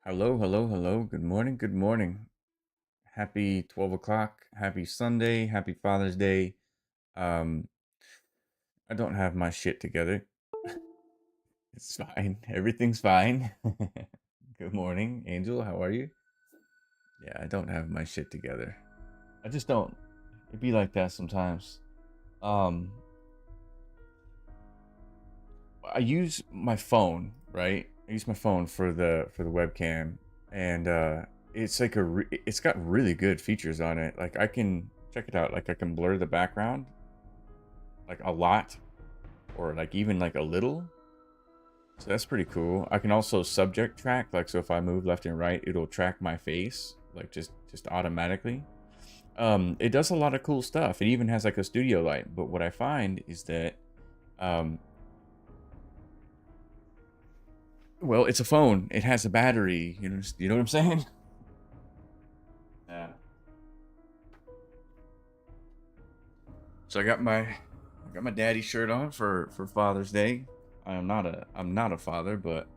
Hello, hello, hello. Good morning, good morning. Happy 12 o'clock. Happy Sunday. Happy Father's Day. Um, I don't have my shit together. It's fine. Everything's fine. Good morning, Angel. How are you? Yeah, I don't have my shit together. I just don't. It'd be like that sometimes. Um, I use my phone, right? I use my phone for the webcam, and it's like it's got really good features on it. Like I can check it out. Like I can blur the background like a lot, or like even like a little. So that's pretty cool. I can also subject track. Like so, if I move left and right, it'll track my face, like just automatically. It does a lot of cool stuff. It even has like a studio light. But what I find is that um well, it's a phone. It has a battery. You know what I'm saying? Yeah. So I got my daddy shirt on for Father's Day. I'm not a father, but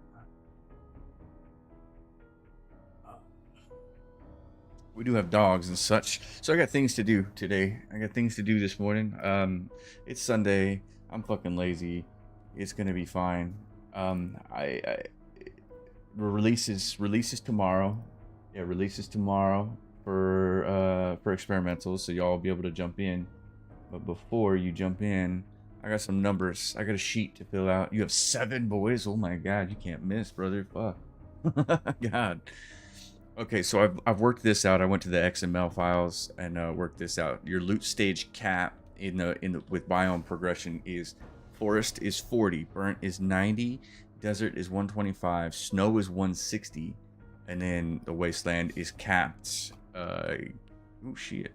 we do have dogs and such. So I got things to do today. I got things to do this morning. It's Sunday. I'm fucking lazy. It's gonna be fine. I releases tomorrow. Yeah, releases tomorrow for experimentals, so y'all will be able to jump in. But before you jump in, I got some numbers. I got a sheet to fill out. You have 7 boys. Oh my god, you can't miss, brother. Fuck. God. Okay, so I've worked this out. I went to the XML files and worked this out. Your loot stage cap in the with biome progression is forest is 40, burnt is 90, desert is 125, snow is 160, and then the wasteland is capped. Oh shit.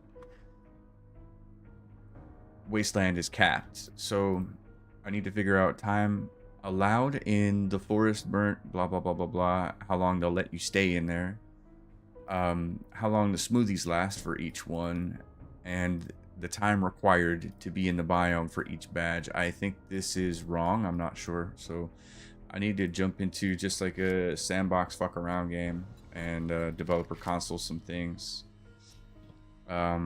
Wasteland is capped. So I need to figure out time allowed in the forest, burnt, blah blah blah blah blah. How long they'll let you stay in there. How long the smoothies last for each one, and the time required to be in the biome for each badge. I think this is wrong. I'm not sure. So I need to jump into just like a sandbox fuck around game and developer console some things. I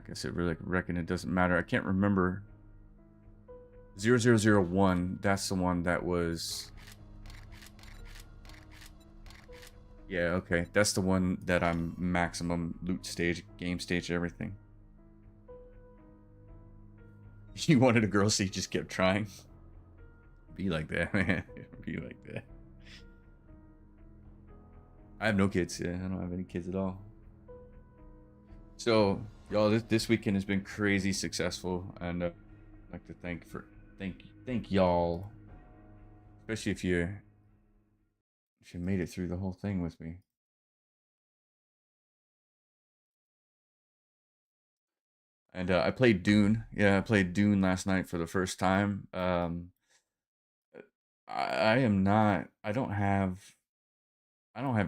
guess it really reckon it doesn't matter. I can't remember. 0001, that's the one that was. Yeah, okay. That's the one that I'm maximum loot stage, game stage, everything. You wanted a girl, so you just kept trying. Be like that, man. Be like that. I have no kids. Yeah, I don't have any kids at all. So, y'all, this weekend has been crazy successful, and I'd like to thank y'all, especially if you made it through the whole thing with me. And I played Dune. Yeah, I played Dune last night for the first time. I am not. I don't have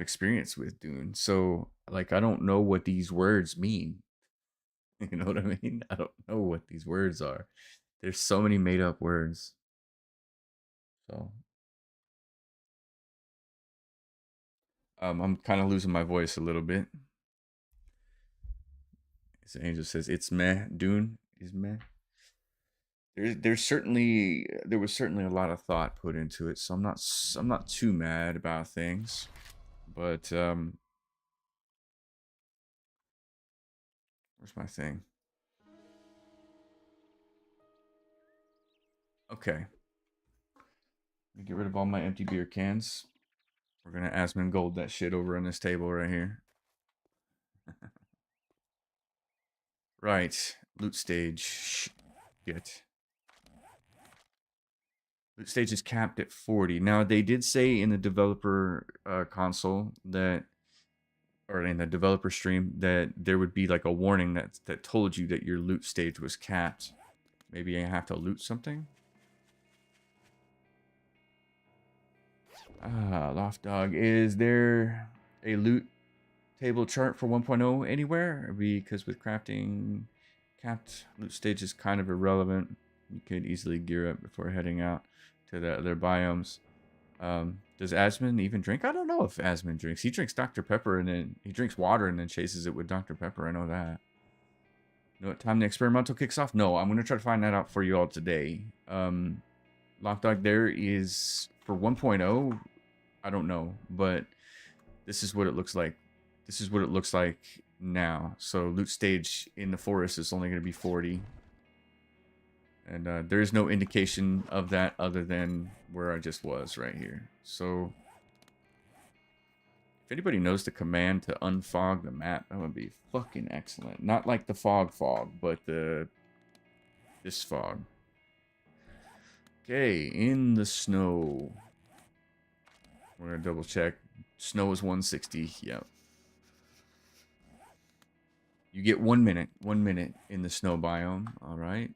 experience with Dune, so like I don't know what these words mean. You know what I mean? I don't know what these words are. There's so many made up words. So I'm kind of losing my voice a little bit. As Angel says, it's meh. Dune is meh. There was certainly a lot of thought put into it, so I'm not too mad about things. But where's my thing? Okay, let me get rid of all my empty beer cans. We're gonna Asmongold that shit over on this table right here. Right, loot stage. Shit. Loot stage is capped at 40. Now they did say in the developer console that, or in the developer stream, that there would be like a warning that told you that your loot stage was capped. Maybe I have to loot something. Loft Dog. Is there a loot table chart for 1.0 anywhere? Because with crafting, capped loot stage is kind of irrelevant. You could easily gear up before heading out to the other biomes. Does Asmon even drink? I don't know if Asmon drinks. He drinks Dr. Pepper and then he drinks water and then chases it with Dr. Pepper. I know that. You know what time the experimental kicks off? No, I'm gonna try to find that out for you all today. Lockdog, there is for 1.0. I don't know, but this is what it looks like. This is what it looks like now. So loot stage in the forest is only going to be 40. And there is no indication of that other than where I just was right here. So if anybody knows the command to unfog the map, that would be fucking excellent. Not like the fog, but this fog. Okay, in the snow. We're going to double check. Snow is 160. Yep. You get 1 minute. 1 minute in the snow biome. All right.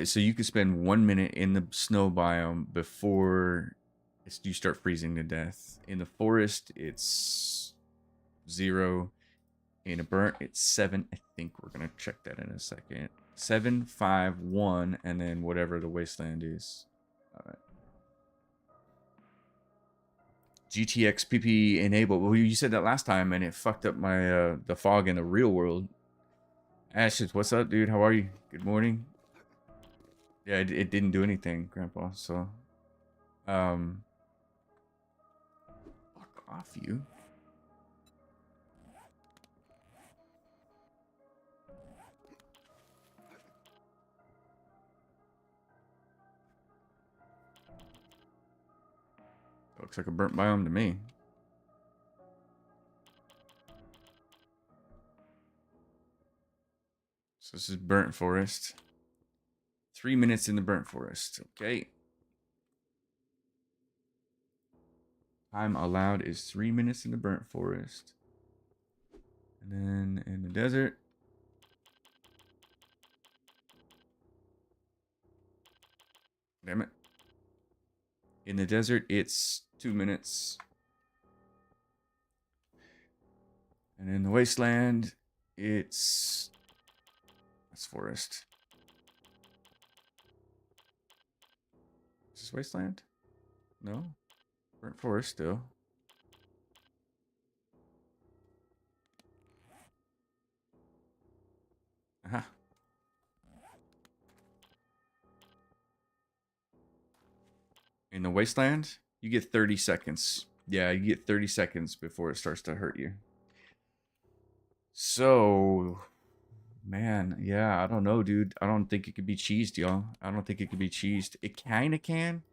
So you could spend 1 minute in the snow biome before you start freezing to death. In the forest, it's 0. In a burnt, it's 7. I think we're going to check that in a second. 7, 5, 1, and then whatever the wasteland is. All right. GTX PP enable. Well, you said that last time, and it fucked up my the fog in the real world. Ashes, what's up, dude? How are you? Good morning. Yeah, it didn't do anything, Grandpa. So, fuck off, you. Looks like a burnt biome to me. So this is burnt forest. 3 minutes in the burnt forest. Okay. Time allowed is 3 minutes in the burnt forest. And then in the desert. Damn it. In the desert, it's 2 minutes. And in the wasteland, it's... That's forest. Is this wasteland? No? Burnt forest still. Aha. In the wasteland, you get 30 seconds. Yeah, you get 30 seconds before it starts to hurt you. So, man, yeah, I don't know, dude. I don't think it could be cheesed, y'all. I don't think it could be cheesed. It kind of can.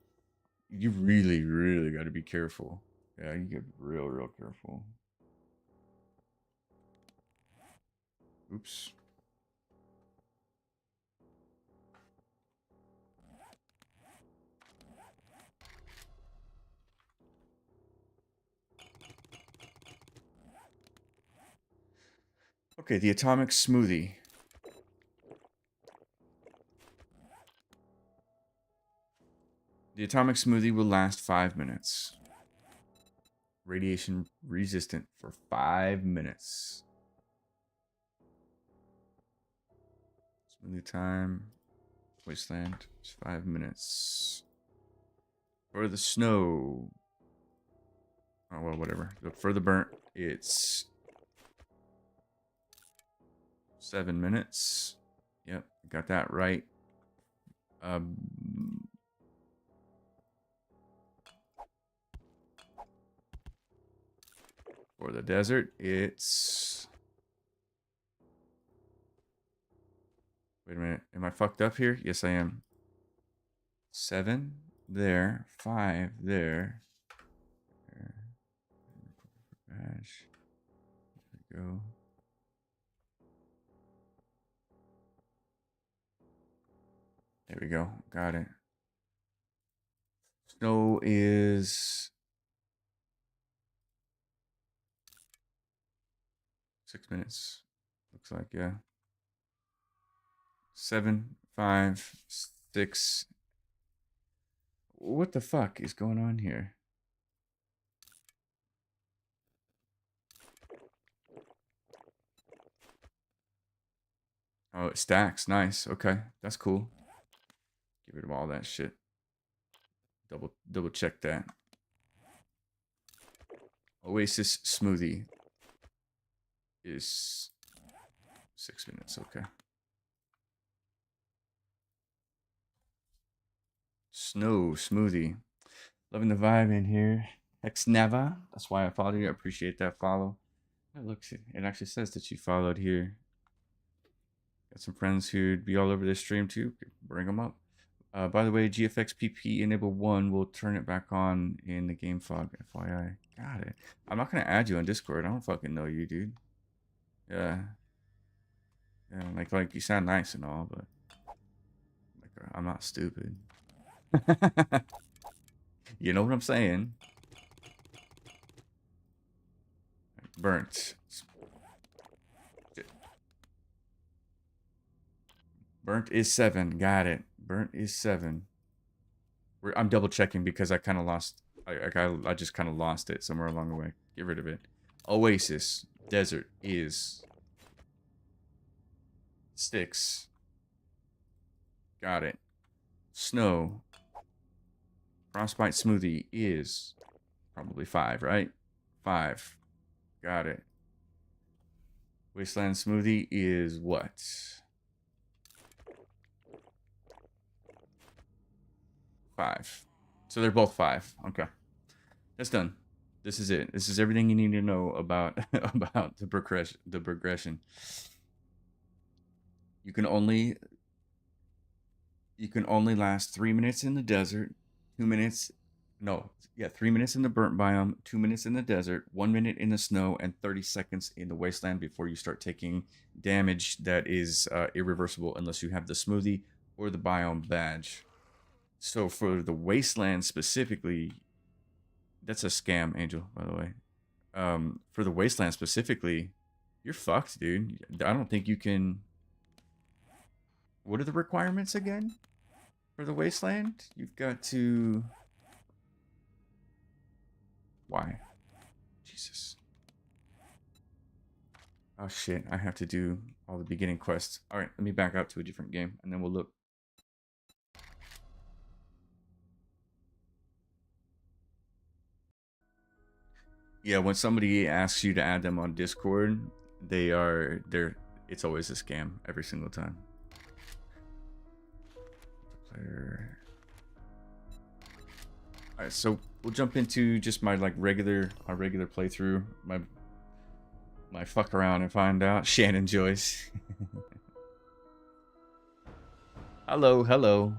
You really, really got to be careful. Yeah, you get real, real careful. Oops. Okay, the atomic smoothie. The atomic smoothie will last 5 minutes. Radiation resistant for 5 minutes. Smoothie time. Wasteland. It's 5 minutes. For the snow. Oh, well, whatever. For the burnt, it's 7 minutes. Yep, got that right. For the desert, it's... Wait a minute. Am I fucked up here? Yes, I am. 7 there. 5 there. Badge. There we go. There we go. Got it. Snow is 6 minutes. Looks like, yeah. 7, 5, 6. What the fuck is going on here? Oh, it stacks. Nice. Okay. That's cool. Get rid of all that shit. Double check that. Oasis smoothie is 6 minutes. Okay. Snow smoothie. Loving the vibe in here. Hex Neva. That's why I followed you. I appreciate that follow. It looks. It actually says that you followed here. Got some friends who'd be all over this stream too. Bring them up. By the way, GFX PP enable 1 will turn it back on in the game fog. FYI. Got it. I'm not gonna add you on Discord. I don't fucking know you, dude. Yeah. Yeah, like you sound nice and all, but like I'm not stupid. You know what I'm saying? Burnt. Burnt is 7. Got it. Burnt is 7. I'm double checking because I kind of lost. I just kind of lost it somewhere along the way. Get rid of it. Oasis. Desert is 6. Got it. Snow. Frostbite smoothie is probably 5, right? 5. Got it. Wasteland smoothie is what? 5. So they're both 5. Okay. That's done. This is it. This is everything you need to know about about the progression. You can only last 3 minutes in the desert, 2 minutes, no, yeah, 3 minutes in the burnt biome, 2 minutes in the desert, 1 minute in the snow, and 30 seconds in the wasteland before you start taking damage that is irreversible unless you have the smoothie or the biome badge. So for the wasteland specifically, that's a scam, Angel, by the way. For the wasteland specifically, you're fucked, dude. I don't think you can. What are the requirements again? For the wasteland, you've got to. Why? Jesus. Oh shit, I have to do all the beginning quests. Alright, let me back out to a different game and then we'll look. Yeah, when somebody asks you to add them on Discord, it's always a scam every single time. Player. Alright, so we'll jump into just my regular playthrough, my fuck around and find out. Shannon Joyce. Hello.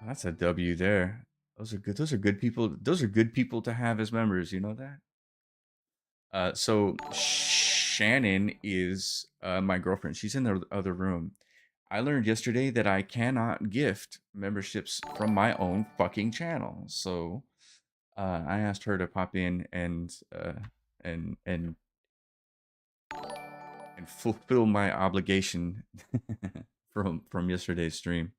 That's a W there. Those are good people. Those are good people to have as members, you know that? So Shannon is my girlfriend. She's in the other room. I learned yesterday that I cannot gift memberships from my own fucking channel. So I asked her to pop in and fulfill my obligation from yesterday's stream.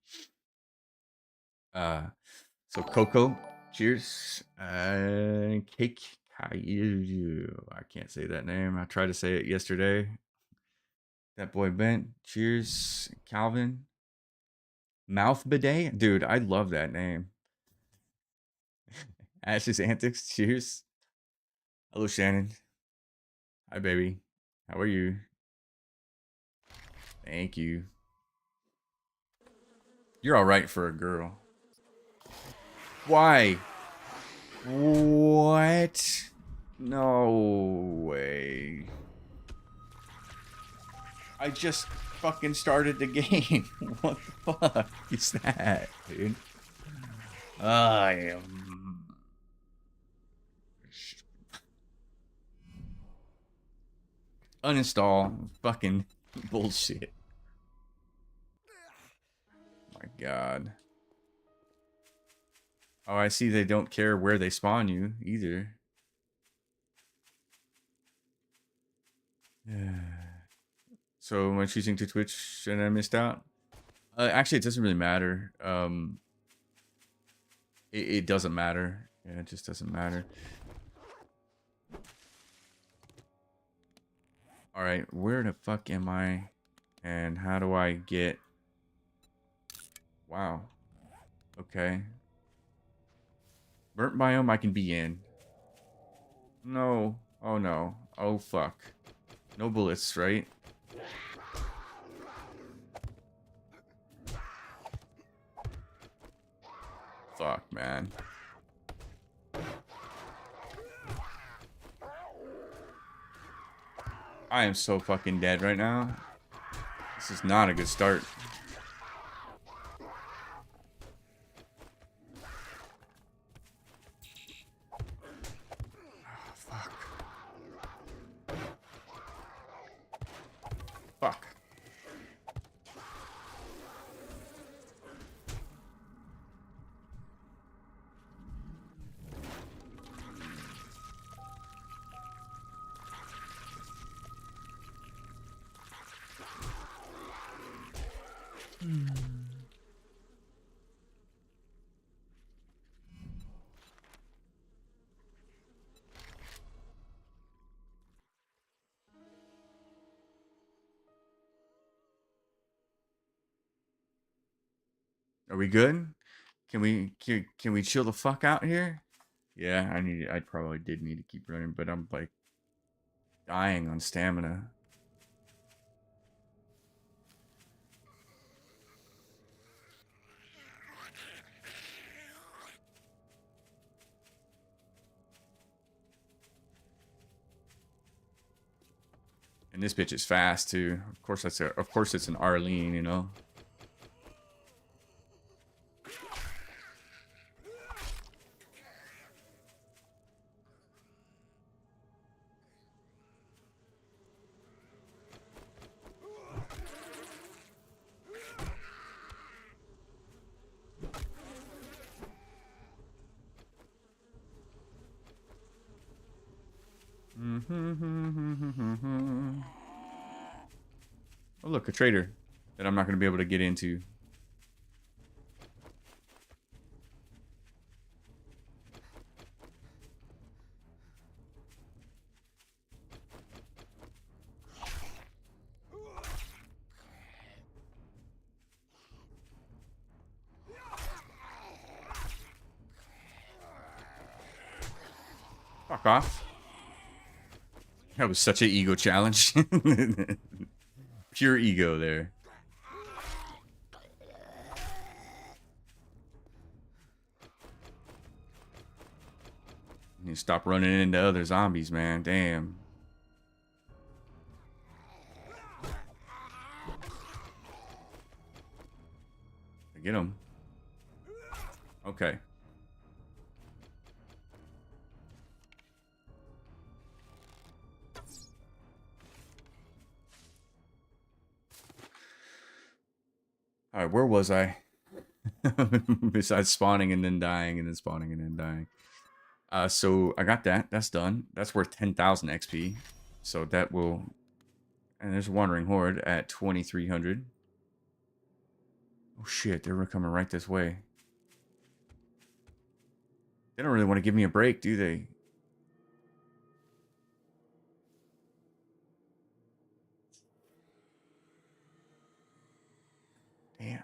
So Coco, cheers. Cake. I can't say that name. I tried to say it yesterday. That boy Bent. Cheers. Calvin. Mouth bidet. Dude, I love that name. Ash's Antics. Cheers. Hello, Shannon. Hi, baby. How are you? Thank you. You're all right for a girl. Why? What? No way. I just fucking started the game. What the fuck is that, dude? I am. Uninstall. Fucking bullshit. My god. Oh, I see they don't care where they spawn you either. So am I choosing to Twitch and I missed out? Actually, it doesn't really matter. It doesn't matter. Yeah, it just doesn't matter. All right, where the fuck am I? And how do I get Wow. Okay. Burnt biome I can be in. No. Oh no. Oh fuck. No bullets, right? Fuck, man. I am so fucking dead right now. This is not a good start. Oh, fuck. Fuck. Are we good? Can we chill the fuck out here? Yeah, I probably did need to keep running, but I'm like dying on stamina. And this bitch is fast too. Of course it's an Arlene, you know. Oh look, a trader that I'm not gonna be able to get into. Fuck off. That was such an ego challenge. Pure ego there. You stop running into other zombies, man. Damn. Get him. Okay. All right, where was I? Besides spawning and then dying and then spawning and then dying. So I got that. That's done. That's worth 10,000 XP. So that will... And there's a Wandering Horde at 2,300. Oh shit, they're coming right this way. They don't really want to give me a break, do they? Damn.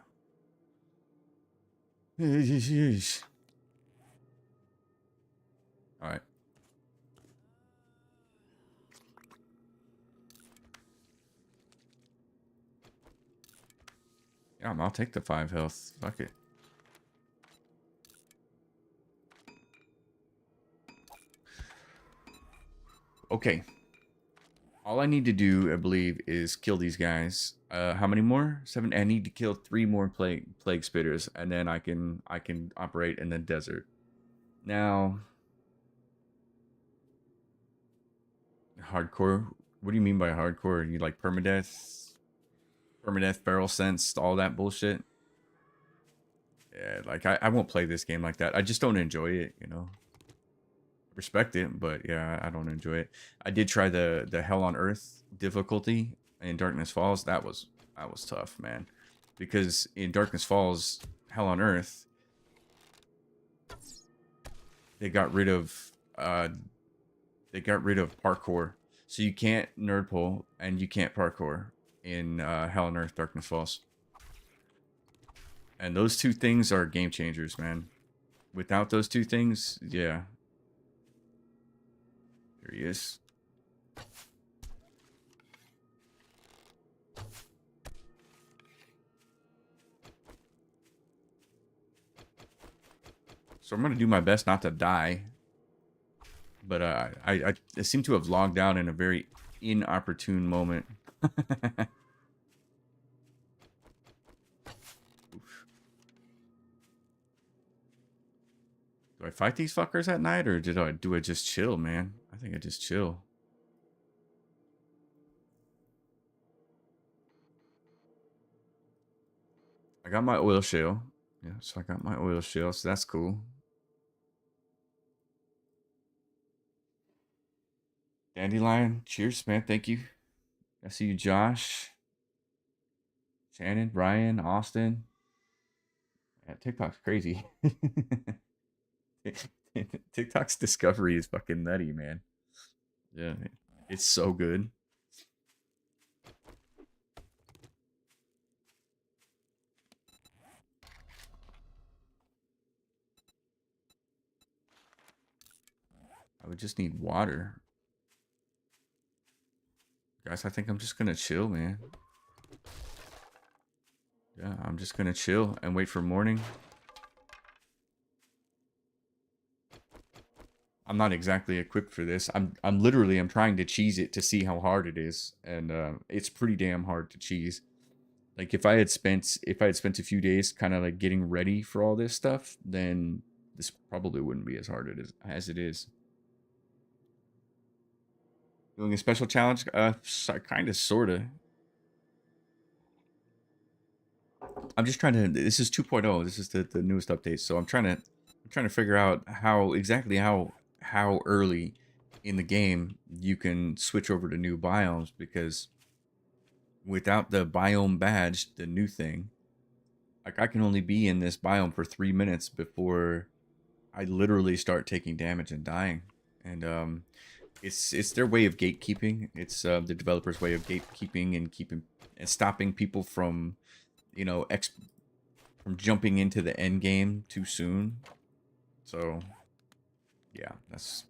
Alright. Yeah, I'll take the 5 health. Fuck it. Okay. All I need to do, I believe, is kill these guys. How many more? 7. I need to kill 3 more plague spitters, and then I can operate in the desert. Now, hardcore. What do you mean by hardcore? You like permadeath, feral sense, all that bullshit? Yeah, like I won't play this game like that. I just don't enjoy it, you know. Respect it, but yeah, I don't enjoy it. I did try the Hell on Earth difficulty in Darkness Falls. That was tough, man. Because in Darkness Falls, Hell on Earth, they got rid of parkour. So you can't nerd pull and you can't parkour in Hell on Earth Darkness Falls. And those two things are game changers, man. Without those two things, yeah. There he is. So I'm gonna do my best not to die. But I seem to have logged out in a very inopportune moment. Do I fight these fuckers at night, or do I just chill, man? I think I just chill. I got my oil shale. Yeah, so I got my oil shale, so that's cool. Dandelion, cheers, man. Thank you. I see you, Josh, Shannon, Brian, Austin. Yeah, TikTok's crazy. TikTok's discovery is fucking nutty, man. Yeah, it's so good. I would just need water. Guys, I think I'm just gonna chill, man. Yeah, I'm just gonna chill and wait for morning. I'm not exactly equipped for this. I'm literally I'm trying to cheese it to see how hard it is, and it's pretty damn hard to cheese. Like if I had spent a few days kind of like getting ready for all this stuff, then this probably wouldn't be as hard as it is. Doing a special challenge, kind of, sorta. I'm just trying to. This is 2.0. This is the newest update. So I'm trying to figure out how exactly how early in the game you can switch over to new biomes, because without the biome badge, the new thing, like I can only be in this biome for 3 minutes before I literally start taking damage and dying. And it's their way of gatekeeping. It's the developers' way of gatekeeping and keeping and stopping people from, you know, from jumping into the end game too soon. So yeah, that's,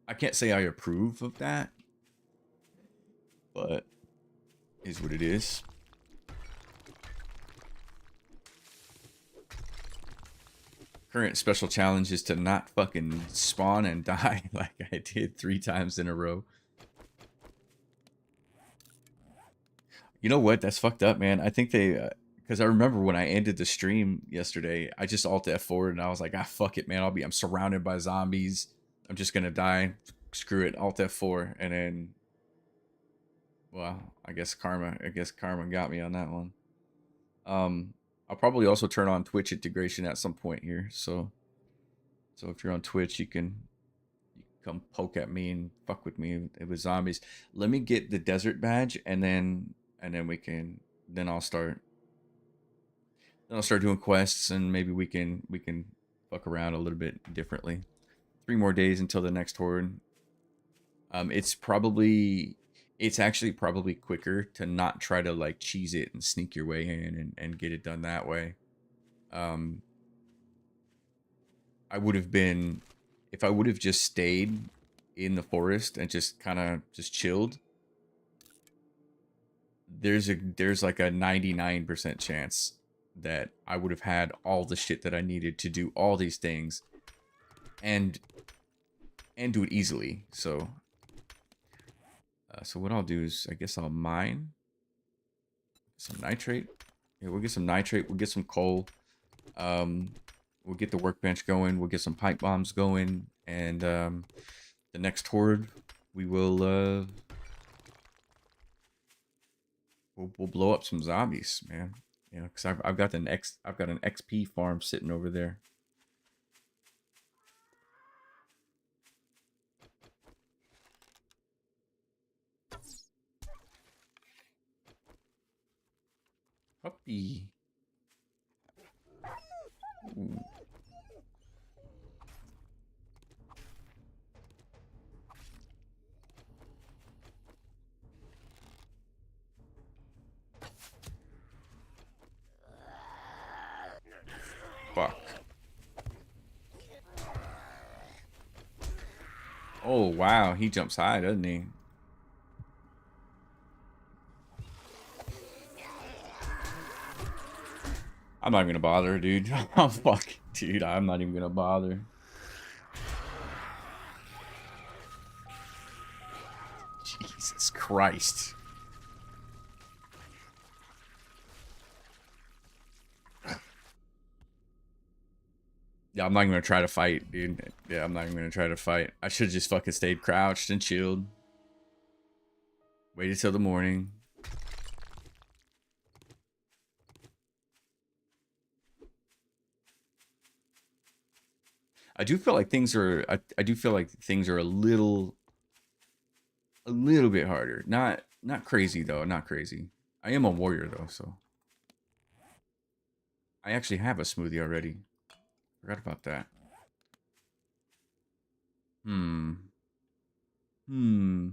I can't say I approve of that, but is what it is. Current special challenge is to not fucking spawn and die like I did 3 times in a row. You know what? That's fucked up, man. I think they, because I remember when I ended the stream yesterday, I just alt F4 and I was like, ah, fuck it, man. I'm surrounded by zombies. I'm just gonna die. Screw it, alt F4, and then, well, I guess karma got me on that one. I'll probably also turn on Twitch integration at some point here. So if you're on Twitch, you can come poke at me and fuck with me with zombies. Let me get the desert badge, and then we can, then I'll start doing quests, and maybe we can fuck around a little bit differently. 3 more days until the next horde. It's actually probably quicker to not try to like cheese it and sneak your way in and get it done that way. I would have been, if I would have just stayed in the forest and just kind of just chilled, there's like a 99% chance that I would have had all the shit that I needed to do all these things and do it easily. So so what I'll do is, I guess I'll mine some nitrate. Yeah, we'll get some nitrate. We'll get some coal. We'll get the workbench going. We'll get some pipe bombs going, and the next horde, we will we'll blow up some zombies, man. You know, because I've got an XP farm sitting over there. Puppy. Ooh. Fuck. Oh, wow. He jumps high, doesn't he? I'm not even gonna bother, dude. Oh, fuck. Dude, I'm not even gonna bother. Jesus Christ. Yeah, I'm not even gonna try to fight, dude. Yeah, I'm not even gonna try to fight. I should have just fucking stayed crouched and chilled. Waited till the morning. I do feel like things are. I do feel like things are a little bit harder. Not crazy though. Not crazy. I am a warrior though, so I actually have a smoothie already. Forgot about that. Hmm. Hmm.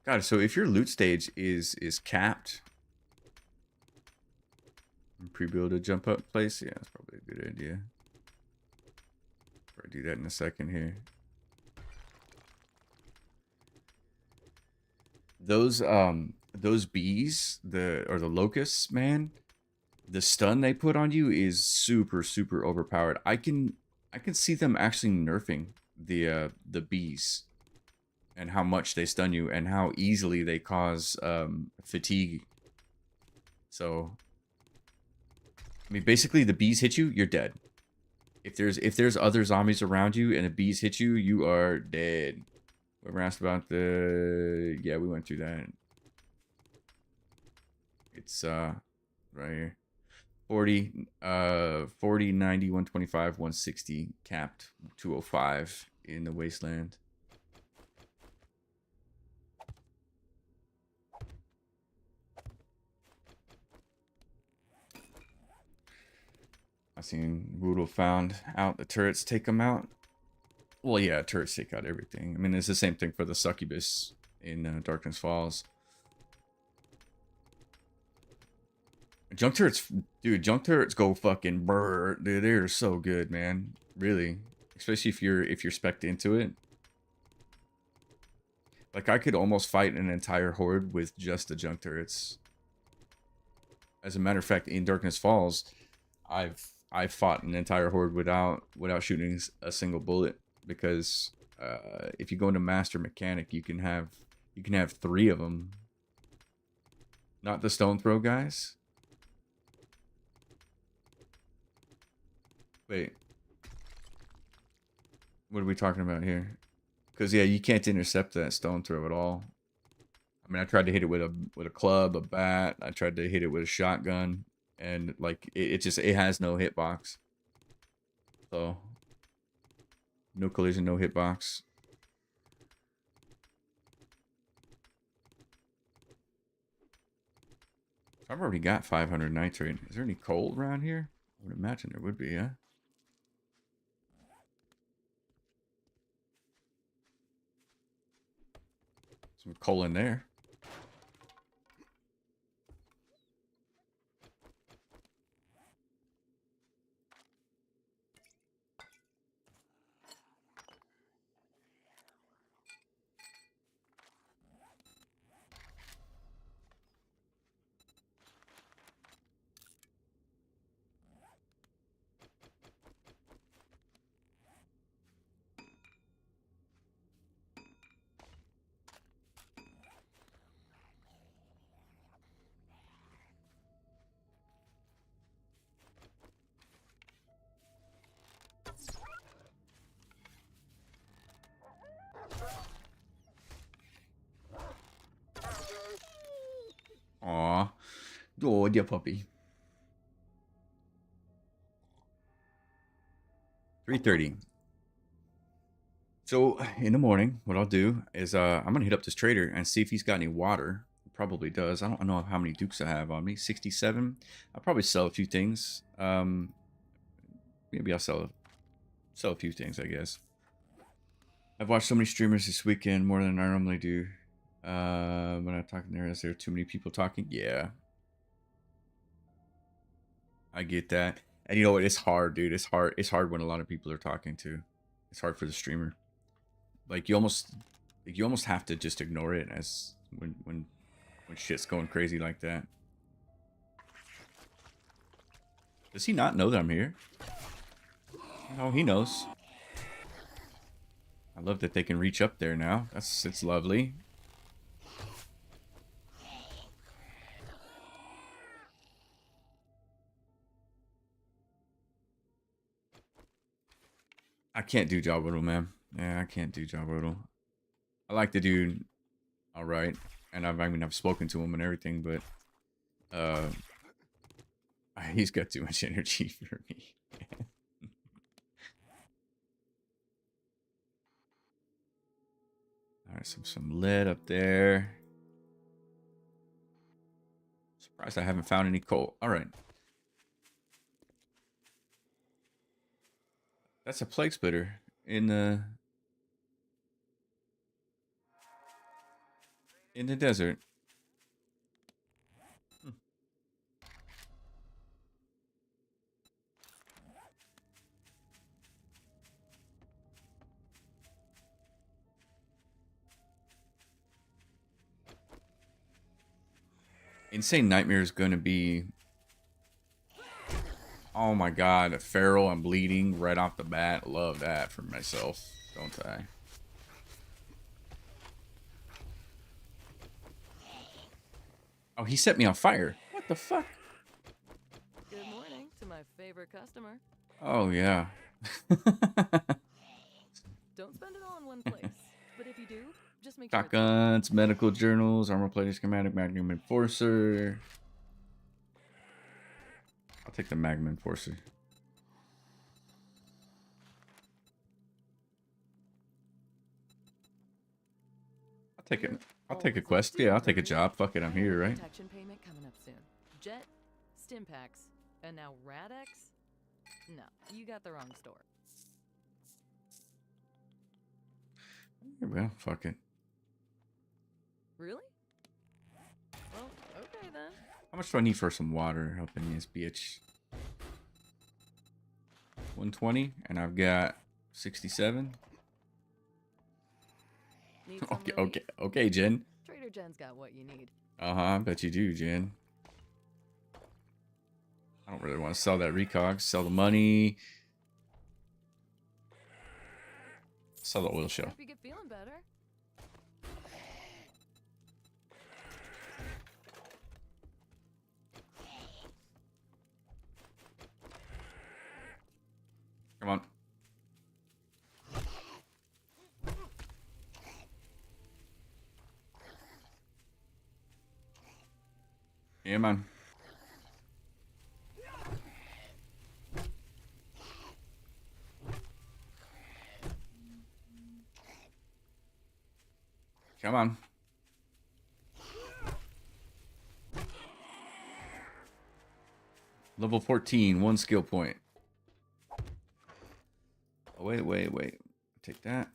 God, so if your loot stage is capped, pre-build a jump up place, yeah, that's probably a good idea. I'll do that in a second here. Those bees, the locusts, man, the stun they put on you is super overpowered. I can see them actually nerfing the bees and how much they stun you and how easily they cause fatigue. So I mean, basically, the bees hit you, you're dead. If there's other zombies around you and the bees hit you, you are dead. Whoever asked about the, yeah, we went through that. It's right here. 40, 90, 125, 160, capped 205 in the wasteland. I seen Woodle found out the turrets take them out. Well, yeah, turrets take out everything. I mean, it's the same thing for the succubus in Darkness Falls. Junk turrets, dude, junk turrets go fucking brr. Dude, they're so good, man. Really. Especially if you're spec'd into it. Like, I could almost fight an entire horde with just the junk turrets. As a matter of fact, in Darkness Falls, I've fought an entire horde without shooting a single bullet, because if you go into Master Mechanic, you can have 3 of them. Not the stone throw guys. Wait, what are we talking about here? Because yeah, you can't intercept that stone throw at all. I mean, I tried to hit it with a club, a bat. I tried to hit it with a shotgun, and like it has no hitbox. So no collision, no hitbox. I've already got 500 nitrate. Is there any coal around here? I would imagine there would be, yeah. Some coal in there. Aw. Oh, dear puppy. 330. So in the morning, what I'll do is I'm gonna hit up this trader and see if he's got any water. He probably does. I don't know how many dukes I have on me. 67. I'll probably sell a few things. Maybe I'll sell a few things, I guess. I've watched so many streamers this weekend, more than I normally do. When I'm talking there, is there too many people talking? Yeah, I get that. And you know what? It's hard, dude. It's hard. It's hard when a lot of people are talking too. It's hard for the streamer. Like you almost have to just ignore it as when shit's going crazy like that. Does he not know that I'm here? No, he knows. I love that they can reach up there now. It's lovely. I can't do job whittle, man. Yeah, I can't do job whittle. I like the dude, all right, and I've spoken to him and everything, but he's got too much energy for me. All right, some lead up there. Surprised I haven't found any coal. All right. That's a plague splitter in the desert. Hmm. Insane Nightmare is going to be... Oh my god, feral and bleeding right off the bat. Love that for myself, don't I? Oh, he set me on fire. What the fuck? Good morning to my favorite customer. Oh, yeah. Don't spend it all in one place, but if you do, just make sure it's Shotguns, medical journals, armor plating schematic, magnum enforcer. I'll take the magnum enforcer. I'll take it. I'll take a quest. Yeah, I'll take a job. Fuck it, I'm here, right? protection payment coming up soon. Jet, stim packs, and now Radex? No, you got the wrong store. Well, fuck it. Really? Well, okay then. How much do I need for some water up in this bitch? 120, and I've got 67. Need some Okay, relief? okay, Jen. Trader Jen's got what you need. I bet you do, Jen. I don't really want to sell that recog. Sell the money. Sell the oil shell. Hope you get feeling better. Come on. Yeah, man. Come on. Level 14, 1 skill point. Oh, wait. Take that.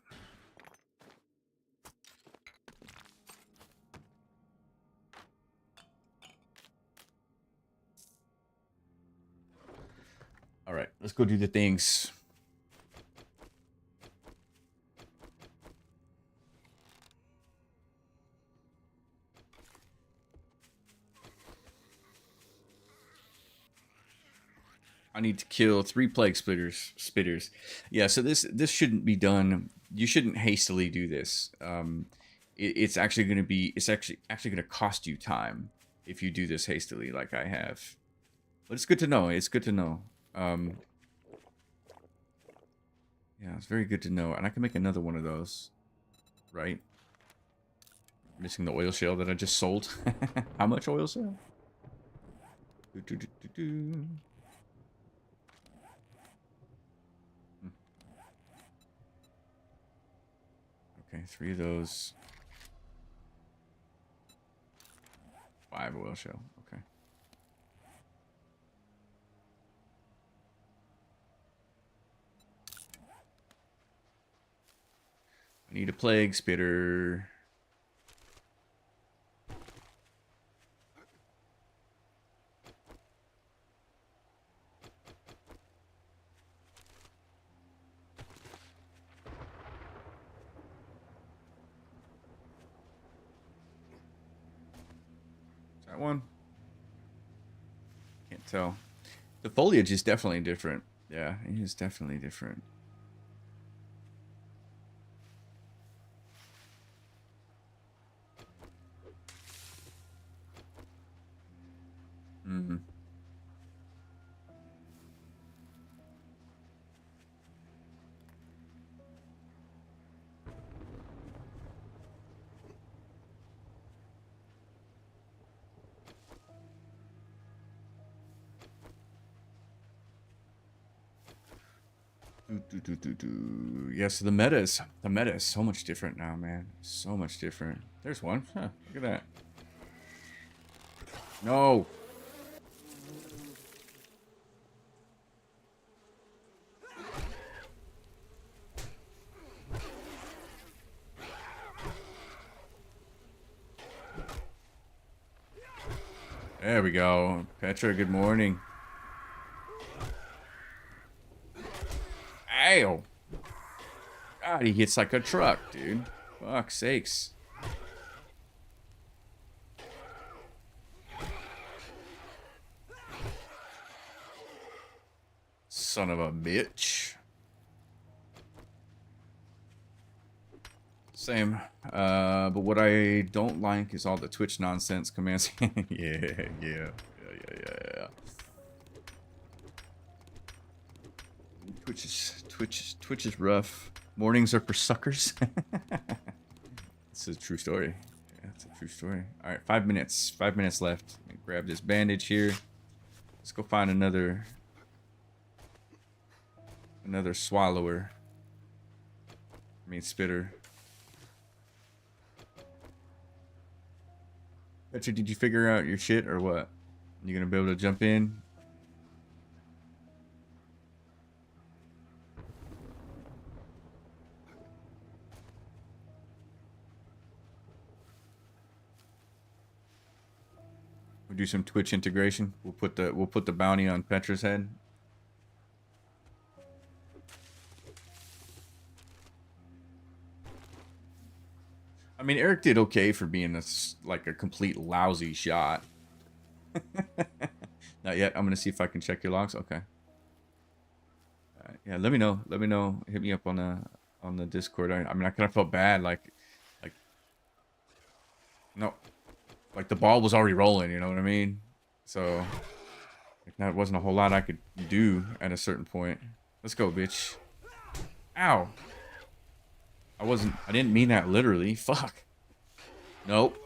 All right, let's go do the things. I need to kill 3 plague spitters. Yeah, so this shouldn't be done. You shouldn't hastily do this. It's actually going to be actually going to cost you time if you do this hastily like I have. But it's good to know. It's good to know. Yeah, it's very good to know. And I can make another one of those. Right? Missing the oil shell that I just sold. How much oil shell? Okay, 3 of those. 5 oil shell. Okay. I need a plague spitter. Is that one? Can't tell. The foliage is definitely different. Yeah, it is definitely different. Mm-hmm. Yeah, so the meta is so much different now, man. So much different. There's one. Huh, look at that. No. There we go. Petra, good morning. Ow. God, he hits like a truck, dude. Fuck's sakes. Son of a bitch. Same. But what I don't like is all the Twitch nonsense commands. Yeah. Twitch is rough. Mornings are for suckers. It's a true story. Yeah, it's a true story. All right, 5 minutes. 5 minutes left. Grab this bandage here. Let's go find another swallower. I mean spitter. Petra, did you figure out your shit or what? You gonna be able to jump in? We'll do some Twitch integration. We'll put the bounty on Petra's head. I mean, Eric did okay for being like a complete lousy shot. Not yet. I'm gonna see if I can check your logs. Okay. Yeah, let me know. Let me know. Hit me up on the Discord. I mean, I kind of felt bad, like, no, like the ball was already rolling. You know what I mean? So, like, that wasn't a whole lot I could do at a certain point. Let's go, bitch. Ow. I didn't mean that literally. Fuck. Nope.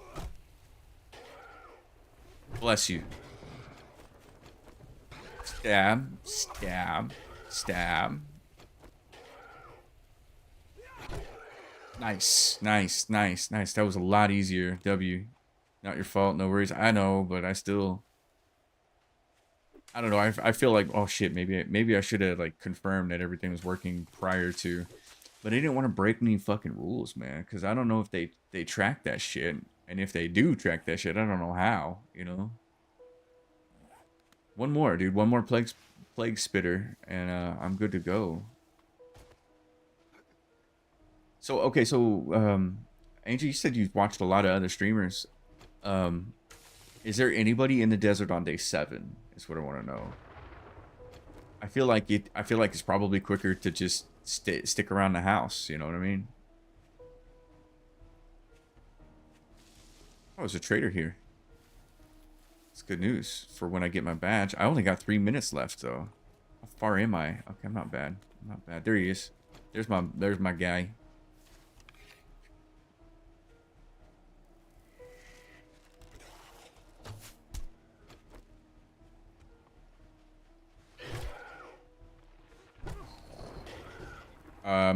Bless you. Stab. Stab. Stab. Nice. Nice. Nice. Nice. That was a lot easier. W. Not your fault. No worries. I know, but I still... I don't know. I feel like, oh shit, maybe I should have like confirmed that everything was working prior to... But they didn't want to break any fucking rules, man. Because I don't know if they track that shit. And if they do track that shit, I don't know how, you know? One more, dude. One more plague spitter. And I'm good to go. So, okay, so... Angel, you said you've watched a lot of other streamers. Is there anybody in the desert on day 7? Is what I want to know. I feel like it's probably quicker to just stick around the house, you know what I mean? Oh, there's a trader here. It's good news for when I get my badge. I only got 3 minutes left though. How far am I? Okay, I'm not bad. I'm not bad. There he is. There's my guy.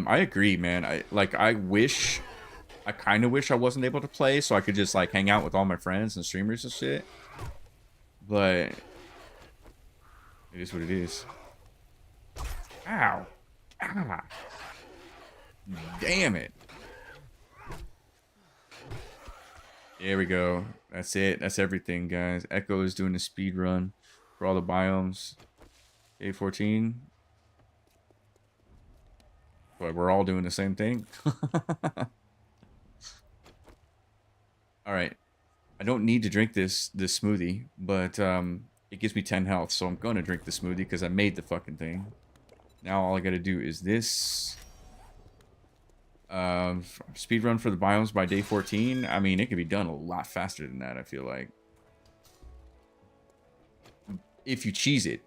I agree, man. I wish I kind of wish I wasn't able to play so I could just like hang out with all my friends and streamers and shit. But it is what it is. Ow. Ah. Damn it. There we go. That's it. That's everything, guys. Echo is doing a speed run for all the biomes. Day 14. But we're all doing the same thing. All right. I don't need to drink this smoothie, but it gives me 10 health, so I'm gonna drink the smoothie because I made the fucking thing. Now all I gotta do is this. Speed run for the biomes by day 14. I mean, it could be done a lot faster than that, I feel like. If you cheese it.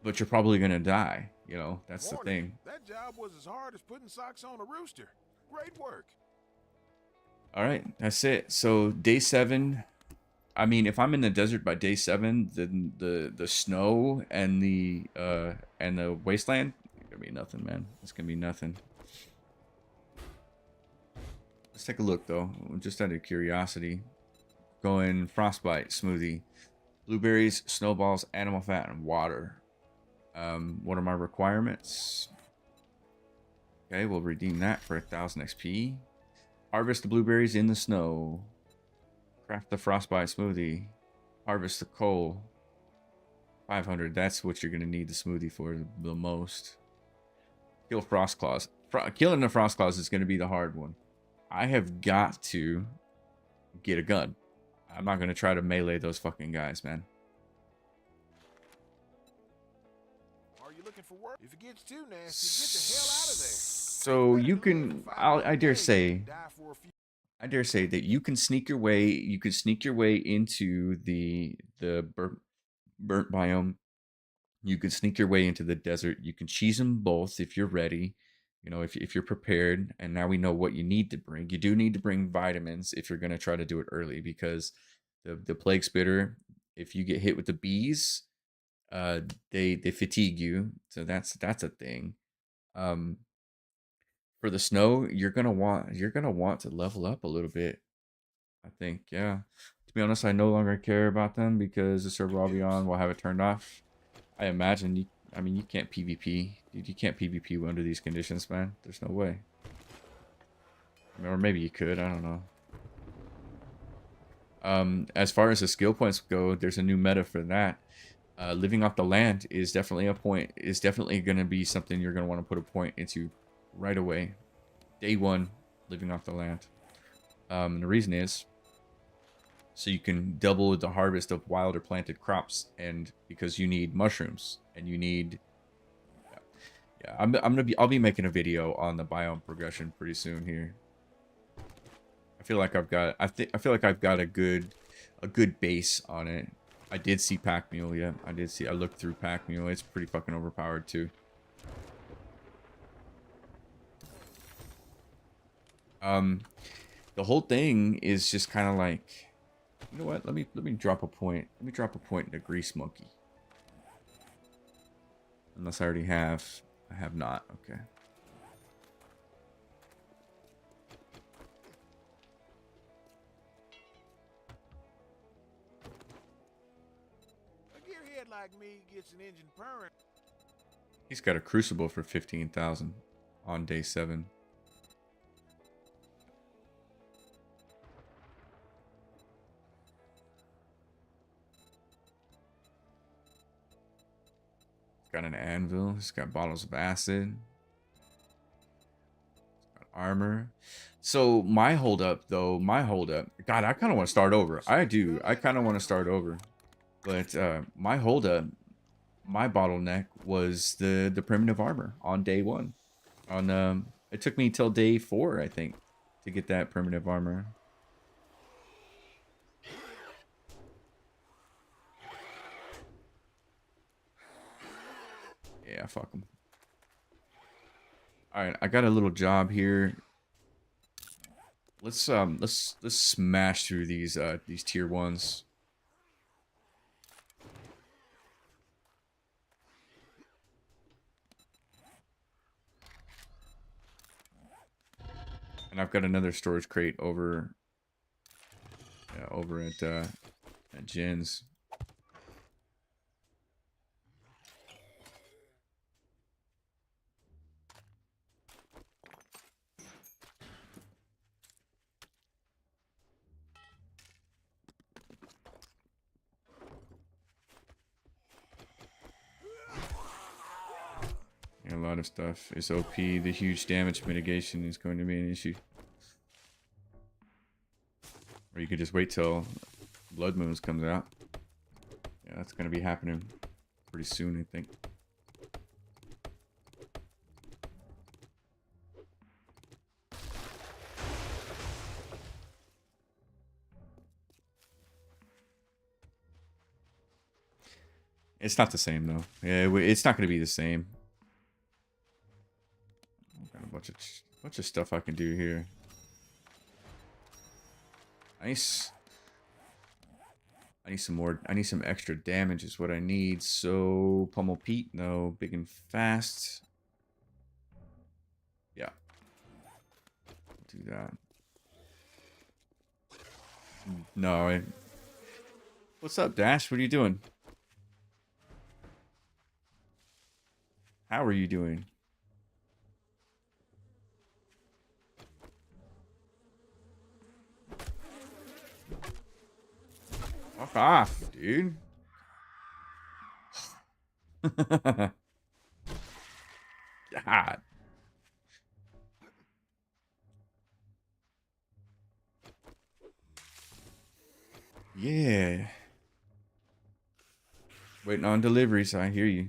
But you're probably gonna die, you know, that's the thing. That job was as hard as putting socks on a rooster. Great work. All right, that's it. So day 7. I mean, if I'm in the desert by day 7, then the snow and the wasteland, it's gonna be nothing, man. It's gonna be nothing. Let's take a look though, just out of curiosity. Going frostbite smoothie, blueberries, snowballs, animal fat, and water. What are my requirements? Okay, we'll redeem that for 1000 XP. Harvest the blueberries in the snow. Craft the frostbite smoothie. Harvest the coal. 500. That's what you're gonna need the smoothie for the most. Kill frost claws. Killing the frost claws is gonna be the hard one. I have got to get a gun. I'm not gonna try to melee those fucking guys, man. Are you looking for work? If it gets too nasty, get the hell out of there. So you can, I dare say that you can sneak your way. You can sneak your way into the burnt biome. You can sneak your way into the desert. You can cheese them both if you're ready. You know, if you're prepared. And now we know what you need to bring. You do need to bring vitamins if you're gonna try to do it early, because the plague spitter, if you get hit with the bees, they fatigue you. So that's a thing. For the snow, you're gonna want to level up a little bit. I think, yeah. To be honest, I no longer care about them because the server I'll be on will have it turned off. I imagine you. I mean, you can't PvP, dude. You can't PvP under these conditions, man. There's no way. I mean, or maybe you could. I don't know. As far as the skill points go, there's a new meta for that. Living off the land is definitely a point. Is definitely going to be something you're going to want to put a point into right away. Day 1, living off the land. And the reason is so you can double the harvest of wild or planted crops, and because you need mushrooms and you need, yeah, I'll be making a video on the biome progression pretty soon here. I feel like I've got a good base on it. I did see Pack Mule, yeah. I looked through Pack Mule. It's pretty fucking overpowered too. The whole thing is just kind of like, you know what? Let me drop a point. Let me drop a point in a grease monkey. Unless I already have. I have not. Okay. A gearhead like me gets an engine purring. He's got a crucible for 15,000 on day 7. Got an anvil. He's got bottles of acid. Got armor. So my holdup, though, God, I kind of want to start over. I do. I kind of want to start over. But my holdup, my bottleneck was the primitive armor on day 1. On it took me till day 4, I think, to get that primitive armor. Yeah, fuck them. All right, I got a little job here. Let's smash through these tier 1s. And I've got another storage crate over, yeah, over at Jen's. Yeah, a lot of stuff is OP. The huge damage mitigation is going to be an issue. Or you could just wait till Blood Moons comes out. Yeah, that's going to be happening pretty soon, I think. It's not the same, though. Yeah, it's not going to be the same. Got a bunch of stuff I can do here. Nice. I need some more. I need some extra damage is what I need. So Pummel Pete, no. Big and fast. Yeah. Do that. No. What's up, Dash? What are you doing? How are you doing? Fuck off, dude. God. Yeah. Waiting on deliveries. I hear you.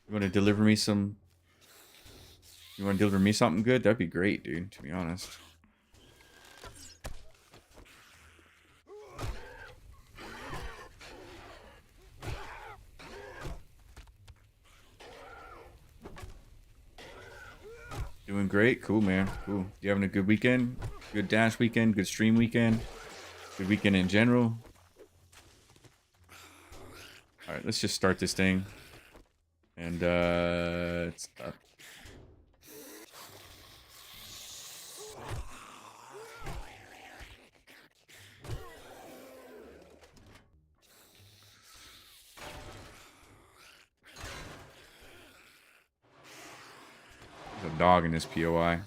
You want to deliver me some... You want to deliver me something good? That'd be great, dude, to be honest. Doing great? Cool, man. Cool. You having a good weekend? Good Dash weekend? Good stream weekend? Good weekend in general? Alright, let's just start this thing. And, it's up. There's a dog in this POI.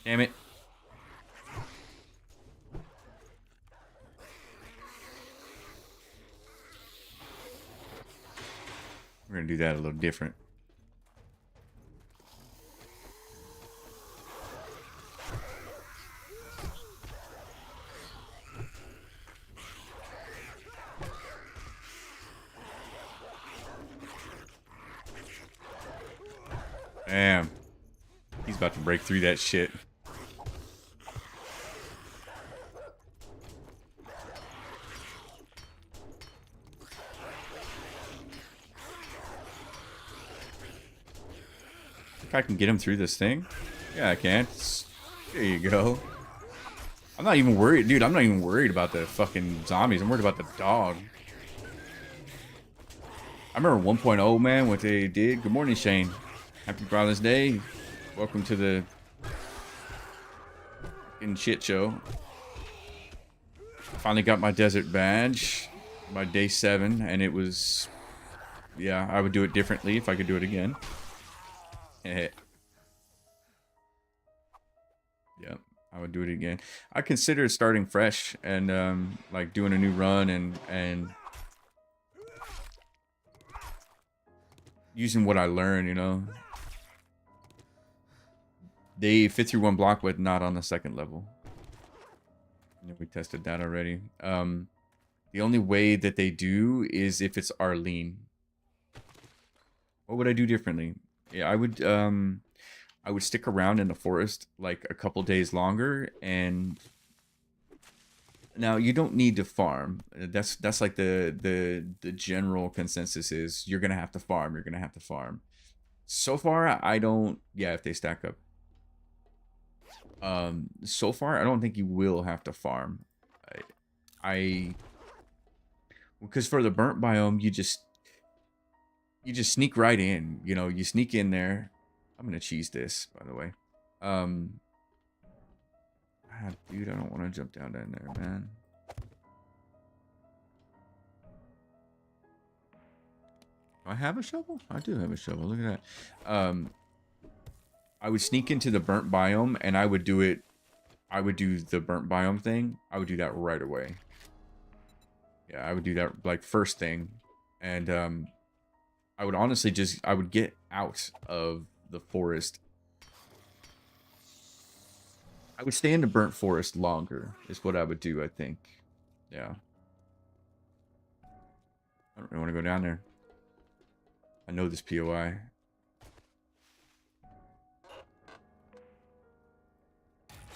Damn it. We're gonna do that a little different. Damn. He's about to break through that shit. Think I can get him through this thing? Yeah, I can. There you go. I'm not even worried. Dude, I'm not even worried about the fucking zombies. I'm worried about the dog. I remember 1.0, man, what they did. Good morning, Shane. Happy Father's Day. Welcome to the fucking shit show. Finally got my desert badge by day 7, and it was... Yeah, I would do it differently if I could do it again. Yep, I would do it again. I consider starting fresh and like doing a new run and using what I learned, you know. They fit through one block, but not on the second level. Yeah, we tested that already. The only way that they do is if it's Arlene. What would I do differently? Yeah, I would stick around in the forest like a couple days longer and Now you don't need to farm. That's like the general consensus is you're gonna have to farm. You're gonna have to farm. So far, I don't. Yeah, if they stack up. So far, I don't think you will have to farm. I because for the burnt biome, you just sneak right in. You know, you sneak in there. I'm gonna cheese this, by the way. Dude, I don't want to jump down there, man. Do I have a shovel? I do have a shovel. Look at that. I would sneak into the burnt biome, and I would do it. I would do the burnt biome thing. I would do that right away. Yeah, I would do that like first thing, and I would honestly I would get out of the forest. I would stay in the burnt forest longer, is what I would do, I think. Yeah. I don't really want to go down there. I know this POI.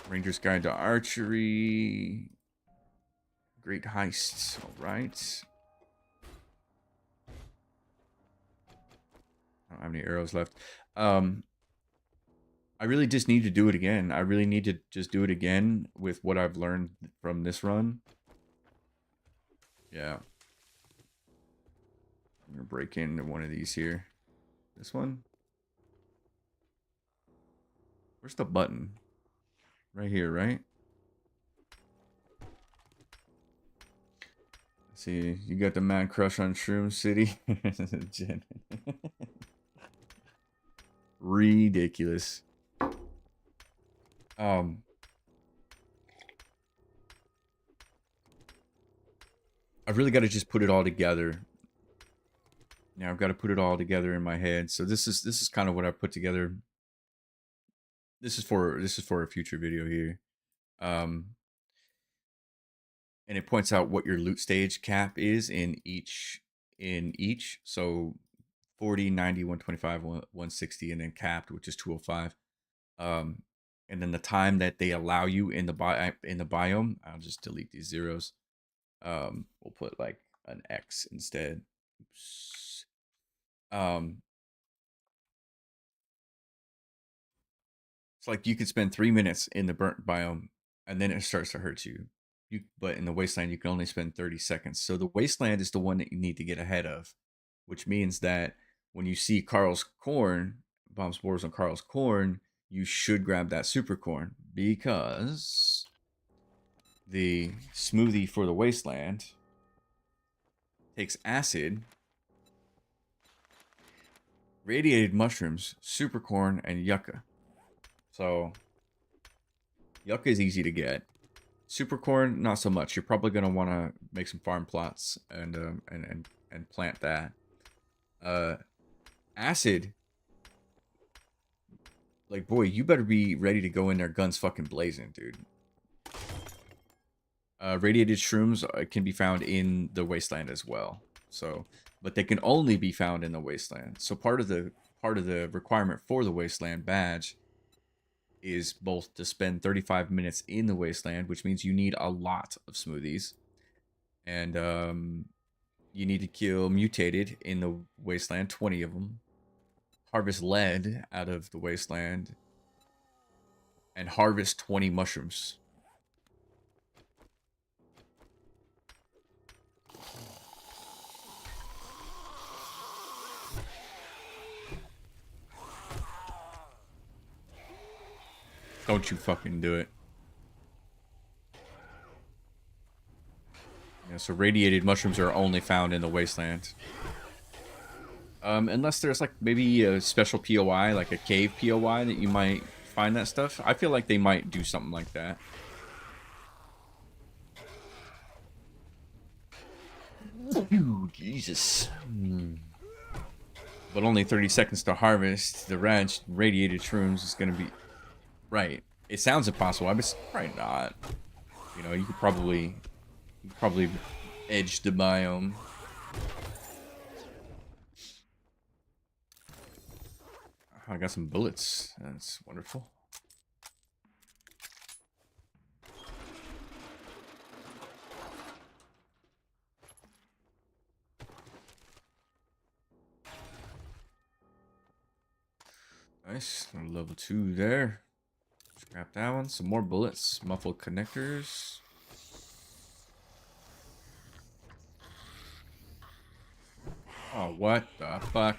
Ranger's Guide to Archery. Great heists. Alright. I don't have any arrows left. I really just need to do it again. I really need to just do it again with what I've learned from this run. Yeah. I'm gonna break into one of these here. This one? Where's the button? Right here, right? Let's see, you got the mad crush on Shroom City? Jen. Ridiculous. I've really got to just put it all together. Now I've got to put it all together in my head. So this is kind of what I put together. This is for a future video here. And it points out what your loot stage cap is in each. So 40, 90, 125, 160, and then capped, which is 205. And then the time that they allow you in the biome. I'll just delete these zeros. We'll put like an X instead. Oops. It's like you could spend 3 minutes in the burnt biome, and then it starts to hurt you. But in the wasteland, you can only spend 30 seconds. So the wasteland is the one that you need to get ahead of, which means that when you see Carl's corn, bomb spores on Carl's corn, you should grab that super corn, because the smoothie for the wasteland takes acid, radiated mushrooms, super corn, and yucca. So yucca is easy to get. Super corn, not so much. You're probably gonna want to make some farm plots and plant that. Acid, like, boy, you better be ready to go in there guns fucking blazing, dude. Radiated shrooms can be found in the wasteland as well. So, but they can only be found in the wasteland. So part of the requirement for the wasteland badge is both to spend 35 minutes in the wasteland, which means you need a lot of smoothies, and you need to kill mutated in the wasteland, 20 of them, harvest lead out of the wasteland, and harvest 20 mushrooms. Don't you fucking do it. Yeah, so radiated mushrooms are only found in the wasteland. Unless there's like maybe a special POI, like a cave POI, that you might find that stuff. I feel like they might do something like that. Ooh, Jesus. But only 30 seconds to harvest. The radiated shrooms is gonna be... Right. It sounds impossible, but it's probably not. You know, you could probably edge the biome. I got some bullets. That's wonderful. Nice. Level 2 there. Scrap that one. Some more bullets. Muffled connectors. Oh, what the fuck?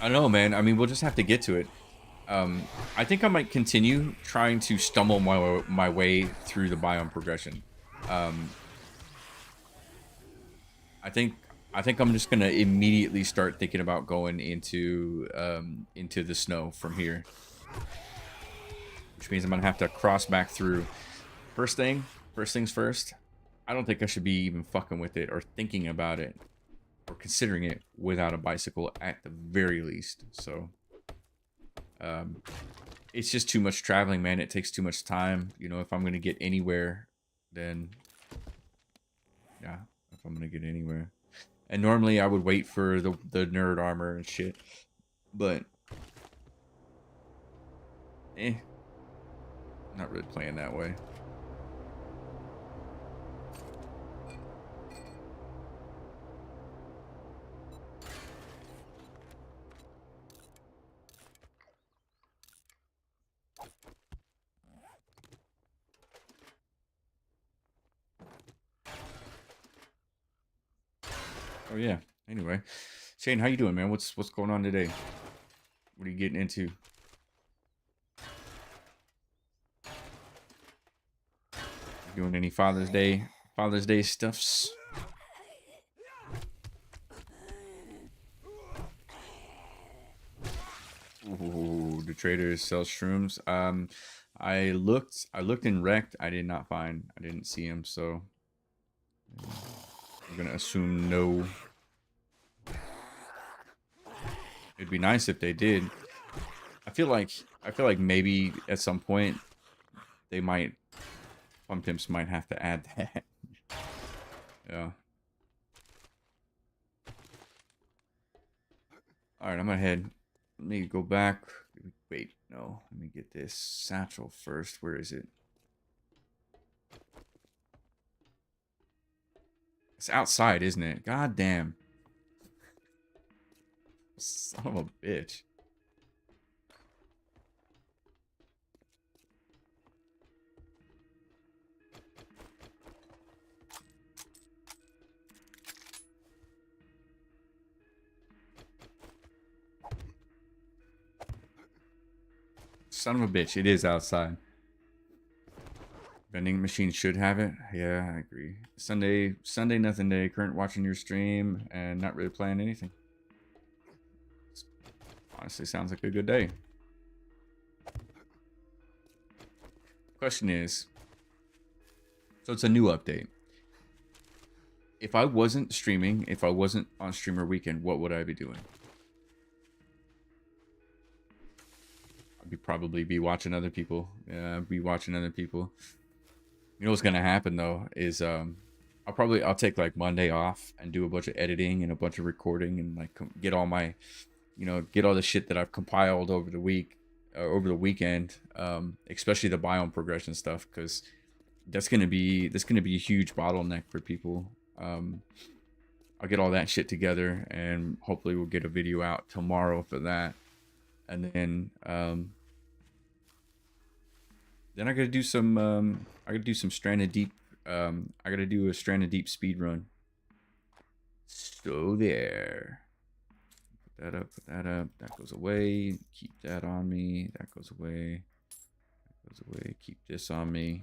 I don't know, man. I mean, we'll just have to get to it. I think I might continue trying to stumble my way through the biome progression. I think I'm just gonna immediately start thinking about going into the snow from here, which means I'm gonna have to cross back through. First things first. I don't think I should be even fucking with it or thinking about it or considering it without a bicycle at the very least. So, it's just too much traveling, man. It takes too much time. You know, if I'm gonna get anywhere, then yeah, if I'm gonna get anywhere. And normally I would wait for the nerd armor and shit, but not really playing that way. Oh yeah. Anyway, Shane, how you doing, man? What's going on today? What are you getting into? You doing any Father's Day stuffs? Ooh, the traders sell shrooms. I looked in Wrecked. I didn't see him, so I'm gonna assume no. It'd be nice if they did. I feel like maybe at some point they might, Fun Pimps might have to add that. Yeah. All right, I'm gonna head. Let me go back. Wait, no. Let me get this satchel first. Where is it? It's outside, isn't it? God damn. Son of a bitch. Son of a bitch. It is outside. Vending machine should have it. Yeah, I agree. Sunday nothing day. Current watching your stream and not really playing anything. Honestly, sounds like a good day. Question is, so it's a new update. If I wasn't streaming, if I wasn't on Streamer Weekend, what would I be doing? I'd probably be watching other people. Yeah, I'd be watching other people. You know what's gonna happen though is I'll take like Monday off and do a bunch of editing and a bunch of recording and like get all my, get all the shit that I've compiled over the week, over the weekend, especially the biome progression stuff, because that's gonna be a huge bottleneck for people. I'll get all that shit together and hopefully we'll get a video out tomorrow for that, and then I gotta do some Stranded Deep. I gotta do a Stranded Deep speed run. So there. Put that up. Put that up. That goes away. Keep that on me. That goes away. That goes away. Keep this on me.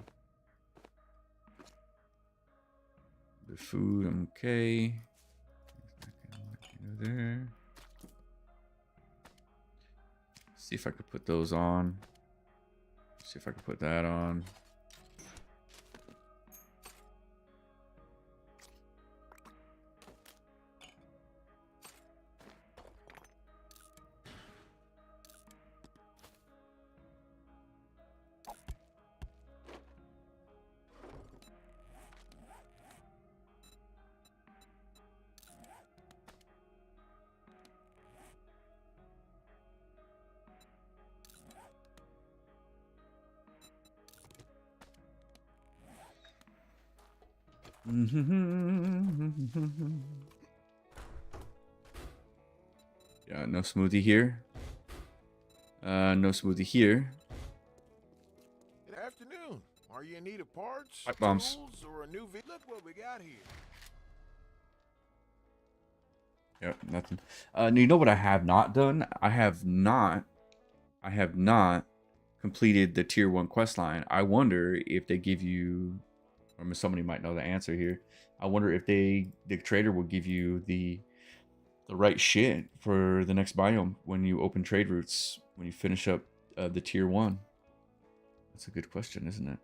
The food, I'm okay. There. See if I could put those on. See if I can put that on. Yeah, no smoothie here. No smoothie here. Good afternoon. Are you in need of parts, Pipe bombs. tools, or a new vehicle? Look what we got here. Yep, nothing. You know what I have not done? I have not completed the tier 1 quest line. I wonder if they give you, or somebody might know the answer here. I wonder if the trader will give you the right shit for the next biome when you open trade routes, when you finish up the tier 1. That's a good question, isn't it?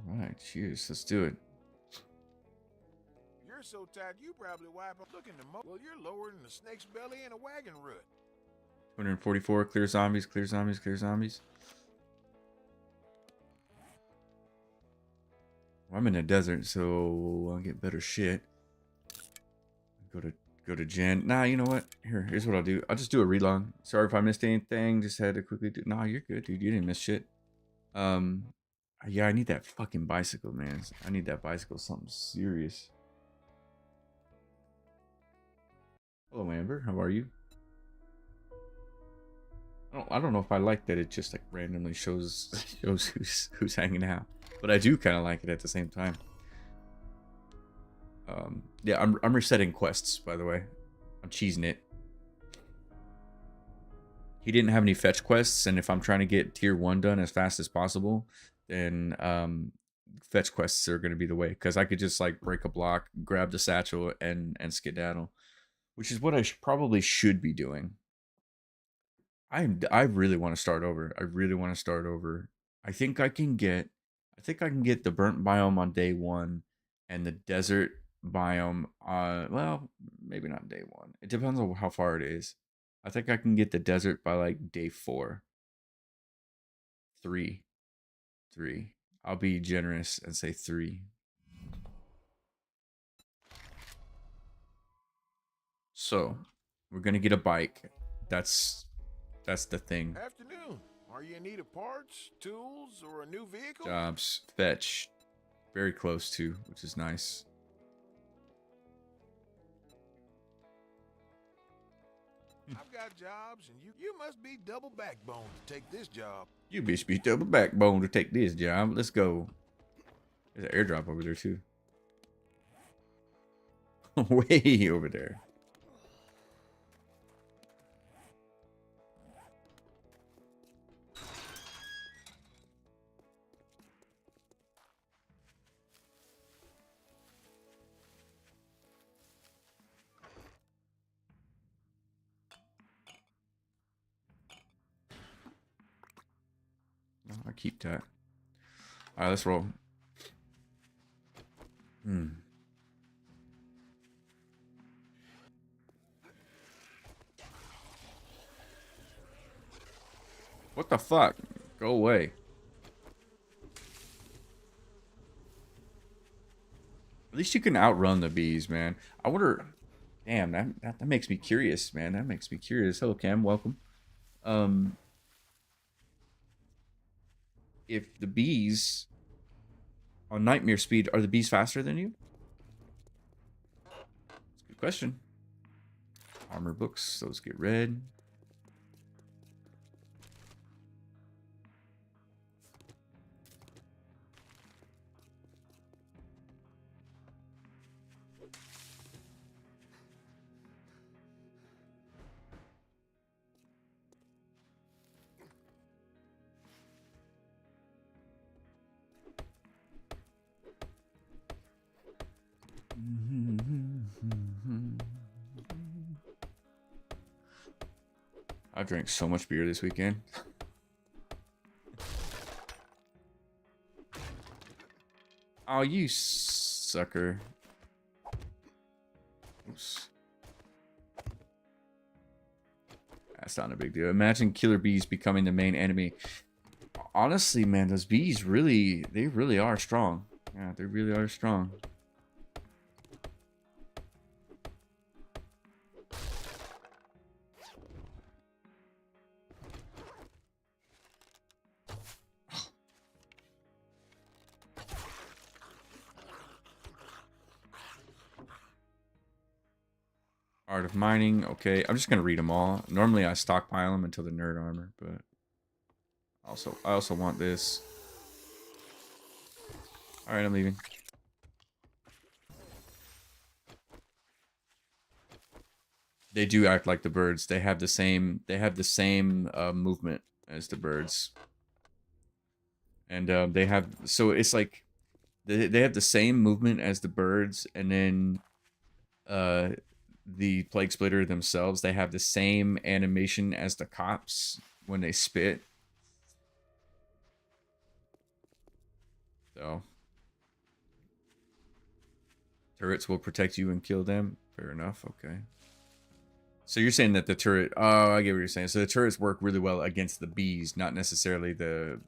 All right, cheers. Let's do it. You're so tired you probably wipe up looking to mo. Well, you're lower than a snake's belly in a wagon rut. 244. Clear zombies. Clear zombies. Clear zombies. Well, I'm in a desert, so I'll get better shit. Go to Jen. Nah, you know what? Here's what I'll do. I'll just do a relog. Sorry if I missed anything. Just had to quickly do. Nah, you're good, dude. You didn't miss shit. Yeah, I need that fucking bicycle, man. I need that bicycle. Something serious. Hello, Amber. How are you? I don't know if I like that it just like randomly shows who's hanging out, but I do kind of like it at the same time. Yeah, I'm resetting quests, by the way. I'm cheesing it. He didn't have any fetch quests, and if I'm trying to get tier 1 done as fast as possible, then fetch quests are going to be the way, because I could just like break a block, grab the satchel, and skedaddle, which is what I probably should be doing. I really want to start over. I really want to start over. I think I can get the burnt biome on day 1 and the desert biome well, maybe not day 1. It depends on how far it is. I think I can get the desert by like day 4. 3. I'll be generous and say 3. So, we're going to get a bike. That's the thing. Afternoon. Are you in need of parts, tools, or a new vehicle? Jobs, fetch, very close to, which is nice. I've got jobs, and you must be double backbone to take this job. You bitch be double backbone to take this job. Let's go. There's an airdrop over there too. Way over there. I keep that. All right, let's roll. What the fuck? Go away. At least you can outrun the bees, man. I wonder. Damn, that makes me curious, man. That makes me curious. Hello, Cam. Welcome. If the bees on nightmare speed, are the bees faster than you? That's a good question. Armor books, those get read. I drank so much beer this weekend. Oh, you sucker. Oops. That's not a big deal. Imagine killer bees becoming the main enemy. Honestly, man, those bees really, they really are strong. Yeah, they really are strong. Art of mining. Okay, I'm just gonna read them all. Normally I stockpile them until the nerd armor, but I also want this. All right, I'm leaving. They do act like the birds. They have the same. They have the same movement as the birds, and they have. So it's like they have the same movement as the birds, and then the plague splitter themselves. They have the same animation as the cops when they spit. So turrets will protect you and kill them. Fair enough. Okay. So you're saying that the turret? Oh, I get what you're saying. So the turrets work really well against the bees, not necessarily the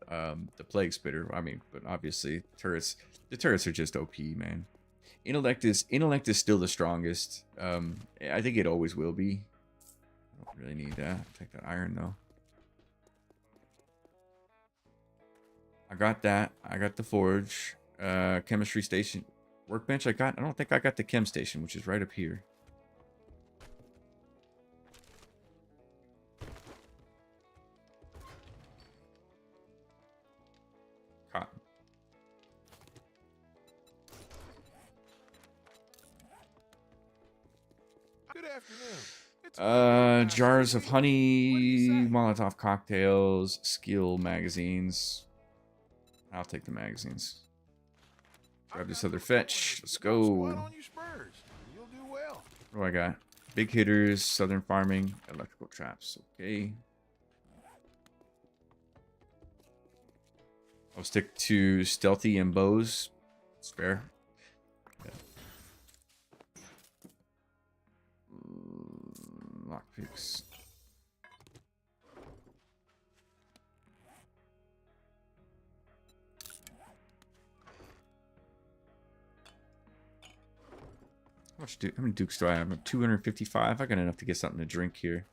plague spitter. I mean, but obviously turrets. The turrets are just OP, man. Intellect is still the strongest. I think it always will be. I don't really need that. Take that iron though. I got that. I got the forge, chemistry station, workbench. I don't think I got the chem station, which is right up here. Cotton. Good afternoon. Jars of honey, What do you say? Molotov cocktails, skill magazines. I'll take the magazines. Grab this other fetch. Let's go. Squat on your spurs. You'll do well. What do I got? Big hitters, southern farming, electrical traps. Okay. I'll stick to stealthy and bows. It's fair. Yeah. Lockpicks. How many dukes do I have? 255. I got enough to get something to drink here.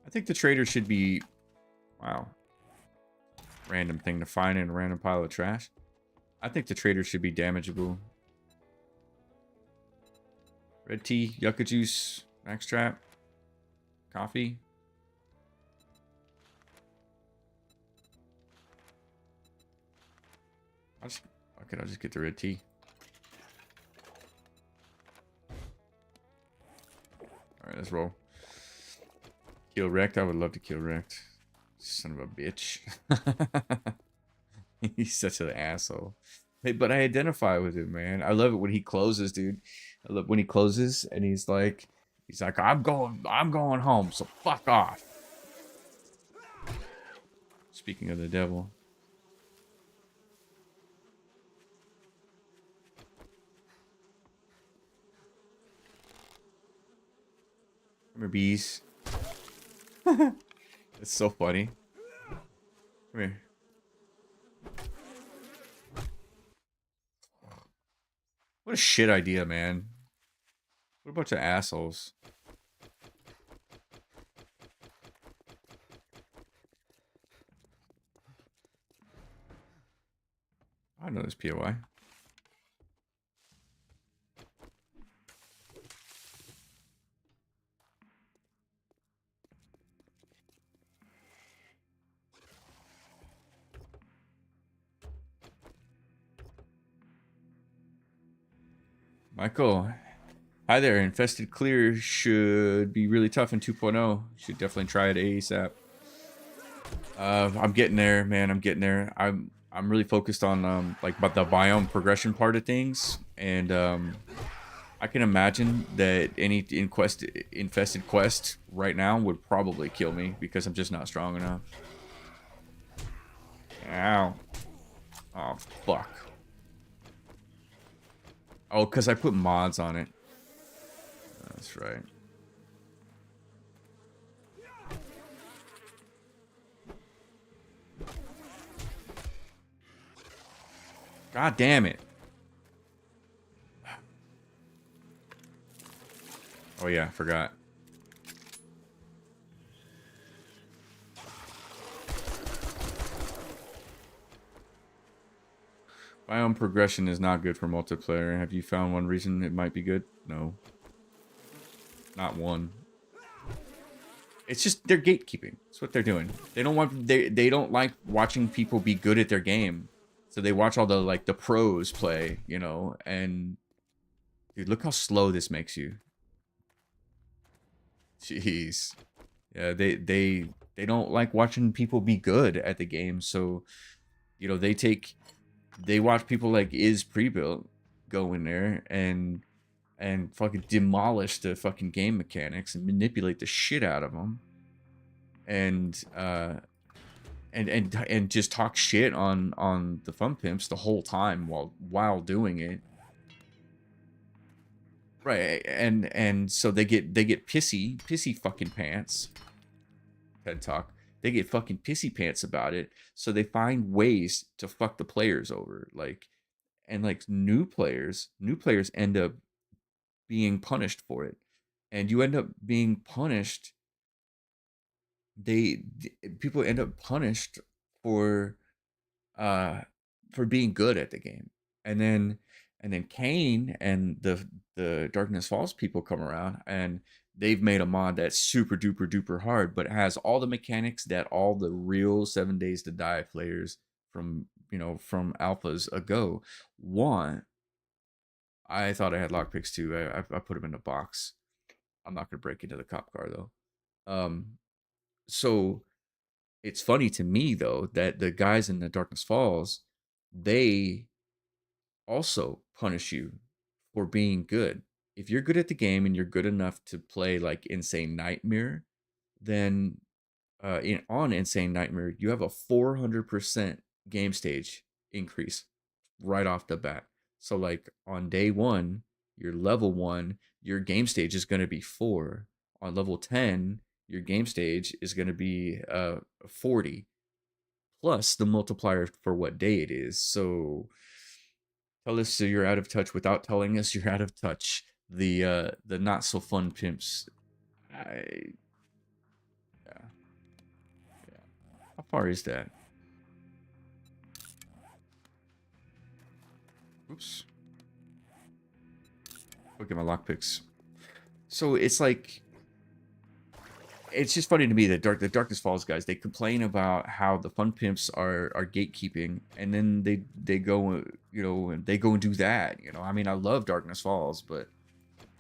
I think the trader should be... Wow. Random thing to find in a random pile of trash. I think the trader should be damageable. Red tea, yucca juice, max trap, coffee. I'll just get the red tea. Alright, let's roll. Kill wrecked. I would love to kill wrecked. Son of a bitch. He's such an asshole. Hey, but I identify with him, man. I love it when he closes, dude. I love when he closes and he's like, I'm going home, so fuck off. Speaking of the devil. Come here, bees. It's so funny. Come here. What a shit idea, man. What a bunch of assholes. I know this POI. Michael, hi there. Infested clear should be really tough in 2.0. Should definitely try it ASAP. I'm getting there, man. I'm getting there. I'm really focused on like the biome progression part of things, and I can imagine that any infested quest right now would probably kill me because I'm just not strong enough. Ow. Oh fuck. Oh, because I put mods on it. That's right. God damn it. Oh yeah, forgot. Biome progression is not good for multiplayer. Have you found one reason it might be good? No. Not one. It's just they're gatekeeping. That's what they're doing. They don't want they don't like watching people be good at their game. So they watch all the like the pros play, you know, and dude, look how slow this makes you. Jeez. Yeah, they don't like watching people be good at the game, so you know, they watch people like is pre-built go in there and fucking demolish the fucking game mechanics and manipulate the shit out of them. And and just talk shit on the Fun Pimps the whole time while doing it. Right, and so they get pissy fucking pants. TED Talk. They get fucking pissy pants about it, so they find ways to fuck the players over. Like, and like new players end up being punished for it, and you end up being punished. People end up punished for uh for being good at the game, and then Kane and the Darkness Falls people come around, and they've made a mod that's super duper duper hard, but it has all the mechanics that all the real 7 Days to Die players from from alphas ago want. I thought I had lockpicks too. I put them in a box. I'm not gonna break into the cop car though. So it's funny to me though that the guys in the Darkness Falls, they also punish you for being good. If you're good at the game and you're good enough to play like Insane Nightmare, then on Insane Nightmare, you have a 400% game stage increase right off the bat. So like on day 1, your level 1, your game stage is going to be 4. On level 10, your game stage is going to be 40 plus the multiplier for what day it is. So tell us you're out of touch without telling us you're out of touch. The not so fun pimps. I yeah, yeah. How far is that? Oops. Look at my lockpicks. So it's like it's just funny to me that the Darkness Falls guys, they complain about how the Fun Pimps are gatekeeping, and then they go and they go and do that. I mean, I love Darkness Falls, but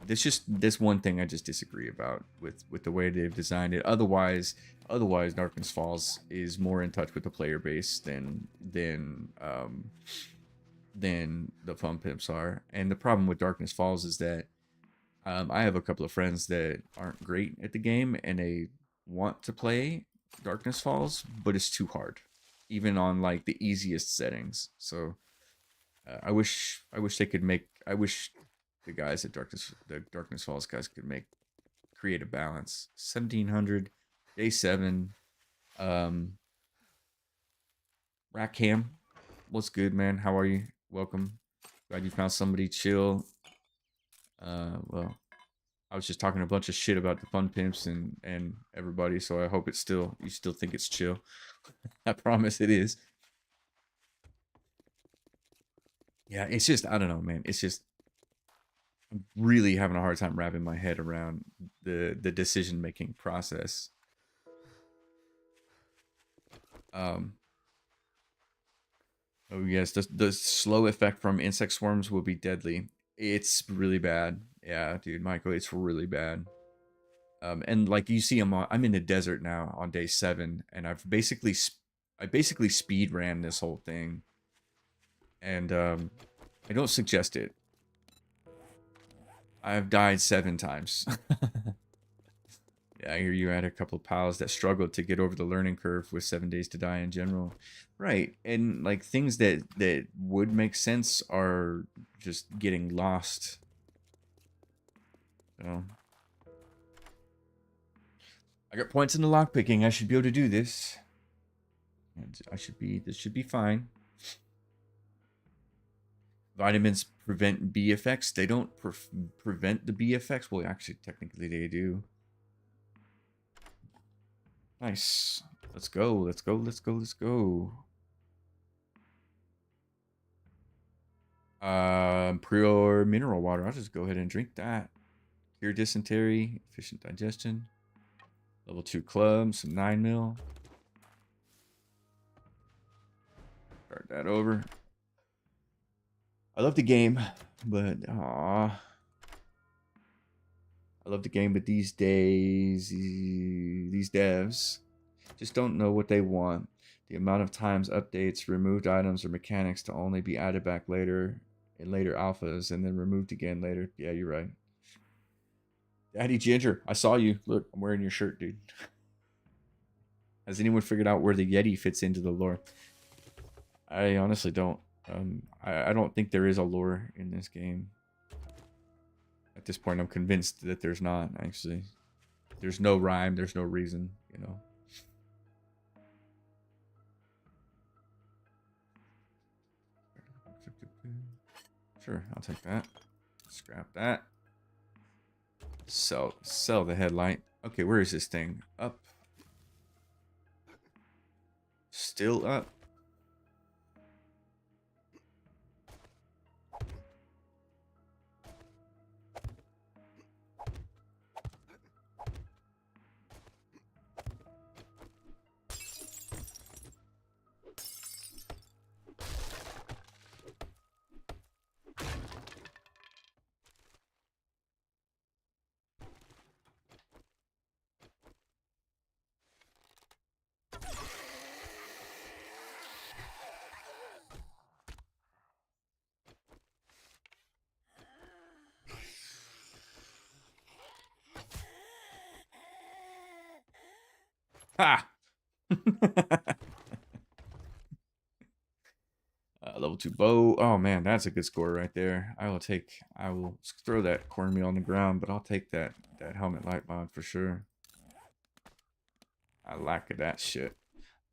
this one thing I just disagree about with the way they've designed it. Otherwise Darkness Falls is more in touch with the player base than the Fun Pimps are. And the problem with Darkness Falls is that I have a couple of friends that aren't great at the game, and they want to play Darkness Falls, but it's too hard, even on like the easiest settings. So I wish they could make. I wish the guys at the Darkness Falls guys could create a balance. 1700, day 7, Rackham, what's good, man? How are you? Welcome. Glad you found somebody chill. Well, I was just talking a bunch of shit about the Fun Pimps and everybody, so I hope you still think it's chill. I promise it is. Yeah, it's just I don't know, man. It's just I'm really having a hard time wrapping my head around the decision making process. Um. Oh yes, the slow effect from insect swarms will be deadly. It's really bad. Yeah, dude, Michael, it's really bad. And like you see, I'm in the desert now on day 7, and I basically speed ran this whole thing, and I don't suggest it. I've died 7 times. Yeah, I hear you had a couple of pals that struggled to get over the learning curve with 7 Days to Die in general. Right, and like things that would make sense are just getting lost. So I got points in the lockpicking. I should be able to do this. And this should be fine. Vitamins prevent B effects. They don't prevent the B effects. Well, actually, technically they do. Nice. Let's go. Let's go. Let's go. Let's go. Pure mineral water. I'll just go ahead and drink that. Cure dysentery, efficient digestion. Level 2 club, some 9 mil. Start that over. I love the game, but I love the game, but these days, these devs just don't know what they want. The amount of times updates, removed items, or mechanics to only be added back later in later alphas and then removed again later. Yeah, you're right. Daddy Ginger, I saw you. Look, I'm wearing your shirt, dude. Has anyone figured out where the Yeti fits into the lore? I honestly don't. I don't think there is a lore in this game. At this point, I'm convinced that there's not, actually. There's no rhyme, there's no reason, you know. Sure, I'll take that. Scrap that. Sell the headlight. Okay, where is this thing? Up. Still up. Ha! Level 2 bow. Oh man, that's a good score right there. I will throw that cornmeal on the ground, but I'll take that helmet light mod for sure. I lack of that shit.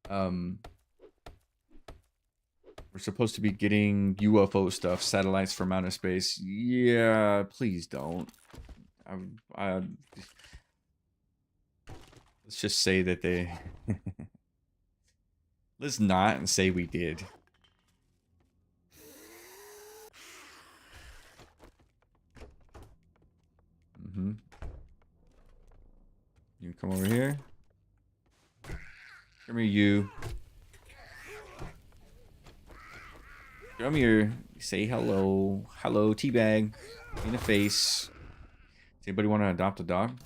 We're supposed to be getting UFO stuff, satellites from outer space. Yeah, please don't. Let's just say that they... Let's not say we did. You come over here. Come here, you. Come here. Say hello. Hello, teabag. In the face. Does anybody want to adopt a dog?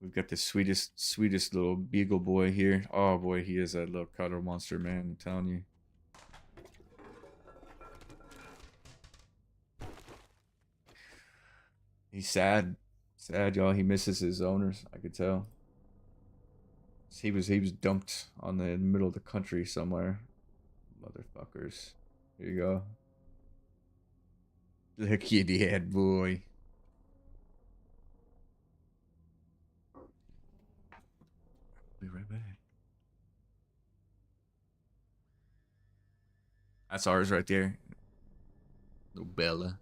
We've got the sweetest little beagle boy here. Oh boy, he is a little cuddle monster, man. I'm telling you. He's sad. Sad, y'all. He misses his owners. I could tell. He was dumped on the middle of the country somewhere. Motherfuckers. Here you go. Look at that boy. Be right back. That's ours right there. Little Bella.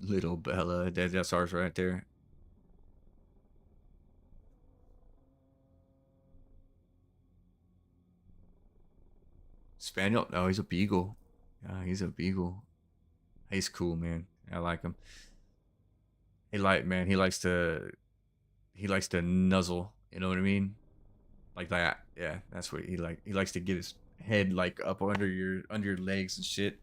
Little Bella. That's ours right there. Spaniel? No, he's a beagle. Yeah, he's a beagle. He's cool, man. I like him. He likes to nuzzle. You know what I mean? Like that. Yeah, that's what he like. He likes to get his head like up under your legs and shit.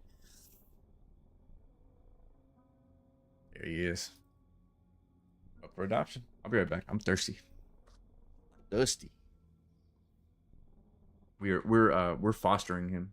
There he is. Up for adoption. I'll be right back. I'm thirsty. Thirsty. We're fostering him.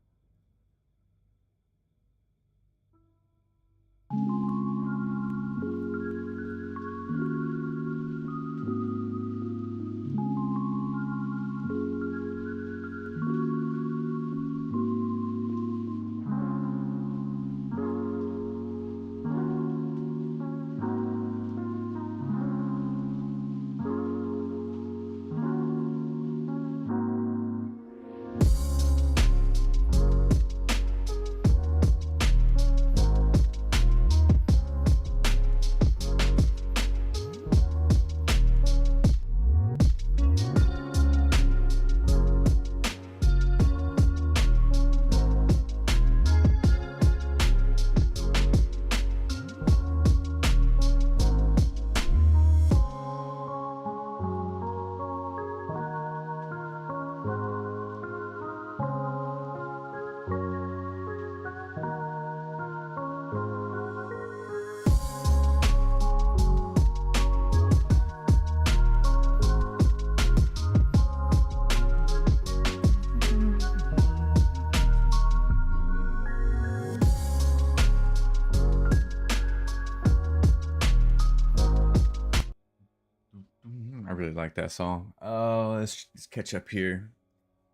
really like that song. Oh, let's catch up here.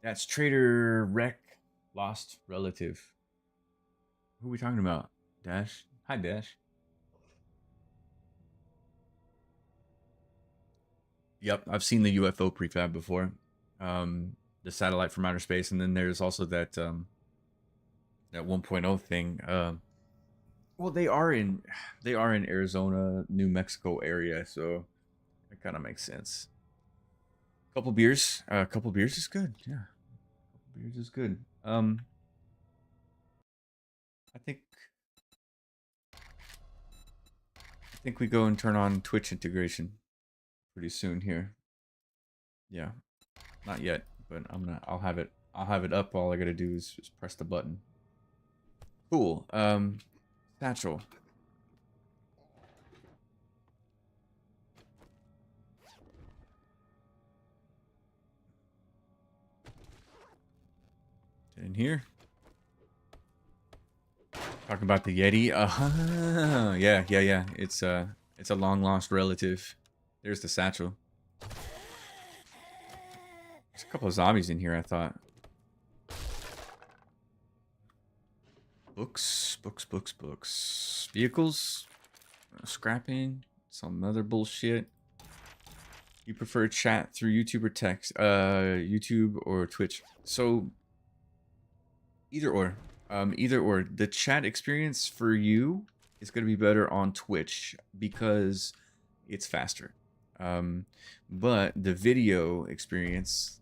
That's Trader Wreck, Lost Relative. Who are we talking about? Dash. Hi, Dash. Yep, I've seen the UFO prefab before. The satellite from outer space, and then there's also that that 1.0 thing. Well, they are in Arizona, New Mexico area, so it kind of makes sense. Couple beers, a couple beers is good. Yeah, couple beers is good. I think we go and turn on Twitch integration pretty soon here. Yeah, not yet, but I'll have it up. All I gotta do is just press the button. Cool. Satchel. In here. Talking about the Yeti. Yeah. It's a long lost relative. There's the satchel. There's a couple of zombies in here, I thought. Books. Vehicles. Scrapping. Some other bullshit. You prefer chat through YouTube or text? YouTube or Twitch. So either or. Either or. The chat experience for you is going to be better on Twitch because it's faster. But the video experience,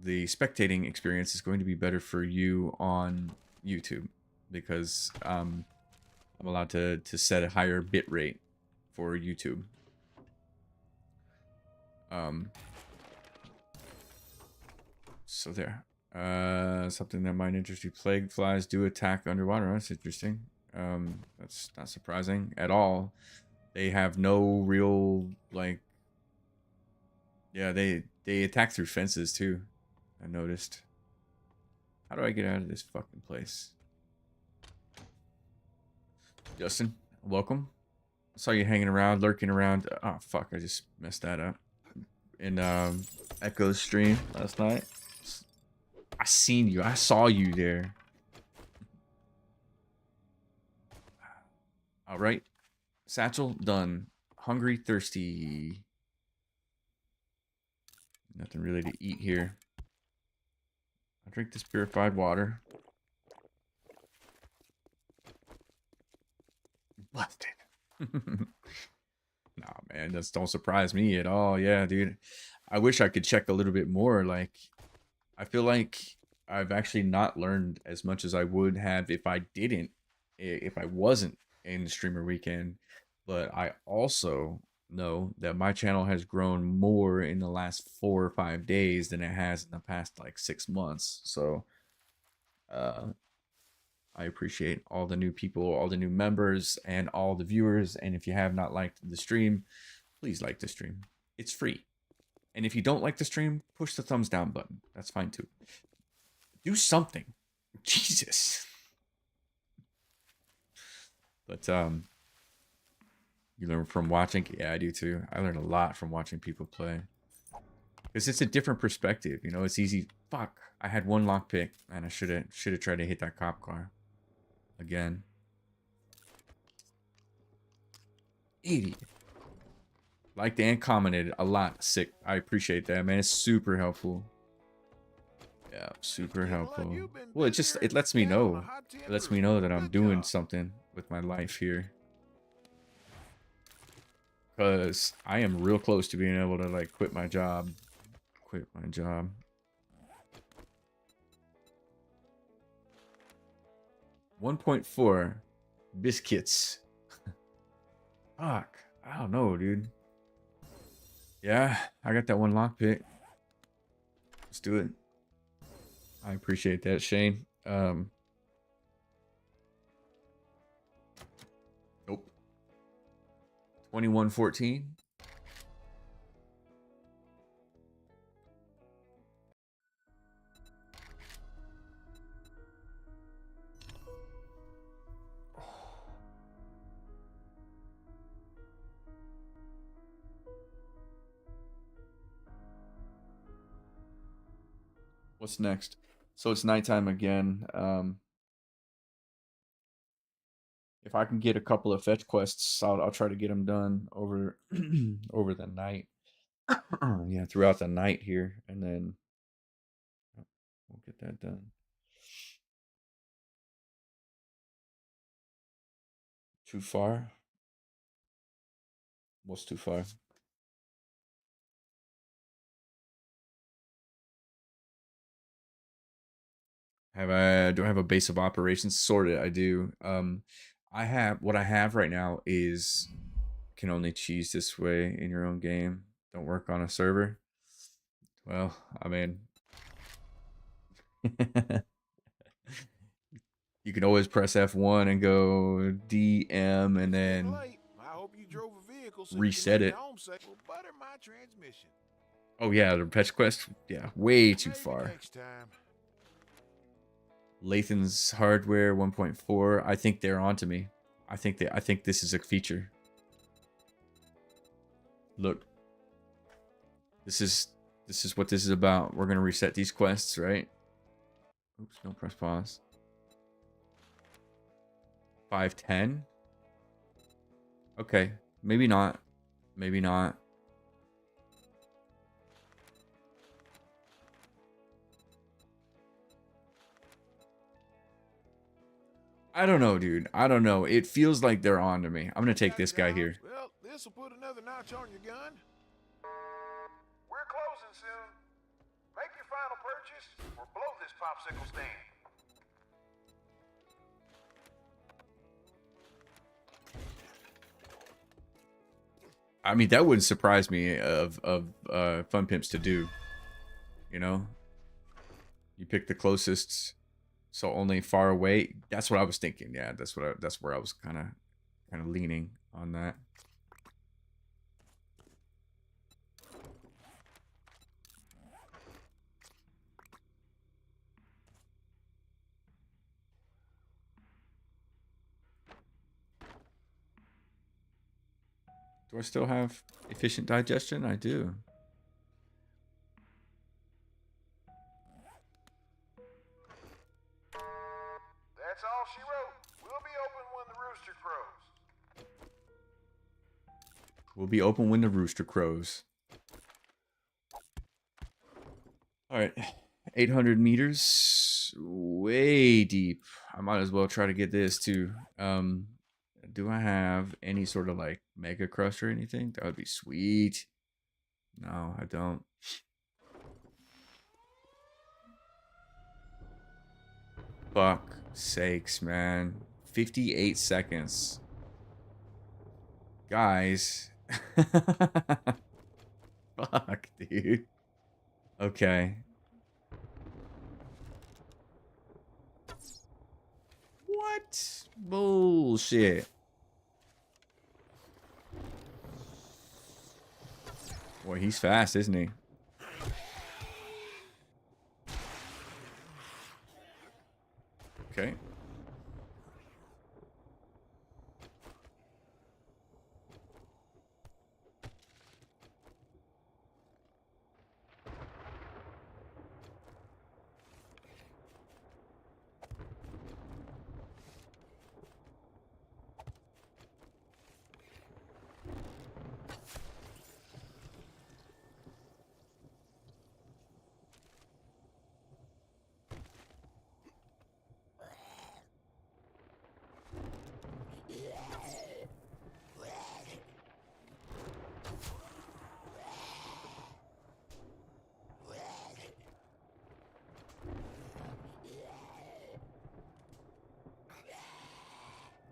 the spectating experience, is going to be better for you on YouTube because I'm allowed to set a higher bit rate for YouTube. So there. Something that might interest you. Plague flies do attack underwater. That's interesting. That's not surprising at all. They have no real, like... Yeah, they attack through fences, too. I noticed. How do I get out of this fucking place? Justin, welcome. I saw you hanging around, lurking around. Oh, fuck, I just messed that up. In, Echo's stream last night. I seen you. I saw you there. All right. Satchel, done. Hungry, thirsty. Nothing really to eat here. I'll drink this purified water. Busted. Nah, man, that don't surprise me at all. Yeah, dude. I wish I could check a little bit more. Like, I feel like I've actually not learned as much as I would have if I wasn't in the streamer weekend. But I also know that my channel has grown more in the last 4 or 5 days than it has in the past like 6 months. So I appreciate all the new people, all the new members, and all the viewers. And if you have not liked the stream, please like the stream. It's free. And if you don't like the stream, push the thumbs down button. That's fine too. Do something. Jesus. But you learn from watching? Yeah, I do too. I learn a lot from watching people play. Because it's a different perspective, you know, it's easy. Fuck. I had one lockpick, and I should have tried to hit that cop car. Again. Idiot. Liked and commented a lot. Sick. I appreciate that, man. It's super helpful. Yeah, super helpful. Well, it lets me know. It lets me know that I'm doing something with my life here. Because I am real close to being able to, like, quit my job. 1.4 biscuits. Fuck. I don't know, dude. Yeah, I got that one lockpick. Let's do it. I appreciate that, Shane. Nope. 2114. What's next? So it's nighttime again. If I can get a couple of fetch quests, I'll try to get them done over over the night. Yeah, throughout the night here, and then we'll get that done. Too far? What's too far? Do I have a base of operations? Sorted, I do. I have what I have right now is can only cheese this way in your own game. Don't work on a server. Well, I mean, you can always press F1 and go DM and then Late. I hope you drove a vehicle so reset you it. can make home safe. Well, butter my transmission. Oh yeah, the fetch quest. Yeah, way too Maybe far. next time. Lathan's hardware 1.4. I think they're onto me. I think this is a feature. Look. This is what this is about. We're gonna reset these quests, right? Oops, don't press pause. 510? Okay. Maybe not. Maybe not. I don't know, dude. I don't know. It feels like they're on to me. I'm gonna take this guy here. Well, this will put another notch on your gun. We're closing soon. Make your final purchase or blow this popsicle stand. I mean, that wouldn't surprise me of Fun Pimps to do. You know, you pick the closest, so only far away. That's what I was thinking. Yeah, that's where I was kind of leaning on that. Do I still have efficient digestion? I do. That's all she wrote. We'll be open when the rooster crows. We'll be open when the rooster crows. All right, 800 meters, way deep. I might as well try to get this too. Do I have any sort of like mega crush or anything? That would be sweet. No, I don't. Fuck sakes, man. 58 seconds. Guys. Fuck, dude. Okay. What? Bullshit. Boy, he's fast, isn't he? Okay.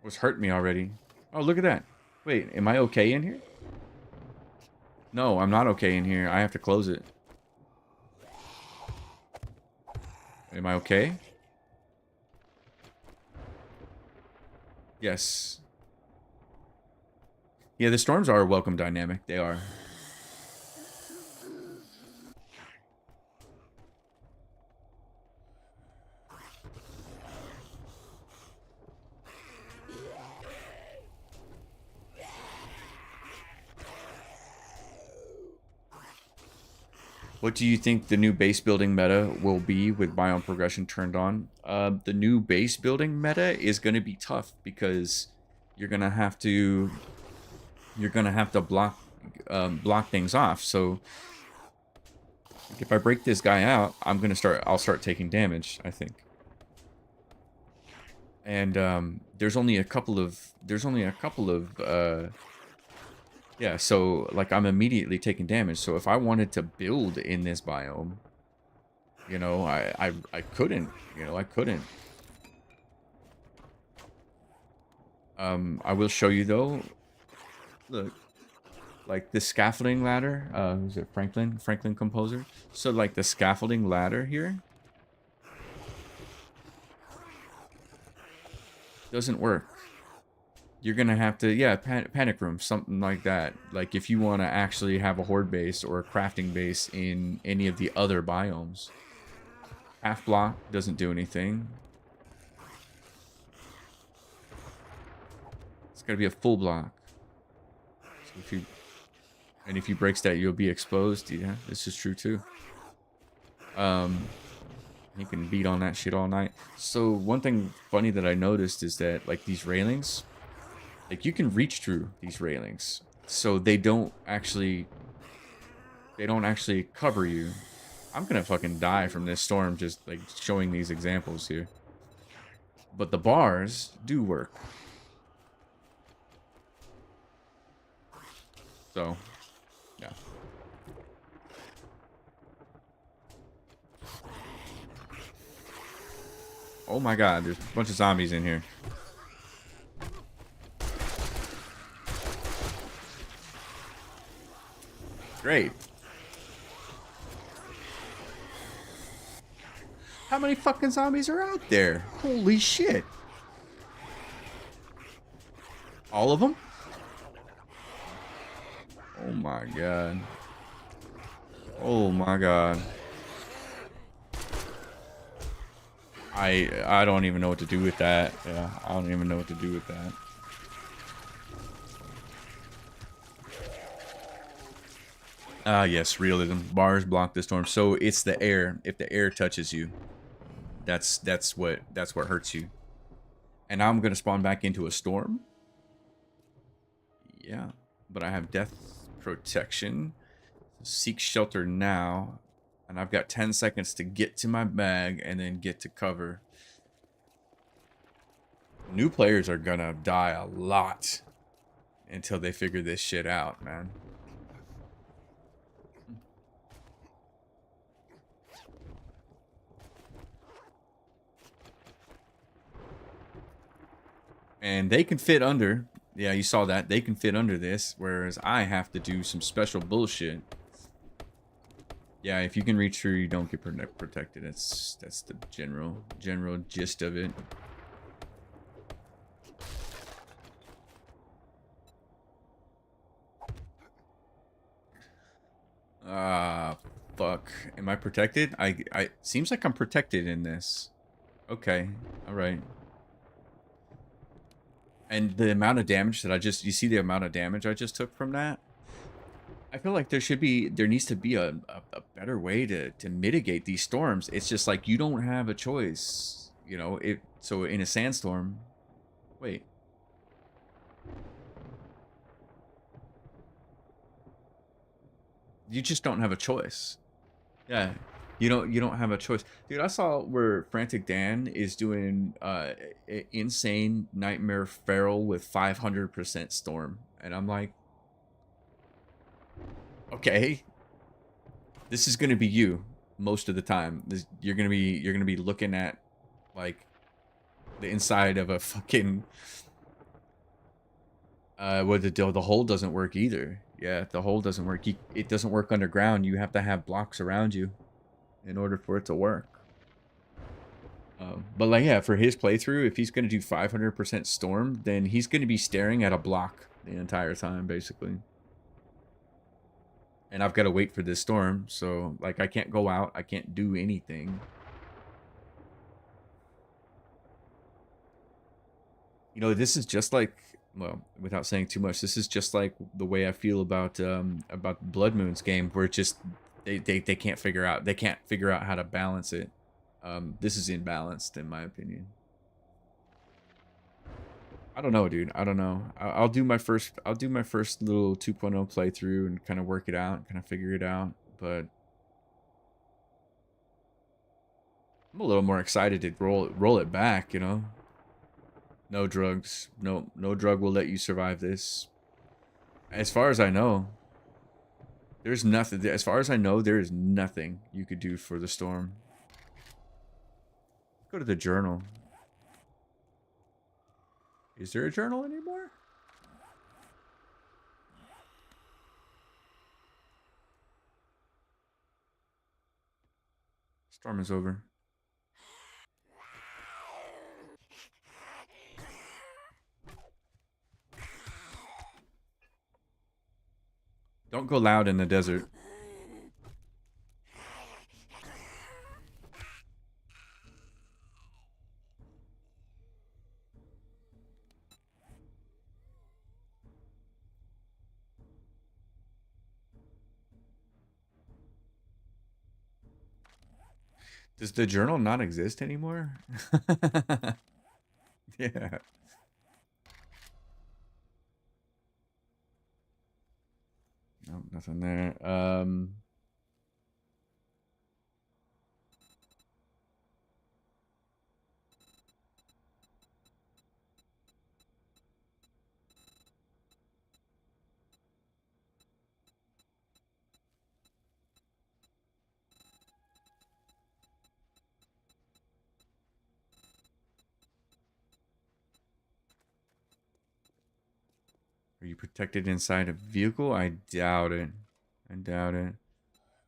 Was hurting me already. Oh, look at that. Wait, am I okay in here? No, I'm not okay in here. I have to close it. Am I okay? Yes. Yeah, the storms are a welcome dynamic. They are. What do you think the new base building meta will be with biome progression turned on? The new base building meta is going to be tough because you're gonna have to block things off. So if I break this guy out, I'll start taking damage, I think. And there's only a couple of yeah, so like I'm immediately taking damage. So if I wanted to build in this biome, you know, I couldn't, you know, I couldn't. I will show you though. Look, like the scaffolding ladder. Who's it? Franklin Composer. So like the scaffolding ladder here doesn't work. You're gonna have to, yeah, panic room, something like that. Like if you want to actually have a horde base or a crafting base in any of the other biomes. Half block doesn't do anything. It's gotta be a full block. So if you break that, you'll be exposed. Yeah, this is true too. You can beat on that shit all night. So one thing funny that I noticed is that like these railings, like you can reach through these railings, so they don't actually cover you. I'm gonna fucking die from this storm just like showing these examples here. But the bars do work. So, yeah. Oh my god, there's a bunch of zombies in here. Great. How many fucking zombies are out there? Holy shit. All of them? Oh my god. Oh my god. I don't even know what to do with that. Yeah, I don't even know what to do with that. Ah, yes, realism. Bars block the storm. So it's the air. If the air touches you, that's what hurts you. And now I'm gonna spawn back into a storm. Yeah, but I have death protection. Seek shelter now. And I've got 10 seconds to get to my bag and then get to cover. New players are gonna die a lot until they figure this shit out, man. And they can fit under. Yeah, you saw that. They can fit under this, whereas I have to do some special bullshit. Yeah, if you can reach through, you don't get protected. That's the general gist of it. Ah, fuck. Am I protected? I seems like I'm protected in this. Okay, all right. And the amount of damage that you see the amount of damage I just took from that? I feel like there needs to be a better way to mitigate these storms. It's just like you don't have a choice, you know. So in a sandstorm, wait. You just don't have a choice. Yeah. You don't have a choice. Dude, I saw where Frantic Dan is doing insane nightmare feral with 500% storm, and I'm like, okay, this is gonna be you most of the time. You're gonna be looking at like the inside of a fucking where the hole doesn't work either. Yeah, the hole doesn't work. It doesn't work underground. You have to have blocks around you in order for it to work. But like, yeah, for his playthrough, if he's gonna do 500% storm, then he's gonna be staring at a block the entire time, basically. And I've got to wait for this storm, so like I can't go out, I can't do anything. You know, this is just like, well, without saying too much, this is just like the way I feel about Blood Moon's game, where they can't figure out how to balance it. This is imbalanced in my opinion. I don't know, dude. I don't know. I'll do my first little 2.0 playthrough and kind of work it out, kind of figure it out. But I'm a little more excited to roll it back, you know. No drugs. No drug will let you survive this. As far as I know, there's nothing. As far as I know, there is nothing you could do for the storm. Go to the journal. Is there a journal anymore? Storm is over. Don't go loud in the desert. Does the journal not exist anymore? Yeah. Nope, nothing there. Are you protected inside a vehicle? I doubt it. I doubt it.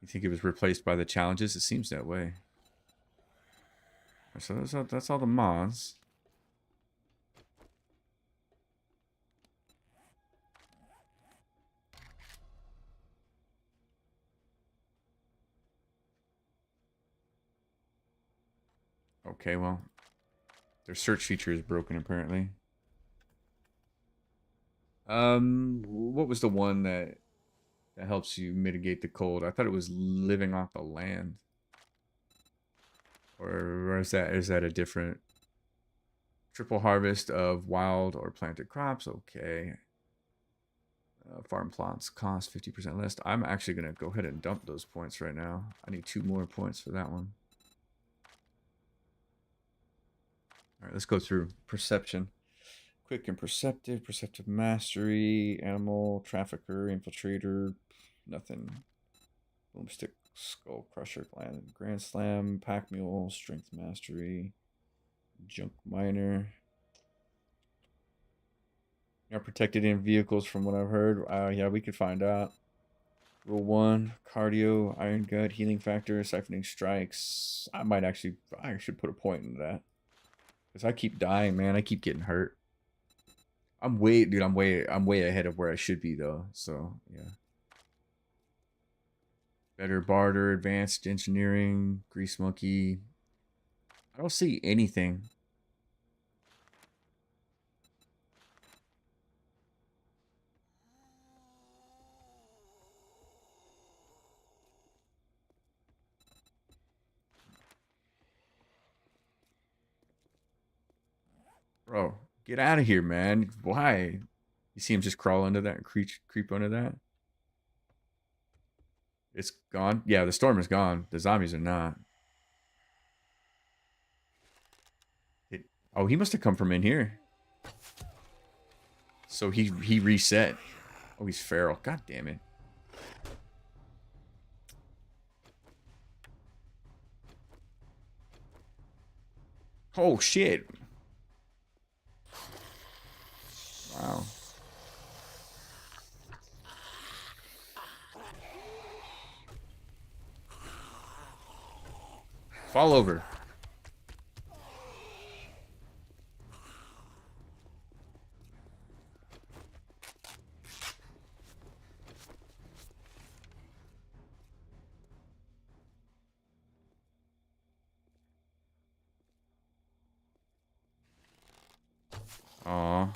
You think it was replaced by the challenges? It seems that way. So that's all the mods. Okay, well, their search feature is broken apparently. What was the one that helps you mitigate the cold? I thought it was living off the land. Or is that a different triple harvest of wild or planted crops? Okay. Farm plots cost 50% less. I'm actually gonna go ahead and dump those points right now. I need 2 more points for that one. All right, let's go through perception. Quick and perceptive, perceptive mastery, animal, trafficker, infiltrator, nothing. Boomstick, skull crusher, grand slam, pack mule, strength mastery, junk miner. You're protected in vehicles from what I've heard. Yeah, we could find out. Rule 1, cardio, iron gut, healing factor, siphoning strikes. I should put a point into that. Because I keep dying, man. I keep getting hurt. I'm way ahead of where I should be though. So yeah. Better barter, advanced engineering, grease monkey. I don't see anything. Bro, get out of here, man. Why? You see him just crawl under that and creep under that? It's gone. Yeah, the storm is gone. The zombies are not. Oh, he must have come from in here. So he reset. Oh, he's feral. God damn it. Oh, shit. Wow. Fall over. Aw.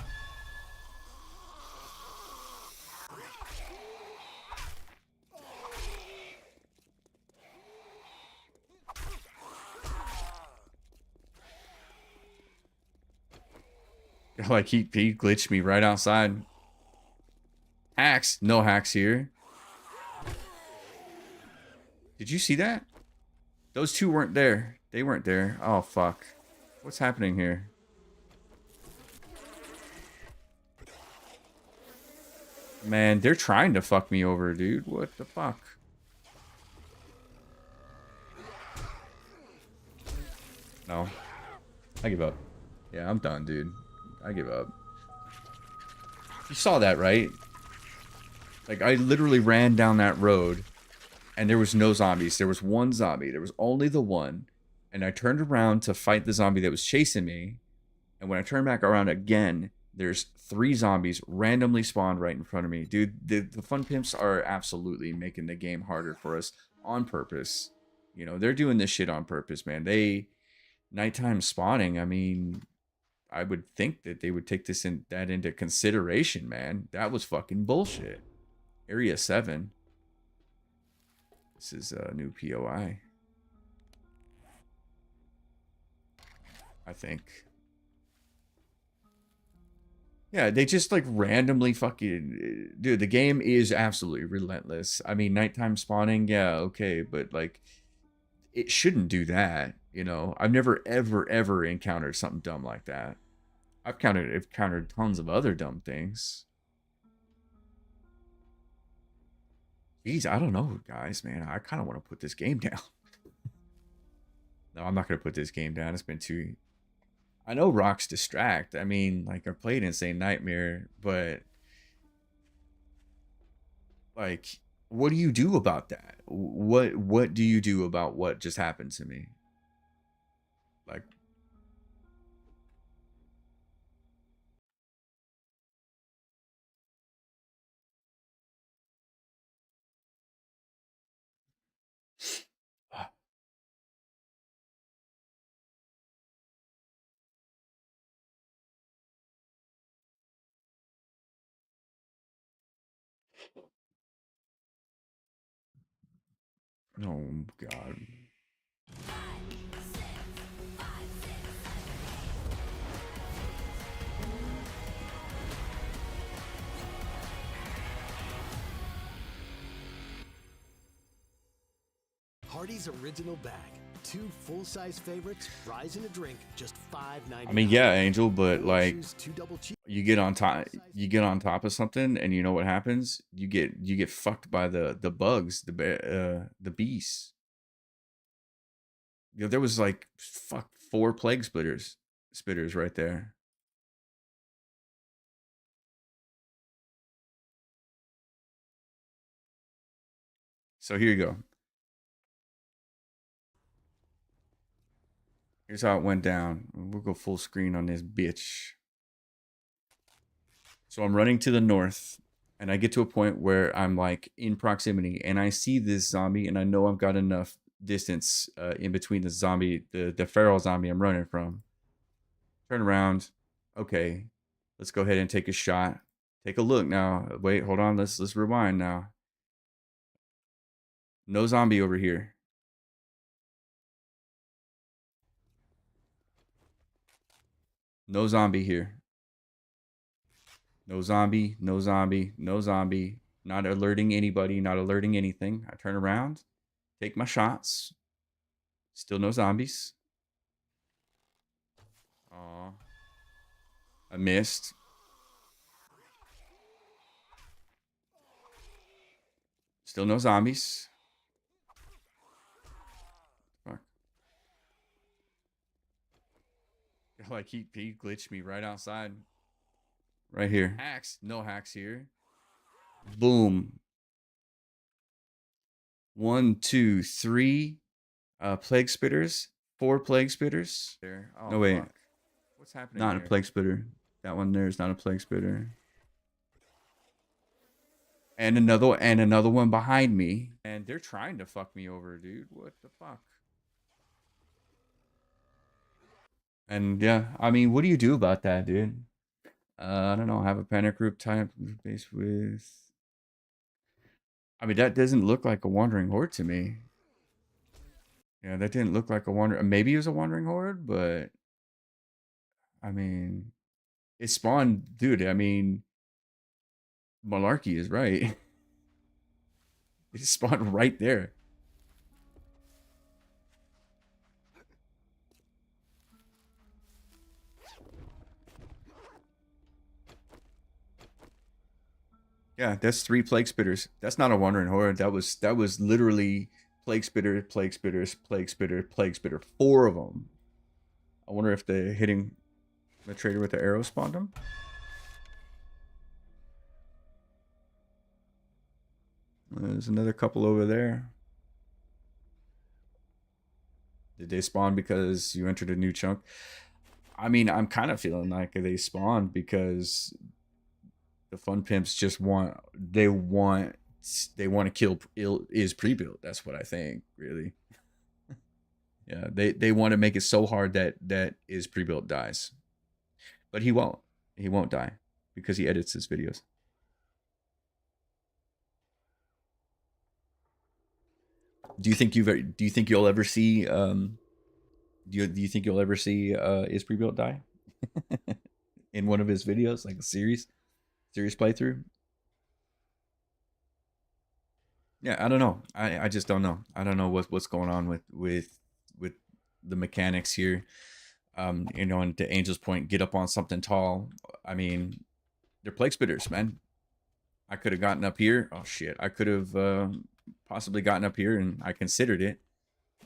Like he glitched me right outside. Hacks. No hacks here. Did you see that? Those two weren't there. They weren't there. Oh, fuck. What's happening here? Man, they're trying to fuck me over, dude. What the fuck? No. I give up. Yeah, I'm done, dude. I give up. You saw that, right? Like, I literally ran down that road, and there was no zombies. There was one zombie. There was only the one. And I turned around to fight the zombie that was chasing me. And when I turned back around again, there's 3 zombies randomly spawned right in front of me. Dude, the Fun Pimps are absolutely making the game harder for us on purpose. You know, they're doing this shit on purpose, man. Nighttime spawning, I mean, I would think that they would take that into consideration, man. That was fucking bullshit. Area 7. This is a new POI. I think. Yeah, they just like randomly fucking... Dude, the game is absolutely relentless. I mean, nighttime spawning, yeah, okay, but like, it shouldn't do that, you know? I've never, ever, ever encountered something dumb like that. I've encountered tons of other dumb things. Jeez, I don't know, guys, man. I kind of want to put this game down. No, I'm not going to put this game down. It's been too... I know rocks distract. I mean, like, I played Insane Nightmare, but... Like, what do you do about that? What do you do about what just happened to me? Like... Oh, God. Hardee's original bag. 2 full-size favorites, fries and a drink, just $5.99. I mean, yeah, Angel, but Or like... choose 2 double cheese. You get on top of something, and you know what happens? You get fucked by the bugs, the beasts. You know, there was like 4 plague spitters right there. So here you go. Here's how it went down. We'll go full screen on this bitch. So I'm running to the north, and I get to a point where I'm like in proximity, and I see this zombie, and I know I've got enough distance in between the zombie, the feral zombie I'm running from. Turn around. Okay, let's go ahead and take a shot. Take a look now. Wait, hold on. Let's rewind now. No zombie over here. No zombie here. No zombie, no zombie, no zombie. Not alerting anybody, not alerting anything. I turn around, take my shots. Still no zombies. Aw. I missed. Still no zombies. Fuck. Like he glitched me right outside. Right here. Hacks. No hacks here. Boom. 1, 2, 3 plague spitters. 4 plague spitters. There. Oh, no, wait. Fuck. What's happening? Not here? A plague spitter. That one there is not a plague spitter. And another one behind me. And they're trying to fuck me over, dude. What the fuck? And yeah, I mean, what do you do about that, dude? I don't know. Have a panic group type base with... I mean, that doesn't look like a wandering horde to me. Yeah, that didn't look like a wandering... Maybe it was a wandering horde, but... I mean... It spawned, dude. I mean, Malarkey is right. It spawned right there. Yeah, that's 3 plague spitters. That's not a wandering horde. That was literally plague spitter, plague spitters, plague spitter, plague spitter. 4 of them. I wonder if the hitting the trader with the arrow spawned them. There's another couple over there. Did they spawn because you entered a new chunk? I mean, I'm kind of feeling like they spawned because the Fun Pimps just want to kill is pre-built. That's what I think, really. Yeah, they want to make it so hard that is pre-built dies, but he won't. He won't die because he edits his videos. Do you think you'll ever see do you think you'll ever see is pre-built die in one of his videos, like a series playthrough? Yeah, I don't know. I just don't know. I don't know what's going on with the mechanics here. And to Angel's point, get up on something tall. I mean, they're plague spitters, man. I could have gotten up here. Oh shit, I could have possibly gotten up here, and I considered it,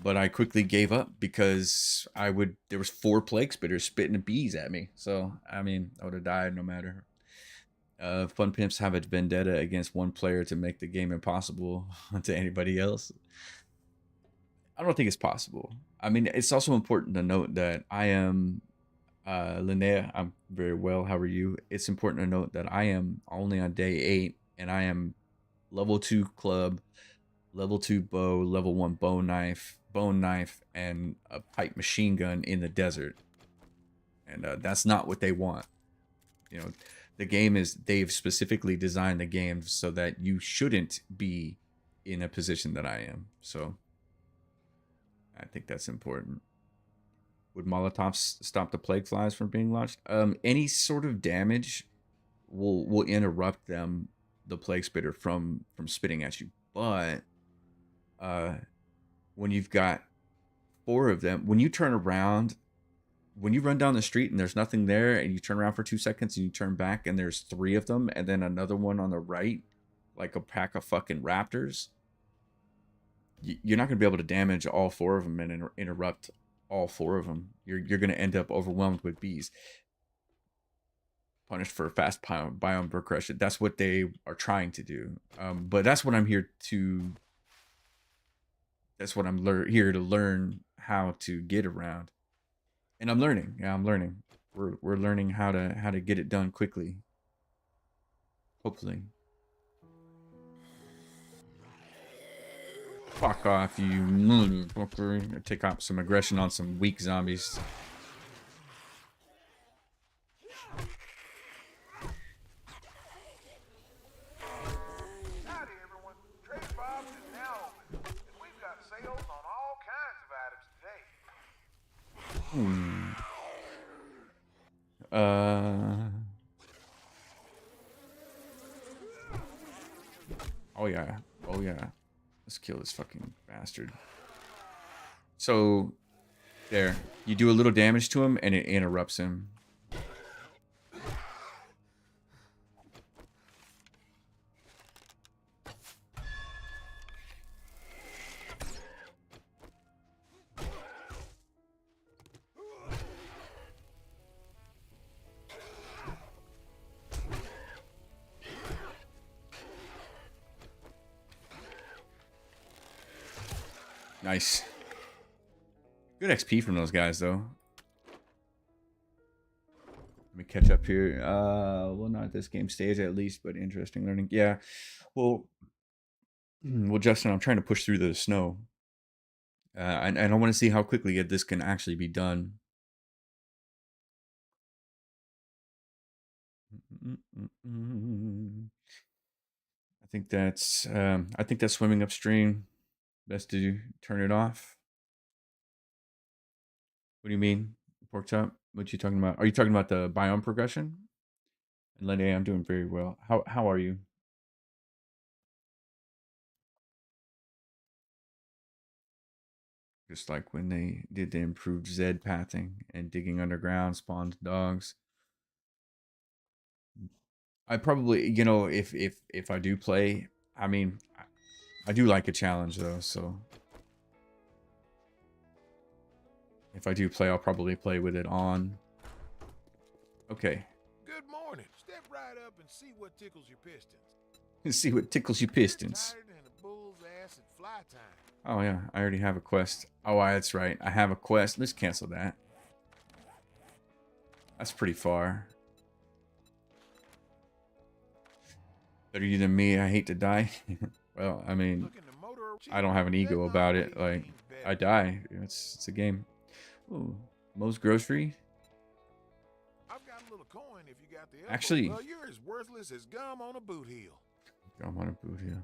but I quickly gave up because there was 4 plague spitters spitting bees at me. So I mean, I would have died no matter. Fun Pimps have a vendetta against one player to make the game impossible to anybody else. I don't think it's possible. I mean, it's also important to note that I am Linnea. I'm very well. How are you? It's important to note that I am only on day 8, and I am level 2 club, level 2 bow, level 1 bone knife, and a pipe machine gun in the desert. And that's not what they want. You know, they've specifically designed the game so that you shouldn't be in a position that I am. So I think that's important. Would Molotovs stop the plague flies from being launched? Any sort of damage will interrupt the plague spitter from spitting at you. But when you've got 4 of them, when you turn around, when you run down the street and there's nothing there, and you turn around for 2 seconds and you turn back and there's 3 of them, and then another one on the right, like a pack of fucking raptors, you're not going to be able to damage all 4 of them and interrupt all 4 of them. You're going to end up overwhelmed with bees, punished for fast biome progression. That's what they are trying to do. But that's what I'm here to. That's what I'm here to learn how to get around, and I'm learning. Yeah, I'm learning. We're learning how to get it done quickly. Hopefully. Fuck off, you motherfucker. Take out some aggression on some weak zombies. Howdy, everyone. Trade Bob's is now open, and we've got sales on all kinds of items today. Oh yeah. Oh yeah. Let's kill this fucking bastard. So, there. You do a little damage to him, and it interrupts him. Nice. Good XP from those guys, though. Let me catch up here. Well, not at this game stage at least, but interesting learning. Yeah. Well, Justin, I'm trying to push through the snow. And I want to see how quickly this can actually be done. I think that's swimming upstream. Best to turn it off. What do you mean? Pork chop. What you talking about? Are you talking about the biome progression? And Lenny, I'm doing very well. How are you? Just like when they did the improved Z pathing and digging underground spawned dogs. I probably, you know, if I do play, I mean, I do like a challenge though, so if I do play, I'll probably play with it on. Okay. Good morning. Step right up and see what tickles your pistons. Let's see what tickles your pistons. Tighter than a bull's ass at fly time. Oh yeah, I already have a quest. Oh, that's right. I have a quest. Let's cancel that. That's pretty far. Better you than me. I hate to die. Well, I mean, I don't have an ego about it. Like, I die. It's a game. Ooh, Moe's Grocery. I've got a little coin if you got the elbow. Actually, well, you're as worthless as gum on a boot heel. Gum on a boot heel.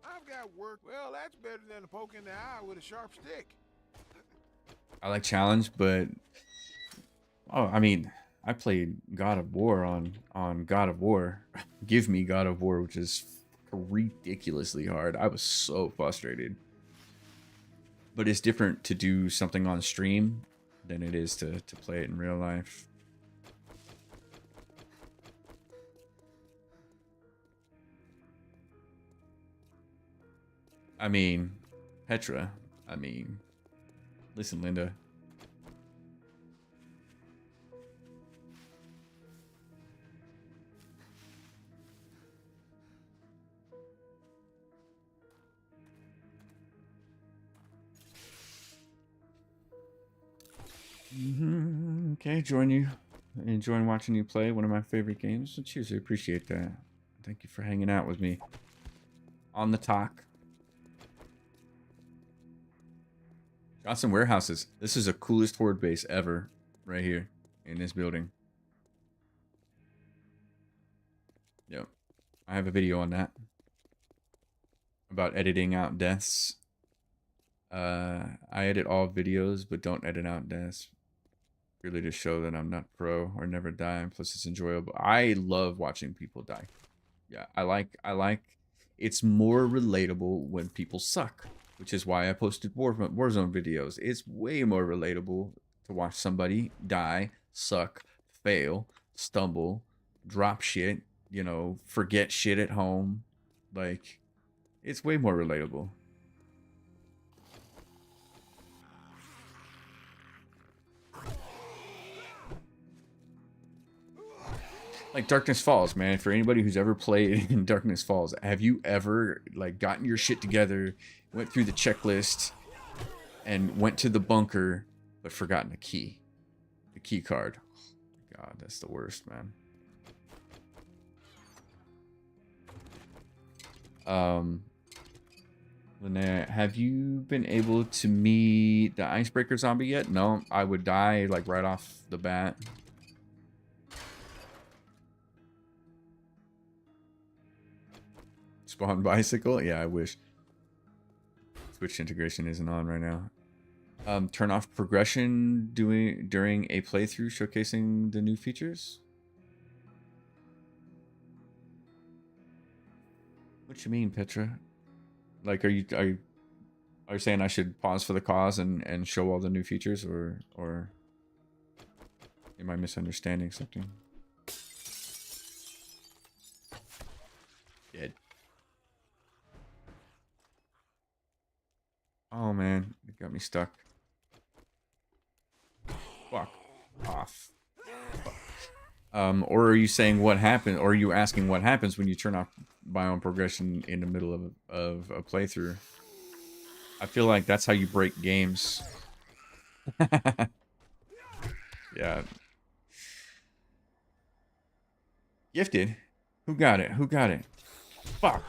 I've got work. Well, that's better than a poke in the eye with a sharp stick. I like challenge, but oh, I mean, I played God of War on God of War. Give me God of War, which is ridiculously hard. I was so frustrated. But it's different to do something on stream than it is to play it in real life. I mean, Petra. I mean, listen, Linda. Okay, join you. Enjoying watching you play one of my favorite games. So cheers, I appreciate that. Thank you for hanging out with me on the talk. Johnson Warehouses. This is the coolest Horde base ever, right here in this building. Yep, I have a video on that about editing out deaths. I edit all videos, but don't edit out deaths. Really to show that I'm not pro or never die. Plus, it's enjoyable. I love watching people die. Yeah, I like. It's more relatable when people suck, which is why I posted Warzone videos. It's way more relatable to watch somebody die, suck, fail, stumble, drop shit, you know, forget shit at home. Like, it's way more relatable. Like Darkness Falls, man. For anybody who's ever played in Darkness Falls, have you ever like gotten your shit together, went through the checklist, and went to the bunker, but forgotten a key? The key card. Oh, God, that's the worst, man. Linnea, have you been able to meet the Icebreaker zombie yet? No, I would die like right off the bat. Spawn bicycle? Yeah, I wish. Switch integration isn't on right now. Turn off progression during a playthrough showcasing the new features? What you mean, Petra? Like, are you saying I should pause for the cause and show all the new features, or am I misunderstanding something? Dead. Oh man, it got me stuck. Fuck off. Or are you saying what happened? Or are you asking what happens when you turn off biome progression in the middle of a playthrough? I feel like that's how you break games. Yeah. Gifted? Who got it? Who got it? Fuck.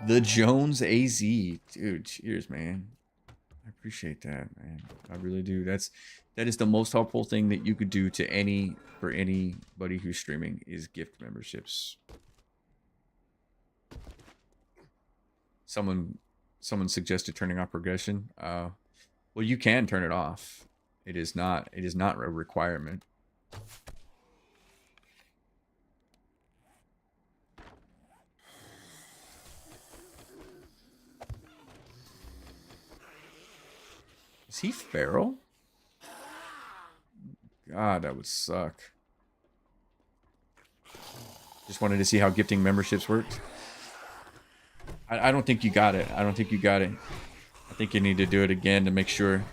The Jones AZ. Dude, cheers, man. I appreciate that, man. I really do. That is the most helpful thing that you could do to anybody who's streaming is gift memberships. Someone suggested turning off progression. Well, you can turn it off. It is not a requirement. Is he feral? God, that would suck. Just wanted to see how gifting memberships worked. I don't think you got it. I don't think you got it. I think you need to do it again to make sure.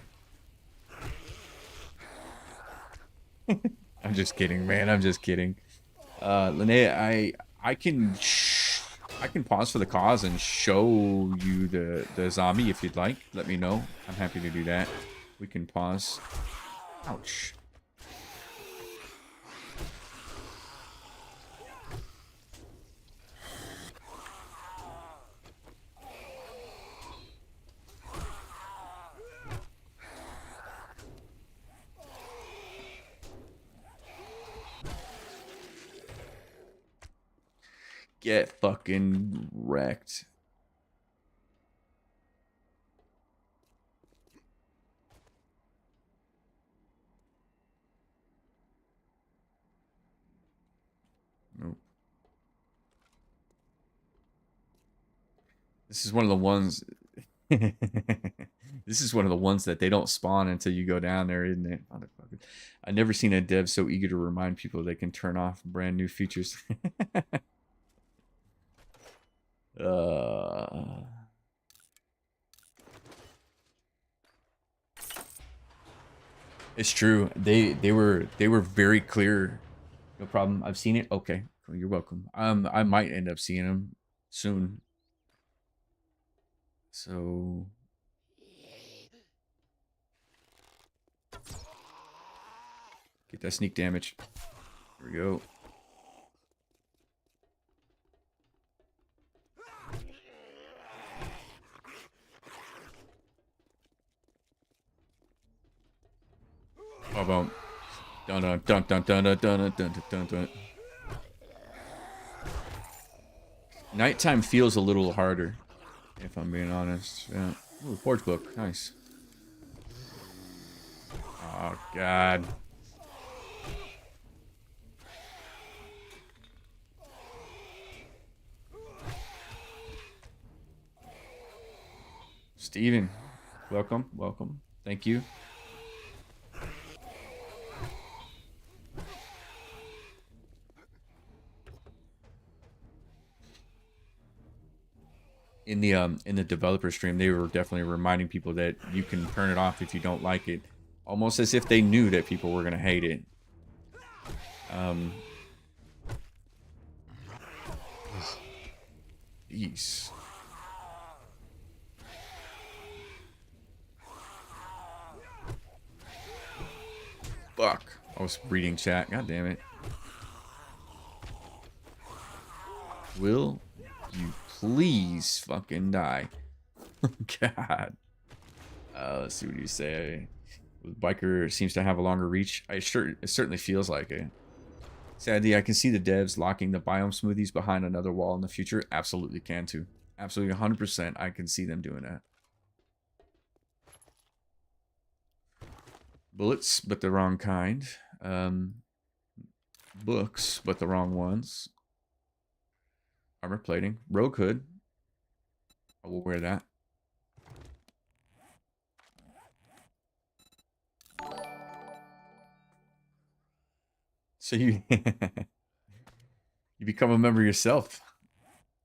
I'm just kidding, man. I'm just kidding. Linnea, I can pause for the cause and show you the zombie if you'd like. Let me know. I'm happy to do that. We can pause. Ouch. Get fucking wrecked. Nope. This is one of the ones. This is one of the ones that they don't spawn until you go down there, isn't it? Motherfucker. I've never seen a dev so eager to remind people they can turn off brand new features. It's true. They were very clear. No problem. I've seen it. Okay, cool, you're welcome. I might end up seeing them soon. So get that sneak damage. Here we go. Boom. Dun dun dun dun dun dun dun dun dun dun. Nighttime feels a little harder, if I'm being honest. Yeah. Ooh, Forge book. Nice. Oh God. Steven, welcome, welcome. Thank you. In the developer stream, they were definitely reminding people that you can turn it off if you don't like it, almost as if they knew that people were gonna hate it. Jeez. Fuck. I was reading chat. God damn it. Will you please fucking die? God. Let's see what you say. Biker seems to have a longer reach. It certainly feels like it. Sadly, I can see the devs locking the biome smoothies behind another wall in the future. Absolutely can too. Absolutely 100%. I can see them doing that. Bullets, but the wrong kind. Books, but the wrong ones. Armor plating. Rogue hood. I will wear that. So you you become a member yourself.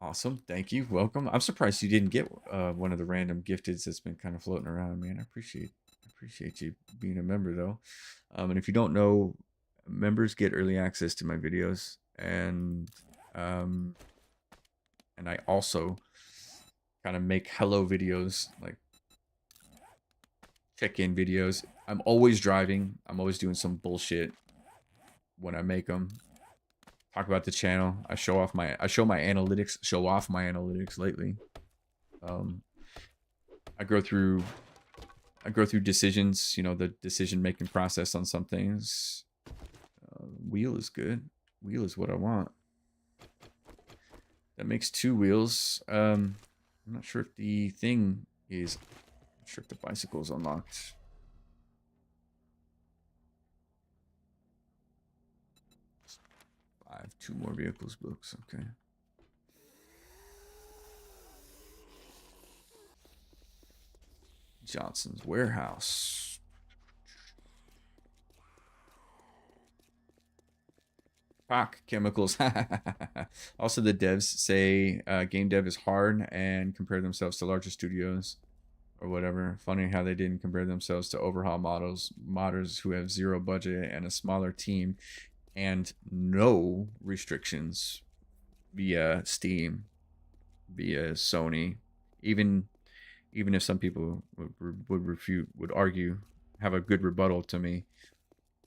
Awesome. Thank you. Welcome. I'm surprised you didn't get one of the random gifteds that's been kind of floating around, man. I appreciate you being a member though. And if you don't know, members get early access to my videos, and I also kind of make hello videos, like check-in videos. I'm always driving. I'm always doing some bullshit when I make them. Talk about the channel. I show off my analytics. Show off my analytics lately. I go through decisions. You know, the decision-making process on some things. Wheel is good. Wheel is what I want. That makes 2 wheels. I'm not sure if the thing is sure if the bicycle's unlocked. I have 2 more vehicles books. Okay. Johnson's warehouse. Fuck chemicals. Also, the devs say game dev is hard and compare themselves to larger studios or whatever. Funny how they didn't compare themselves to overhaul modders who have 0 budget and a smaller team and no restrictions via Steam, via Sony. Even if some people would argue, have a good rebuttal to me,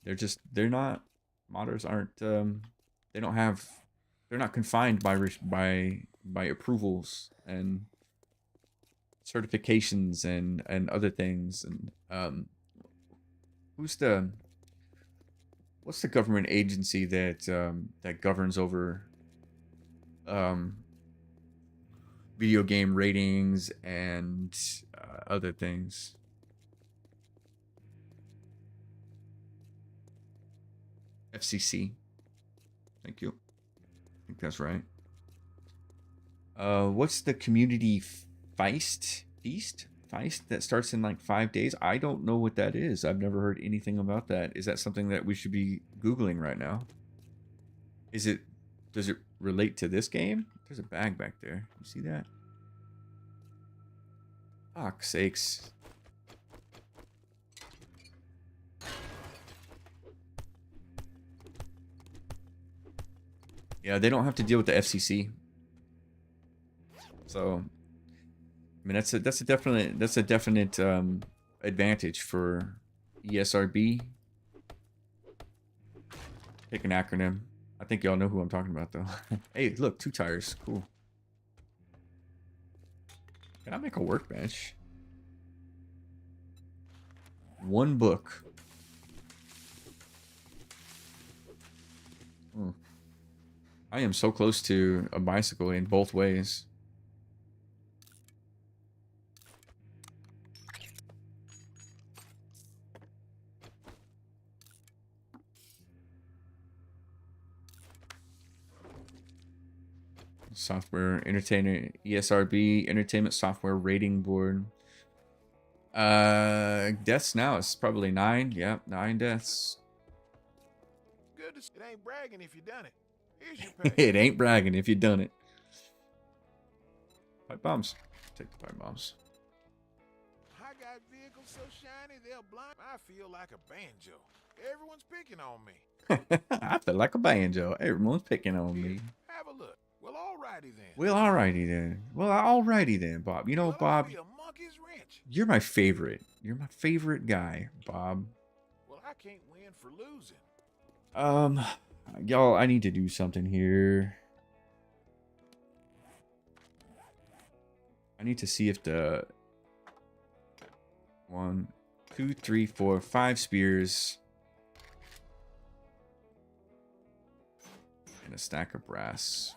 they're not, modders aren't, they're not confined by approvals and certifications and other things. And what's the government agency that governs over video game ratings and other things? FCC. Thank you. I think that's right. What's the community feist that starts in like 5 days? I don't know what that is. I've never heard anything about that. Is that something that we should be Googling right now? Does it relate to this game? There's a bag back there. You see that? Fuck's sakes. Yeah, they don't have to deal with the FCC. So, I mean, that's a definite advantage for ESRB. Pick an acronym. I think y'all know who I'm talking about, though. Hey, look, 2 tires. Cool. Can I make a workbench? 1 book. I am so close to a bicycle in both ways. Software entertainment, ESRB, entertainment software rating board. Deaths now is probably 9. Yep, 9 deaths. Good. It ain't bragging if you done it. Here's your pay. It ain't bragging if you done it. Pipe bombs. Take the pipe bombs. I got vehicles so shiny they'll blind. I feel like a banjo. Everyone's picking on me. I feel like a banjo. Everyone's picking on me. Have a look. Well, alrighty then. Well, alrighty then. Well, alrighty then, Bob. You know, Well, Bob, I'll be a monkey's wrench. you're my favorite. You're my favorite guy, Bob. Well, I can't win for losing. Y'all, I need to do something here. I need to see if the 1, 2, 3, 4, 5 spears and a stack of brass.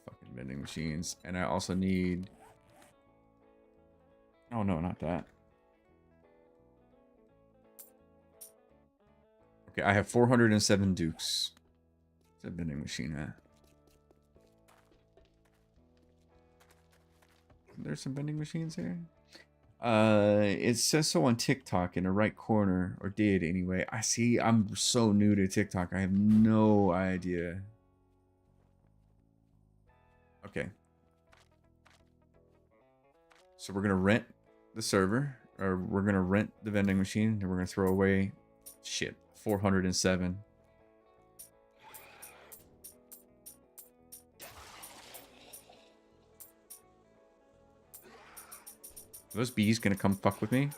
Fucking vending machines. And I also need... Oh, no, not that. Okay, I have 407 dukes. What's that vending machine at? There's some vending machines here. It says so on TikTok in the right corner, or did anyway. I see. I'm so new to TikTok. I have no idea. Okay. So we're gonna rent the server, or we're gonna rent the vending machine, and we're gonna throw away shit. 407. Are those bees gonna come fuck with me?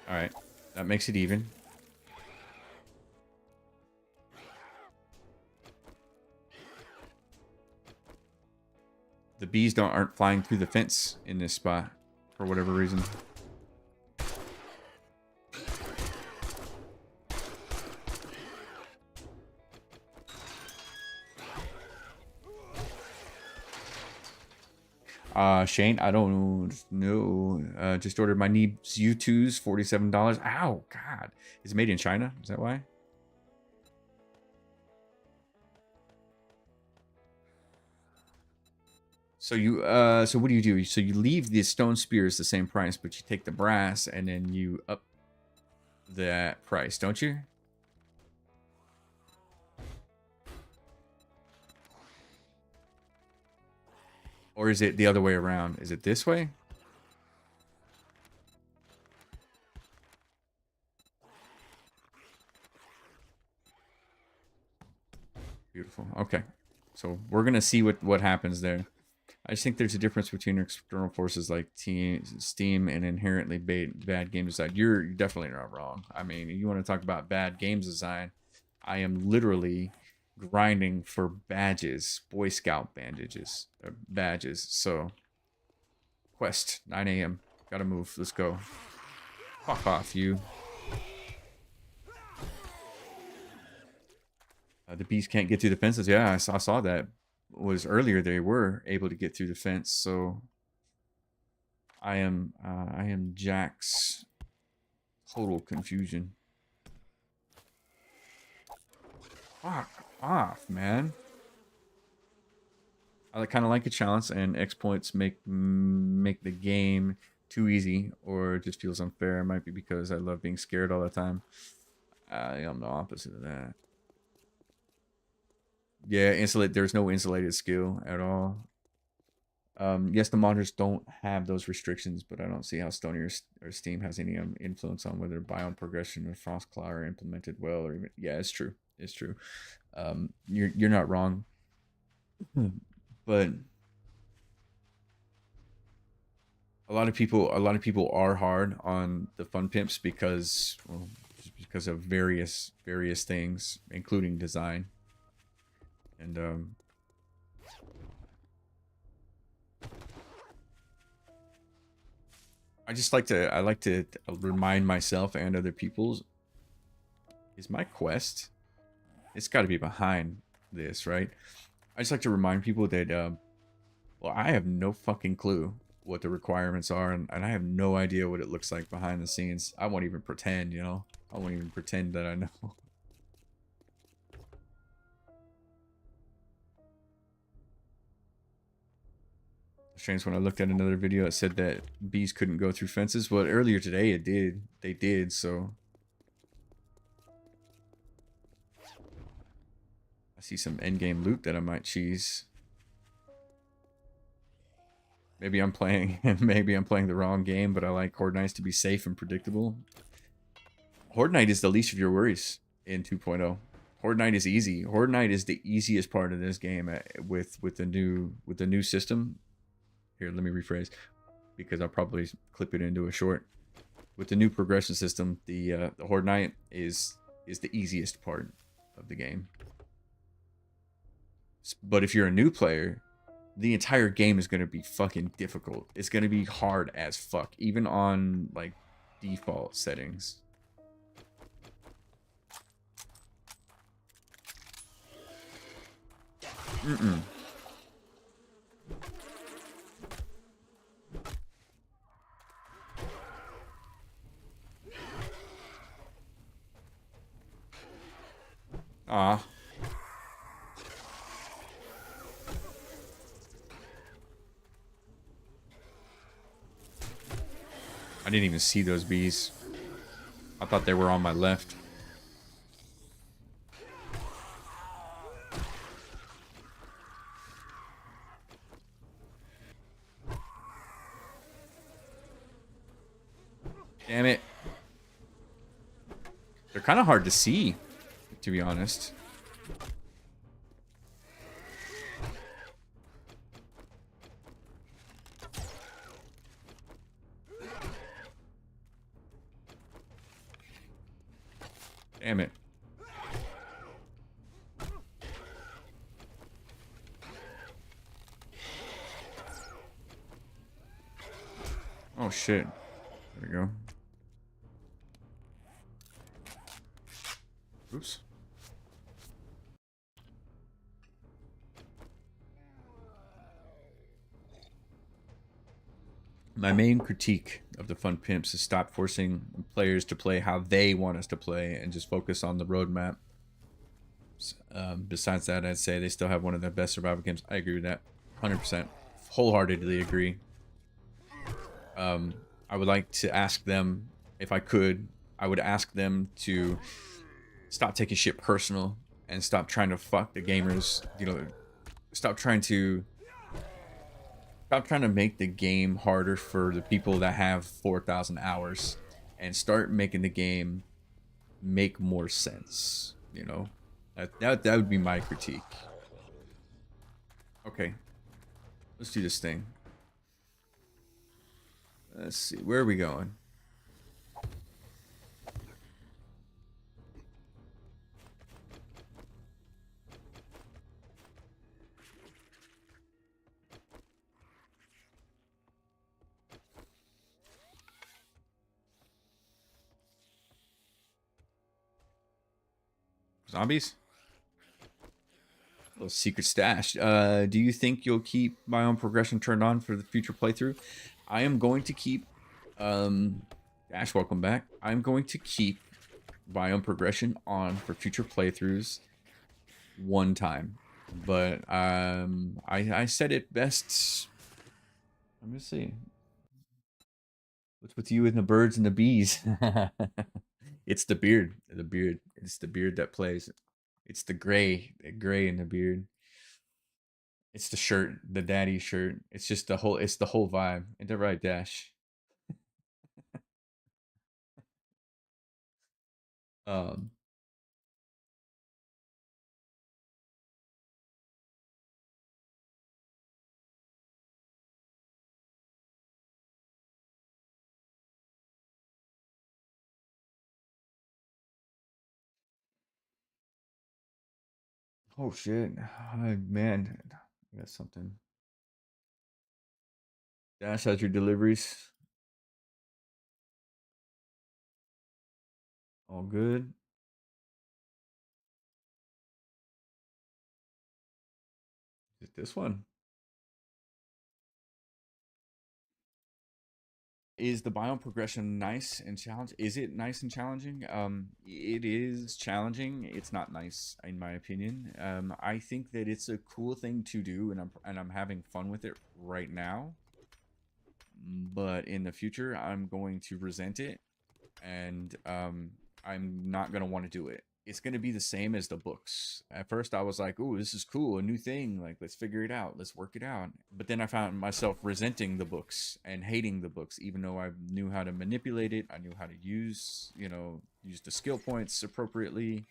Alright, that makes it even. The bees aren't flying through the fence in this spot for whatever reason. Shane, I don't know. Just ordered my Neebs U2s, $47. Ow, God. Is it made in China? Is that why? So you, so what do? So you leave the stone spears the same price, but you take the brass and then you up that price, don't you? Or is it the other way around? Is it this way? Beautiful. Okay. So we're going to see what happens there. I just think there's a difference between external forces like Steam and inherently bad game design. You're definitely not wrong. I mean, you want to talk about bad games design. I am literally grinding for badges, Boy Scout badges. So, quest, 9 a.m. Gotta move. Let's go. Fuck off, you. The bees can't get through the fences. Yeah, I saw that. Was earlier they were able to get through the fence. So, I am Jack's total confusion. Fuck off, man. I kind of like a challenge, and exploits make the game too easy, or it just feels unfair. It might be because I love being scared all the time. I'm the opposite of that. Yeah, insulate. There's no insulated skill at all. Yes, the modders don't have those restrictions, but I don't see how Stony or Steam has any influence on whether biome progression or Frostclaw are implemented well, or even. Yeah, it's true. It's true. You're not wrong. But a lot of people are hard on the Fun Pimps because, well, just because of various things, including design. And I like to remind myself and other people, is my quest, it's got to be behind this, right? I just like to remind people that well, I have no fucking clue what the requirements are, and I have no idea what it looks like behind the scenes. I won't even pretend, you know? I won't even pretend that I know. Strange, when I looked at another video, it said that bees couldn't go through fences. Well, earlier today it did. They did, so. I see some endgame loot that I might cheese. Maybe I'm playing the wrong game, but I like Horde Nights to be safe and predictable. Horde Night is the least of your worries in 2.0. Horde Night is easy. Horde Night is the easiest part of this game with the new system. Here, let me rephrase, because I'll probably clip it into a short. With the new progression system, the Horde Night is the easiest part of the game. But if you're a new player, the entire game is going to be fucking difficult. It's going to be hard as fuck, even on like default settings. Ah. I didn't even see those bees. I thought they were on my left. Damn it. They're kind of hard to see, to be honest. Damn it. Oh shit. There we go. Oops. My main critique of the Fun Pimps is stop forcing players to play how they want us to play and just focus on the roadmap. Besides that, I'd say they still have one of the best survival games. I agree with that, 100%, wholeheartedly agree. I would like to ask them, if I could, I would ask them to stop taking shit personal and stop trying to fuck the gamers. You know, stop trying to make the game harder for the people that have 4,000 hours, and start making the game make more sense. You know, that would be my critique. Okay, let's do this thing. Let's see, where are we going? Zombies? Little secret stash. Do you think you'll keep biome progression turned on for the future playthrough? I am going to keep Dash, welcome back. I'm going to keep biome progression on for future playthroughs one time. But I said it best. Let me see. What's with you and the birds and the bees? It's the beard. The beard. It's the beard that plays. It's the gray in the beard. It's the shirt, the daddy shirt. It's just the whole. It's the whole vibe. Ain't that right, Dash? Um. Oh shit, man, I got something. Dash has your deliveries. All good. Is it this one? Is the biome progression nice and challenging? Is it nice and challenging? It is challenging. It's not nice, in my opinion. I think that it's a cool thing to do, and I'm having fun with it right now. But in the future, I'm going to resent it, and I'm not gonna want to do it. It's gonna be the same as the books. At first, I was like, "Ooh, this is cool, a new thing. Like, let's figure it out, let's work it out." But then I found myself resenting the books and hating the books, even though I knew how to manipulate it. I knew how to use, use the skill points appropriately.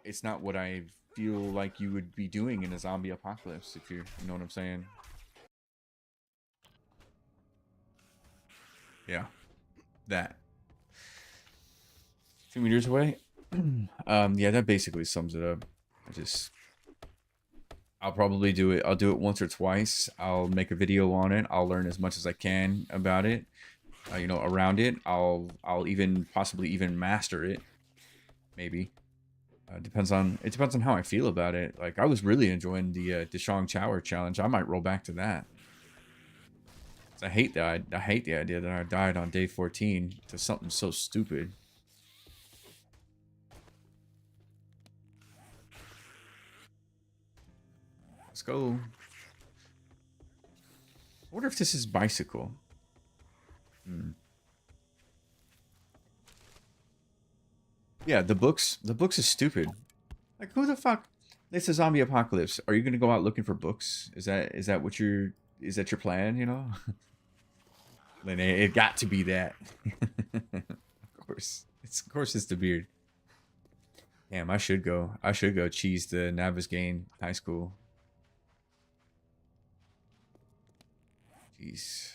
It's not what I feel like you would be doing in a zombie apocalypse, if you know what I'm saying. Yeah, that 2 meters away. Yeah, that basically sums it up. I'll probably do it. I'll do it once or twice. I'll make a video on it. I'll learn as much as I can about it. Around it. I'll even possibly even master it. Maybe. It depends on how I feel about it. Like, I was really enjoying the Deshong Chower challenge. I might roll back to that. I hate that. I hate the idea that I died on day 14 to something so stupid. Let's go. I wonder if this is bicycle. Yeah, the books is stupid. Like, who the fuck? It's a zombie apocalypse. Are you gonna go out looking for books? Is that what is that your plan, Then it got to be that. Of course. Of course it's the beard. Damn, I should go cheese the Navasgain High School. Jeez.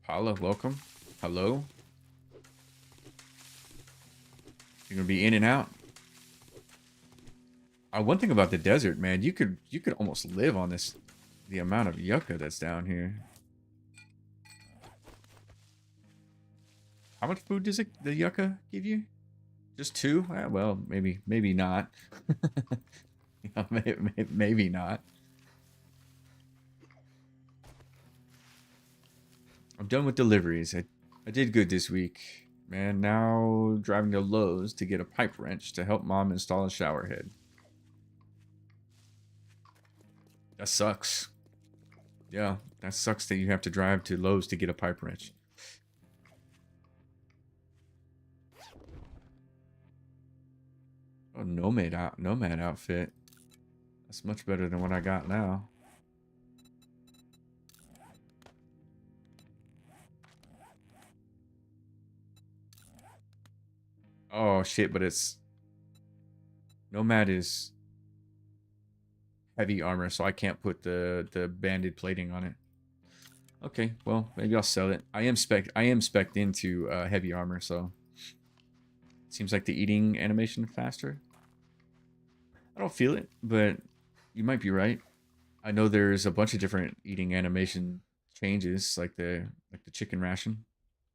Paula, welcome. Hello. You're gonna be in and out. One thing about the desert, man, you could almost live on this, the amount of yucca that's down here. How much food does the yucca give you? Just 2? Well, maybe not. Maybe not. I'm done with deliveries. I did good this week. Man, now driving to Lowe's to get a pipe wrench to help Mom install a shower head. That sucks. Yeah, that sucks that you have to drive to Lowe's to get a pipe wrench. Oh, nomad outfit. That's much better than what I got now. Oh shit, but it's nomad is heavy armor, so I can't put the banded plating on it. Okay, well, maybe I'll sell it. I am spec'd into heavy armor, so seems like the eating animation faster. I don't feel it, but you might be right. I know there's a bunch of different eating animation changes, like the chicken ration,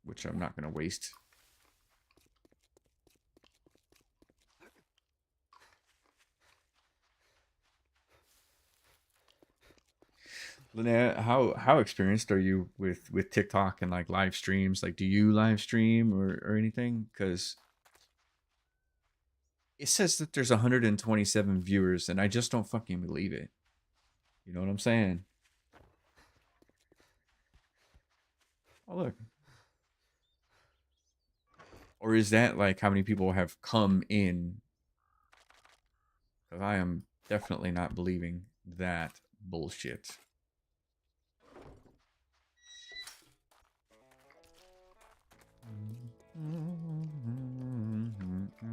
which I'm not gonna waste. Lynette, how experienced are you with TikTok and like live streams? Like, do you live stream or anything? Because it says that there's 127 viewers, and I just don't fucking believe it. You know what I'm saying? Oh look. Or is that like how many people have come in? Because I am definitely not believing that bullshit.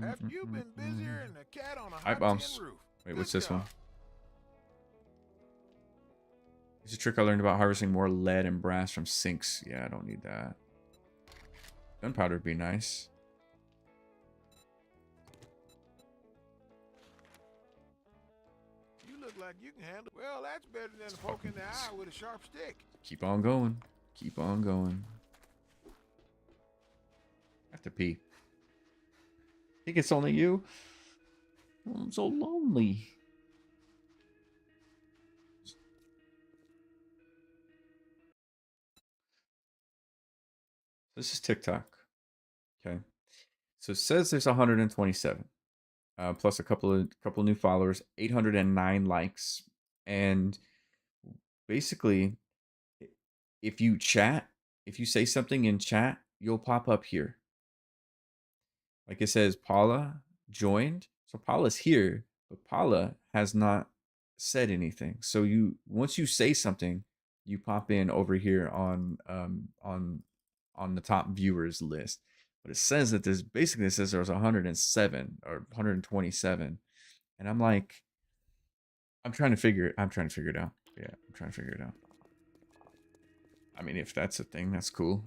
Have you been busier than a cat on a hot tin bombs. roof? Wait, what's Good this one? job. It's a trick I learned about harvesting more lead and brass from sinks. Yeah, I don't need that. Gunpowder would be nice. You look like you can handle. Well, that's better than a poke in the eye with a sharp stick. Keep on going. Keep on going. I have to pee. Think it's only you? I'm so lonely. This is TikTok. Okay. So it says there's 127. Plus a couple of new followers, 809 likes. And basically, if you chat, if you say something in chat, you'll pop up here. Like it says Paula joined. So Paula's here, but Paula has not said anything. So once you say something, you pop in over here on the top viewers list. But it says that there's basically, it says there's 107 or 127. And I'm like, I'm trying to figure it out. Yeah, I'm trying to figure it out. I mean, if that's a thing, that's cool.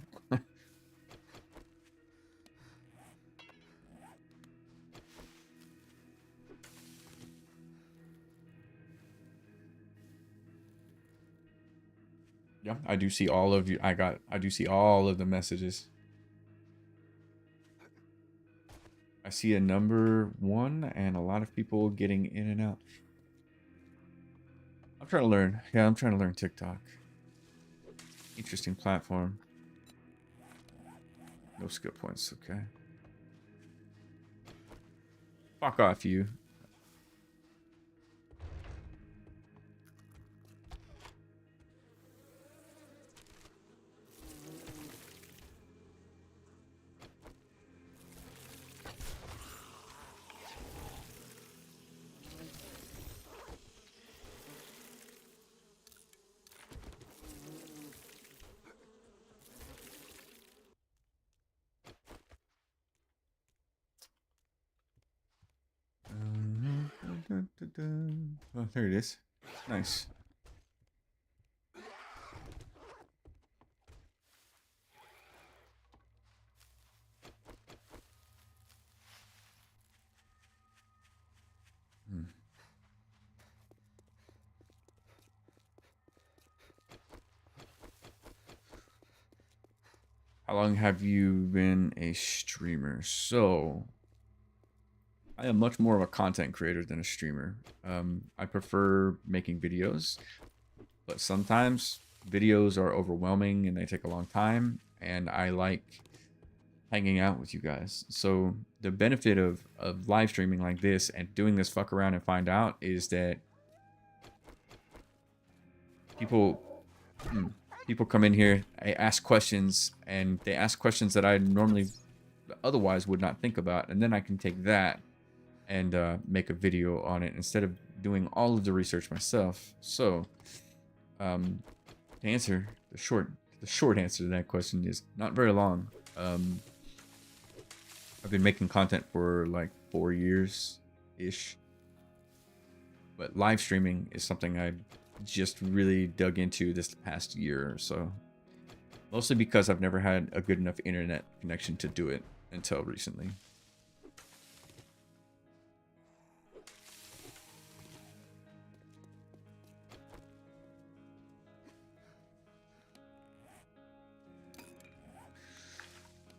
Yeah, I do see all of you. I do see all of the messages. I see a number 1 and a lot of people getting in and out. I'm trying to learn. Yeah, I'm trying to learn TikTok. Interesting platform. No skill points, okay. Fuck off, you. Oh, there it is. Nice. How long have you been a streamer? So, I am much more of a content creator than a streamer. I prefer making videos, but sometimes videos are overwhelming and they take a long time, and I like hanging out with you guys. So the benefit of live streaming like this and doing this fuck around and find out is that people people come in here, I ask questions, and they ask questions that I normally otherwise would not think about, and then I can take that and make a video on it instead of doing all of the research myself. So to answer the short answer to that question is not very long. I've been making content for like 4 years ish, but live streaming is something I just really dug into this past year or so, mostly because I've never had a good enough internet connection to do it until recently.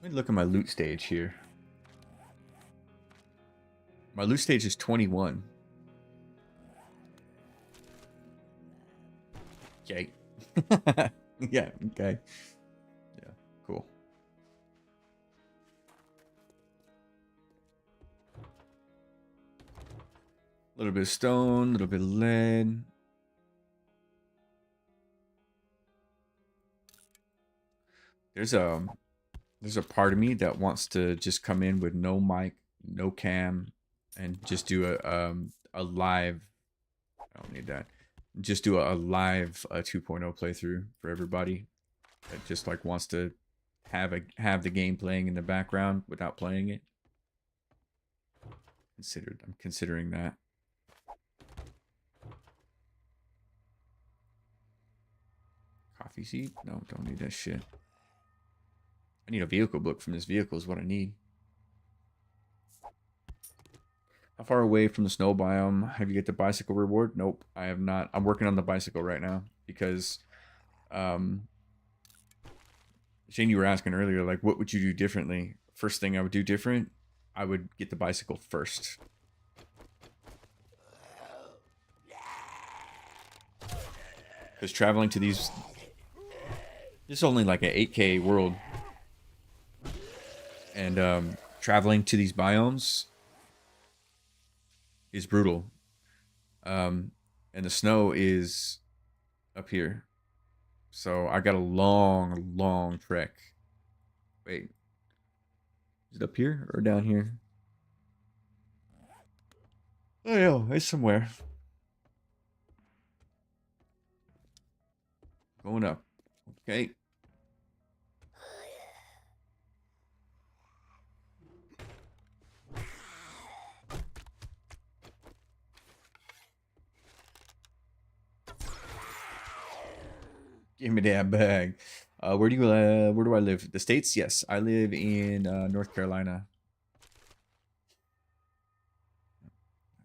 Let me look at my loot stage here. My loot stage is 21. Okay. Yeah, okay. Yeah, cool. A little bit of stone, a little bit of lead. There's a part of me that wants to just come in with no mic, no cam, and just do a live. I don't need that. Just do a live 2.0 playthrough for everybody that just like wants to have the game playing in the background without playing it. I'm considering that. Coffee seed? No, don't need that shit. I need a vehicle book from this vehicle is what I need. How far away from the snow biome have you get the bicycle reward? Nope, I have not. I'm working on the bicycle right now because Shane, you were asking earlier, like, what would you do differently? First thing I would do different, I would get the bicycle first. Because traveling to these... This is only like an 8K world. And traveling to these biomes is brutal. And the snow is up here. So I got a long trek. Wait. Is it up here or down here? Oh yeah, it's somewhere. Going up. Okay. Give me that bag. Where do I live? The States? Yes, I live in North Carolina.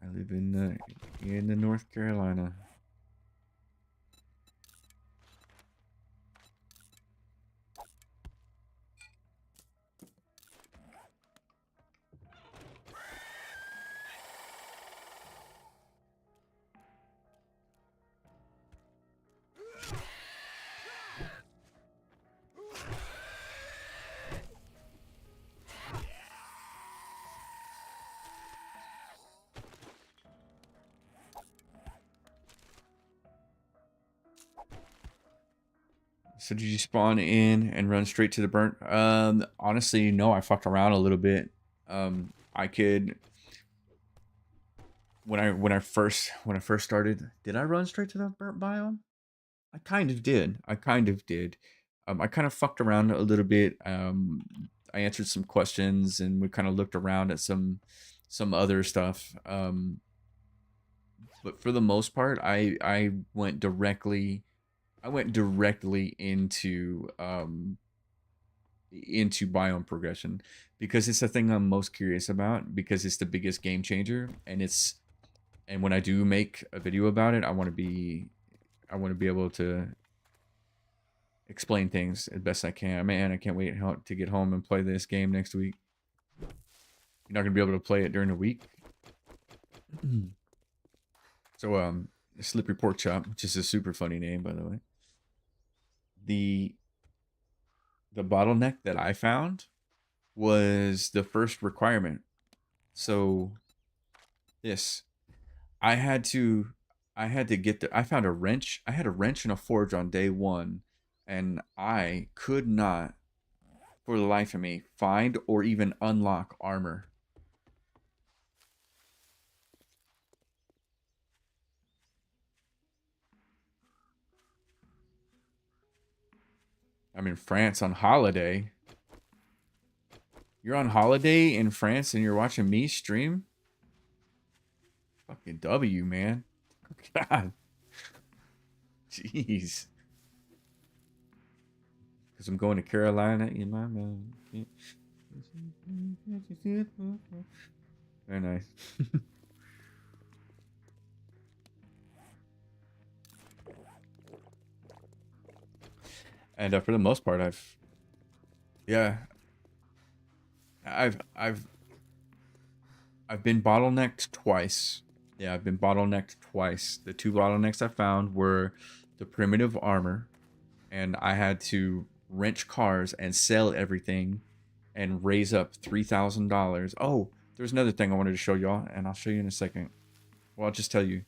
I live in the North Carolina. So did you spawn in and run straight to the burnt? Honestly, no. I fucked around a little bit. I could when I first started. Did I run straight to the burnt biome? I kind of did. I kind of fucked around a little bit. I answered some questions and we kind of looked around at some other stuff. But for the most part, I went directly into biome progression because it's the thing I'm most curious about, because it's the biggest game changer, and when I do make a video about it, I want to be able to explain things as best I can. Man, I can't wait to get home and play this game next week. You're not gonna be able to play it during the week. So Slippery Pork Chop, which is a super funny name, by the way. The bottleneck that I found was the first requirement. So this, I had to get I found a wrench. I had a wrench and a forge on day one, and I could not, for the life of me, find or even unlock armor. I'm in France on holiday. You're on holiday in France and you're watching me stream? Fucking W, man. God. Jeez. Because I'm going to Carolina in my mind. Very nice. And for the most part, I've been bottlenecked twice. Yeah, I've been bottlenecked twice. The two bottlenecks I found were the primitive armor, and I had to wrench cars and sell everything and raise up $3,000. Oh, there's another thing I wanted to show y'all, and I'll show you in a second. Well, I'll just tell you.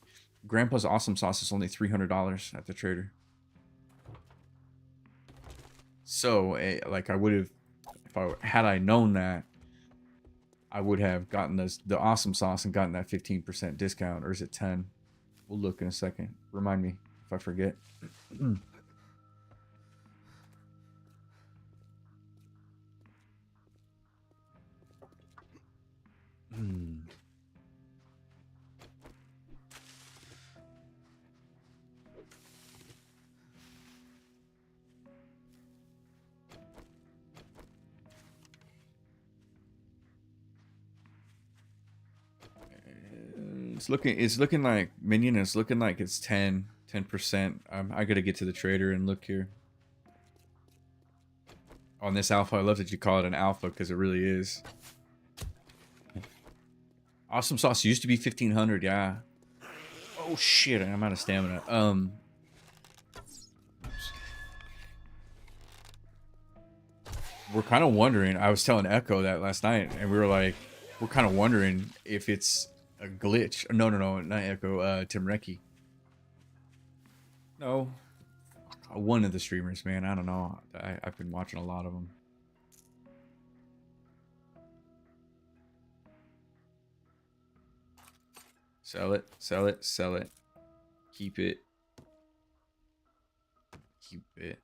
Grandpa's Awesome Sauce is only $300 at the trader. So, like, I would have, had I known that, I would have gotten the awesome sauce and gotten that 15% discount. Or is it 10? We'll look in a second. Remind me if I forget. It's looking like Minion. It's looking like it's 10%. I gotta get to the trader and look here. On this alpha, I love that you call it an alpha because it really is. Awesome sauce used to be 1,500. Yeah. Oh shit! I'm out of stamina. We're kind of wondering. I was telling Echo that last night, and we were like, we're kind of wondering if it's a glitch. No, not Echo. Tim Recchi. No, one of the streamers, man. I don't know. I've been watching a lot of them. Sell it, sell it, sell it. Keep it. Keep it.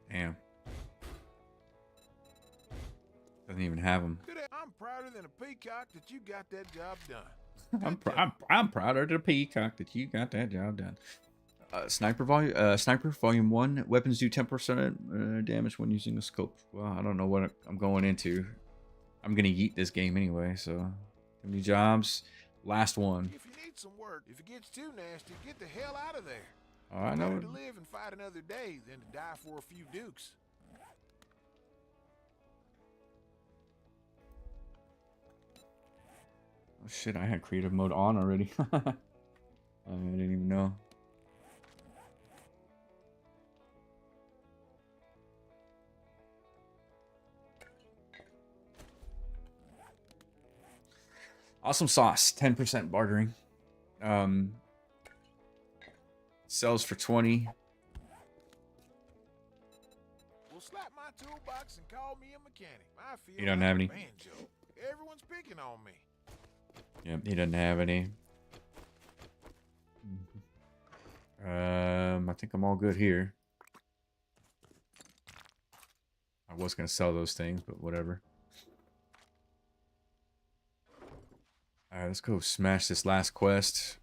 Damn. Doesn't even have them. I'm prouder than a peacock that you got that job done. I'm prouder than a peacock that you got that job done. Sniper volume 1. Weapons do 10% damage when using a scope. Well, I don't know what I'm going into. I'm gonna yeet this game anyway. So, how many jobs? Last one. If you need some work, if it gets too nasty, get the hell out of there. Oh, I know. Better to live and fight another day than to die for a few dukes. Oh shit! I had creative mode on already. I didn't even know. Awesome sauce, 10% bartering. Sells for 20. We'll slap my toolbox and call me a mechanic. I feel You don't like have a any? banjo. Everyone's picking on me. Yep, he doesn't have any. I think I'm all good here. I was gonna sell those things, but whatever. Alright, let's go smash this last quest.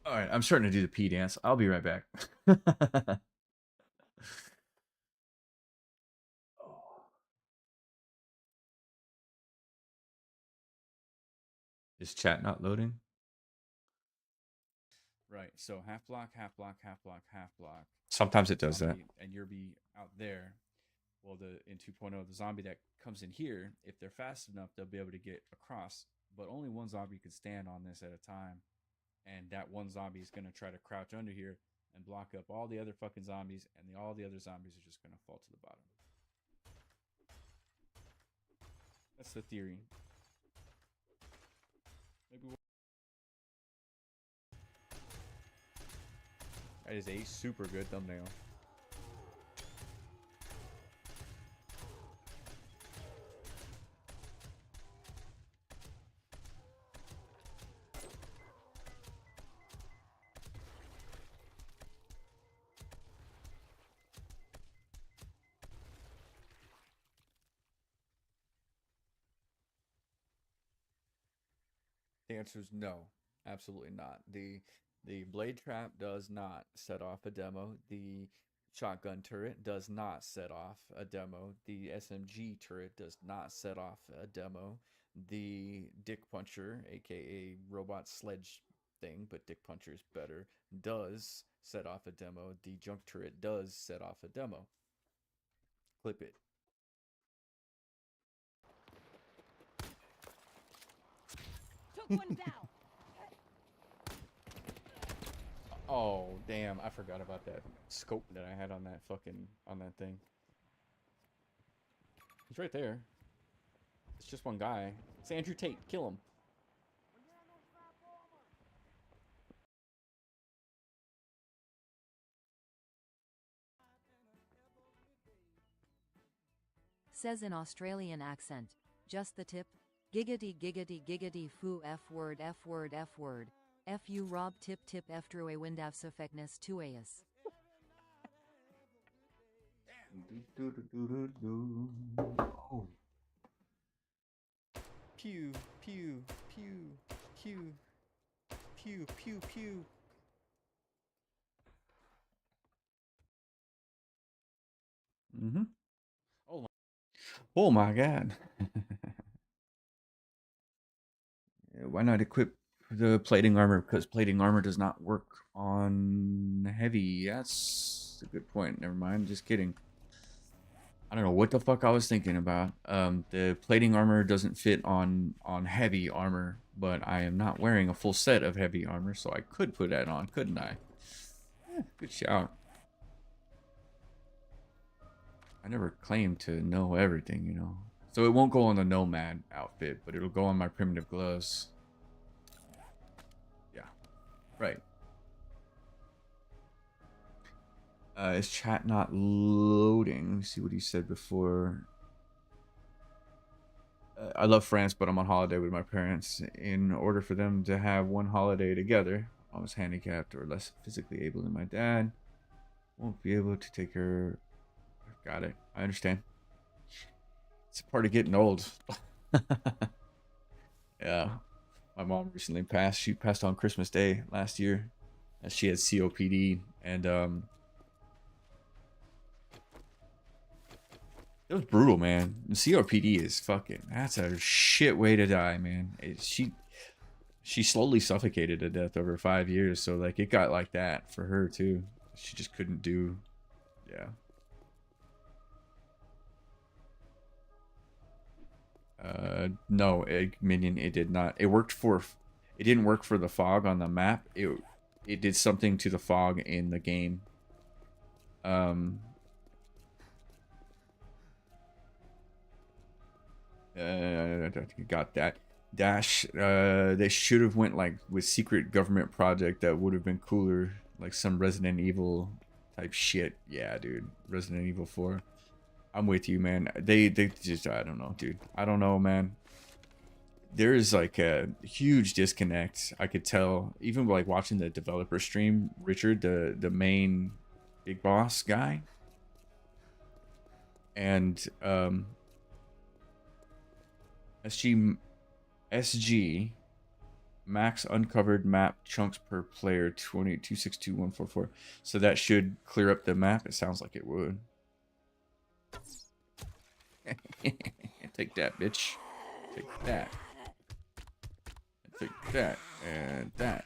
Alright, I'm starting to do the pee dance. I'll be right back. Is chat not loading? Right. So half block, half block, half block, half block. Sometimes it does that. Um, And you'll be out there. Well, in 2.0, the zombie that comes in here, if they're fast enough, they'll be able to get across. But only one zombie can stand on this at a time. And that one zombie is going to try to crouch under here and block up all the other fucking zombies. And all the other zombies are just going to fall to the bottom. That's the theory. Maybe that is a super good thumbnail. The answer is no, absolutely not. The blade trap does not set off a demo. The shotgun turret does not set off a demo. The SMG turret does not set off a demo. The dick puncher, aka robot sledge thing, but dick puncher is better, does set off a demo. The junk turret does set off a demo. Clip it. Took one down. Oh, damn, I forgot about that scope that I had on that thing. He's right there. It's just one guy. It's Andrew Tate. Kill him. Says in Australian accent, just the tip. Giggity giggity giggity foo f word f word f word. F you rob tip tip after a windafseffeckness to as. Oh. Pew, pew, pew, pew, pew, pew, pew. Mm-hmm. Oh my God. Why not equip the plating armor? Because plating armor does not work on heavy. That's a good point. Never mind. Just kidding. I don't know what the fuck I was thinking about. The plating armor doesn't fit on heavy armor, but I am not wearing a full set of heavy armor, so I could put that on, couldn't I? Good shout. I never claimed to know everything, you know. So it won't go on the Nomad outfit, but it'll go on my primitive gloves. Yeah, right. Is chat not loading? Let me see what he said before. I love France, but I'm on holiday with my parents. In order for them to have one holiday together, I was handicapped or less physically able than my dad. Won't be able to take her. Got it. I understand. It's a part of getting old. Yeah. My mom recently passed. She passed on Christmas Day last year. As she had COPD. And it was brutal, man. COPD is fucking. That's a shit way to die, man. She slowly suffocated to death over 5 years. So like it got like that for her too. She just couldn't do. Yeah. No, Minion, it did not. It worked for. It didn't work for the fog on the map. It did something to the fog in the game. Got that. Dash. They should have went like with secret government project that would have been cooler, like some Resident Evil type shit. Yeah, dude. Resident Evil 4. I'm with you, man. They just, I don't know, dude. I don't know, man. There is like a huge disconnect. I could tell, even like watching the developer stream, Richard, the main big boss guy, and SG max uncovered map chunks per player 2622144. So that should clear up the map. It sounds like it would. Take that, bitch. Take that. that, and that.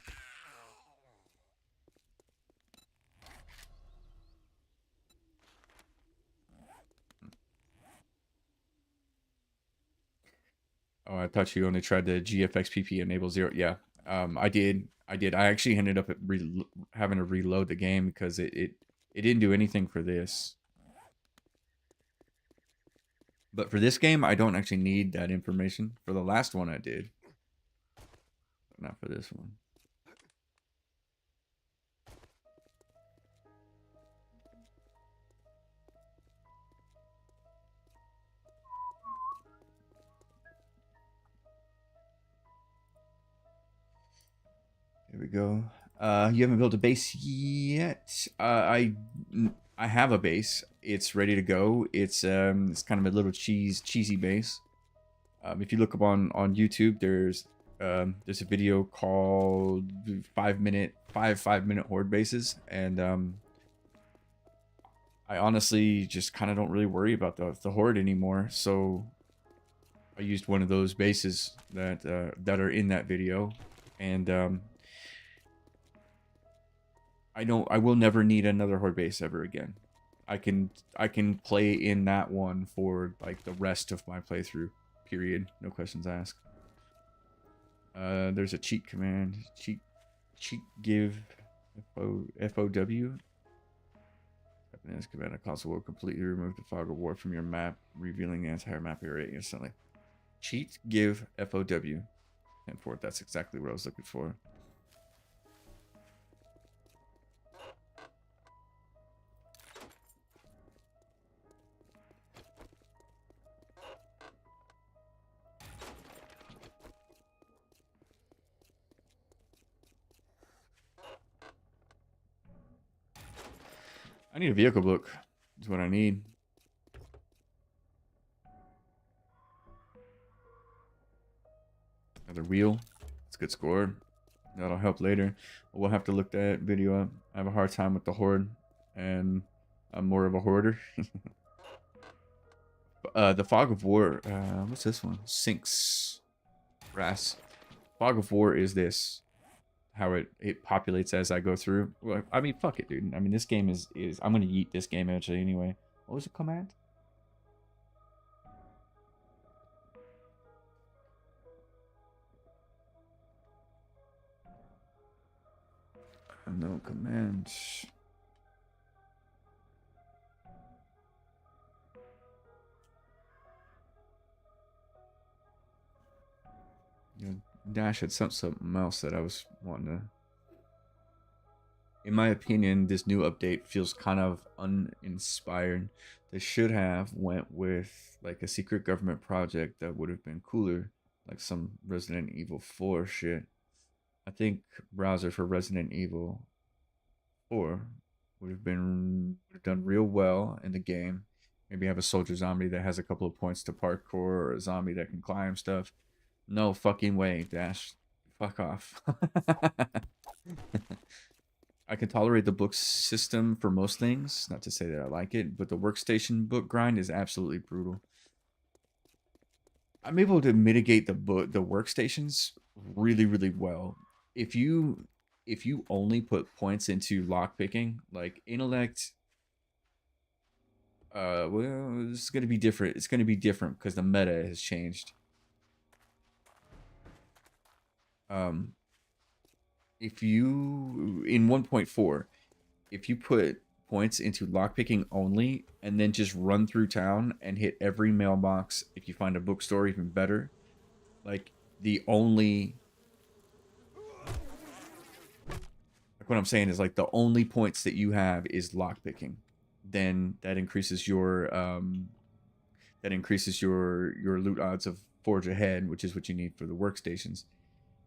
Oh, I thought you only tried the GFXPP enable 0. Yeah, I did. I actually ended up having to reload the game because it didn't do anything for this. But for this game, I don't actually need that information. For the last one, I did. But not for this one. Here we go. You haven't built a base yet. I have a base. It's ready to go. It's kind of a little cheesy base. If you look up on YouTube, there's a video called 5-minute Horde bases, and I honestly just kind of don't really worry about the Horde anymore. So I used one of those bases that are in that video, and I will never need another Horde base ever again. I can play in that one for like the rest of my playthrough. Period. No questions asked. There's a cheat command. Cheat give FOW. Typing this command, a console will completely remove the fog of war from your map, revealing the entire map area instantly. Cheat give FOW. And for it, that's exactly what I was looking for. I need a vehicle book. Is what I need. Another wheel. It's a good score. That'll help later. We'll have to look that video up. I have a hard time with the Horde, and I'm more of a hoarder. The Fog of War. What's this one? Sinks. Brass. Fog of War is this. How it populates as I go through. Well, I mean, fuck it, dude. I mean, this game is I'm gonna yeet this game eventually anyway. What was the command? No command. You know, Dash had something else that I was wanting to. In my opinion, this new update feels kind of uninspired. They should have went with like a secret government project that would have been cooler, like some Resident Evil 4 shit. I think browser for Resident Evil 4 would have done real well in the game. Maybe have a soldier zombie that has a couple of points to parkour, or a zombie that can climb stuff. No fucking way, Dash. Fuck off. I can tolerate the book system for most things. Not to say that I like it, but the workstation book grind is absolutely brutal. I'm able to mitigate the workstations really, really well. If you only put points into lockpicking, like intellect, well, it's gonna be different. It's gonna be different because the meta has changed. If you in 1.4, if you put points into lockpicking only and then just run through town and hit every mailbox, if you find a bookstore, even better. Like the only, like what I'm saying is like the only points that you have is lockpicking, then that increases your loot odds of forge ahead, which is what you need for the workstations.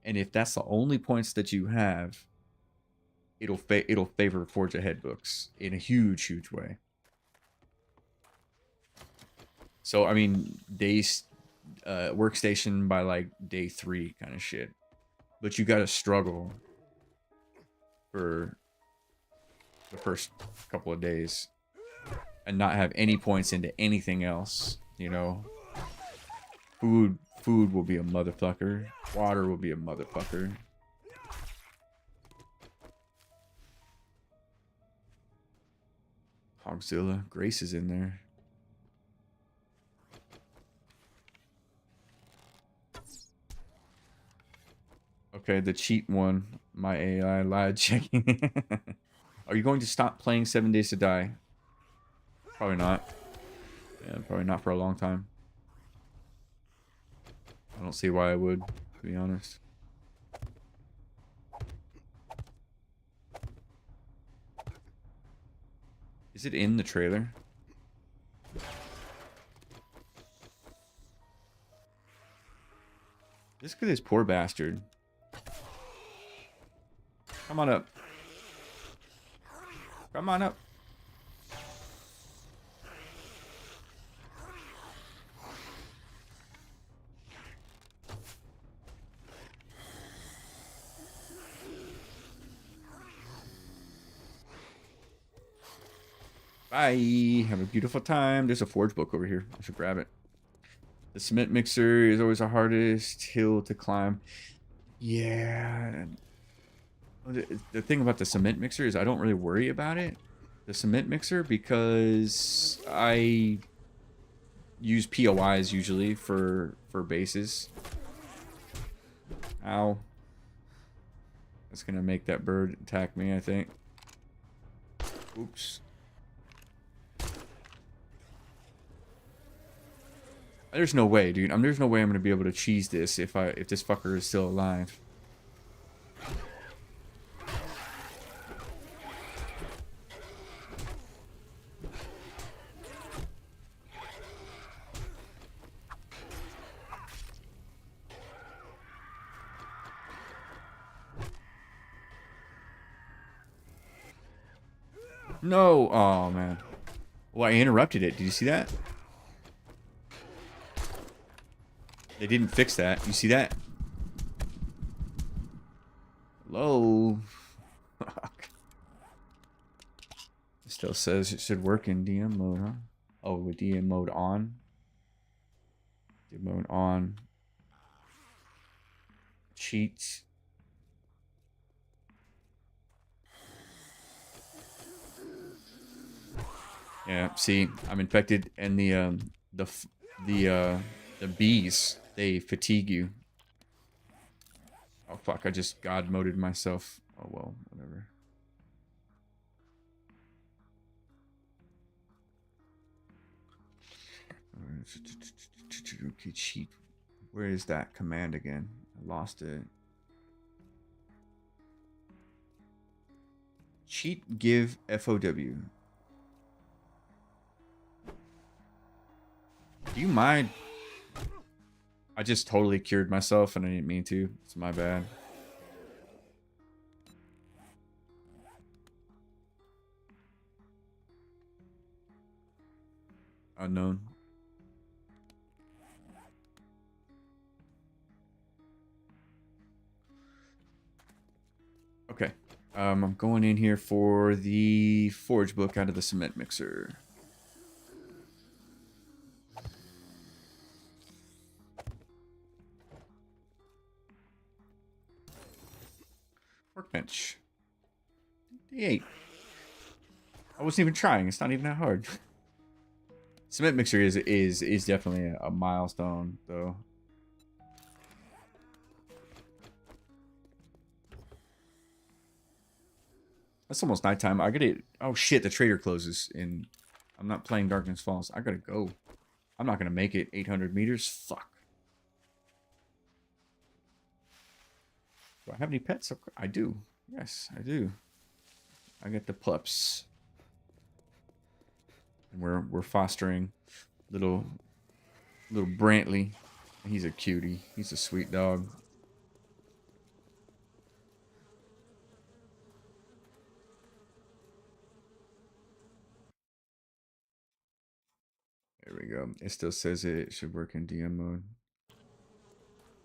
And if that's the only points that you have, it'll favor forge ahead books in a huge way. So I mean, workstation by like day 3 kind of shit, but you gotta struggle for the first couple of days and not have any points into anything else. You know, food Food will be a motherfucker. Water will be a motherfucker. Hogzilla. Grace is in there. Okay, the cheat one. My AI lied checking. Are you going to stop playing 7 Days to Die? Probably not. Yeah, probably not for a long time. I don't see why I would, to be honest. Is it in the trailer? Just because this poor bastard. Come on up. Come on up. Bye. Have a beautiful time. There's a forge book over here. I should grab it. The cement mixer is always the hardest hill to climb. Yeah. The thing about the cement mixer is I don't really worry about it. The cement mixer, because I use POIs usually for bases. Ow. That's gonna make that bird attack me, I think. Oops. There's no way, dude. There's no way I'm gonna be able to cheese this if this fucker is still alive. No. Oh man. Well, I interrupted it. Did you see that? They didn't fix that. You see that? Hello? Fuck. It still says it should work in DM mode, huh? Oh, with DM mode on? DM mode on. Cheats. Yeah, see, I'm infected, and the bees, they fatigue you. Oh fuck, I just god moded myself. Oh well, whatever. Okay, cheat. Where is that command again? I lost it. Cheat give FOW. Do you mind? I just totally cured myself and I didn't mean to. It's my bad. Unknown. Okay. I'm going in here for the forge book out of the cement mixer. Workbench. D8. I wasn't even trying. It's not even that hard. Cement mixer is definitely a milestone, though. That's almost nighttime. I gotta. Oh shit! The trader closes, and I'm not playing Darkness Falls. I gotta go. I'm not gonna make it 800 meters. Fuck. Do I have any pets? I do. Yes, I do. I get the pups. And we're fostering little Brantley. He's a cutie. He's a sweet dog. There we go. It still says it should work in DM mode.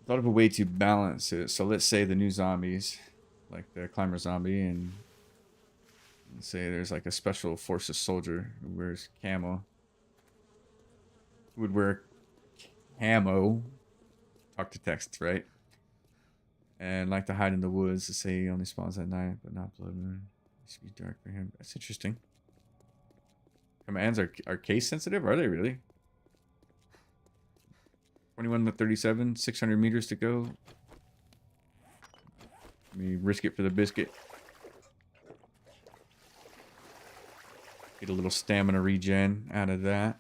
Thought of a way to balance it. So let's say the new zombies, like the climber zombie, and let's say there's like a special forces soldier who wears camo. Who would wear camo talk to text, right? And like to hide in the woods to say he only spawns at night, but not blood moon. It should be dark for him. That's interesting. Commands are case sensitive, are they really? 21 to 37, 600 meters to go. Let me risk it for the biscuit. Get a little stamina regen out of that.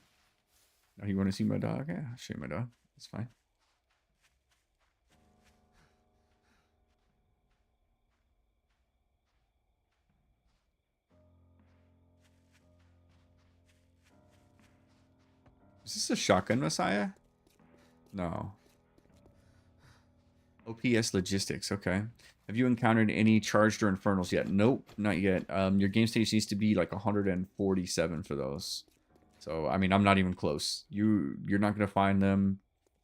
Oh, you want to see my dog? Yeah, I'll show you my dog. That's fine. Is this a shotgun messiah? No. OPS logistics. Okay. Have you encountered any charged or infernals yet? Nope, not yet. Your game stage needs to be like 147 for those. So I mean, I'm not even close. You're not gonna find them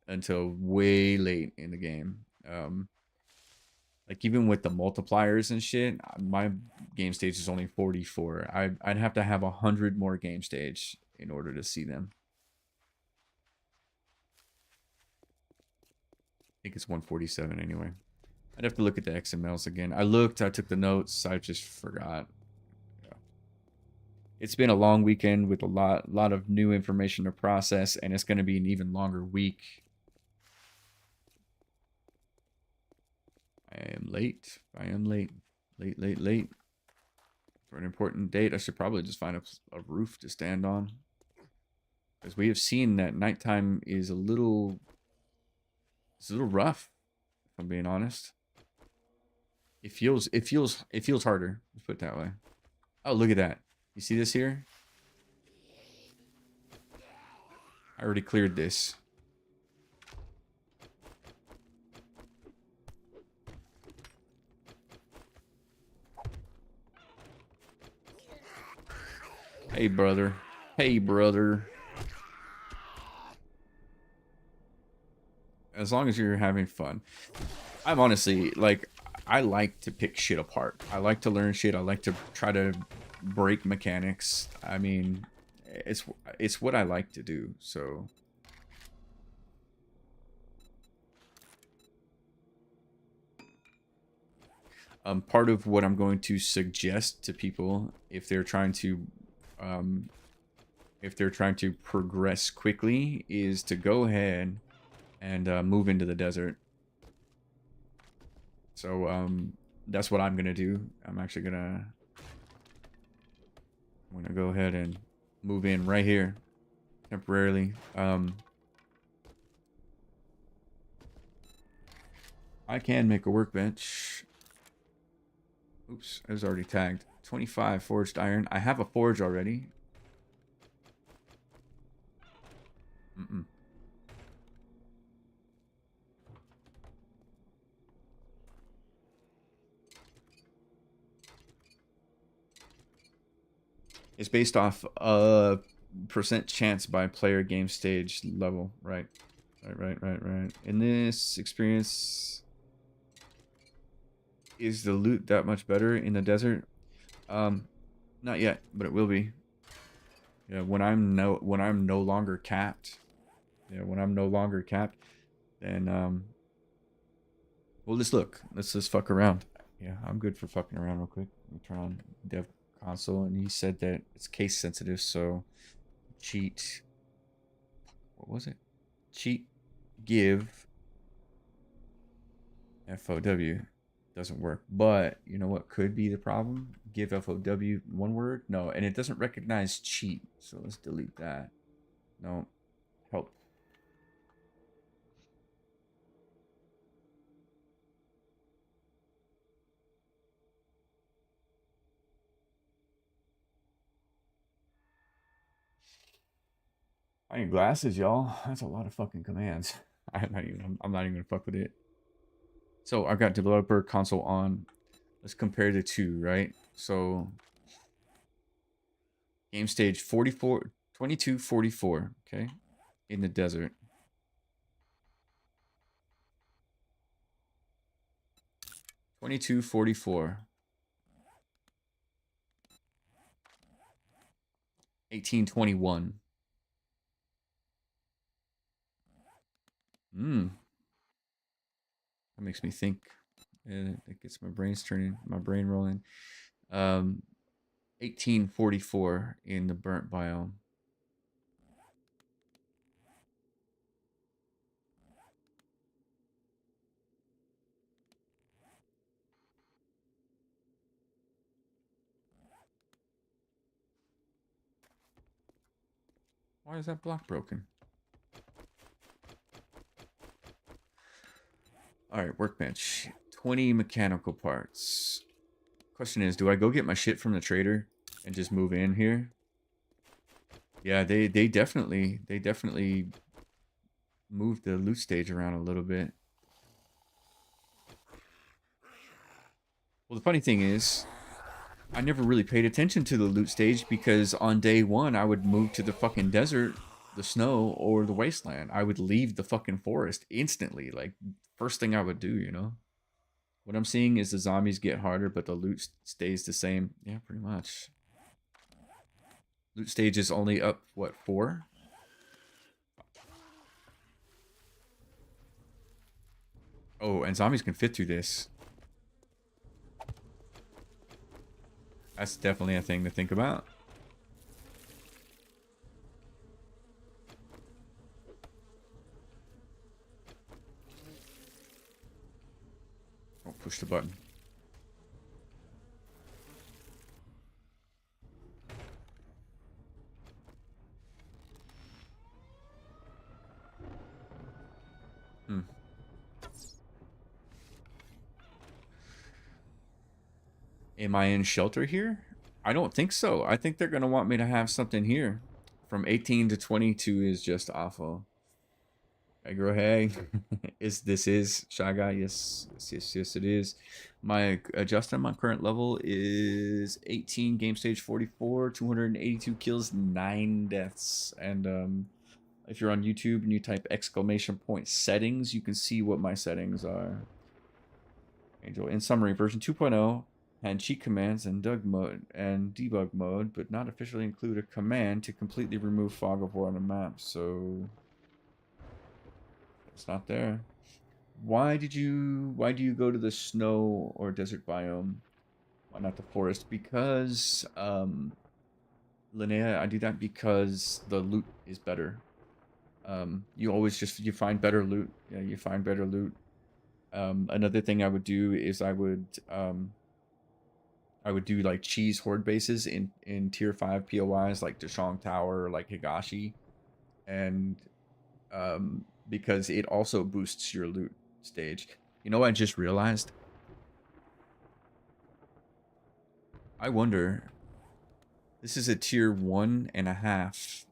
until way late in the game. Like even with the multipliers and shit, my game stage is only 44. I'd have to have 100 more game stage in order to see them. I think it's 147 anyway. I'd have to look at the XMLs again. I looked, I took the notes, I just forgot. Yeah. It's been a long weekend with a lot of new information to process, and it's going to be an even longer week. I am late. I am late. Late. For an important date, I should probably just find a roof to stand on. Because we have seen that nighttime is a little... It's a little rough, if I'm being honest. It feels harder. Let's put it that way. Oh, look at that. You see this here? I already cleared this. Hey, brother. Hey, brother. As long as you're having fun. I'm honestly, like, I like to pick shit apart. I like to learn shit. I like to try to break mechanics. I mean, it's what I like to do, so... part of what I'm going to suggest to people if they're trying to progress quickly is to go ahead and move into the desert. So that's what I'm gonna do. I'm gonna go ahead and move in right here temporarily. I can make a workbench. Oops, I was already tagged. 25 forged iron. I have a forge already. It's based off a percent chance by player game stage level. Right. In this experience, is the loot that much better in the desert? Not yet, but it will be. Yeah, when I'm no longer capped. Yeah, when I'm no longer capped, then well, let's just fuck around. Yeah, I'm good for fucking around real quick. Let me turn on dev console, and he said that it's case sensitive, so cheat. What was it? Cheat give FOW doesn't work. But you know what could be the problem? Give FOW one word? No, and it doesn't recognize cheat. So let's delete that. No. Help. I need glasses, y'all. That's a lot of fucking commands. I'm not even gonna fuck with it. So I've got developer console on. Let's compare the two, right? So game stage 44, 2244, okay? In the desert. 2244. 1821. That makes me think. It gets my brain rolling. 1844 in the burnt biome. Why is that block broken? All right, workbench. 20 mechanical parts. Question is, do I go get my shit from the trader and just move in here? Yeah, they definitely moved the loot stage around a little bit. Well, the funny thing is, I never really paid attention to the loot stage because on day one, I would move to the fucking desert, the snow, or the wasteland. I would leave the fucking forest instantly. Like, first thing I would do, you know? What I'm seeing is the zombies get harder, but the loot stays the same. Yeah, pretty much. Loot stage is only up, what, 4? Oh, and zombies can fit through this. That's definitely a thing to think about. Don't push the button. Am I in shelter here? I don't think so. I think they're going to want me to have something here. From 18 to 22 is just awful. Agro hey. This is Shy Guy? Yes, it is. My adjusted, my current level is 18, game stage 44, 282 kills, 9 deaths. And if you're on YouTube and you type !point settings, you can see what my settings are. Angel, in summary, version 2.0 had cheat commands and debug mode, but not officially include a command to completely remove fog of war on the map. So it's not there. Why do you go to the snow or desert biome? Why not the forest? Because Linnea, I do that because the loot is better. You find better loot. Yeah, you find better loot. Another thing I would do is I would do like cheese horde bases in tier 5 POIs like Dashong Tower or like Higashi, and because it also boosts your loot stage. You know what I just realized? I wonder, this is a tier 1.5.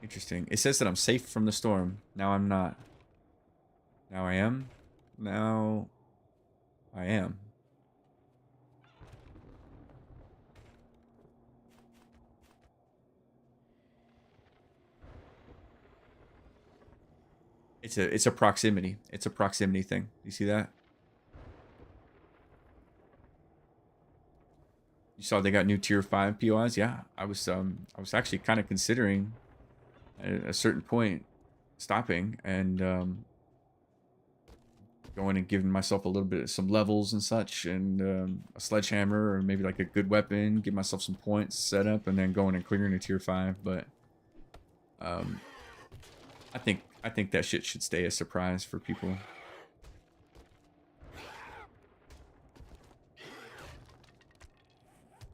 Interesting. It says that I'm safe from the storm. Now I'm not. Now I am. Now I am. It's a proximity. It's a proximity thing. You see that? You saw they got new tier 5 POIs? Yeah. I was actually kind of considering at a certain point stopping and going and giving myself a little bit of some levels and such, and a sledgehammer or maybe like a good weapon, give myself some points set up, and then going and clearing a tier 5. But I think that shit should stay a surprise for people.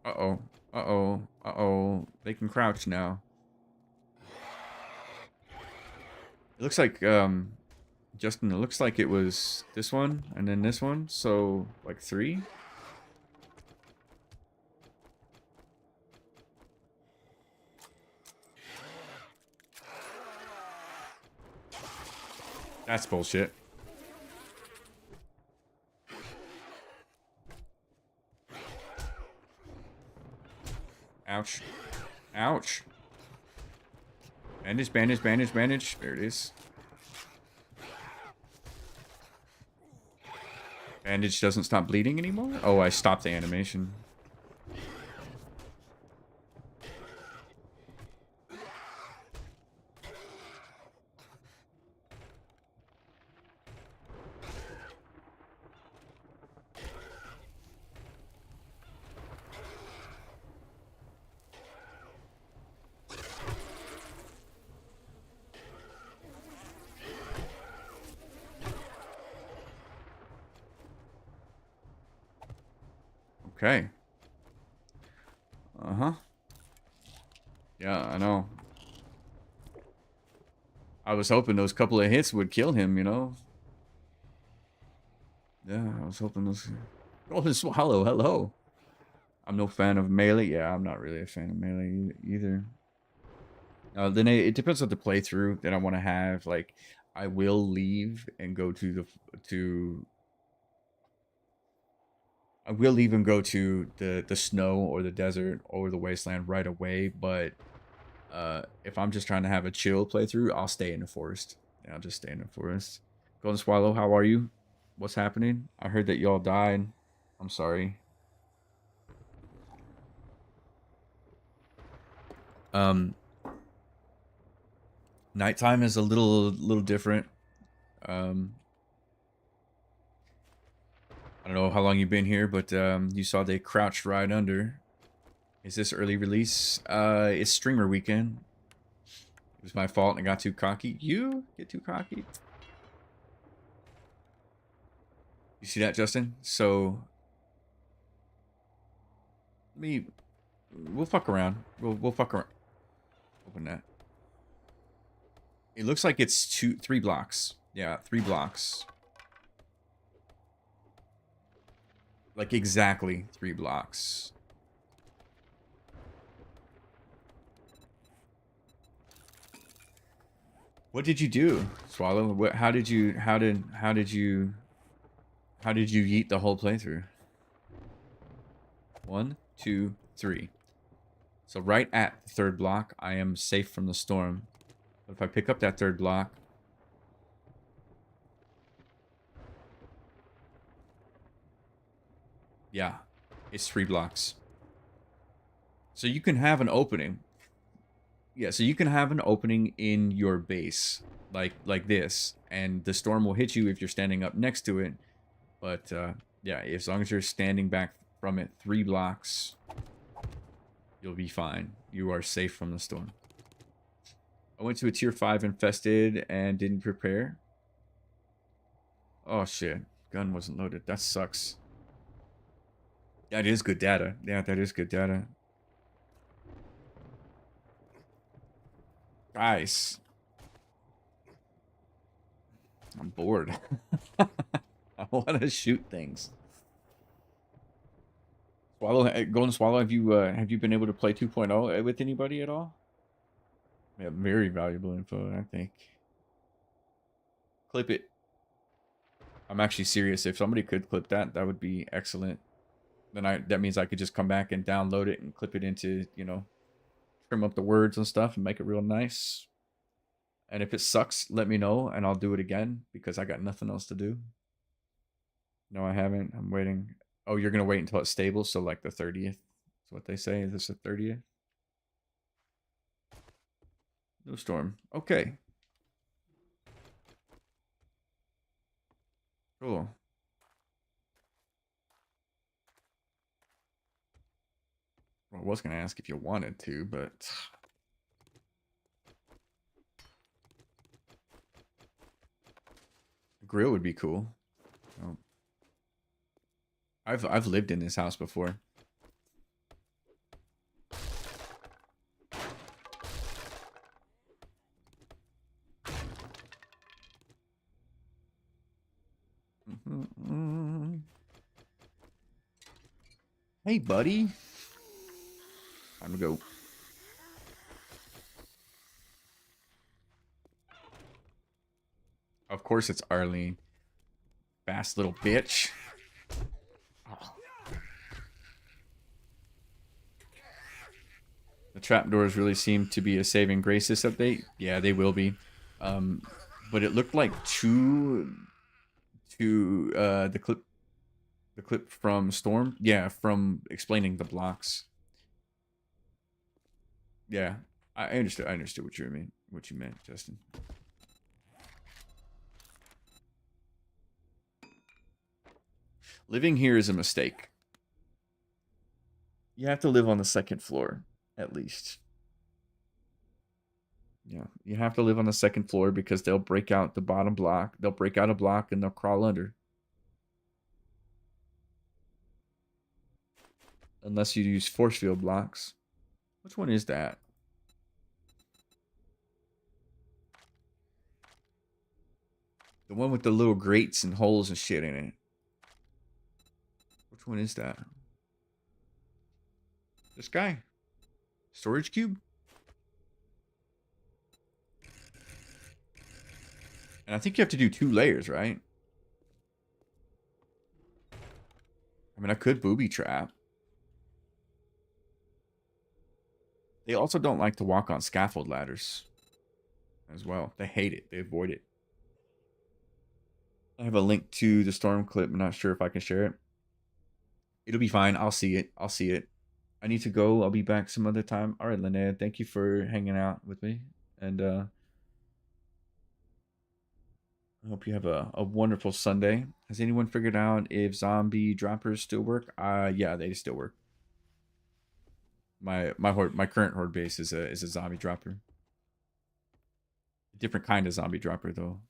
Uh-oh. Uh-oh. Uh-oh. They can crouch now. It looks like, Justin, it looks like it was this one and then this one. So, like 3? That's bullshit. Ouch. Ouch. Bandage, bandage, bandage, bandage. There it is. Bandage doesn't stop bleeding anymore? Oh, I stopped the animation. Okay. Uh-huh. Yeah, I know. I was hoping those couple of hits would kill him, you know? Yeah, I was hoping those... Golden Swallow, hello. I'm no fan of melee. Yeah, I'm not really a fan of melee either. Then it depends on the playthrough that I want to have. Like, I will leave and go to I will even go to the snow or the desert or the wasteland right away, but if I'm just trying to have a chill playthrough, I'll stay in the forest. Yeah, I'll just stay in the forest. Golden Swallow, how are you? What's happening? I heard that y'all died. I'm sorry. Nighttime is a little different. I don't know how long you've been here, but you saw they crouched right under. Is this early release? It's streamer weekend. It was my fault and I got too cocky. You get too cocky? You see that, Justin? So we'll fuck around. We'll fuck around. Open that. It looks like it's 3 blocks. Yeah, 3 blocks. Like exactly 3 blocks. What did you do, Swallow? How did you yeet the whole playthrough? 1, 2, 3. So right at the 3rd block, I am safe from the storm. But if I pick up that 3rd block, yeah, it's 3 blocks. So you can have an opening. Yeah, so you can have an opening in your base, like this, and the storm will hit you if you're standing up next to it. But yeah, as long as you're standing back from it 3 blocks, you'll be fine. You are safe from the storm. I went to a tier 5 infested and didn't prepare. Oh shit, gun wasn't loaded. That sucks. That is good data. Yeah, that is good data. Guys, I'm bored. I want to shoot things. Swallow, Golden Swallow, have you been able to play 2.0 with anybody at all? Yeah, very valuable info, I think. Clip it. I'm actually serious. If somebody could clip that, that would be excellent. Then that means I could just come back and download it and clip it into, you know, trim up the words and stuff and make it real nice. And if it sucks, let me know and I'll do it again because I got nothing else to do. No, I haven't. I'm waiting. Oh, you're going to wait until it's stable? So like the 30th is what they say. Is this the 30th? No storm. Okay. Cool. Well, I was going to ask if you wanted to, but... a grill would be cool. Oh. I've lived in this house before. Hey, buddy. Time to go. Of course it's Arlene. Fast little bitch. Oh. The trapdoors really seem to be a saving grace this update. Yeah, they will be. But it looked like the clip from Storm. Yeah, from explaining the blocks. Yeah, I understood. I understood what you meant, Justin. Living here is a mistake. You have to live on the 2nd floor, at least. Yeah, you have to live on the 2nd floor because they'll break out the bottom block. They'll break out a block and they'll crawl under. Unless you use force field blocks. Which one is that? The one with the little grates and holes and shit in it. Which one is that? This guy? Storage cube? And I think you have to do 2 layers, right? I mean, I could booby trap. They also don't like to walk on scaffold ladders as well. They hate it. They avoid it. I have a link to the storm clip. I'm not sure if I can share it. It'll be fine. I'll see it. I'll see it. I need to go. I'll be back some other time. All right, Linnea, thank you for hanging out with me. And I hope you have a wonderful Sunday. Has anyone figured out if zombie droppers still work? Yeah, they still work. My current horde base is a zombie dropper. A different kind of zombie dropper though.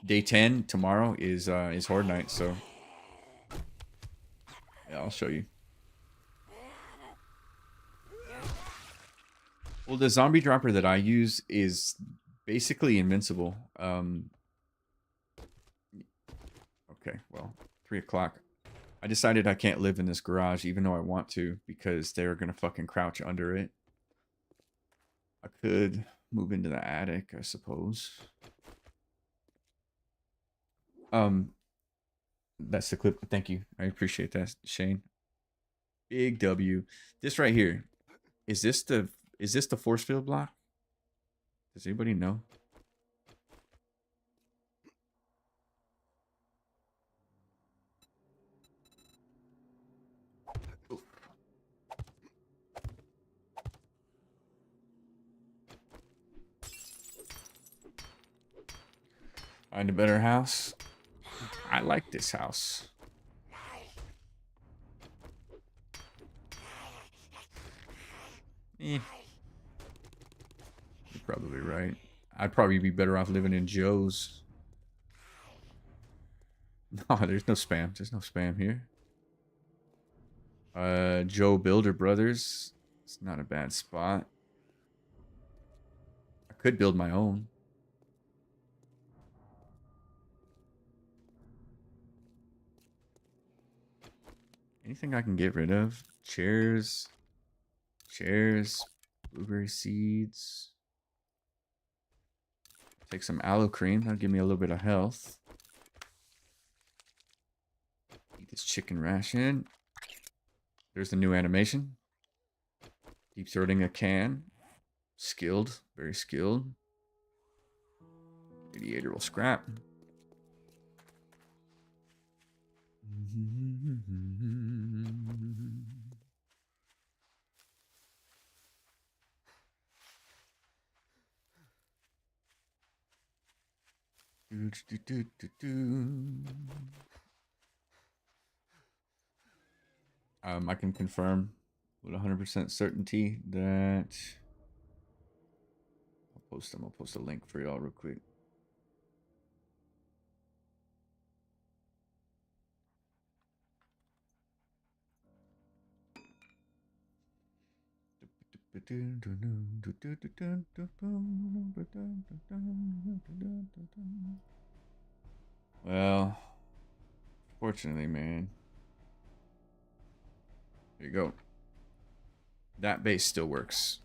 Day 10 tomorrow is horde night, so yeah, I'll show you. Well, the zombie dropper that I use is basically invincible. Okay, well, 3 o'clock. I decided I can't live in this garage even though I want to because they're gonna fucking crouch under it. I could move into the attic, I suppose. That's the clip. Thank you. I appreciate that, Shane. Big W. This right here. Is this the force field block? Does anybody know? Oof. Find a better house. I like this house. You're probably right. I'd probably be better off living in Joe's. No, there's no spam. There's no spam here. Joe Builder Brothers. It's not a bad spot. I could build my own. Anything I can get rid of? Chairs. Chairs. Blueberry seeds. Take some aloe cream. That'll give me a little bit of health. Eat this chicken ration. There's the new animation. Deep throating a can. Skilled. Very skilled. Radiator will scrap. I can confirm with 100% certainty that I'll post a link for y'all real quick. Well, fortunately, man. There you go. That base still works.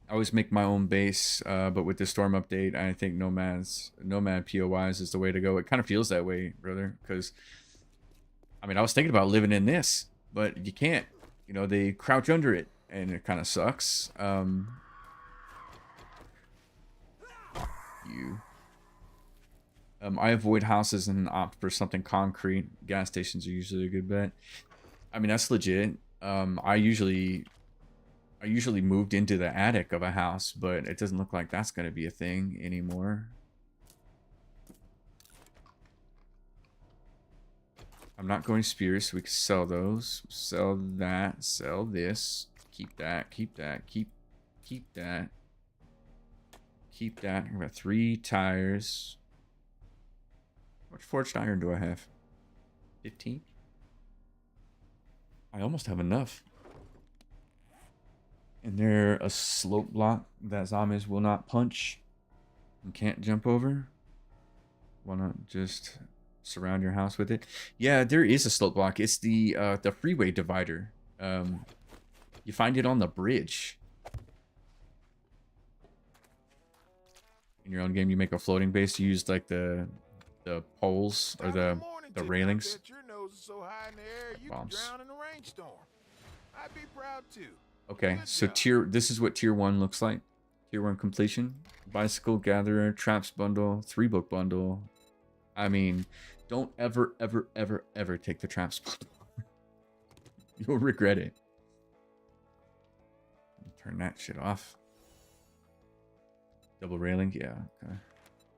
I always make my own base, but with the storm update, I think Nomad POIs is the way to go. It kind of feels that way, brother, because I mean, I was thinking about living in this, but you can't. You know, they crouch under it, and it kind of sucks. I avoid houses and opt for something concrete. Gas stations are usually a good bet. I mean, that's legit. I usually moved into the attic of a house, but it doesn't look like that's going to be a thing anymore. I'm not going spears, so we can sell those. Sell that, sell this. Keep that, keep that, keep that. Keep that. I've got 3 tires. How much forged iron do I have? 15. I almost have enough. And they're a slope block that zombies will not punch and can't jump over. Wanna just surround your house with it? Yeah, there is a slope block. It's the freeway divider. You find it on the bridge. In your own game, you make a floating base. You use like the poles or the railings. Your nose is so high in the air, you could Bombs. drown in a rainstorm. I'd be proud too. Okay, Good so job. this is what tier 1 looks like. Tier 1 completion. Bicycle gatherer, traps bundle, 3-book bundle. I mean, don't ever take the traps bundle. You'll regret it. Turn that shit off. Double railing, yeah. Okay.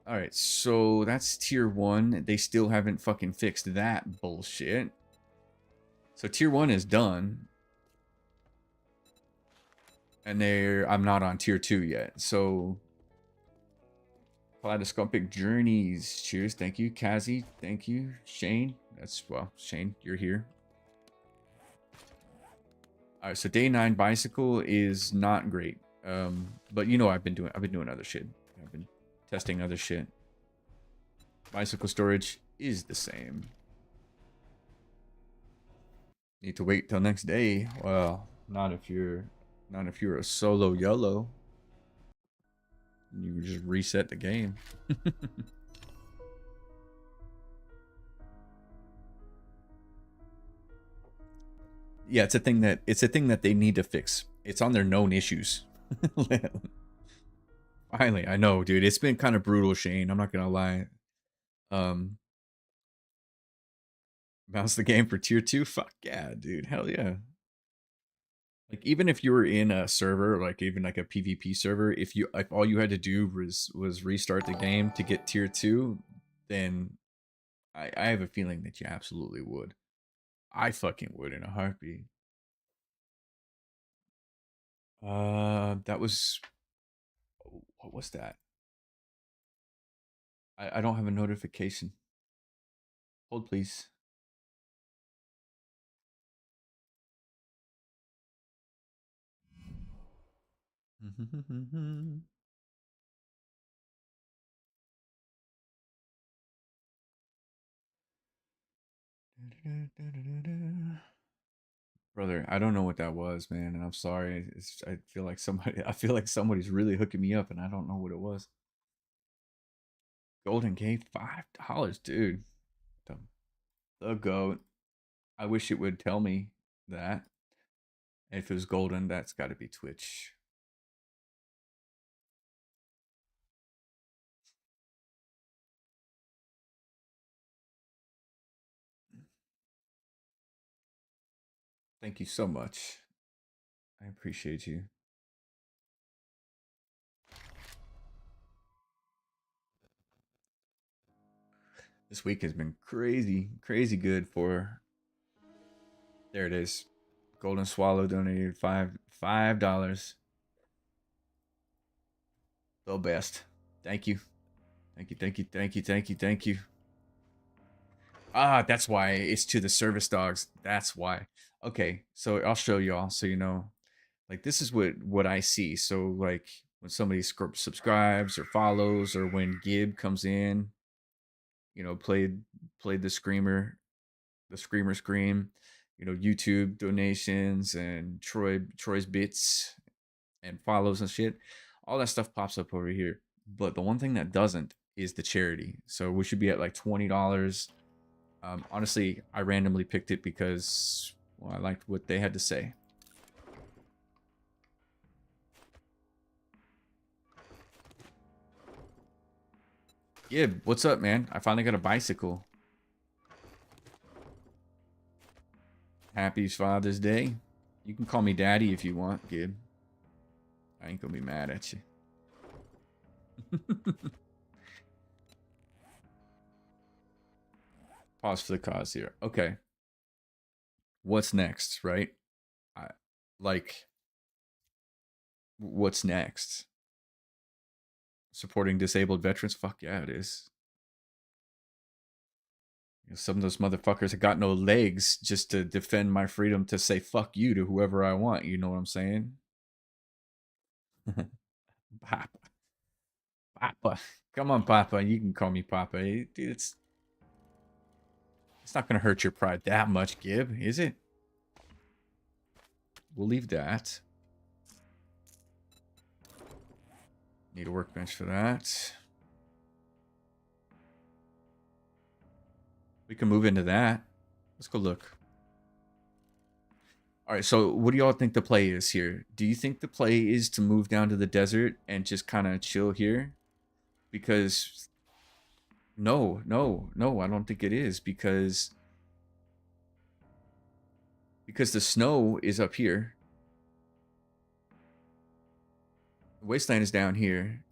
All right, so that's tier 1. They still haven't fucking fixed that bullshit. So tier 1 is done. And I'm not on tier 2 yet. So Kaleidoscopic Journeys. Cheers. Thank you. Kazi. Thank you. Shane. Well, Shane, you're here. All right, so day 9 bicycle is not great. But you know I've been doing other shit. I've been testing other shit. Bicycle storage is the same. Need to wait till next day. Well, not if you're a solo YOLO. You just reset the game. Yeah, it's a thing that they need to fix. It's on their known issues. Finally, I know, dude. It's been kind of brutal, Shane. I'm not gonna lie. Bounce the game for tier 2? Fuck yeah, dude. Hell yeah. Like, even if you were in a server, like even like a PvP server, if all you had to do was restart the game to get tier 2, then I have a feeling that you absolutely would. I fucking would in a heartbeat. That was, what was that? I don't have a notification. Hold, please. Brother, I don't know what that was, man, and I'm sorry. I feel like somebody's really hooking me up, and I don't know what it was. Golden gave $5, dude. The goat. I wish it would tell me that. If it was golden, that's got to be Twitch. Thank you so much. I appreciate you. This week has been crazy good for. There it is. Golden Swallow donated $5. The best. Thank you. Thank you. Ah, that's why it's to the service dogs. That's why. Okay, so I'll show y'all so you know. Like, this is what I see. So like when somebody subscribes or follows, or when Gib comes in, you know, played the scream, you know, YouTube donations and Troy's bits and follows and shit. All that stuff pops up over here. But the one thing that doesn't is the charity. So we should be at like $20. Honestly, I randomly picked it because, well, I liked what they had to say. Gib, what's up, man? I finally got a bicycle. Happy Father's Day. You can call me Daddy if you want, Gib. I ain't gonna be mad at you. Pause for the cause here. Okay. What's next, right? What's next? Supporting disabled veterans? Fuck yeah, it is. Some of those motherfuckers have got no legs just to defend my freedom to say fuck you to whoever I want. You know what I'm saying? Papa. Papa. Come on, Papa. You can call me Papa. Dude, it's not going to hurt your pride that much, Gib, is it? We'll leave that. Need a workbench for that. We can move into that. Let's go look. All right, so what do y'all think the play is here? Do you think the play is to move down to the desert and just kind of chill here? Because no, I don't think it is, because the snow is up here. The wasteland is down here.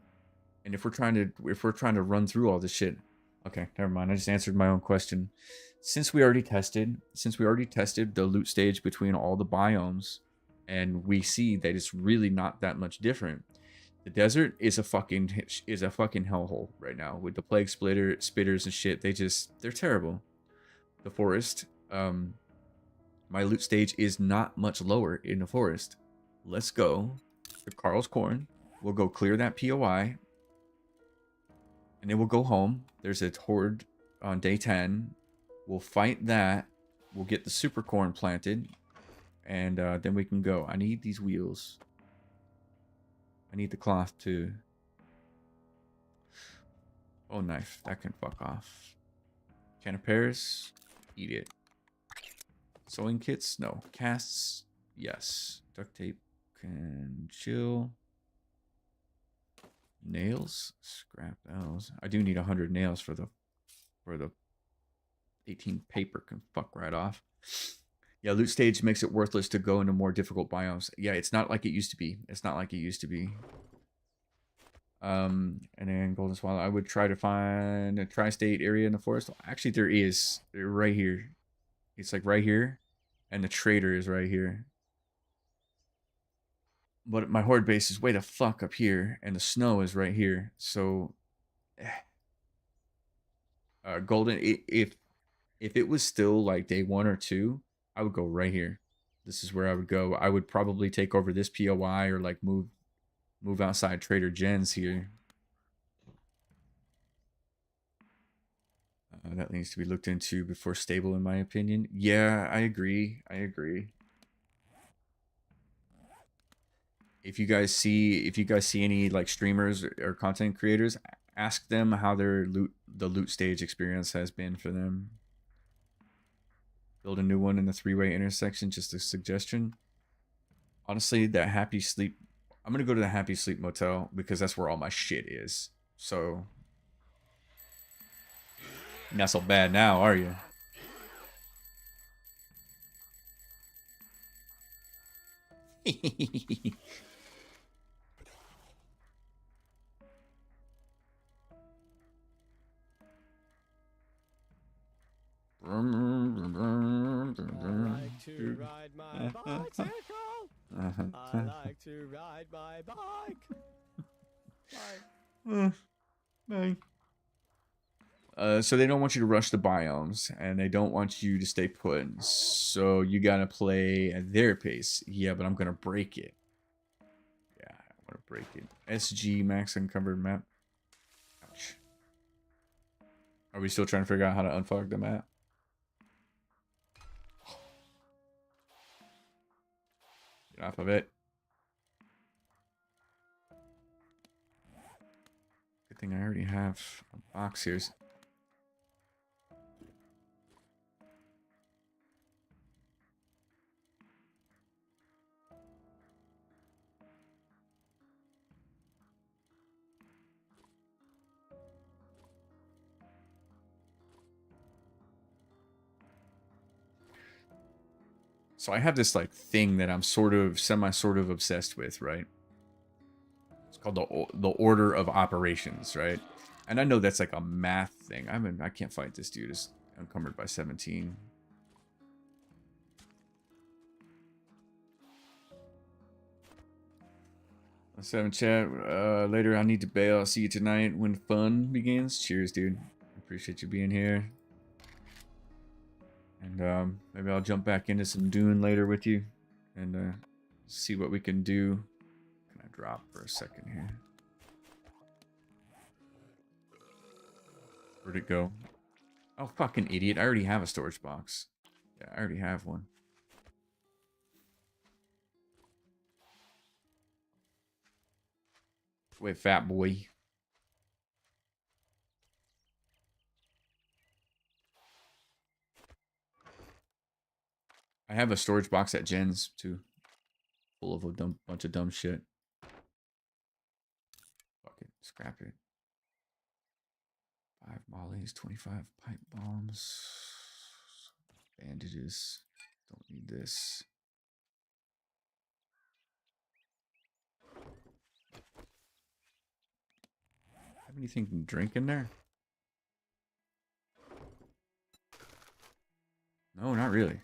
And if we're trying to run through all this shit. Okay, never mind. I just answered my own question. Since we already tested the loot stage between all the biomes, and we see that it's really not that much different. The desert is a fucking hellhole right now with the plague spitters and shit. They're terrible. The forest, my loot stage is not much lower in the forest. Let's go to Carl's Corn. We'll go clear that POI. And then we'll go home. There's a horde on day 10. We'll fight that. We'll get the super corn planted. And then we can go. I need these wheels. I need the cloth too. Oh, knife. That can fuck off. Can of pears? Eat it. Sewing kits? No. Casts? Yes. Duct tape? Can chill. Nails? Scrap those. I do need 100 nails for the 18 paper can fuck right off. Yeah, loot stage makes it worthless to go into more difficult biomes. Yeah, it's not like it used to be. And then Golden Swallow. I would try to find a tri-state area in the forest. Actually, there is. They're right here. It's like right here. And the trader is right here. But my horde base is way the fuck up here, and the snow is right here. So, Golden, if it was still like day 1 or 2, I would go right here. This is where I would go. I would probably take over this POI or like move outside Trader Jen's here. That needs to be looked into before stable, in my opinion. Yeah, I agree. If you guys see any like streamers or content creators, ask them how the loot stage experience has been for them. Build a new one in the 3-way intersection, just a suggestion. Honestly, that Happy Sleep, I'm gonna go to the Happy Sleep Motel because that's where all my shit is. So not so bad now, are you? I like to ride my bicycle. I like to ride my bike. So they don't want you to rush the biomes, and they don't want you to stay put. So you gotta play at their pace. Yeah, but I'm gonna break it. Yeah, I'm gonna break it. SG max uncovered map. Ouch. Are we still trying to figure out how to unfuck the map? Get off of it. Good thing I already have a box here. So I have this like thing that I'm sort of obsessed with, right? It's called the order of operations, right? And I know that's like a math thing. I can't fight this dude. It's encumbered by 17. Let's have a chat later. I need to bail. I'll see you tonight when fun begins. Cheers, dude. Appreciate you being here. And maybe I'll jump back into some Dune later with you and see what we can do. Can I drop for a second here? Where'd it go? Oh, fucking idiot. I already have a storage box. Yeah, I already have one. Wait, fat boy. I have a storage box at Jen's too, full of a bunch of dumb shit. Fuck it, scrap it. 5 mollies, 25 pipe bombs, bandages. Don't need this. Have anything to drink in there? No, not really.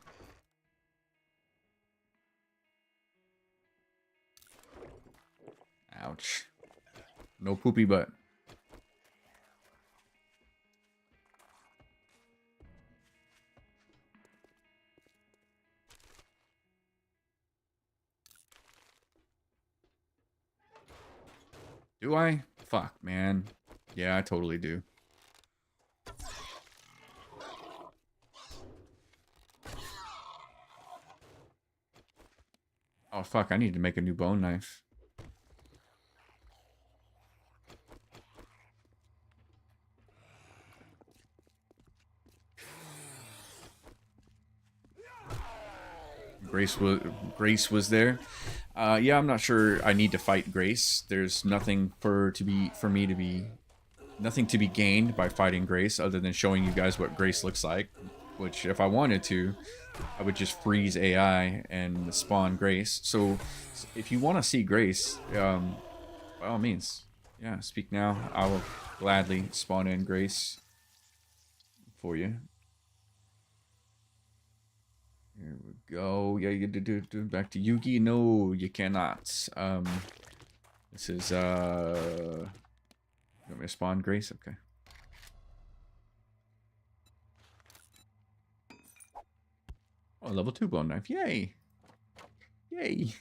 Ouch. No poopy butt. Do I? Fuck, man. Yeah, I totally do. Oh, fuck, I need to make a new bone knife. Grace was there. Yeah, I'm not sure I need to fight Grace. There's nothing nothing to be gained by fighting Grace other than showing you guys what Grace looks like. Which, if I wanted to, I would just freeze AI and spawn Grace. So, if you want to see Grace, by all means, yeah, speak now. I will gladly spawn in Grace for you. Here we go. Yeah, you do back to Yugi. No, you cannot. This is you want me to spawn Grace? Okay. Oh, level 2 bone knife. Yay! Yay!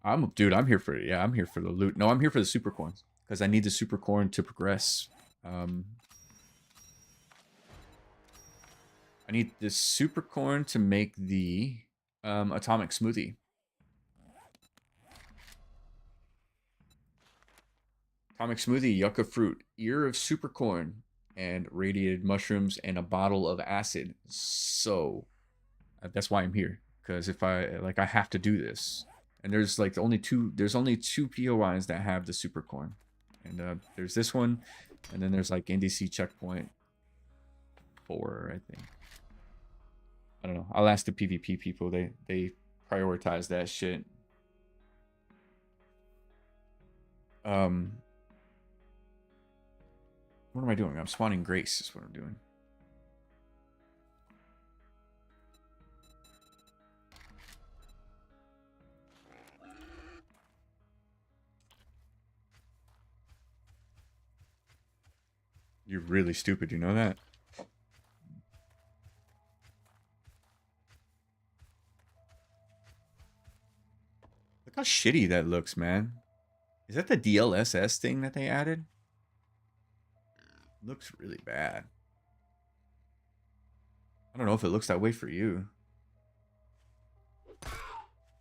I'm here for it. Yeah, I'm here for the loot. No, I'm here for the super coins because I need the super coin to progress. I need this super corn to make the atomic smoothie. Atomic smoothie, yucca fruit, ear of super corn, and radiated mushrooms, and a bottle of acid. So that's why I'm here. Because if I have to do this. And there's like only two POIs that have the super corn. And there's this one, and then there's like NDC checkpoint 4, I think. I don't know. I'll ask the PvP people. They prioritize that shit. What am I doing? I'm spawning Grace is what I'm doing. You're really stupid, you know that? Look how shitty that looks, man. Is that the DLSS thing that they added? Looks really bad. I don't know if it looks that way for you.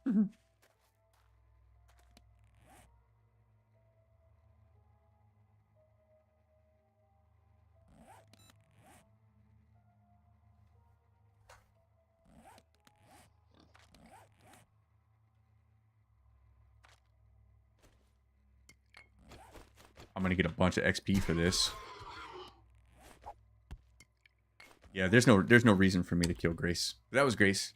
I'm gonna get a bunch of XP for this. Yeah, there's no reason for me to kill Grace. That was Grace.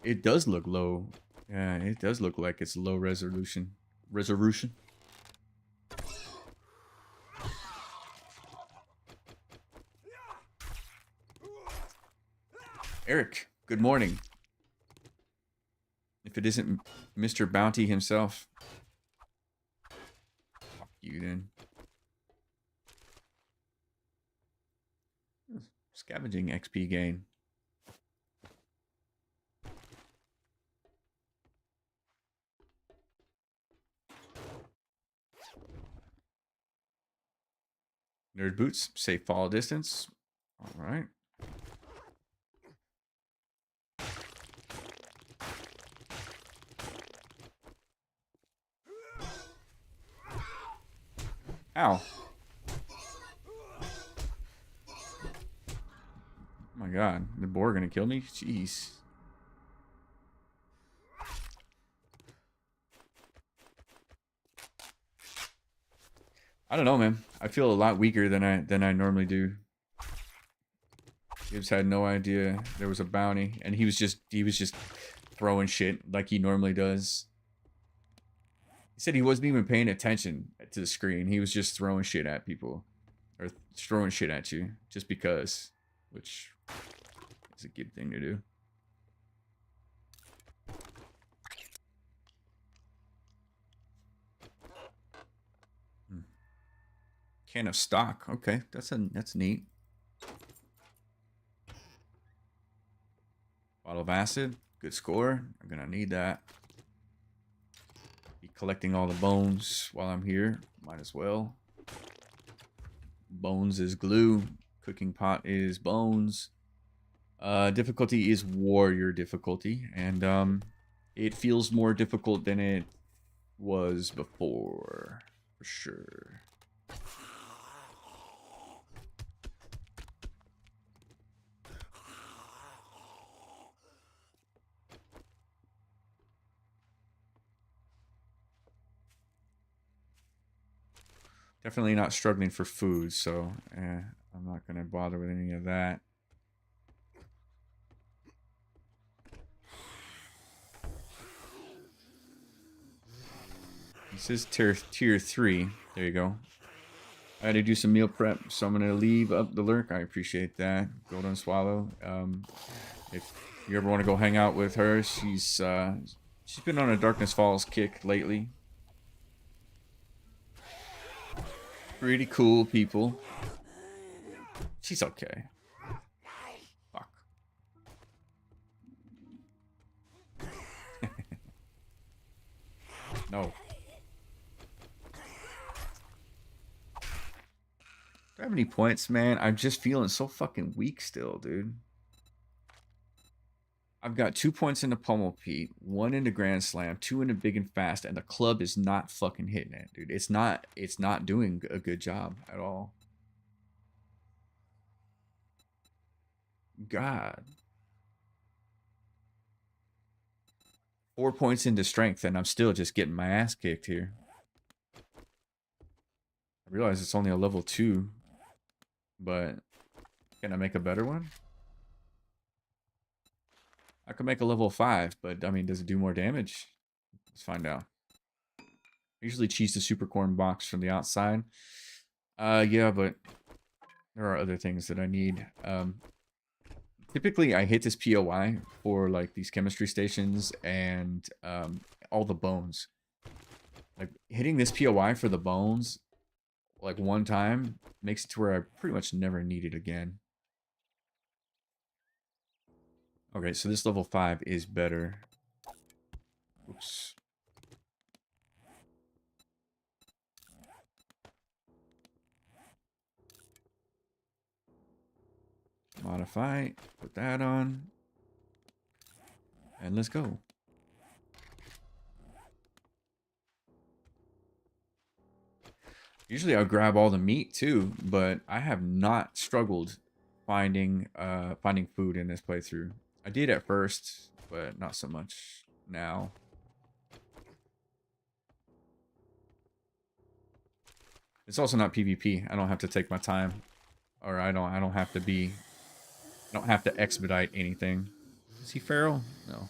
It does look low. Yeah, it does look like it's low resolution. Eric, good morning. If it isn't Mr. Bounty himself. Fuck you then. Scavenging XP gain. Nerd boots, safe fall distance. All right. Ow. Oh my god, the boar gonna kill me? Jeez. I don't know, man. I feel a lot weaker than I normally do. Gibbs had no idea there was a bounty, and he was just throwing shit like he normally does. He said he wasn't even paying attention to the screen. He was just throwing shit at people, or throwing shit at you just because, which is a good thing to do. Can of stock. Okay, that's neat. Bottle of acid. Good score. I'm gonna need that. Be collecting all the bones while I'm here. Might as well. Bones is glue. Cooking pot is bones. Difficulty is warrior difficulty, and it feels more difficult than it was before, for sure. Definitely not struggling for food, so I'm not going to bother with any of that. This is tier 3. There you go. I had to do some meal prep, so I'm going to leave up the lurk. I appreciate that. Golden Swallow. If you ever want to go hang out with her, she's been on a Darkness Falls kick lately. Pretty cool people. She's okay. Fuck. No. Do I have any points, man? I'm just feeling so fucking weak still, dude. I've got 2 points in the Pummel Pete, 1 in the Grand Slam, 2 in the Big and Fast, and the club is not fucking hitting it, dude. It's not doing a good job at all. God. 4 points into strength, and I'm still just getting my ass kicked here. I realize it's only a level 2, but can I make a better one? I could make a level 5, but I mean, does it do more damage? Let's find out. I usually cheese the super corn box from the outside. Yeah, but there are other things that I need. Typically, I hit this POI for like these chemistry stations and all the bones. Like hitting this POI for the bones, like one time, makes it to where I pretty much never need it again. Okay, so this level 5 is better. Oops. Modify, put that on, and let's go. Usually I'll grab all the meat too, but I have not struggled finding food in this playthrough. I did at first, but not so much now. It's also not PvP. I don't have to take my time, or I don't have to expedite anything. Is he feral? No.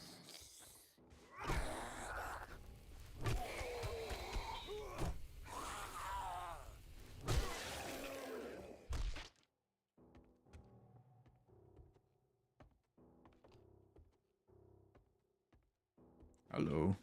Hello.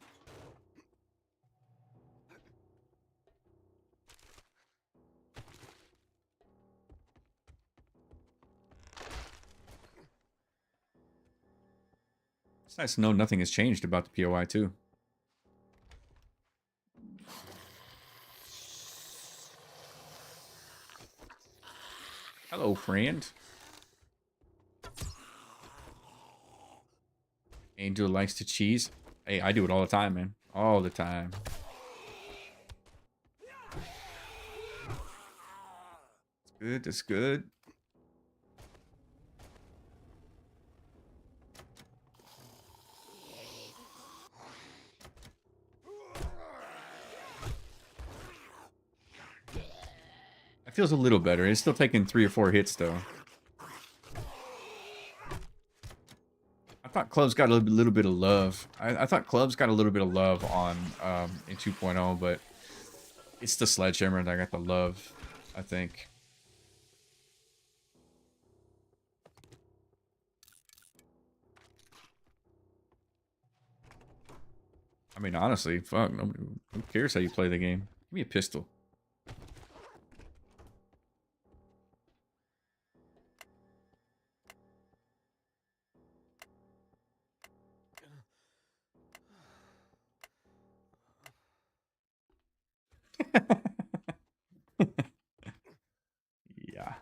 It's nice to know nothing has changed about the POI too. Hello, friend. Angel likes to cheese. Hey, I do it all the time, man. All the time. That's good. That's good. That feels a little better. It's still taking 3 or 4 hits, though. I thought clubs got a little bit of love. I thought clubs got a little bit of love on in 2.0, but it's the sledgehammer that got the love, I think. I mean, honestly, fuck, nobody, who cares how you play the game? Give me a pistol. Yeah.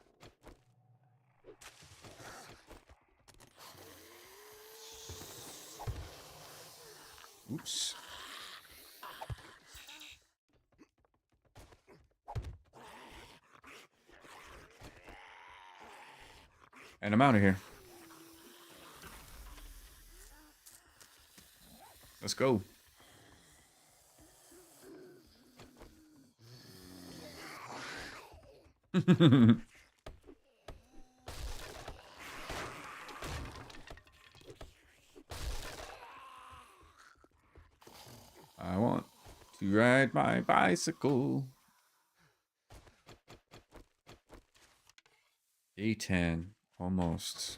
Oops. And I'm out of here. Let's go. I want to ride my bicycle. Day 10, almost.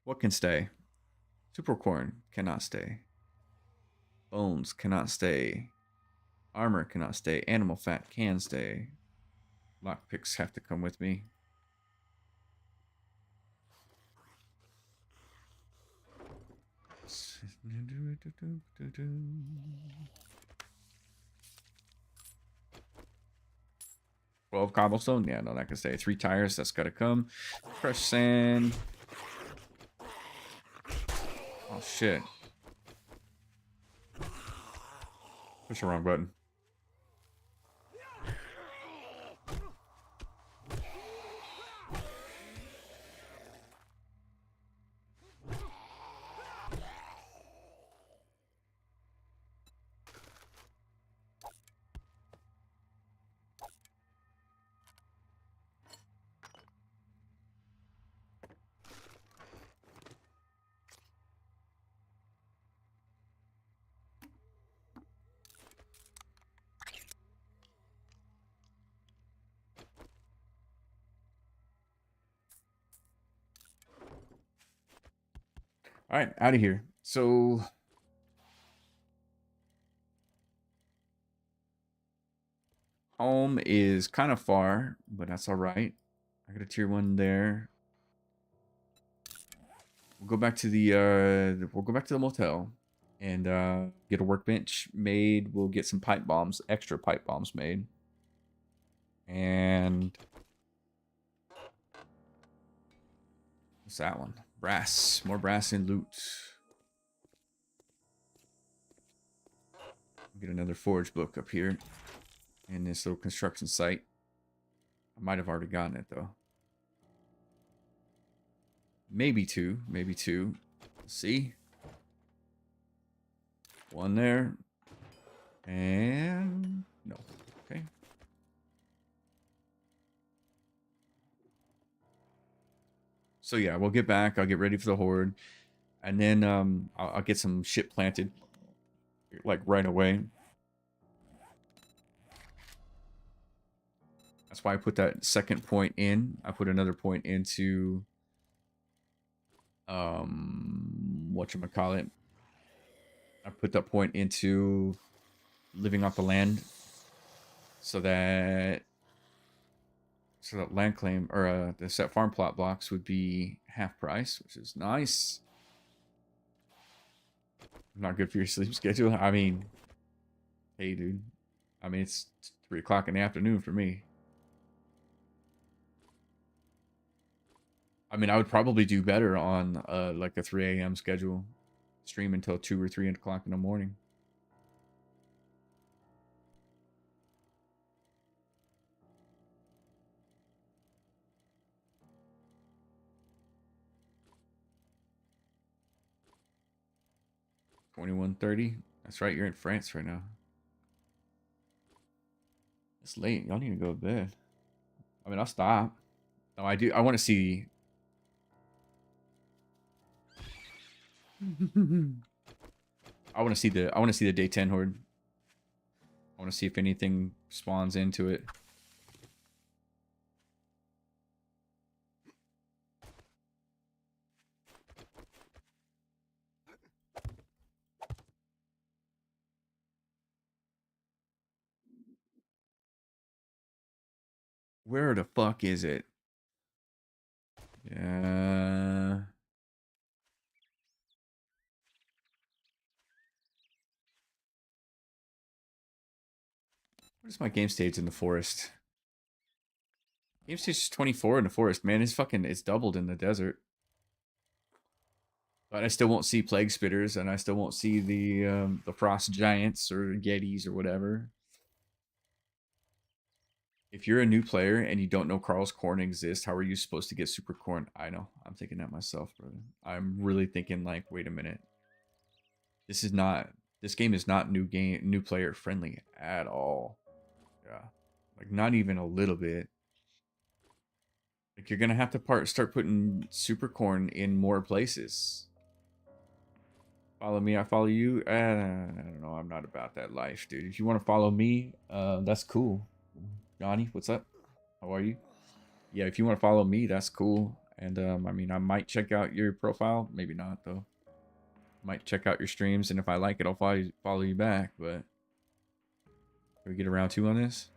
What can stay? Supercorn cannot stay. Bones cannot stay. Armor cannot stay. Animal fat can stay. Lockpicks have to come with me. Well, cobblestone, yeah, no, that can stay. 3 tires, that's gotta come. Fresh sand. Oh shit! Push the wrong button. All right, out of here. So home is kind of far, but that's all right. I got a tier 1 there. We'll go back to the motel and get a workbench made. We'll get some pipe bombs, extra pipe bombs made. And what's that one? Brass. More brass and loot. Get another forge book up here in this little construction site. I might have already gotten it though. Maybe 2. Maybe 2. Let's see. 1 there. And no. Okay. So yeah, we'll get back. I'll get ready for the Horde. And then I'll get some shit planted. Like right away. That's why I put that second point in. I put another point into whatchamacallit. I put that point into living off the land so that So that land claim or the set farm plot blocks would be half price, which is nice. Not good for your sleep schedule. I mean, hey, dude. I mean, it's 3 o'clock in the afternoon for me. I mean, I would probably do better on like a 3 a.m. schedule. Stream until 2 or 3 o'clock in the morning. $21.30. That's right, you're in France right now. It's late. Y'all need to go to bed. I mean, I'll stop. No, I do. I want to see. I want to see the. I want to see the day 10 horde. I want to see if anything spawns into it. Where the fuck is it? Yeah. Where's my game stage in the forest? Game stage is 24 in the forest, man. It's doubled in the desert. But I still won't see plague spitters, and I still won't see the frost giants or yetis or whatever. If you're a new player and you don't know Carl's corn exists, how are you supposed to get super corn? I know. I'm thinking that myself, brother. I'm really thinking like, wait a minute. This game is not new player friendly at all. Yeah. Like not even a little bit. Like you're gonna have to start putting super corn in more places. Follow me, I follow you. I don't know. I'm not about that life, dude. If you want to follow me, that's cool. Johnny, what's up? How are you? Yeah, if you want to follow me, that's cool. And I mean, I might check out your profile. Maybe not though. Might check out your streams, and if I like it, I'll follow you back. But can we get around 2 on this?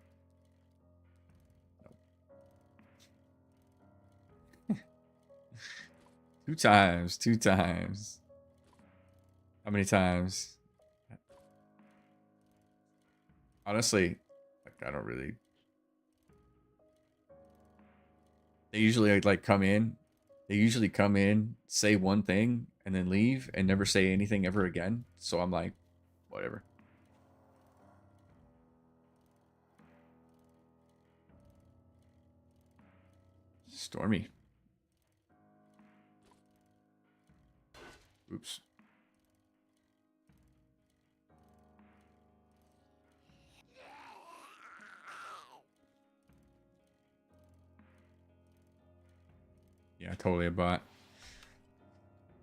Nope. 2 times. 2 times. How many times? Honestly, like I don't really. They usually like come in. They usually come in, say one thing, and then leave, and never say anything ever again. So I'm like, whatever. Stormy. Oops. Yeah, totally a bot.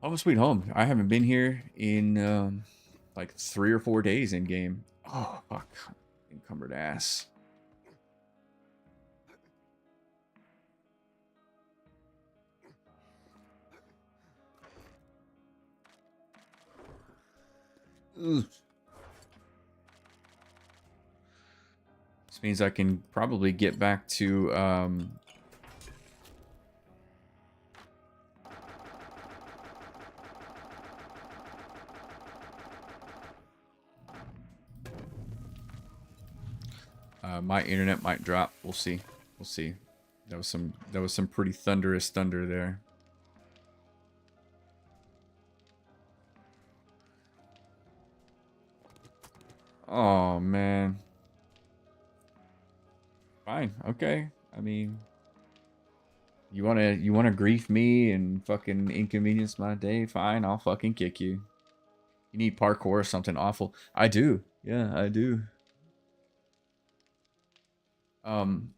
Home sweet home. I haven't been here in like 3 or 4 days in game. Oh fuck. Encumbered ass. Ugh. This means I can probably get back to my internet might drop. We'll see. We'll see. That was some pretty thunderous thunder there. Oh man. Fine. Okay. I mean, you wanna grief me and fucking inconvenience my day? Fine, I'll fucking kick you. You need parkour or something awful. I do. Yeah, I do. Um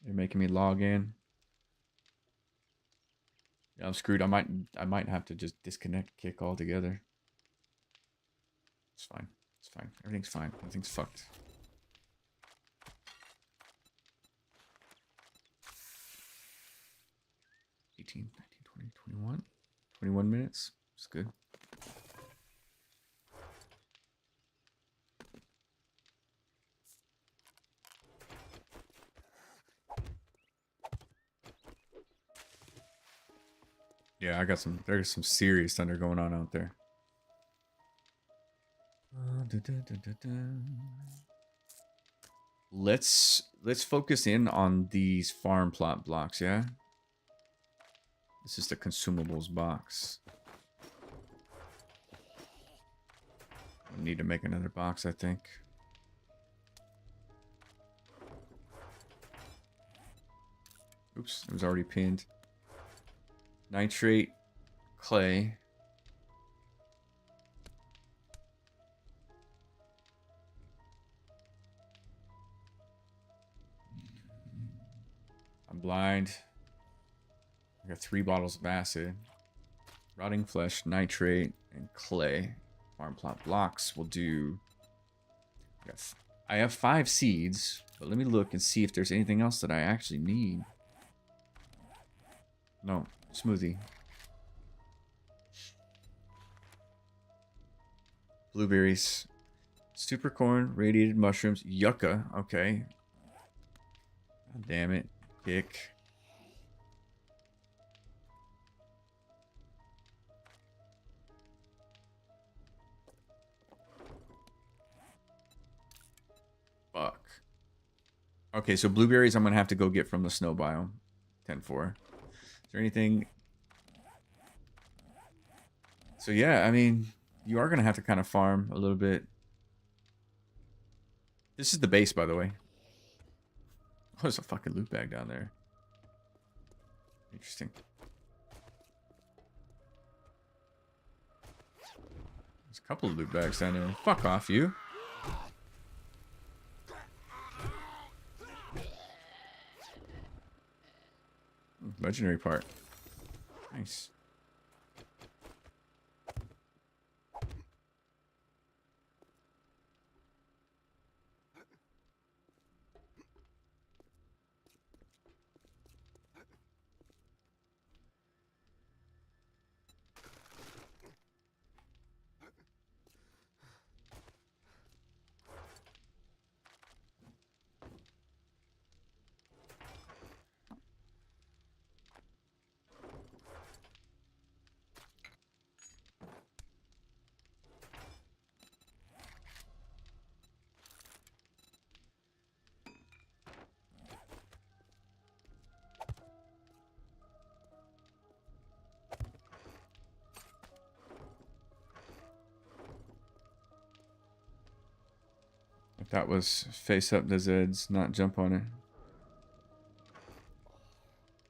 You're making me log in. Yeah, I'm screwed. I might have to just disconnect kick altogether. It's fine. It's fine. Everything's fine. Everything's fucked. $18, $19, $20, $21. 21 minutes. It's good. Yeah, I got some. There's some serious thunder going on out there. Let's focus in on these farm plot blocks. Yeah. This is the consumables box. I need to make another box, I think. Oops, it was already pinned. Nitrate, clay. I'm blind. I got 3 bottles of acid. Rotting flesh, nitrate, and clay. Farm plot blocks will do. Yes. I have 5 seeds, but let me look and see if there's anything else that I actually need. No, smoothie. Blueberries. Super corn, radiated mushrooms, yucca. Okay. God damn it. Kick. Fuck. Okay, so blueberries I'm going to have to go get from the snow biome. 10-4. Is there anything? So yeah, I mean, you are going to have to kind of farm a little bit. This is the base, by the way. Oh, there's a fucking loot bag down there. Interesting. There's a couple of loot bags down there. Fuck off, you. Legendary part. Nice. If that was face up the Zeds, not jump on it.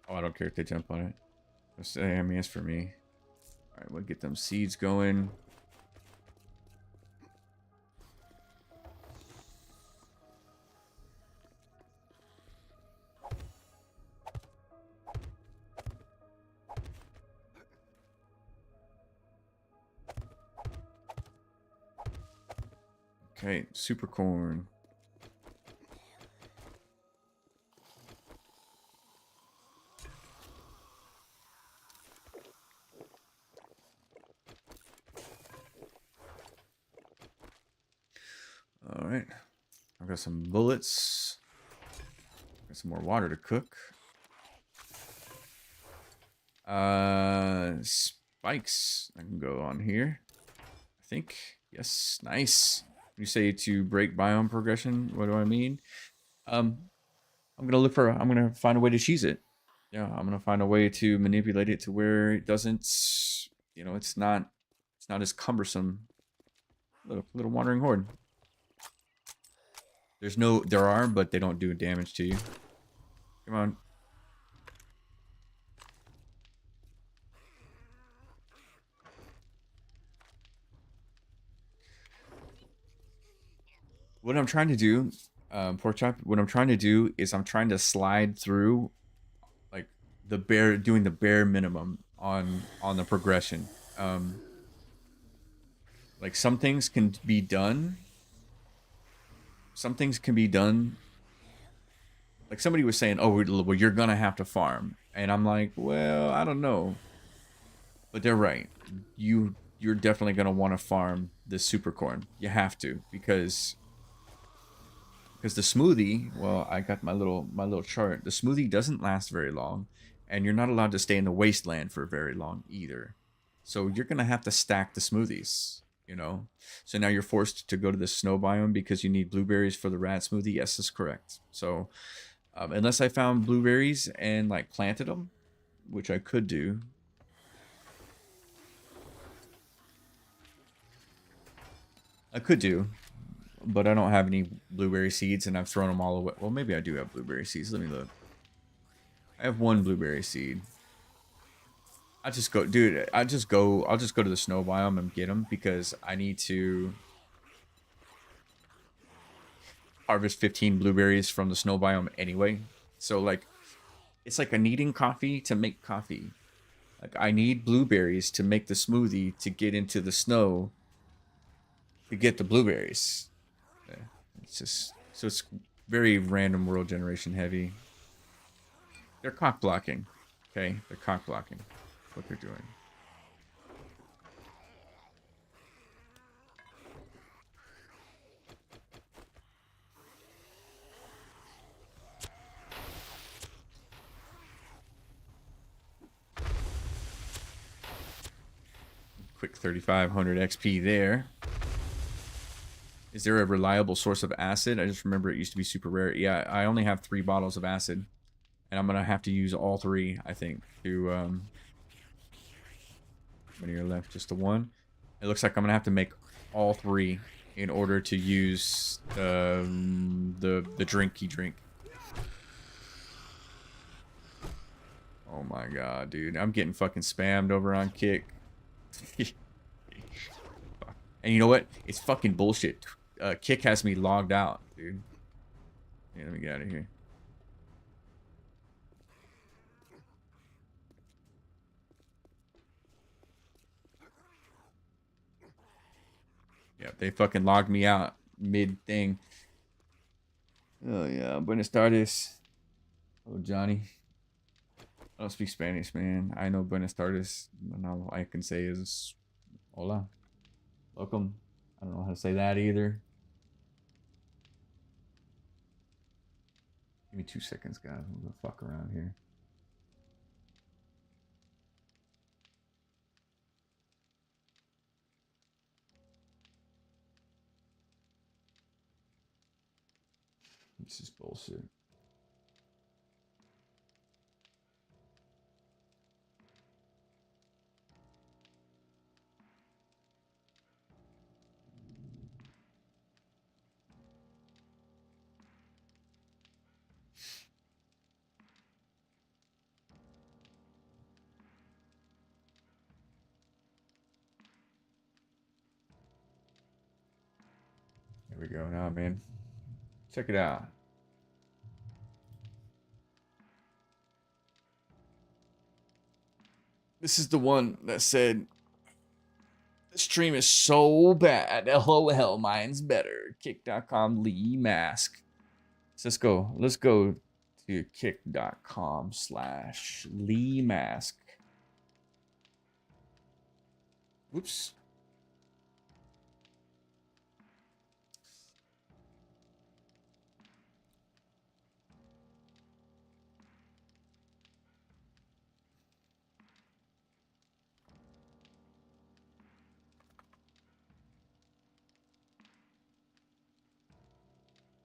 Oh, I don't care if they jump on it. Just, I mean, it's for me. Alright, we'll get them seeds going. Okay, super corn. All right, I've got some bullets. Got some more water to cook. Spikes. I can go on here. I think. Yes, nice. You say to break biome progression. What do I mean? I'm gonna find a way to cheese it. Yeah, I'm gonna find a way to manipulate it to where it doesn't. You know, it's not as cumbersome. Little wandering horde. There are, but they don't do damage to you. Come on. What I'm trying to do, pork chop. What I'm trying to do is I'm trying to slide through, like doing the bare minimum on the progression. Like some things can be done. Some things can be done. Like somebody was saying, "Oh, well, you're gonna have to farm," and I'm like, "Well, I don't know," but they're right. You're definitely gonna want to farm the super corn. You have to because the smoothie. Well, I got my little chart. The smoothie doesn't last very long, And you're not allowed to stay in the wasteland for very long either. So you're going to have to stack the smoothies, you know? So now you're forced to go to the snow biome because you need blueberries for the rat smoothie. Yes, that's correct. So unless I found blueberries and like planted them, which I could do. But I don't have any blueberry seeds and I've thrown them all away. Well, maybe I do have blueberry seeds. Let me look. I have one blueberry seed. I'll just go to the snow biome and get them because I need to harvest 15 blueberries from the snow biome anyway. So like, it's like a kneading coffee to make coffee. Like I need blueberries to make the smoothie to get into the snow to get the blueberries. Yeah, it's just, so it's very random world generation heavy. They're cock blocking. Okay, they're cock blocking. What they're doing. Quick 3,500 XP there. Is there a reliable source of acid? I just remember it used to be super rare. Yeah, I only have 3 bottles of acid. And I'm going to have to use all 3, I think, to... How many are left? Just the 1? It looks like I'm going to have to make all 3 in order to use the drinky drink. Oh my god, dude. I'm getting fucking spammed over on Kick. And you know what? It's fucking bullshit. Kick has me logged out, dude. Yeah, let me get out of here. Yeah, they fucking logged me out mid-thing. Oh, yeah. Buenos tardes. Oh, Johnny. I don't speak Spanish, man. I know Buenos tardes. And all I can say is hola. Welcome. I don't know how to say that either. Give me 2 seconds, guys. I'm gonna fuck around here. This is bullshit. There we go. Now, man. Check it out. This is the one that said, the stream is so bad. LOL, mine's better. Kick.com Lee Mask. So let's go to kick.com/Lee Mask. Whoops.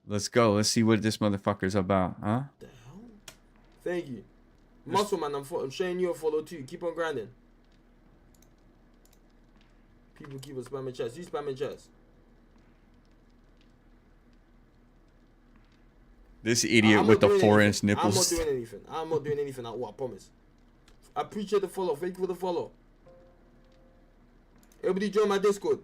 Let's go. Let's see what this motherfucker's about, huh? The hell? Thank you. Muscle man, I'm showing you a follow too. Keep on grinding. People keep on spamming chats. You spamming chats. This idiot with the 4-inch nipples. I'm not doing anything. I'm not doing anything at all, I promise. I appreciate the follow. Thank you for the follow. Everybody join my Discord.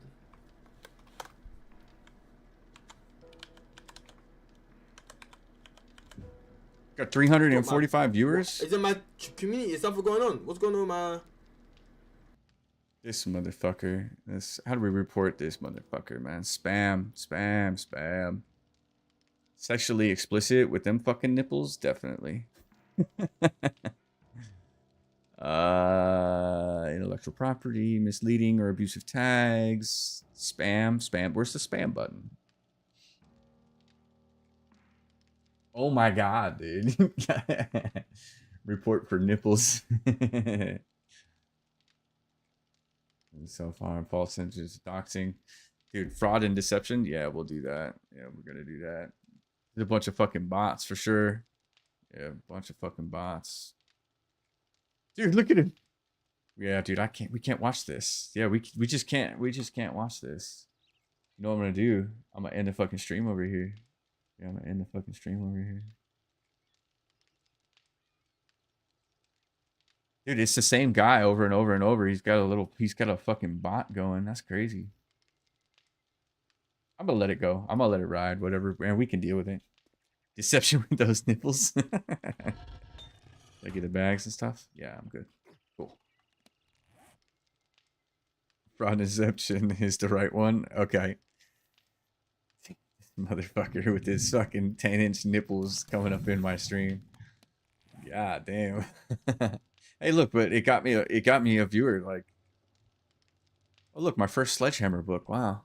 Got 345 viewers? Is it my community? Is something going on? What's going on with my... This motherfucker. How do we report this motherfucker, man? Spam, spam, spam. Sexually explicit with them fucking nipples? Definitely. Intellectual property, misleading or abusive tags. Spam, spam. Where's the spam button? Oh my god, dude. Report for nipples. Self-harm, false sentences, doxing. Dude, fraud and deception. Yeah, we'll do that. Yeah, we're gonna do that. There's a bunch of fucking bots for sure. Yeah, a bunch of fucking bots. Dude, look at him. Yeah, dude, I can't. We can't watch this. Yeah, we just can't. We just can't watch this. You know what I'm gonna do? I'm gonna end the fucking stream over here. Yeah, I'm gonna end the fucking stream over here. Dude, it's the same guy over and over and over. He's got a fucking bot going. That's crazy. I'm gonna let it go. I'm gonna let it ride. Whatever, and we can deal with it. Deception with those nipples. I get the bags and stuff. Yeah, I'm good. Cool. Fraud and deception is the right one. Okay. This motherfucker with his fucking 10-inch nipples coming up in my stream. God damn. Hey, look, but it got me a viewer. Like, oh look, my first sledgehammer book. Wow.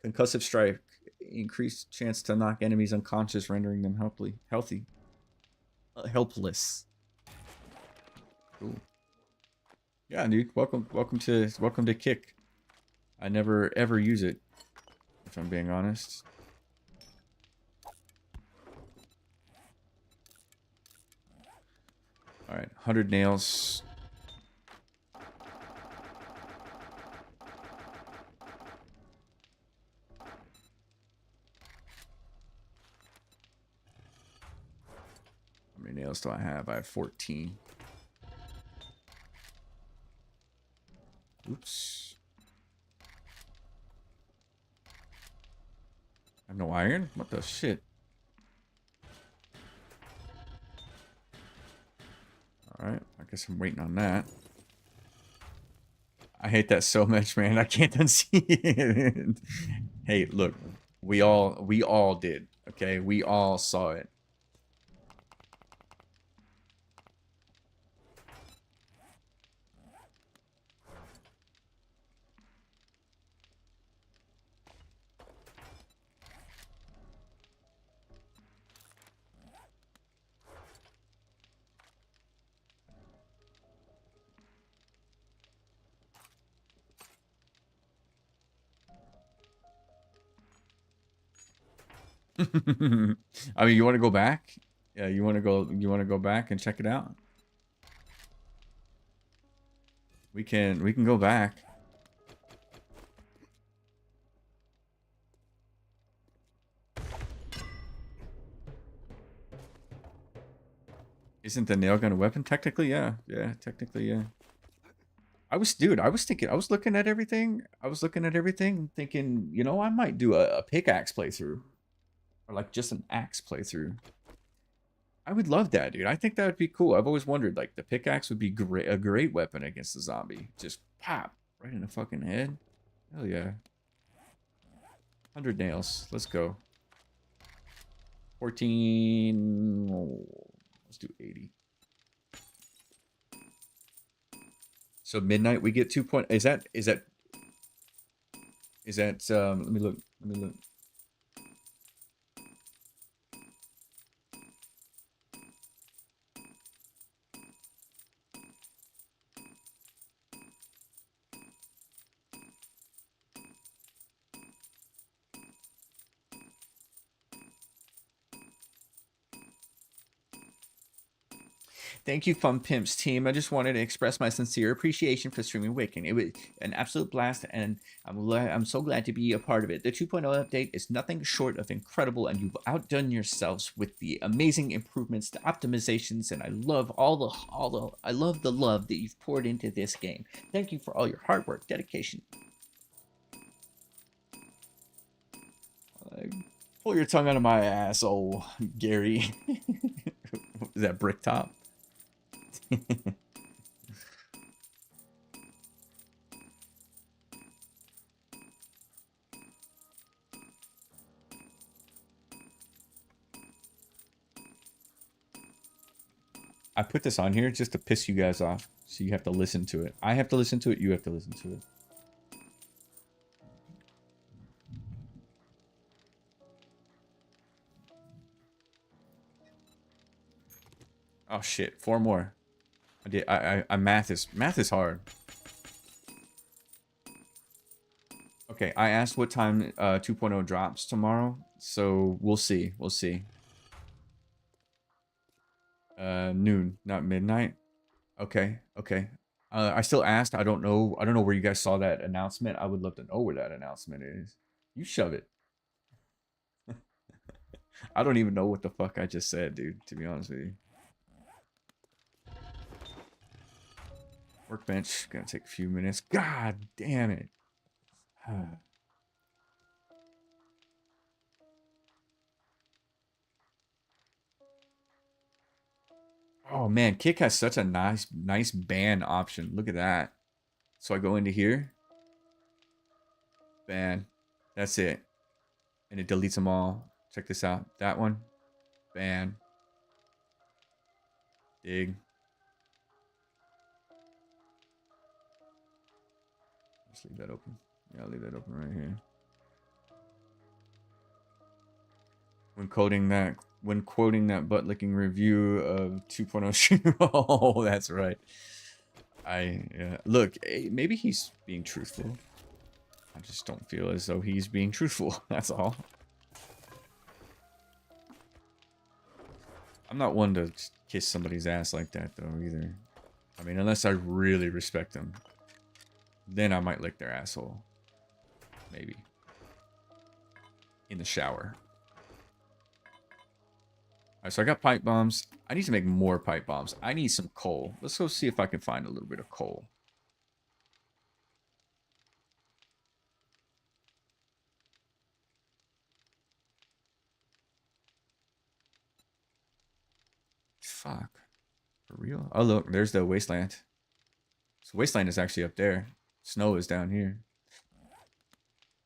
Concussive strike, increased chance to knock enemies unconscious, rendering them helpless. Cool. Yeah, dude. Welcome to Kick. I never ever use it, if I'm being honest. All right, 100 nails. How many nails do I have? I have 14. Oops. I have no iron? What the shit? Alright, I guess I'm waiting on that. I hate that so much, man. I can't unsee it. Hey, look. We all did. Okay? We all saw it. I mean, you want to go back? Yeah, you want to go back and check it out? We can go back. Isn't the nail gun a weapon? Technically, yeah. Yeah, technically, yeah. I was looking at everything. Thinking, you know, I might do a pickaxe playthrough. Or like just an axe playthrough. I would love that, dude. I think that would be cool. I've always wondered, like, the pickaxe would be a great weapon against the zombie. Just pop right in the fucking head. Hell yeah. 100 nails. Let's go. 14. Oh, let's do 80. So midnight we get 2 point. Is that let me look. Thank you, Fun Pimps team. I just wanted to express my sincere appreciation for streaming Wicked. It was an absolute blast, and I'm so glad to be a part of it. The 2.0 update is nothing short of incredible, and you've outdone yourselves with the amazing improvements, the optimizations, and I love I love the love that you've poured into this game. Thank you for all your hard work, dedication. Pull your tongue out of my asshole, Gary. Is that Bricktop? I put this on here just to piss you guys off, so you have to listen to it. I have to listen to it, you have to listen to it. Oh shit, 4 more. I math is hard. Okay, I asked what time 2.0 drops tomorrow, so we'll see. We'll see. Noon, not midnight. Okay, okay. I still asked. I don't know. I don't know where you guys saw that announcement. I would love to know where that announcement is. You shove it. I don't even know what the fuck I just said, dude, to be honest with you. Workbench, gonna take a few minutes. God damn it. Oh man, Kick has such a nice ban option. Look at that. So I go into here. Ban. That's it. And it deletes them all. Check this out. That one. Ban. Dig. Just leave that open. Yeah, I'll leave that open right here. When quoting that butt licking review of 2.0 oh, that's right. Look, maybe he's being truthful. I just don't feel as though he's being truthful. That's all. I'm not one to kiss somebody's ass like that though either. I mean, unless I really respect them, then I might lick their asshole. Maybe. In the shower. Alright, so I got pipe bombs. I need to make more pipe bombs. I need some coal. Let's go see if I can find a little bit of coal. Fuck. For real? Oh, look. There's the wasteland. So wasteland is actually up there. Snow is down here.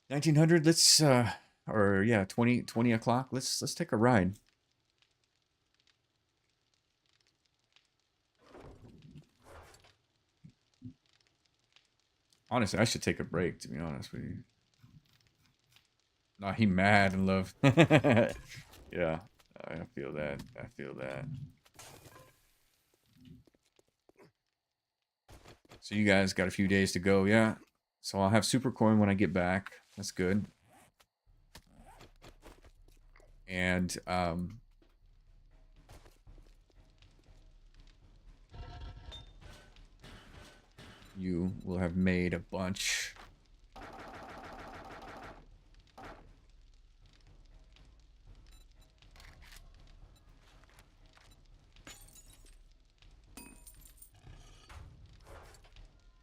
1900, let's, or yeah, 20 o'clock. Let's take a ride. Honestly, I should take a break, to be honest with you. Nah, he mad in love. Yeah, I feel that. I feel that. So you guys got a few days to go, yeah. So I'll have super coin when I get back. That's good. And you will have made a bunch.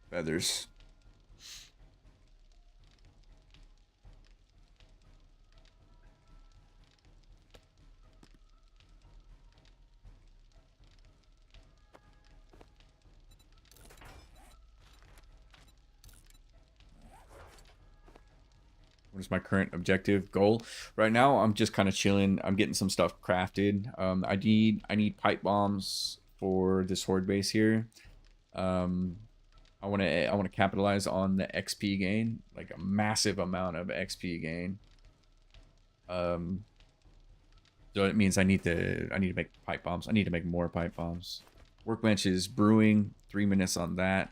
Feathers. What is my current objective goal? Right now, I'm just kind of chilling. I'm getting some stuff crafted. I need pipe bombs for this horde base here. I want to capitalize on the XP gain, like a massive amount of XP gain. So it means I need to make pipe bombs. I need to make more pipe bombs. Workbench is brewing. 3 minutes on that.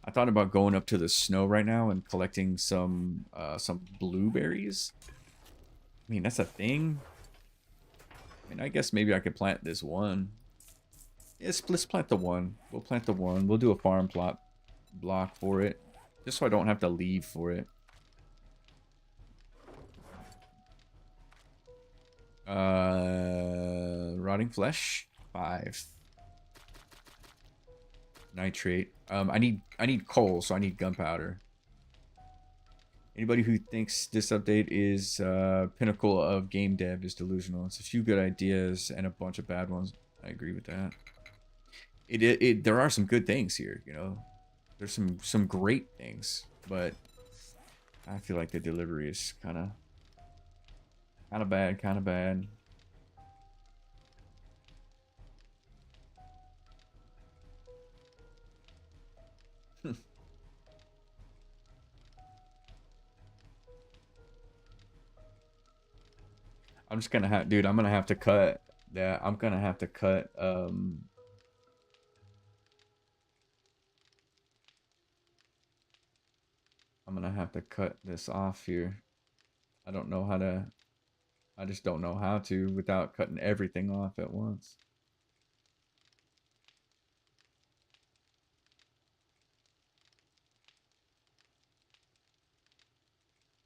I thought about going up to the snow right now and collecting some blueberries. I mean, that's a thing. I mean, I guess maybe I could plant this one. Yes, let's plant the one. We'll plant the one. We'll do a farm plot block for it, just so I don't have to leave for it. Rotting flesh, 5. Nitrate. I need coal, so I need gunpowder. Anybody who thinks this update is pinnacle of game dev is delusional. It's a few good ideas and a bunch of bad ones. I agree with that. There are some good things here, you know. There's some great things, but I feel like the delivery is kind of bad. I'm just gonna have, dude, I'm gonna have to cut that. I'm gonna have to cut I'm gonna have to cut this off here. I don't know how to. I just don't know how to without cutting everything off at once.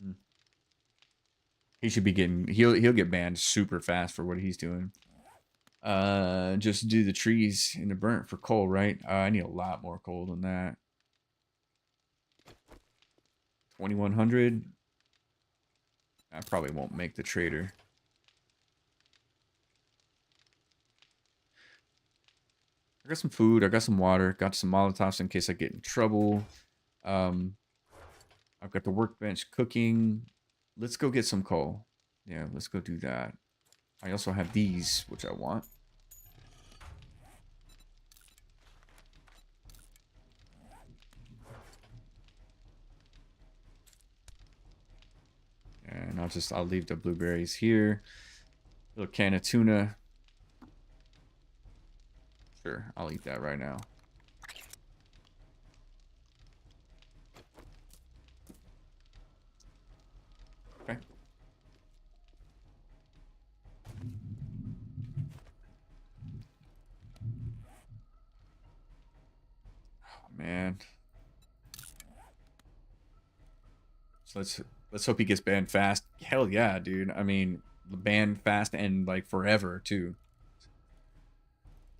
Hmm. He should be getting. He'll get banned super fast for what he's doing. Just do the trees in the burnt for coal, right? I need a lot more coal than that. 2100. I probably won't make the trader. I got some food. I got some water. Got some Molotovs in case I get in trouble. I've got the workbench cooking. Let's go get some coal. Yeah, let's go do that. I also have these, which I want. And I'll leave the blueberries here. Little can of tuna. Sure, I'll eat that right now. Okay. Oh, man. So let's hope he gets banned fast. Hell yeah, dude. I mean, banned fast and like forever too.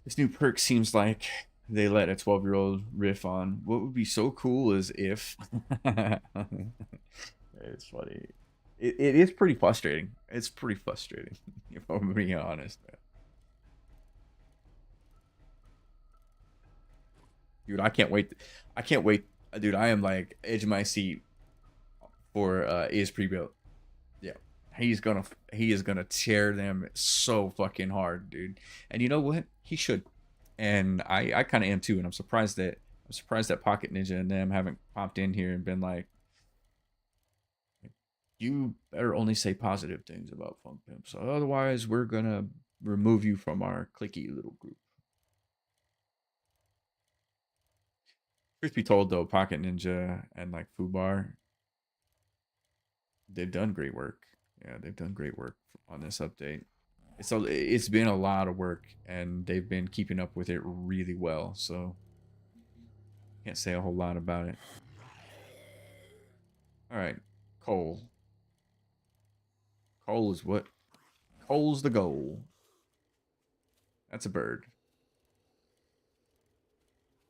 This new perk seems like they let a 12-year-old riff on. What would be so cool is if it's funny. It is pretty frustrating. It's pretty frustrating, if I'm being honest. Dude, I can't wait. I can't wait. Dude, I am like edge of my seat for is pre-built. Yeah. He is gonna tear them so fucking hard, dude. And you know what? He should. And I kind of am too, and I'm surprised that Pocket Ninja and them haven't popped in here and been like, you better only say positive things about Fun Pimps. So otherwise, we're gonna remove you from our cliquey little group. Truth be told, though, Pocket Ninja and like Fubar, they've done great work. Yeah, they've done great work on this update. It's been a lot of work, and they've been keeping up with it really well. So can't say a whole lot about it. All right, coal. Coal is what? Coal's the goal. That's a bird.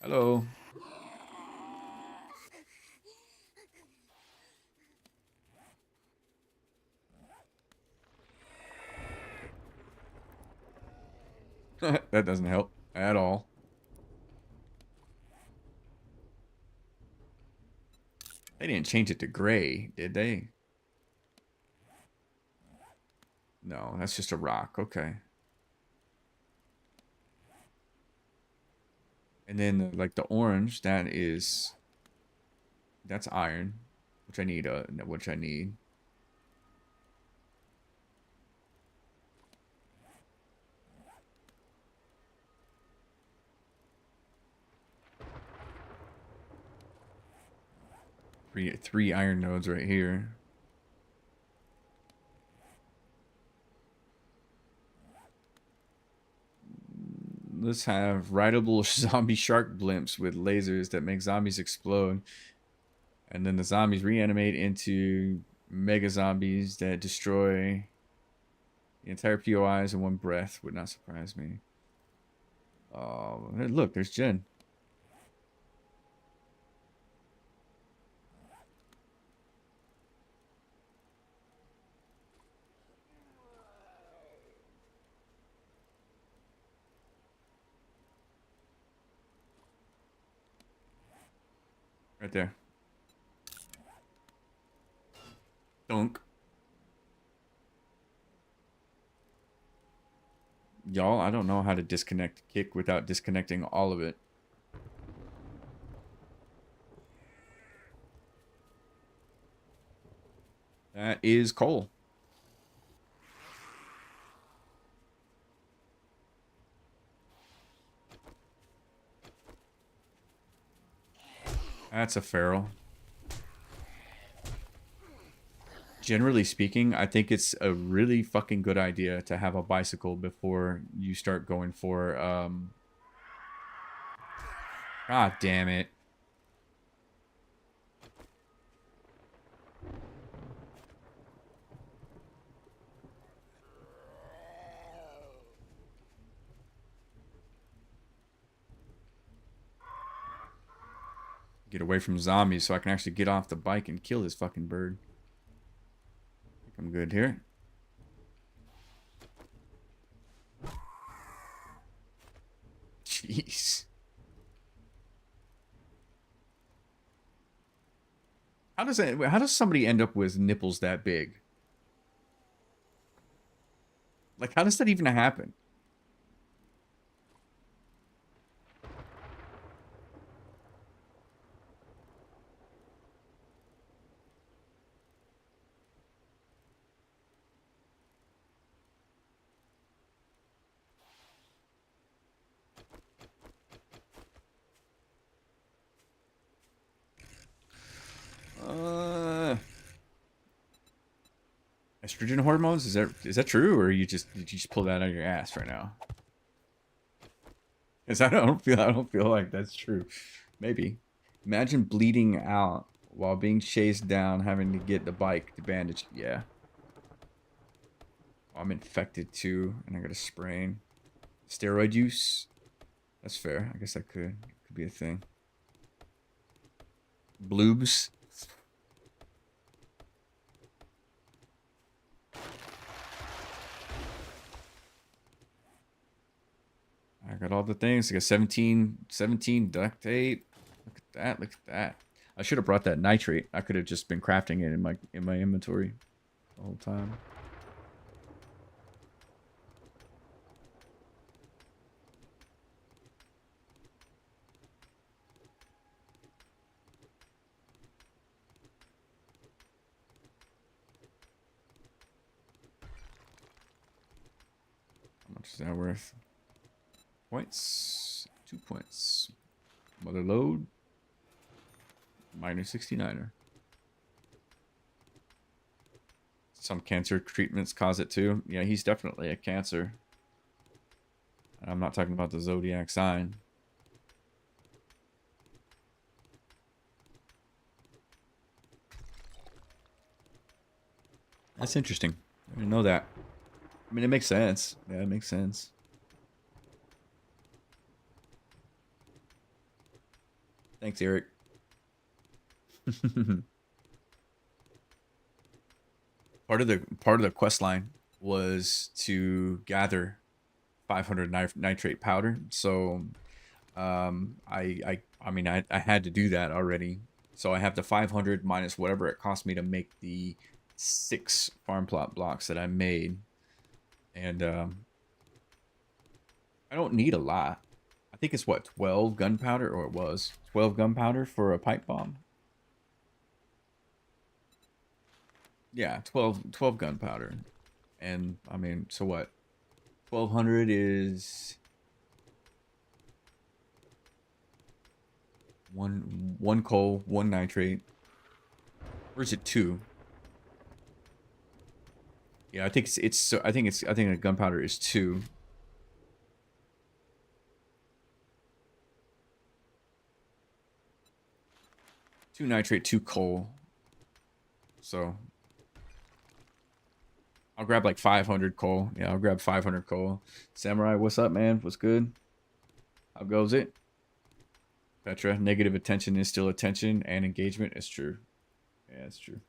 Hello. That doesn't help at all. They didn't change it to gray, did they? No, that's just a rock. Okay. And then like the orange, that's iron, which I need. Three iron nodes right here. Let's have rideable zombie shark blimps with lasers that make zombies explode. And then the zombies reanimate into mega zombies that destroy the entire POIs in one breath. Would not surprise me. Oh, look, there's Jen. Right there. Dunk. Y'all, I don't know how to disconnect kick without disconnecting all of it. That is coal. That's a feral. generally speaking, I think it's a really fucking good idea to have a bicycle before you start going for God damn it. Get away from zombies so I can actually get off the bike and kill this fucking bird. I think I'm good here. Jeez. How does somebody end up with nipples that big? Like, how does that even happen? Estrogen hormones? Is that true, or did you just pull that out of your ass right now? Because I don't feel like that's true. Maybe. Imagine bleeding out while being chased down, having to get the bike to bandage. Yeah. I'm infected too, and I got a sprain. Steroid use? That's fair. I guess that could be a thing. Bloobs? I got all the things. I got 17 duct tape. Look at that. Look at that. I should have brought that nitrate. I could have just been crafting it in my inventory the whole time. How much is that worth? Points. 2 points. Mother load. Minor 69er. Some cancer treatments cause it too. Yeah, he's definitely a cancer. I'm not talking about the zodiac sign. That's interesting. I didn't know that. I mean, it makes sense. Yeah, it makes sense. Thanks, Eric. Part of the quest line was to gather 500 nitrate powder. So I mean I had to do that already. So I have the 500 minus whatever it cost me to make the 6 farm plot blocks that I made. And I don't need a lot. I think it's what, 12 gunpowder, or it was 12 gunpowder for a pipe bomb. Yeah, 12 gunpowder. And I mean, so what? 1200 is one coal, 1 nitrate. Or is it 2? Yeah, I think I think a gunpowder is 2. Two nitrate, 2 coal. So I'll grab like 500 coal. Yeah, I'll grab 500 coal. Samurai, what's up, man? What's good? How goes it? Petra, negative attention is still attention, and engagement is true. Yeah, it's true.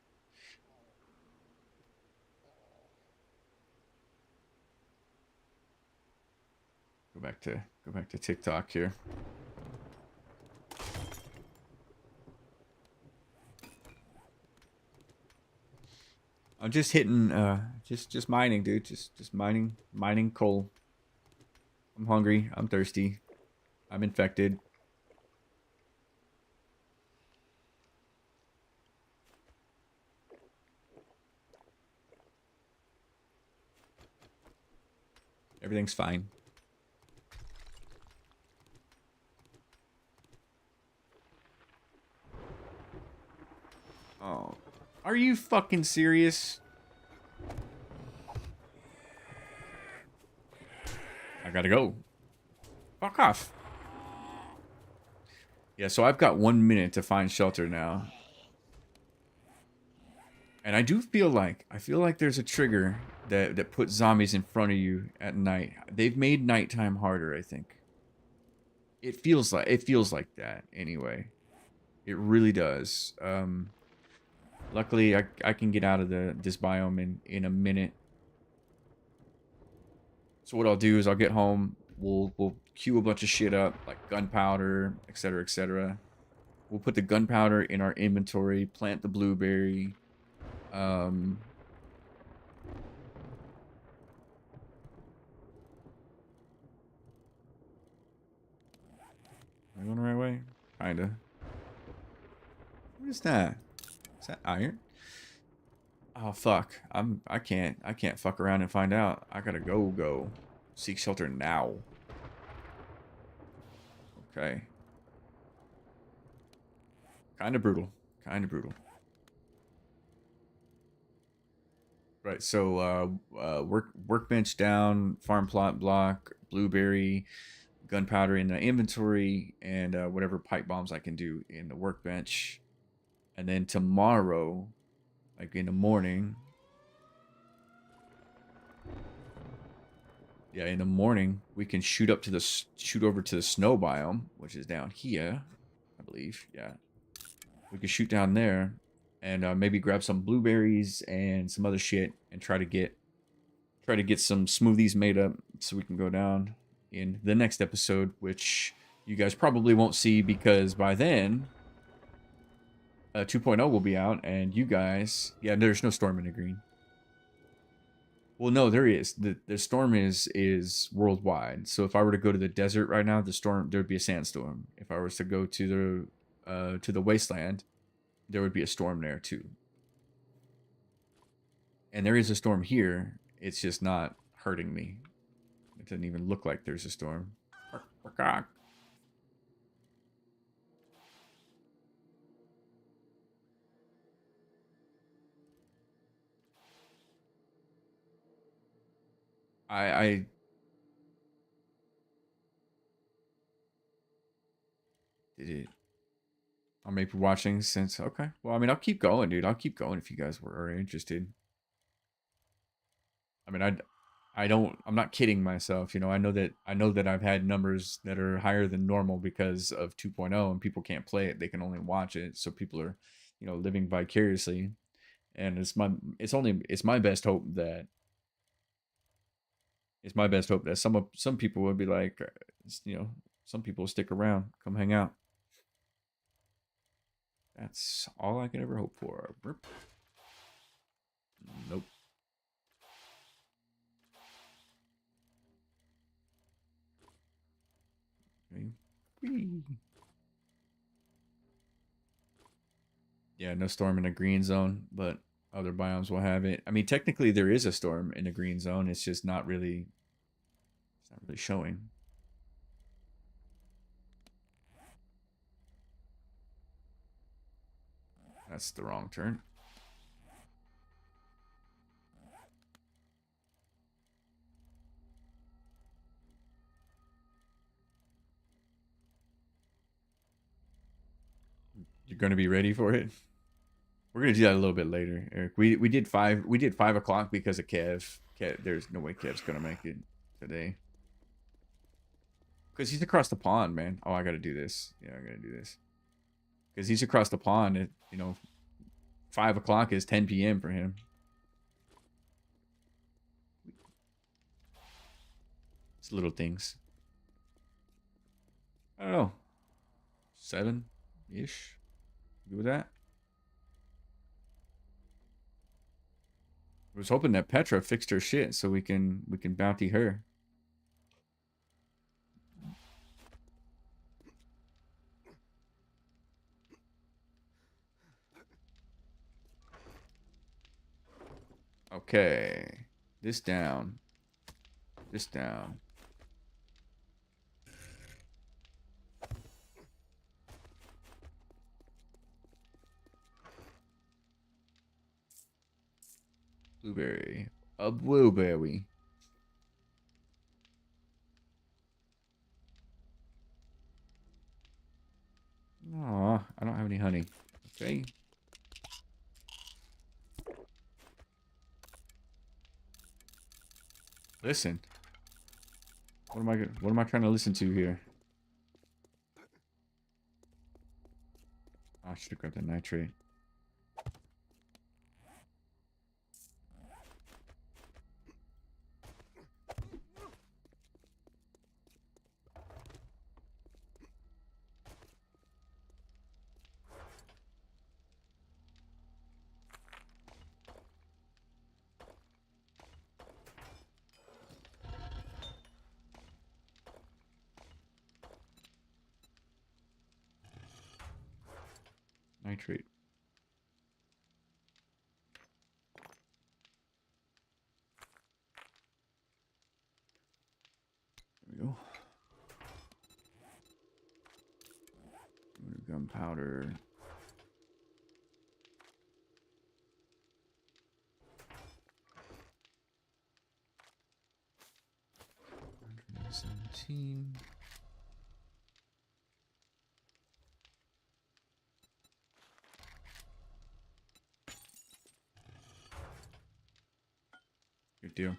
Go back to TikTok here. I'm just hitting just mining, dude. Just mining coal. I'm hungry. I'm thirsty. I'm infected. Everything's fine. Are you fucking serious? I gotta go. Fuck off. Yeah, so I've got 1 minute to find shelter now. And I feel like there's a trigger that puts zombies in front of you at night. They've made nighttime harder, I think. It feels like that anyway. It really does. Luckily I can get out of this biome in a minute. So what I'll do is I'll get home, we'll queue a bunch of shit up, like gunpowder, etc., etc. We'll put the gunpowder in our inventory, plant the blueberry. Am I going the right way? Kinda. What is that? Is that iron? Oh fuck. I can't fuck around and find out. I gotta go. Seek shelter now. Okay. Kinda brutal. Right, so workbench down, farm plot block, blueberry, gunpowder in the inventory, and whatever pipe bombs I can do in the workbench. And then tomorrow, like in the morning, yeah, in the morning we can shoot over to the snow biome, which is down here, I believe. Yeah, we can shoot down there, and maybe grab some blueberries and some other shit, and try to get some smoothies made up so we can go down in the next episode, which you guys probably won't see because by then 2.0 will be out, and you guys, yeah, there's no storm in the green. Well, no, there is. The storm is worldwide. So if I were to go to the desert right now, there'd be a sandstorm. If I was to go to the wasteland, there would be a storm there too. And there is a storm here. It's just not hurting me. It doesn't even look like there's a storm. I did it. I'll maybe watching since okay. Well, I mean, I'll keep going, dude. I'll keep going if you guys are interested. I mean, I'm not kidding myself. You know, I know that I've had numbers that are higher than normal because of 2.0, and people can't play it; they can only watch it. So people are, you know, living vicariously, and it's my best hope that some people would be like, you know, some people will stick around, come hang out. That's all I can ever hope for. Nope. Yeah, no storm in the green zone, but other biomes will have it. I mean, technically there is a storm in the green zone. It's just not really showing. That's the wrong turn. You're going to be ready for it? We're going to do that a little bit later, Eric. We did 5 o'clock because of Kev. There's no way Kev's going to make it today. Because he's across the pond, man. Oh, I got to do this. Yeah, I got to do this. Because he's across the pond. You know, 5 o'clock is 10 p.m. for him. It's little things. I don't know. 7-ish. Good with that? I was hoping that Petra fixed her shit so we can bounty her. Okay. This down. This down. Blueberry. A blueberry. Aw, I don't have any honey. Okay. Listen. What am I trying to listen to here? Oh, I should have grabbed the nitrate. Nitrate. There we go. Gunpowder. $117. Good deal.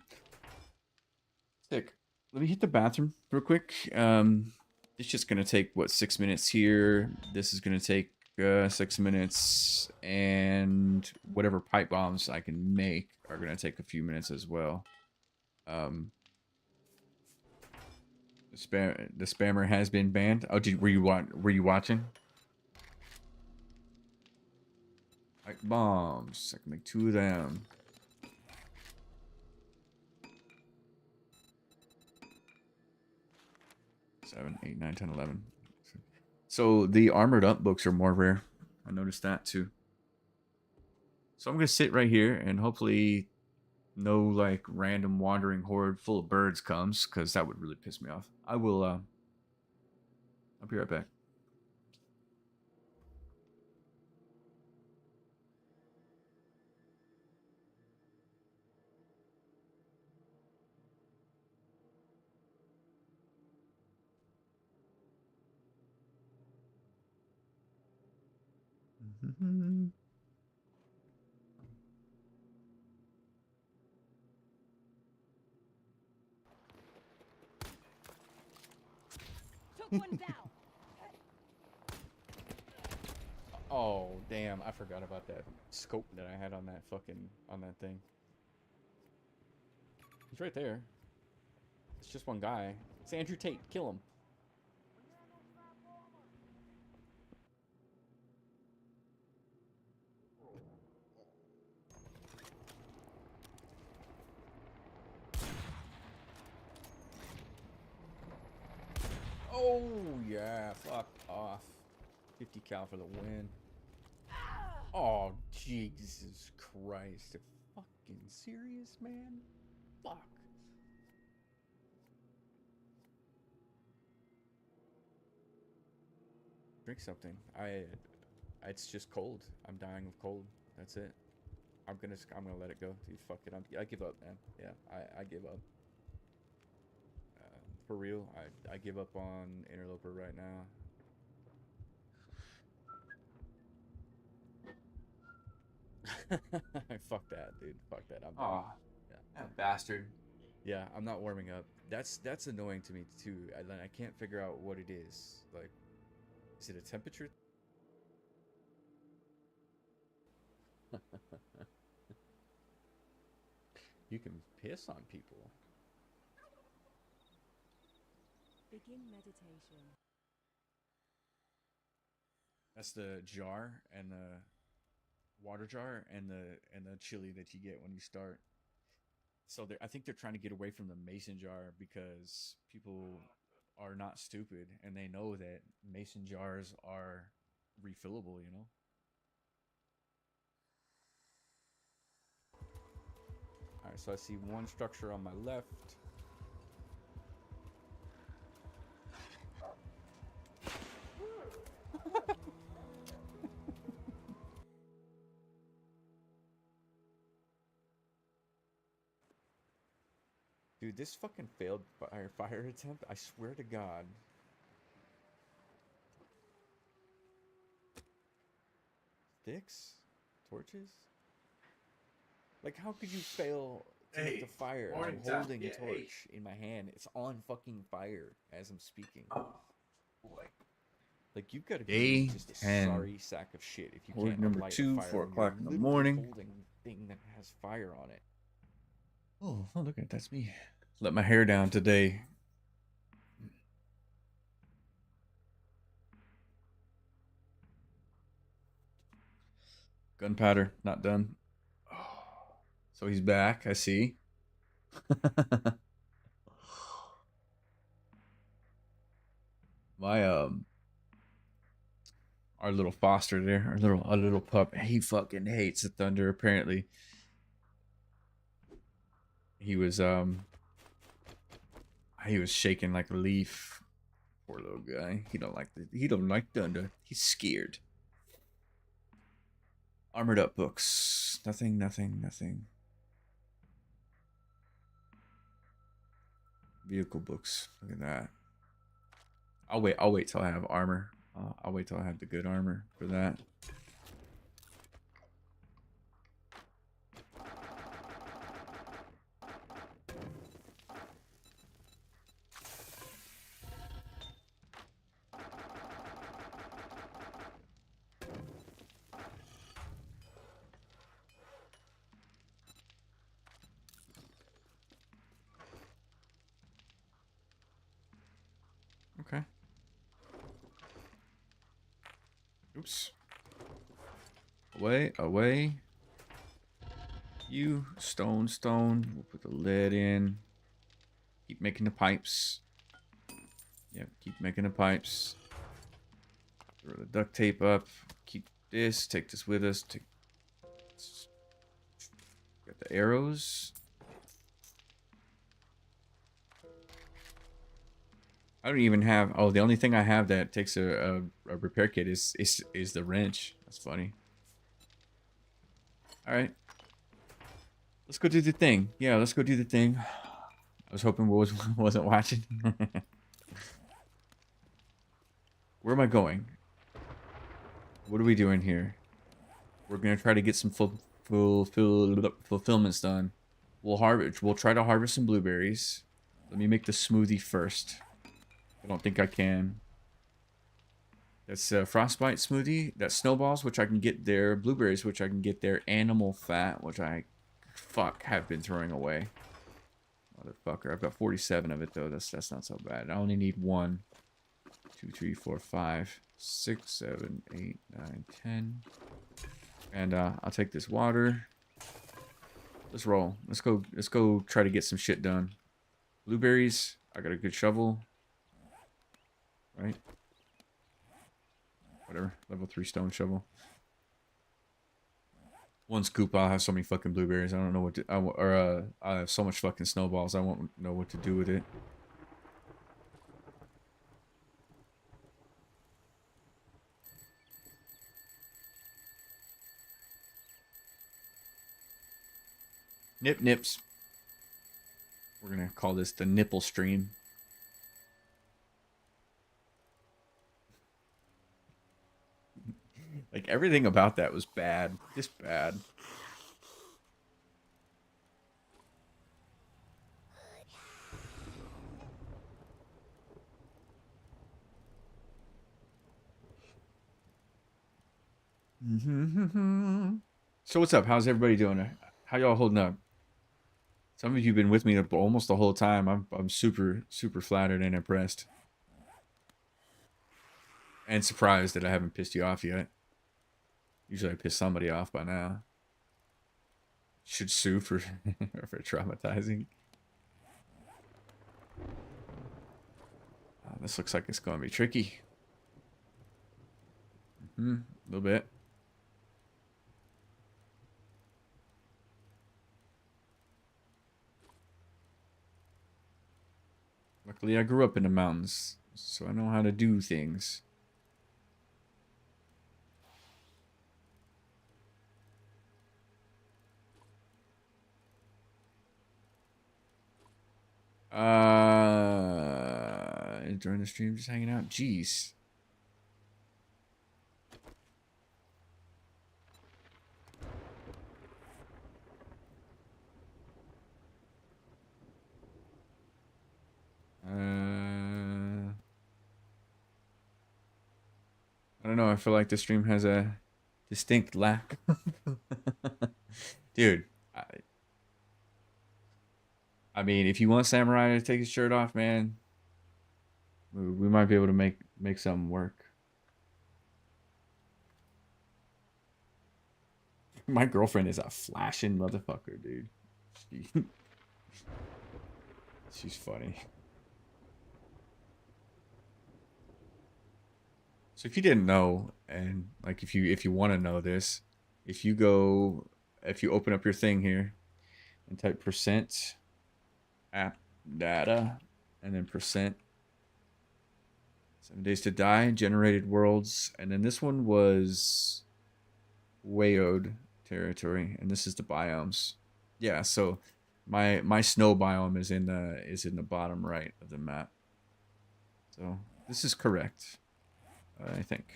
Sick. Let me hit the bathroom real quick. It's just gonna take what 6 minutes here. This is gonna take 6 minutes, and whatever pipe bombs I can make are gonna take a few minutes as well. The spammer has been banned. Oh, were you watching? Pipe bombs. I can make 2 of them. 7, 8, 9, 10, 11. So the armored up books are more rare. I noticed that too. So I'm gonna sit right here and hopefully no like random wandering horde full of birds comes, because that would really piss me off. I'll be right back. Took one down. Oh, damn. I forgot about that scope that I had on that thing. He's right there. It's just one guy. It's Andrew Tate. Kill him. Oh, yeah. Fuck off. 50 cal for the win. Oh, Jesus Christ. Are you fucking serious, man? Fuck. Drink something. It's just cold. I'm dying of cold. That's it. I'm gonna let it go. Dude, fuck it. I give up, man. Yeah, I give up. For real, I give up on Interloper right now. Fuck that, dude. Fuck that. I'm done. Yeah. That bastard. Yeah, I'm not warming up. That's annoying to me too. I can't figure out what it is. Like, is it a temperature? You can piss on people. Begin meditation. That's the jar and the water jar and the chili that you get when you start. So I think they're trying to get away from the mason jar because people are not stupid and they know that mason jars are refillable, you know? Alright, so I see one structure on my left. Dude, this fucking failed fire attempt. I swear to God. Sticks? Torches? Like, how could you fail to make the fire? I'm holding a torch in my hand. It's on fucking fire as I'm speaking. Like, you've got to be Day just a 10. sorry sack of shit if you Horde can't number light 2, a fire 4 when o'clock you're in the literally morning. holding a thing that has fire on it. Oh, look at it. That's me. Let my hair down today. Gunpowder, not done. Oh, so he's back, I see. My our little foster there, our little pup, he fucking hates the thunder apparently. He was shaking like a leaf. Poor little guy. He don't like thunder. He's scared. Armored up books. Nothing. Vehicle books. Look at that. I'll wait till I have armor. I'll wait till I have the good armor for that. Okay. Oops. Away. You, stone. We'll put the lead in. Keep making the pipes. Yep, keep making the pipes. Throw the duct tape up. Keep this. Take this with us. Got the arrows. I don't even have. Oh, the only thing I have that takes a repair kit is the wrench. That's funny. All right, let's go do the thing. Yeah, let's go do the thing. I was hoping wasn't watching. Where am I going? What are we doing here? We're gonna try to get some fulfillments done. We'll try to harvest some blueberries. Let me make the smoothie first. I don't think I can. That's frostbite smoothie. That's snowballs, which I can get there. Blueberries, which I can get there. Animal fat, which I have been throwing away. Motherfucker. I've got 47 of it though. That's not so bad. I only need 1, 2, 3, 4, 5, 6, 7, 8, 9, 10. And I'll take this water. Let's roll. Let's go try to get some shit done. Blueberries. I got a good shovel. Right? Whatever. Level 3 stone shovel. 1 scoop, I'll have so many fucking blueberries. I don't know what to... I have so much fucking snowballs. I won't know what to do with it. Nips. We're gonna call this the nipple stream. Like, everything about that was bad. Just bad. So what's up? How's everybody doing? How y'all holding up? Some of you have been with me almost the whole time. I'm super flattered and impressed. And surprised that I haven't pissed you off yet. Usually I piss somebody off by now. Should sue for for traumatizing. This looks like it's going to be tricky. A little bit. Luckily, I grew up in the mountains, so I know how to do things. During the stream, just hanging out. Jeez. I don't know. I feel like the stream has a distinct lack. Dude, I mean, if you want Samurai to take his shirt off, man, we might be able to make something work. My girlfriend is a flashing motherfucker, dude. She's funny. So if you didn't know, and like if you want to know this, if you open up your thing here and type % app data and then %, 7 days to die, generated worlds, and then this one was Wayode territory, and this is the biomes. Yeah, so my snow biome is in the bottom right of the map. So this is correct, I think.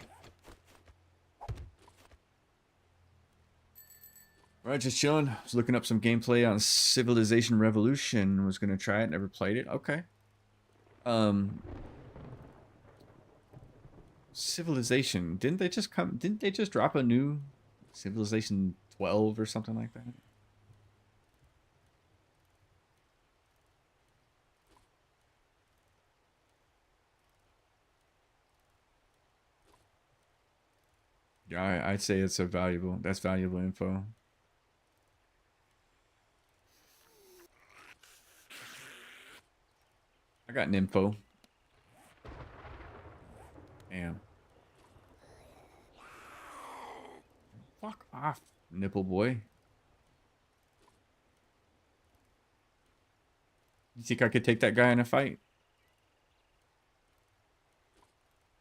Alright, just chilling. I was looking up some gameplay on Civilization Revolution. Was gonna try it, never played it. Okay. Civilization. Didn't they just drop a new Civilization 12 or something like that? Yeah, I'd say that's valuable info. I got an info. Damn. Fuck off, nipple boy. You think I could take that guy in a fight?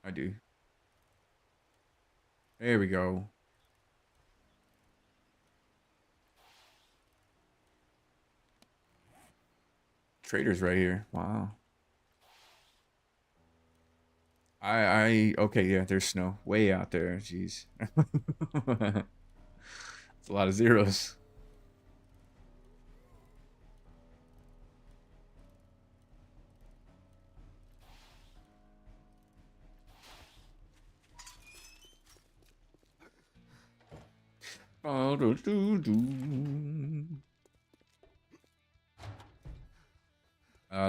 I do. There we go. Trader's right here. Wow. Okay, yeah, there's snow way out there. Jeez. It's a lot of zeros.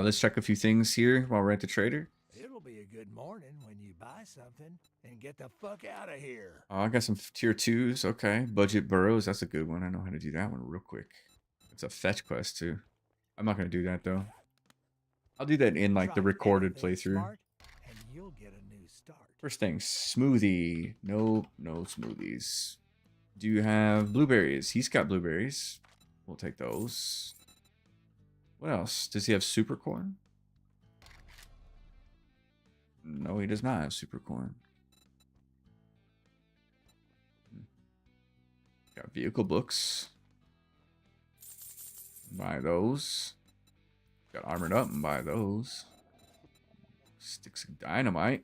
Let's check a few things here while we're at the trader. It'll be a good morning when you buy something and get the fuck out of here. Oh, I got some tier 2s. Okay. Budget burrows. That's a good one. I know how to do that one real quick. It's a fetch quest, too. I'm not going to do that, though. I'll do that in, like, the recorded playthrough. And you'll get a new start. First thing, smoothie. Nope, no smoothies. Do you have blueberries? He's got blueberries. We'll take those. What else? Does he have super corn? No, he does not have super corn. Got vehicle books. Buy those. Got armored up and buy those. Sticks of dynamite.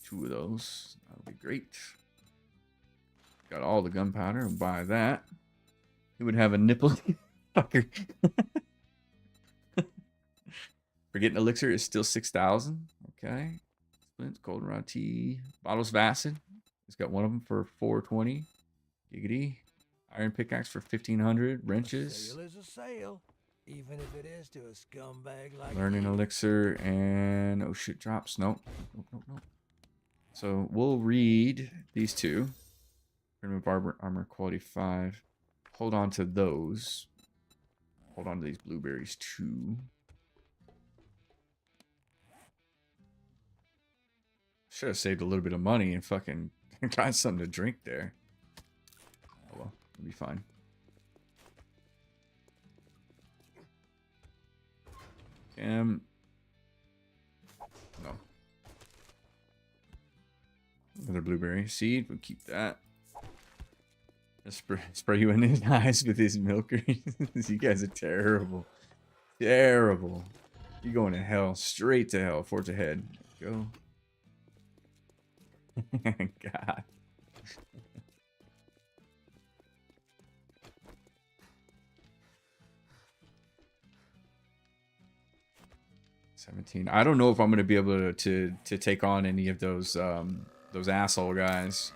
2 of those. That'll be great. Got all the gunpowder and buy that. He would have a nipple fucker. Forgetting elixir is still 6,000. Okay. Splints, goldenrod tea, bottles of acid. He's got one of them for 420. Giggity. Iron pickaxe for 1,500. Wrenches. Sale is a sale, even if it is to a scumbag like Learning you. elixir and oh shit drops. Nope. Nope. So we'll read these two. Remove armor quality 5. Hold on to those. Hold on to these blueberries too. Should have saved a little bit of money and fucking got something to drink there. Oh well, it'll be fine. No. Another blueberry seed. We'll keep that. I'll spray you in his eyes with his milkers. You guys are terrible. Terrible. You're going to hell. Straight to hell. Forge ahead. Go. God. I don't know if I'm gonna be able to take on any of those asshole guys.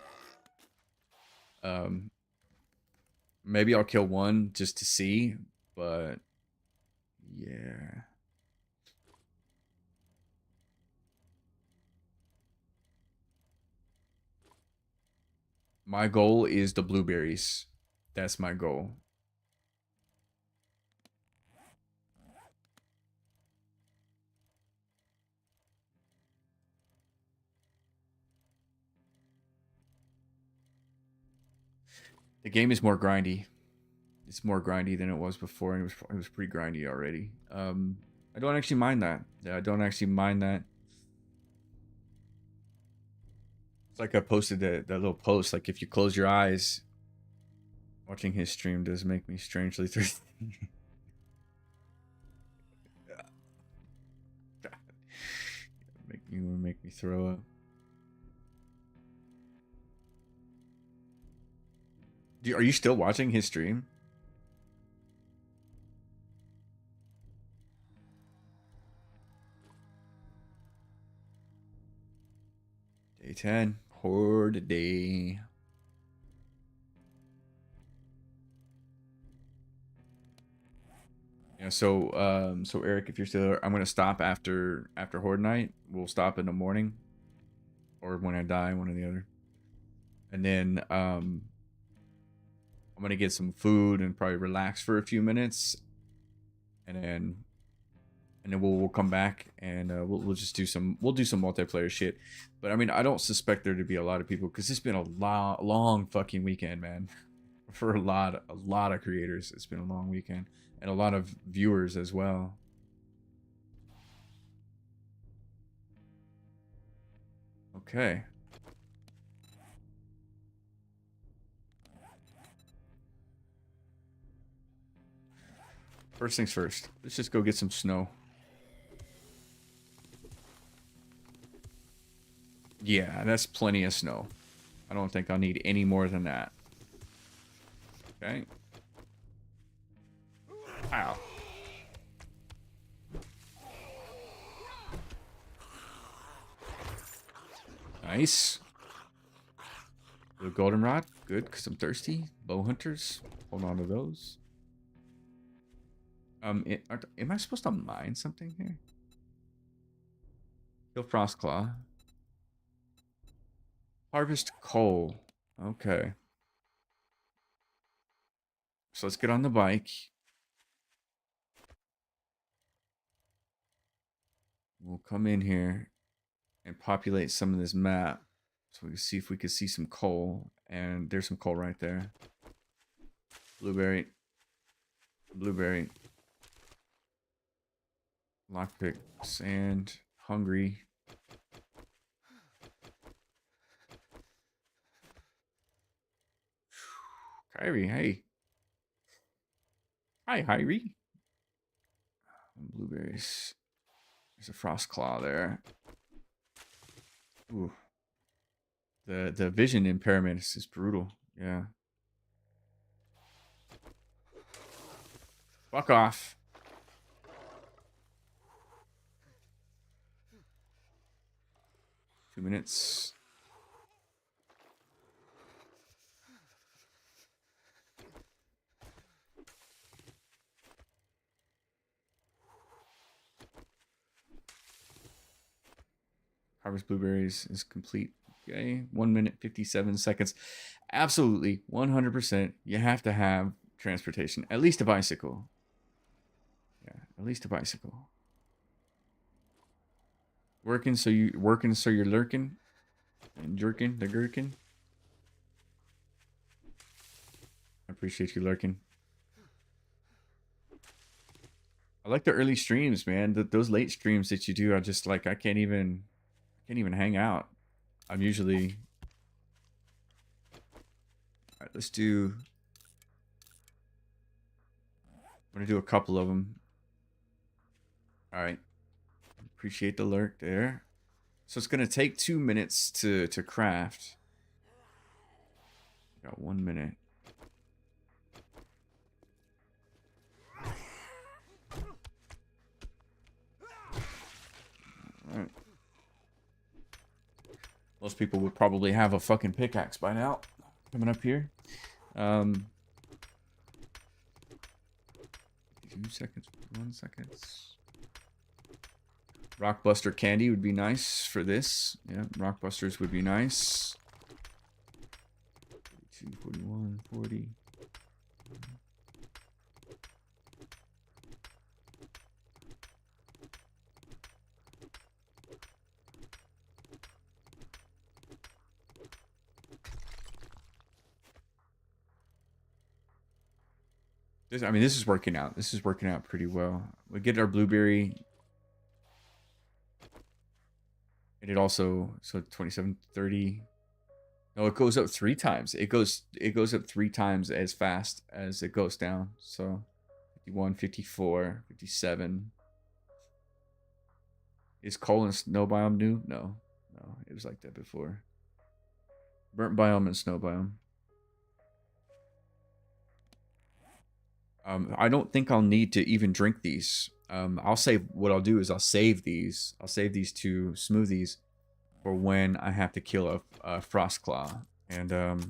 Maybe I'll kill one just to see, but yeah. My goal is the blueberries. That's my goal. The game is more grindy. It's more grindy than it was before, and it was pretty grindy already. I don't actually mind that. Yeah, I don't actually mind that. It's like I posted that little post. Like if you close your eyes, watching his stream does make me strangely thirsty. Make me throw up. Are you still watching his stream? Day 10. Horde day. Yeah, so Eric, if you're still there, I'm gonna stop after Horde night. We'll stop in the morning. Or when I die, one or the other. And then I'm gonna get some food and probably relax for a few minutes. And then we'll come back and we'll just do some multiplayer shit. But I mean, I don't suspect there to be a lot of people because it's been a long fucking weekend, man. For a lot of creators, it's been a long weekend and a lot of viewers as well. Okay. First things first. Let's just go get some snow. Yeah, that's plenty of snow. I don't think I'll need any more than that. Okay. Ow. Nice. The goldenrod. Good, because I'm thirsty. Bow hunters. Hold on to those. Am I supposed to mine something here? Kill Frostclaw. Harvest coal. Okay. So let's get on the bike. We'll come in here and populate some of this map so we can see if we can see some coal. And there's some coal right there. Blueberry. Blueberry. Lockpick. Sand. Hungry. Kyrie, hey. Hi, Kyrie. Blueberries. There's a frost claw there. Ooh. The vision impairment is brutal. Yeah. Fuck off. Two minutes. Harvest blueberries is complete. Okay, 1 minute 57 seconds. Absolutely, 100%. You have to have transportation, at least a bicycle. Yeah, at least a bicycle. Working so you're lurking and jerking the gherkin. I appreciate you lurking. I like the early streams, man. Those late streams that you do, I just like I can't even hang out. I'm usually. All right, let's do. I'm gonna do a couple of them. All right. Appreciate the lurk there. So it's gonna take 2 minutes to craft. Got 1 minute. All right. Most people would probably have a fucking pickaxe by now. Coming up here. 2 seconds, 1 second. Rockbuster candy would be nice for this. Yeah, Rockbusters would be nice. 42, 41, 40. I mean, this is working out. This is working out pretty well. We get our blueberry. And it also, so 27, 30. No, it goes up 3 times. It goes up 3 times as fast as it goes down. So 51, 54, 57. Is coal and snow biome new? No. No, it was like that before. Burnt biome and snow biome. I don't think I'll need to even drink these. I'll save. What I'll do is I'll save these. I'll save these 2 smoothies for when I have to kill a frost claw. And there's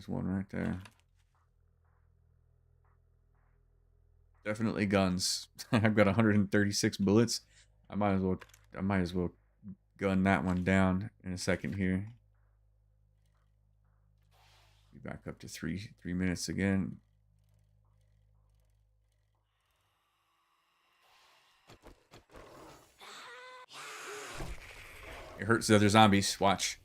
one right there. Definitely guns. I've got 136 bullets. I might as well gun that one down in a second here. Back up to 3 minutes again. It hurts the other zombies. Watch.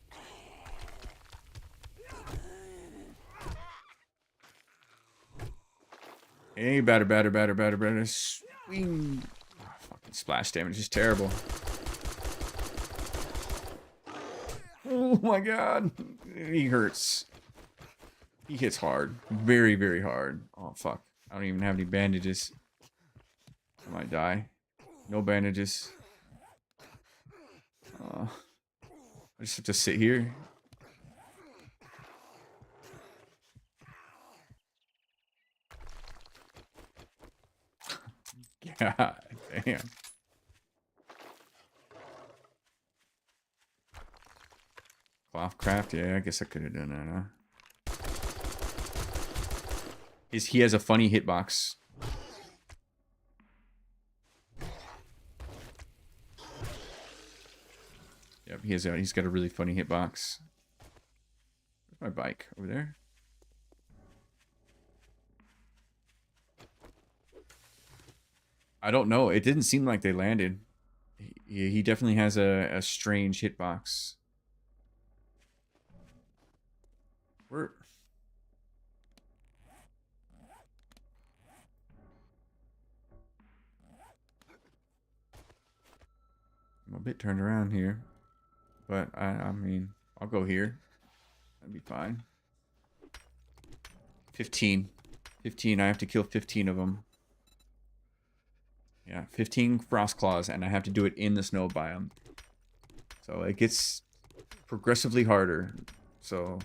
Hey, batter. Swing. Oh, fucking splash damage is terrible. Oh my god. He hurts. He hits hard. Very, very hard. Oh, fuck. I don't even have any bandages. I might die. No bandages. I just have to sit here. God damn. Cloth craft? Yeah, I guess I could have done that, huh? He has a funny hitbox. Yep, he's got a really funny hitbox. Where's my bike? Over there? I don't know. It didn't seem like they landed. He definitely has a strange hitbox. Where? I'm a bit turned around here, but I mean, I'll go here. That'd be fine. 15. I have to kill 15 of them. Yeah, 15 frost claws, and I have to do it in the snow biome. So it gets progressively harder. So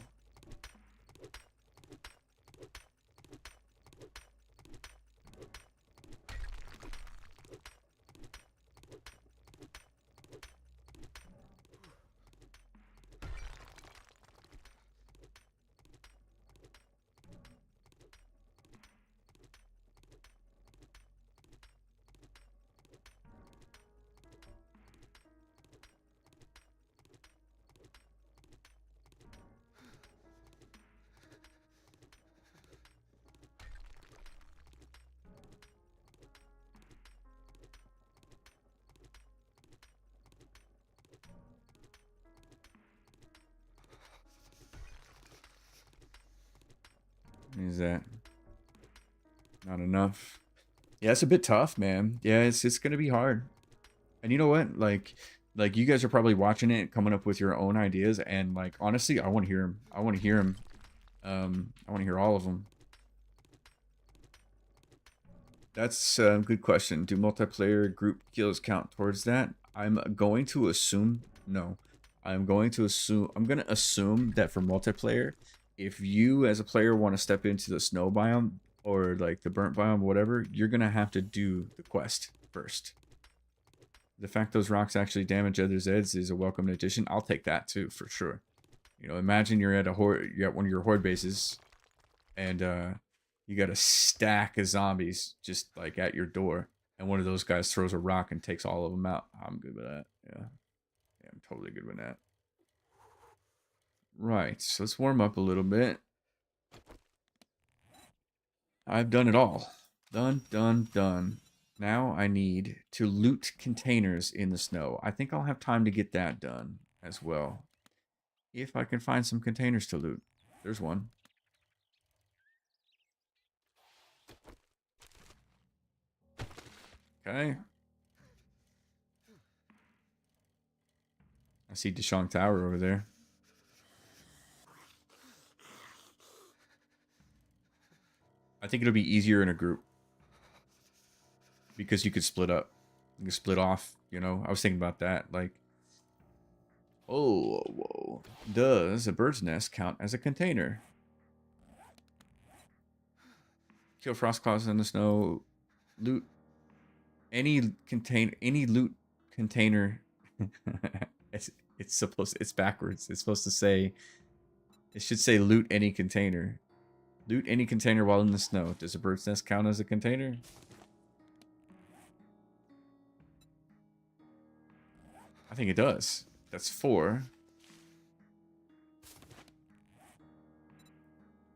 is that not enough? Yeah, it's a bit tough, man. Yeah, it's gonna be hard. And you know what? Like you guys are probably watching it, coming up with your own ideas, and like honestly, I want to hear them. I want to hear them. I want to hear all of them. That's a good question. Do multiplayer group kills count towards that? I'm going to assume no. I'm going to assume that for multiplayer, if you as a player want to step into the snow biome or like the burnt biome, whatever, you're gonna have to do the quest first. The fact those rocks actually damage others' heads is a welcome addition. I'll take that too for sure. You know, imagine you're at one of your horde bases, and you got a stack of zombies just like at your door, and one of those guys throws a rock and takes all of them out. I'm good with that. Yeah, I'm totally good with that. Right, so let's warm up a little bit. I've done it all. Done. Now I need to loot containers in the snow. I think I'll have time to get that done as well. If I can find some containers to loot. There's one. Okay. I see Deshong Tower over there. I think it'll be easier in a group. Because you could split up. You could split off, you know. I was thinking about that. Like, oh, whoa. Does a bird's nest count as a container? Kill frost claws in the snow. Loot any loot container. It's backwards. It's supposed to say, it should say loot any container. Loot any container while in the snow. Does a bird's nest count as a container? I think it does. That's 4.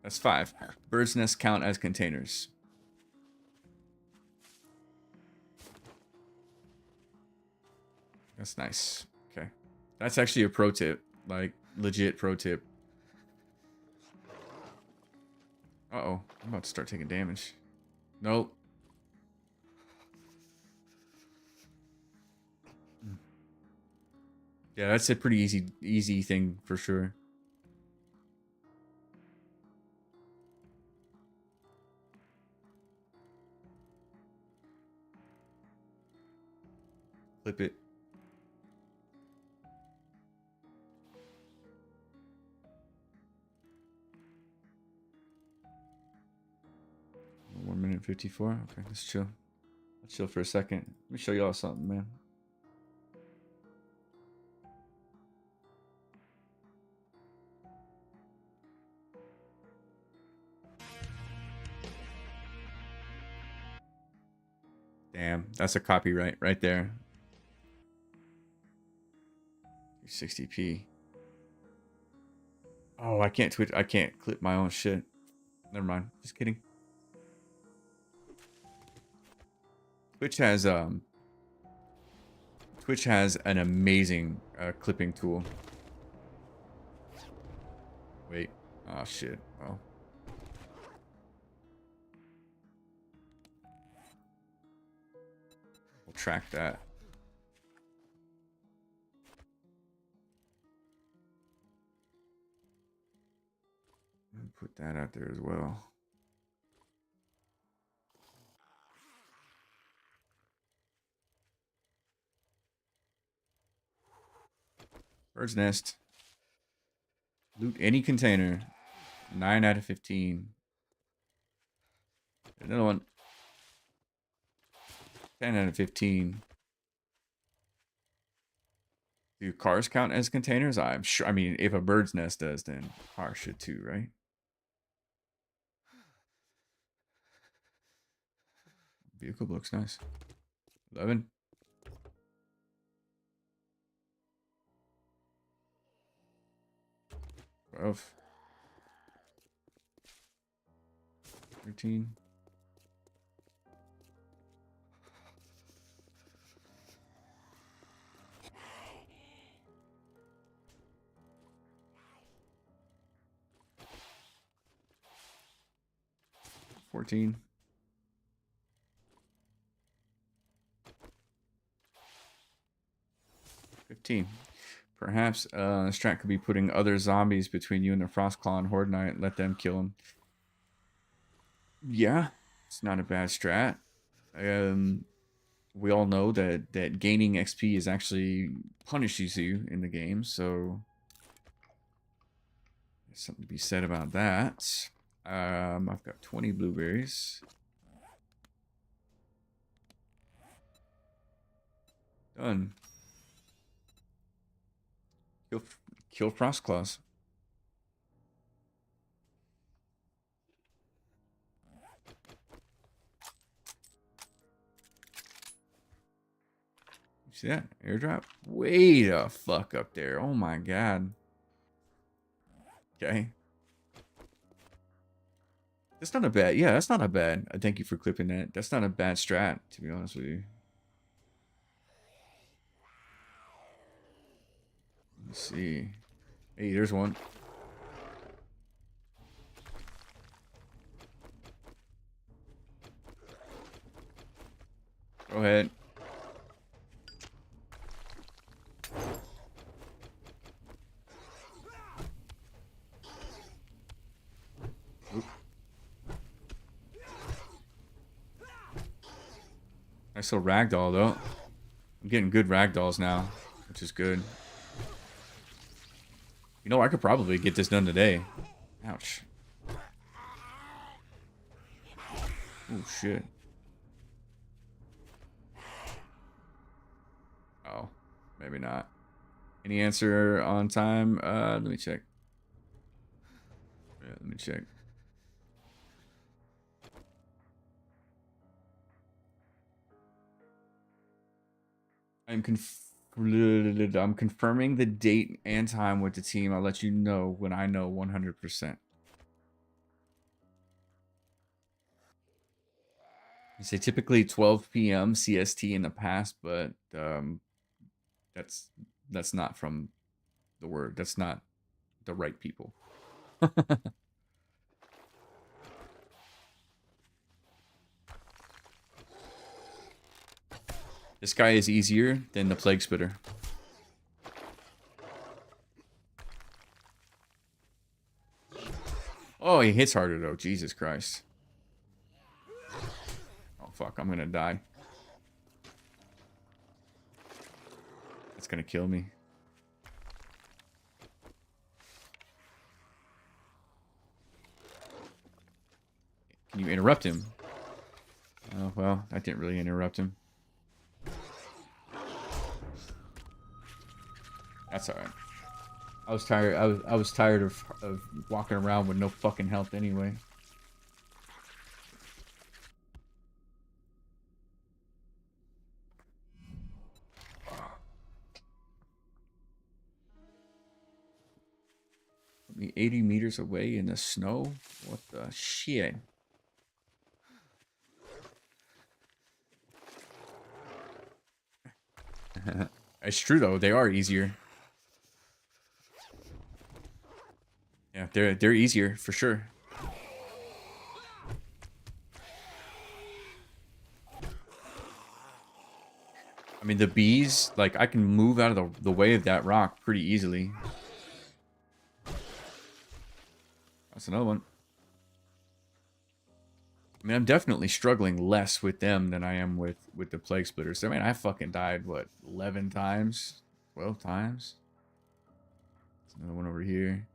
That's 5. Bird's nests count as containers. That's nice. Okay. That's actually a pro tip. Like, legit pro tip. Uh-oh. I'm about to start taking damage. Nope. Yeah, that's a pretty easy thing for sure. Clip it. One minute 54. Okay, let's chill. Let's chill for a second. Let me show y'all something, man. Damn, that's a copyright right there. 60p. Oh, I can't tweet. I can't clip my own shit. Never mind. Just kidding. Twitch has an amazing clipping tool. Wait. Oh shit. Oh. We'll track that. And put that out there as well. Bird's nest. Loot any container. 9 out of 15. Another one. 10 out of 15. Do cars count as containers? I'm sure. I mean, if a bird's nest does, then cars should too, right? Vehicle looks nice. 11. Of 13. 14. 15. Perhaps Strat could be putting other zombies between you and the Frostclaw and Horde Knight and let them kill him. Yeah, it's not a bad strat. We all know that gaining XP is actually punishes you in the game, so there's something to be said about that. I've got 20 blueberries. Done. Kill frost claws. See that? Airdrop? Way the fuck up there. Oh my god. Okay. That's not a bad. Yeah, that's not a bad. Thank you for clipping that. That's not a bad strat, to be honest with you. Let's see. Hey, there's one. Go ahead. Oop. Nice little ragdoll, though. I'm getting good ragdolls now, which is good. You know, I could probably get this done today. Ouch. Oh, shit. Oh, maybe not. Any answer on time? Let me check. Yeah, let me check. I'm confirming the date and time with the team. I'll let you know when I know 100%. I say typically 12 p.m. CST in the past, but that's not from the word. That's not the right people. This guy is easier than the Plague Spitter. Oh, he hits harder though. Jesus Christ. Oh fuck, I'm gonna die. It's gonna kill me. Can you interrupt him? Oh well, that didn't really interrupt him. That's alright. I was tired. I was tired of walking around with no fucking health anyway. Me 80 meters away in the snow. What the shit? It's true though. They are easier. Yeah, they're easier for sure. I mean, the bees, like, I can move out of the way of that rock pretty easily. That's another one. I mean, I'm definitely struggling less with them than I am with the Plague Splitters. I mean, I fucking died, what, 11 times? 12 times? There's another one over here.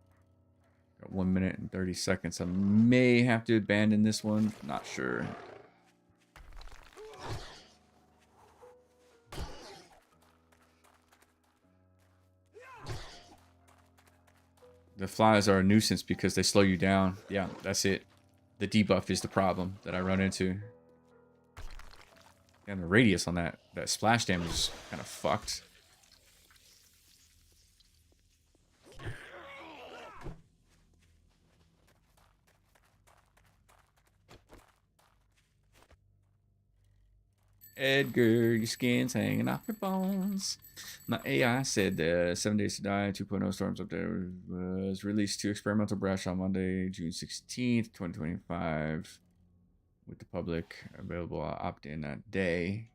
Got 1 minute and 30 seconds. I may have to abandon this one. Not sure. The flies are a nuisance because they slow you down. Yeah, that's it. The debuff is the problem that I run into. And the radius on that splash damage is kind of fucked. Edgar, your skin's hanging off your bones. My AI said 7 Days to Die 2.0 Storms Update was released to experimental brush on Monday, June 16th, 2025. With the public available opt-in that day.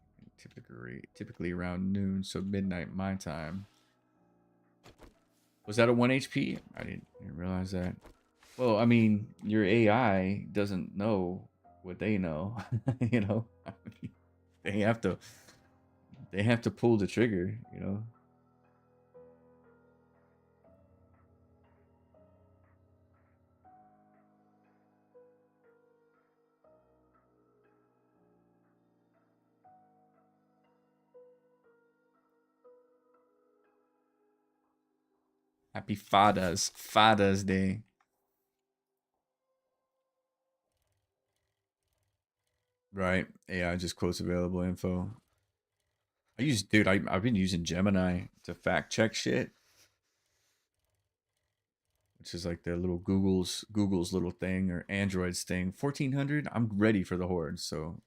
Typically around noon, so midnight my time. Was that a 1 HP? I didn't realize that. Well, I mean, your AI doesn't know what they know. You know, they have to pull the trigger. You know. Happy Father's Day. Right. AI just quotes available info. I've been using Gemini to fact check shit, which is like the little Google's little thing or Android's thing. 1400. I'm ready for the Horde, so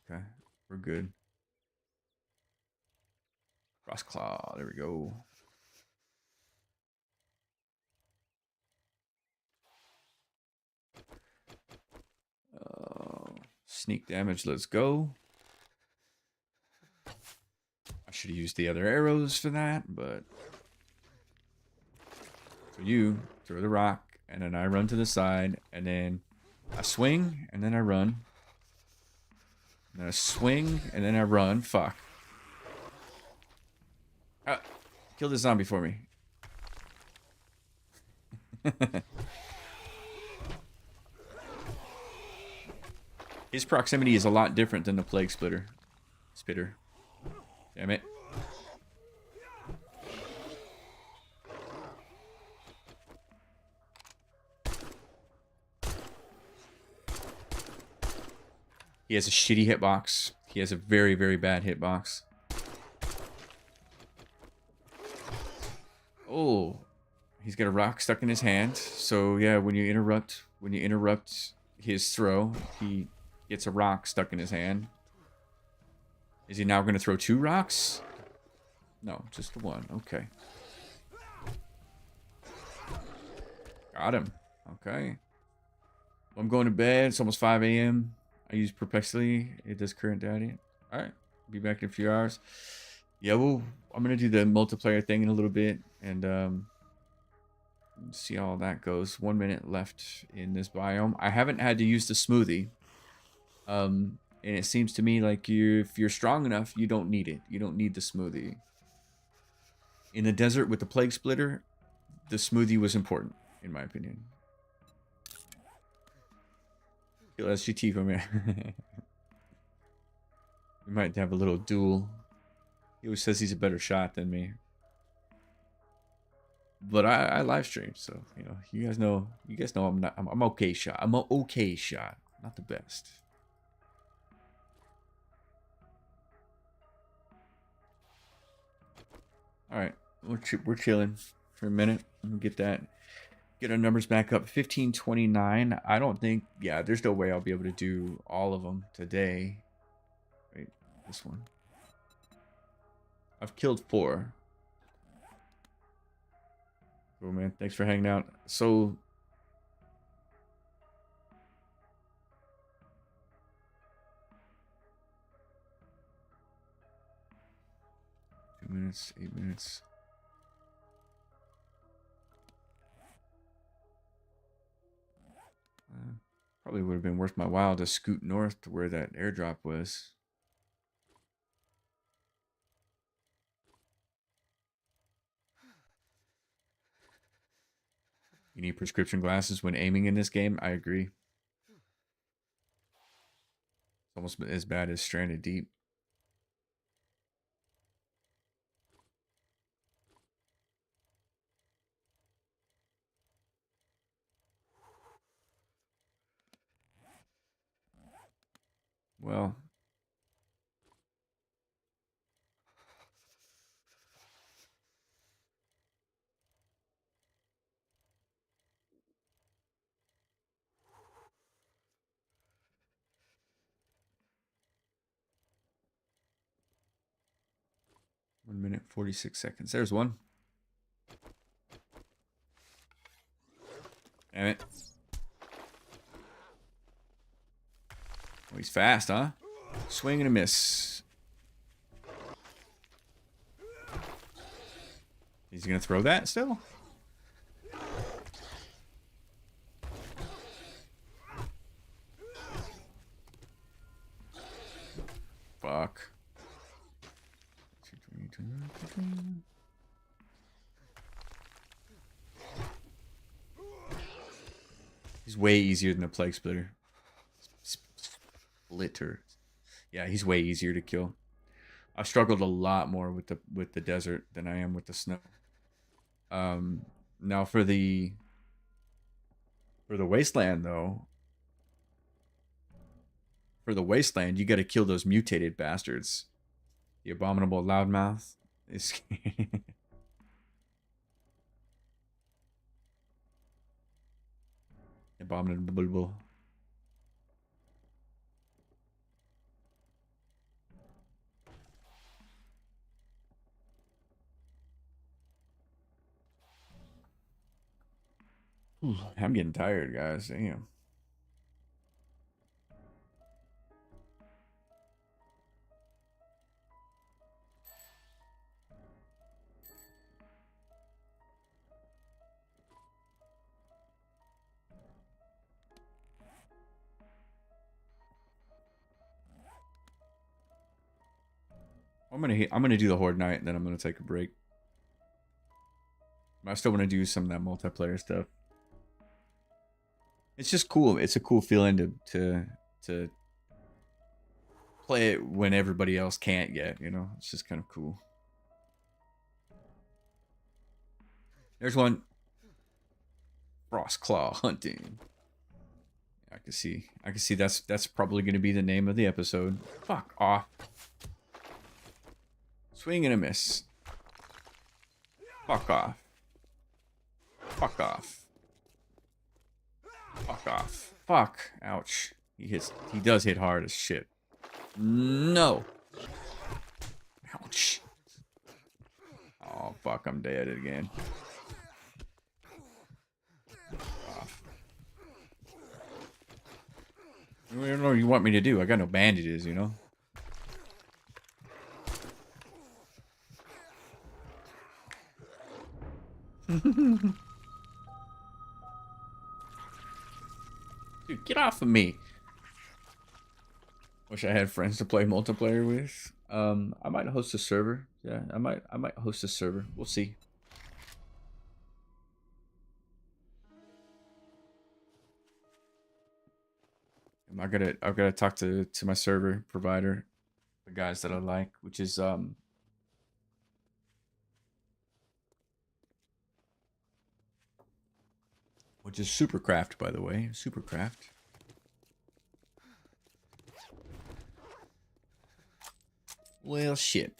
okay, we're good. Cross claw. There we go. Sneak damage. Let's go. I should have used the other arrows for that, but so you throw the rock, and then I run to the side, and then I swing, and then I run. And then I swing, and then I run. Fuck. Kill the zombie for me. His proximity is a lot different than the plague spitter. Damn it. He has a shitty hitbox. He has a very, very bad hitbox. Oh, he's got a rock stuck in his hand. So yeah, when you interrupt his throw, he gets a rock stuck in his hand. Is he now going to throw 2 rocks? No, just the one. Okay. Got him. Okay. I'm going to bed. It's almost 5 a.m. I use Perplexity. It does current data. Alright. Be back in a few hours. Yeah, well, I'm going to do the multiplayer thing in a little bit. And see how that goes. 1 minute left in this biome. I haven't had to use the smoothie. And it seems to me like if you're strong enough, you don't need it. You don't need the smoothie. In the desert with the plague splitter, the smoothie was important, in my opinion. Kill SGT from here. We might have a little duel. He always says he's a better shot than me. But I live stream, so you know, you guys know I'm okay shot. I'm an okay shot, not the best. All right, we're chilling for a minute. Let me get our numbers back up. 1529. I don't think, yeah, there's no way I'll be able to do all of them today. Wait, this one. I've killed 4. Cool, man. Thanks for hanging out. So, minutes, 8 minutes. Probably would have been worth my while to scoot north to where that airdrop was. You need prescription glasses when aiming in this game. I agree. It's almost as bad as Stranded Deep. Well, One minute, 46 seconds. There's one. Damn it. Oh, he's fast, huh? Swing and a miss. He's gonna throw that still? He's way easier than a plague splitter. Splitter. Yeah, he's way easier to kill. I've struggled a lot more with the desert than I am with the snow. Now for the wasteland though. For the wasteland, you got to kill those mutated bastards. The abominable loudmouth is. Abominable. Ooh, I'm getting tired, guys. Damn. I'm gonna do the Horde night, and then I'm gonna take a break. I still want to do some of that multiplayer stuff. It's just cool. It's a cool feeling to play it when everybody else can't yet. You know, it's just kind of cool. There's one. Frost Claw hunting. I can see that's probably going to be the name of the episode. Fuck off. Swing and a miss. Fuck off. Fuck off. Fuck off. Fuck. Ouch. He does hit hard as shit. No. Ouch. Oh fuck, I'm dead again. I don't know what you want me to do. I got no bandages, you know? Dude, get off of me. Wish I had friends to play multiplayer with. I might host a server. Yeah, I might host a server. We'll see. I've gotta talk to my server provider, the guys that I like, which is Supercraft, by the way. Supercraft. Well, shit.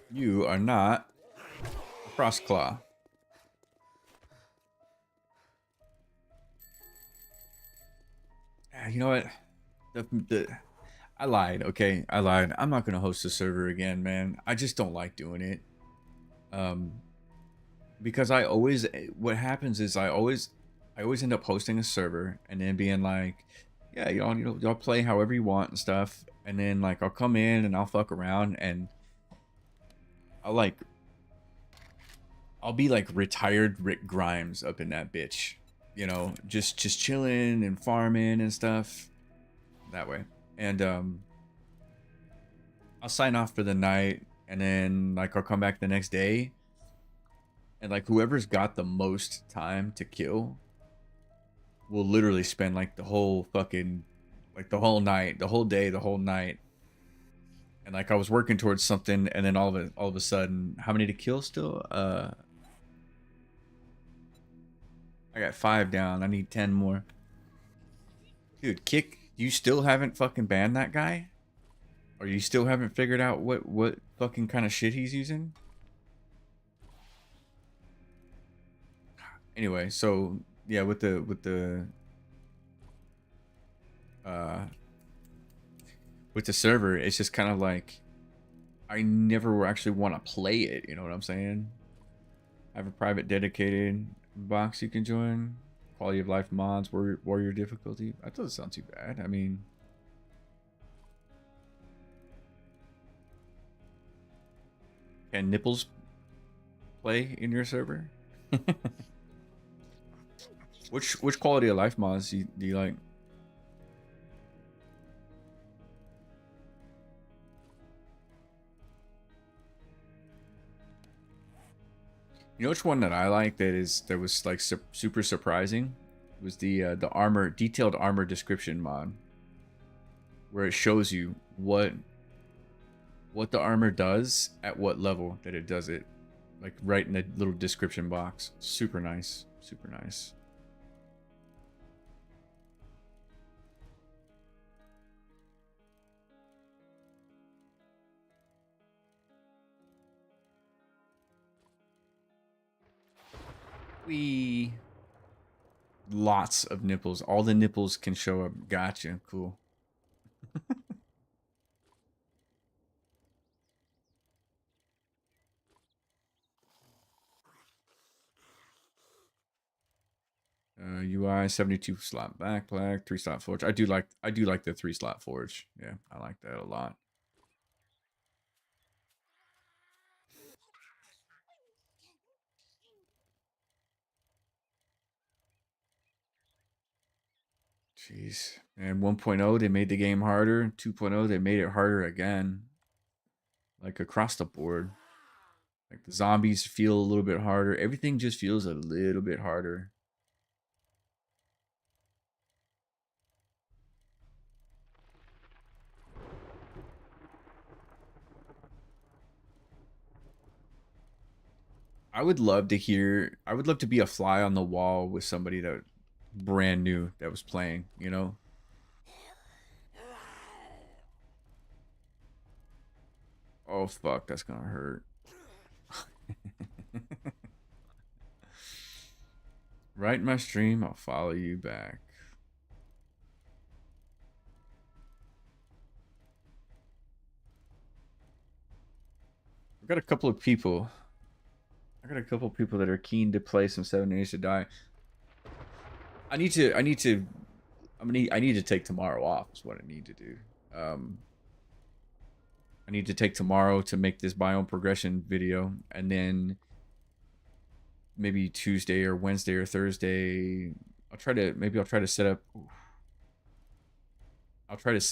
You are not a Frostclaw. You know what? I lied, okay? I lied. I'm not gonna host a server again, man. I just don't like doing it. Because what happens is I always end up hosting a server and then being like, yeah, y'all play however you want and stuff, and then like I'll come in and I'll fuck around and I'll be like retired Rick Grimes up in that bitch, you know, just chilling and farming and stuff that way. And I'll sign off for the night and then like I'll come back the next day and like whoever's got the most time to kill will literally spend like the whole fucking like the whole night, the whole day, the whole night. And like I was working towards something and then all of a sudden, how many to kill still? I got 5 down. I need 10 more. Dude, you still haven't fucking banned that guy? Or you still haven't figured out what fucking kind of shit he's using? Anyway, so yeah, with the server, it's just kind of like I never actually want to play it, you know what I'm saying? I have a private dedicated box you can join. Quality of life mods, warrior difficulty. That doesn't sound too bad. I mean, can nipples play in your server? Which quality of life mods do you like? You know which one that I like that was like super surprising was the armor detailed armor description mod, where it shows you what the armor does at what level that it does it, like right in the little description box. Super nice, super nice. Lots of nipples. All the nipples can show up. Gotcha. Cool. UI 72 slot backpack, 3 slot forge. I do like the 3 slot forge. Yeah, I like that a lot. Jeez. And 1.0 they made the game harder. 2.0 they made it harder again. Like across the board. Like the zombies feel a little bit harder. Everything just feels a little bit harder. I would love to be a fly on the wall with somebody that brand new that was playing, you know? Oh fuck, that's gonna hurt. Right in my stream, I'll follow you back. I've got a couple of people. I got a couple of people that are keen to play some 7 Days to Die. I need to take tomorrow off is what I need to do. I need to take tomorrow to make this biome progression video, and then maybe Tuesday or Wednesday or Thursday I'll try to set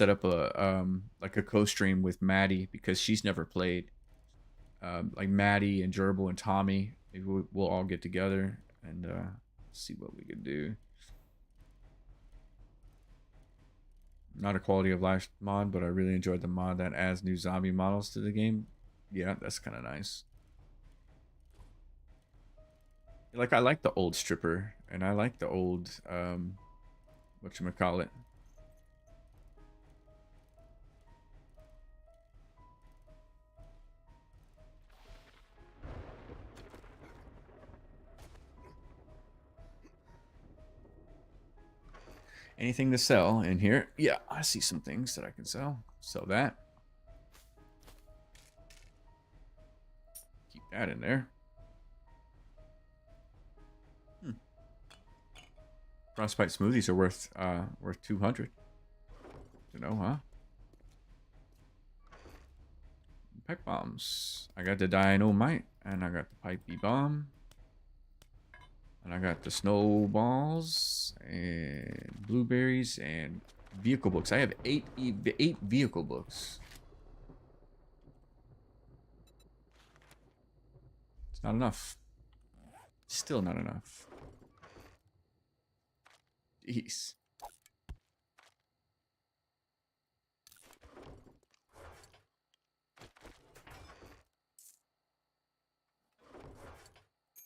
up a like a co-stream with Maddie, because she's never played. Like Maddie and Gerbil and Tommy, maybe we'll all get together and see what we can do. Not a quality of life mod, but I really enjoyed the mod that adds new zombie models to the game. Yeah, that's kind of nice. Like, I like the old stripper, and I like the old whatchamacallit. Anything to sell in here? Yeah, I see some things that I can sell. Sell that. Keep that in there. Frostbite smoothies are worth 200. You know, huh? Pipe bombs. I got the dynamite, and I got the pipey bomb. And I got the snowballs and blueberries and vehicle books. I have eight vehicle books. It's not enough. Still not enough. Jeez.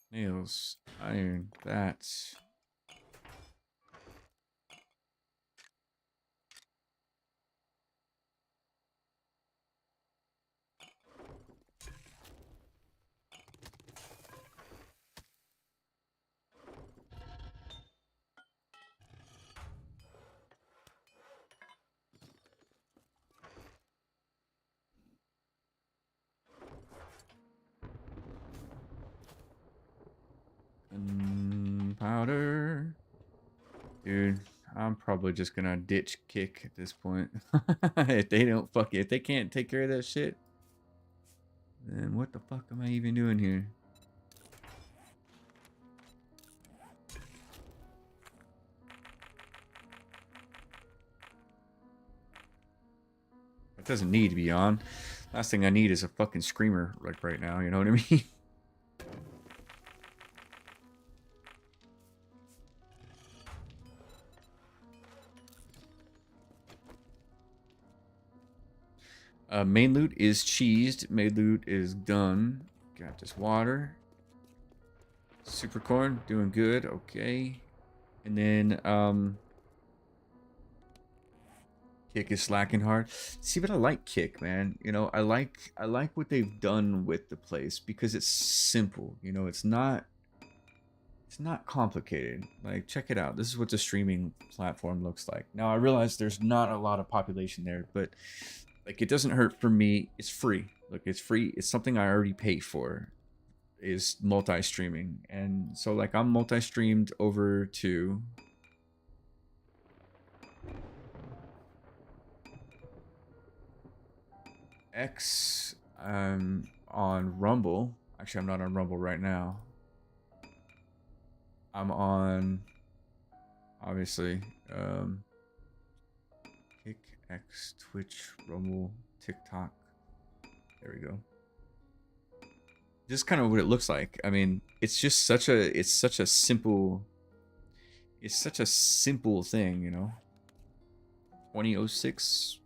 Nails, iron, that. Powder. Dude, I'm probably just gonna ditch kick at this point. If they can't take care of that shit, then what the fuck am I even doing here? It doesn't need to be on. Last thing I need is a fucking screamer like right now, you know what I mean? Main loot is cheesed. Main loot is done. Got this water. Super corn, doing good. Okay. And then, Kick is slacking hard. See, but I like Kick, man. You know, I like what they've done with the place because it's simple. You know, it's not complicated. Like, check it out. This is what the streaming platform looks like. Now, I realize there's not a lot of population there, but like, it doesn't hurt for me. It's free. Look, it's free. It's something I already pay for. Is multi-streaming, and so like I'm multi-streamed over to X. I'm on Rumble. Actually, I'm not on Rumble right now. I'm on, obviously, Kick, X, Twitch, Rumble, TikTok. There we go. Just kind of what it looks like. I mean, it's just such a simple thing, you know. 2006.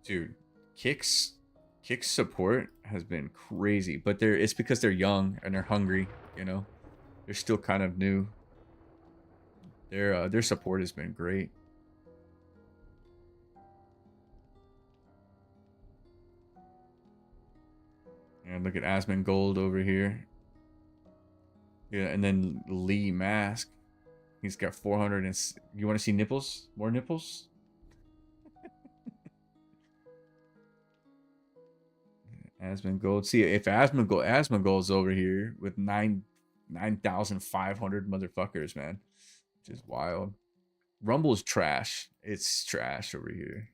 Dude, Kick's support has been crazy, but it's because they're young and they're hungry, you know. They're still kind of new. Their support has been great. And look at Asmongold over here. Yeah, and then Lee Mask. He's got 400 and... You want to see nipples? More nipples? Asmongold. See, if Asmongold's over here with 9,500 motherfuckers, man. Which is wild. Rumble's trash. It's trash over here.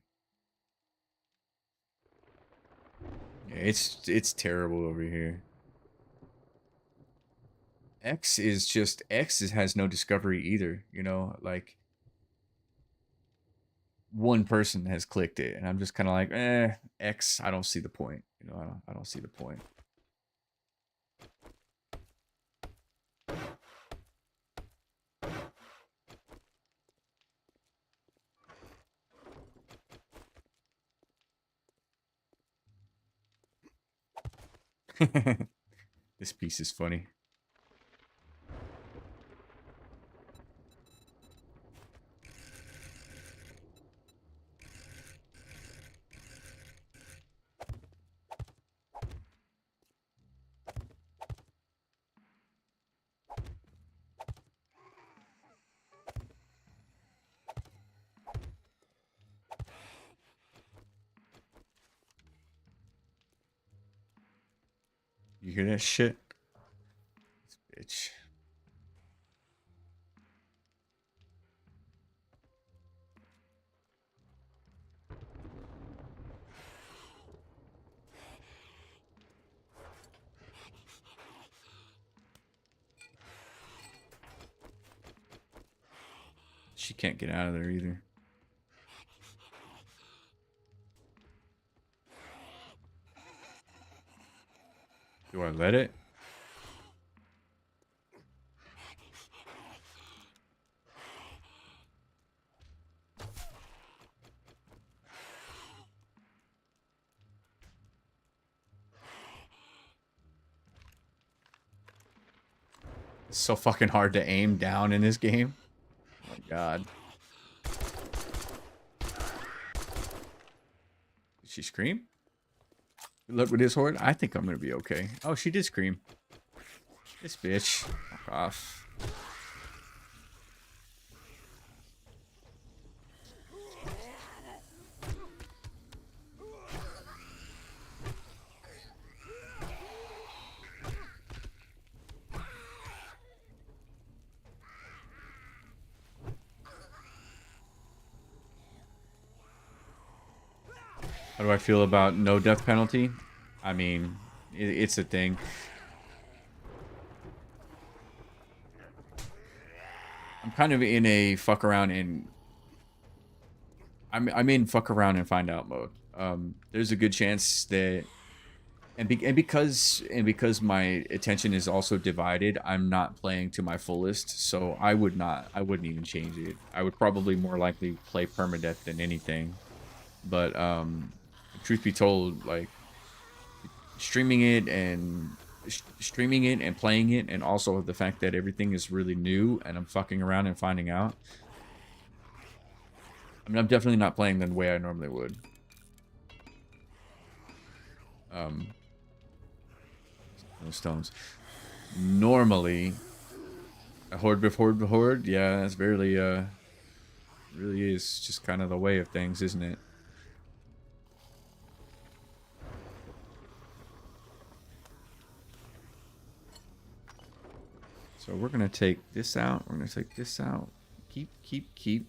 Yeah, it's terrible over here. X has no discovery either, you know, like one person has clicked it and I'm just kind of like, X, I don't see the point, you know. I don't see the point. This piece is funny. You hear that shit? This bitch. She can't get out of there either. Do I let it? It's so fucking hard to aim down in this game. Oh my god. Did she scream? Good luck with this horde. I think I'm gonna be okay. Oh, she did scream. This bitch. Fuck off. How do I feel about no death penalty? I mean, it's a thing. I'm kind of in a fuck around and I'm in fuck around and find out mode. There's a good chance that because my attention is also divided, I'm not playing to my fullest, so I wouldn't even change it. I would probably more likely play permadeath than anything. But truth be told, like streaming it and playing it, and also the fact that everything is really new and I'm fucking around and finding out. I mean, I'm definitely not playing the way I normally would. Those stones. Normally, a horde before horde, yeah, that's barely really is just kind of the way of things, isn't it? So we're gonna take this out. We're gonna take this out. Keep.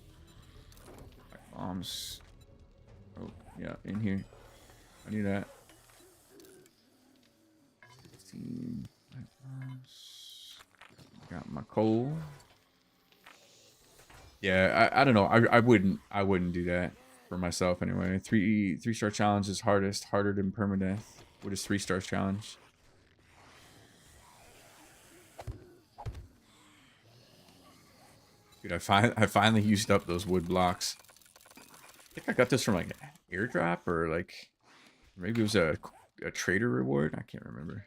Bombs. Oh yeah, in here. I need that. 16 bombs. Got my coal. Yeah, I don't know. I wouldn't do that for myself anyway. 3-star challenge is harder than permadeath. What is 3-star challenge? Dude, I finally used up those wood blocks. I think I got this from like an airdrop, or like maybe it was a trader reward. I can't remember.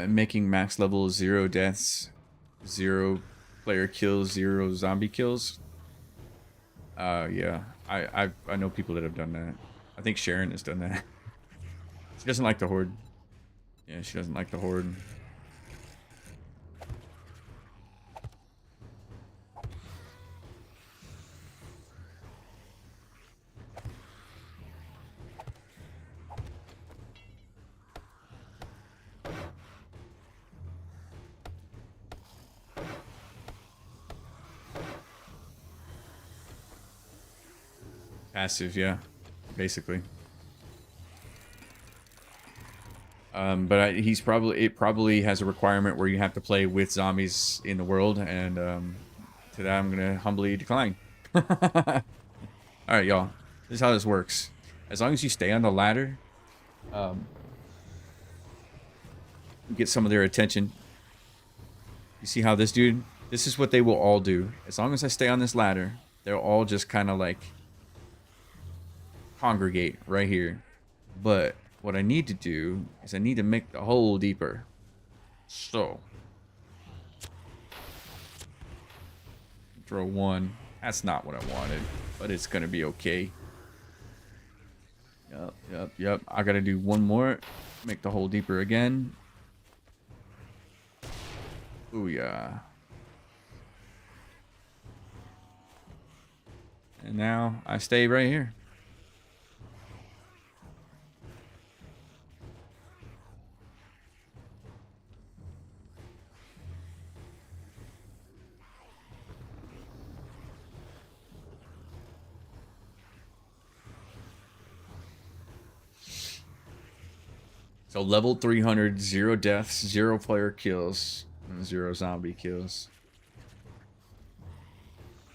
Making max level 0 deaths, 0 player kills, 0 zombie kills. Yeah, I know people that have done that. I think Sharon has done that. She doesn't like the horde. Yeah, she doesn't like the horde. Passive, yeah, basically. But it probably has a requirement where you have to play with zombies in the world, and to that I'm gonna humbly decline. All right, y'all. This is how this works. As long as you stay on the ladder, get some of their attention. You see how this dude? This is what they will all do. As long as I stay on this ladder, they'll all just kind of like congregate right here. But what I need to do is I need to make the hole deeper. So throw one. That's not what I wanted, but it's gonna be okay. Yep. I gotta do one more. Make the hole deeper again. Ooh yeah. And now I stay right here. So level 300, 0 deaths, 0 player kills, and 0 zombie kills.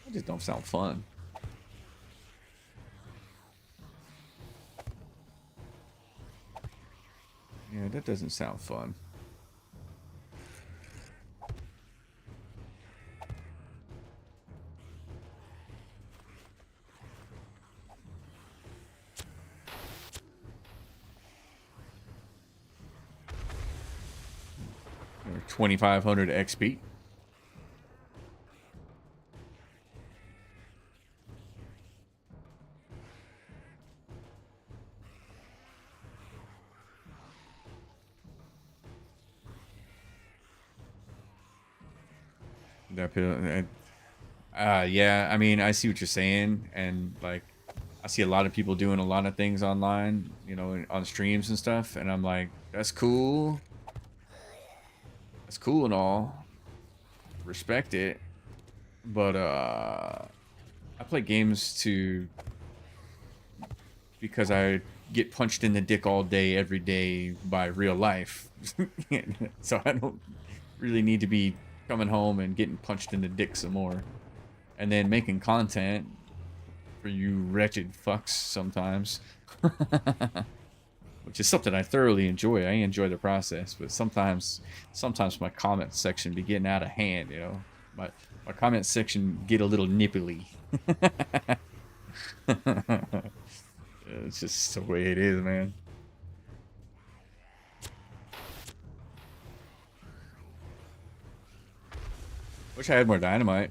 That just don't sound fun. Yeah, that doesn't sound fun. Or 2,500 XP. Yeah, I mean, I see what you're saying, and like, I see a lot of people doing a lot of things online, you know, on streams and stuff, and I'm like, that's cool. That's cool and all. Respect it. But I play games because I get punched in the dick all day, every day by real life. So I don't really need to be coming home and getting punched in the dick some more. And then making content for you wretched fucks sometimes. Which is something I thoroughly enjoy. I enjoy the process, but sometimes my comment section be getting out of hand, you know. My comment section get a little nipply. It's just the way it is, man. Wish I had more dynamite.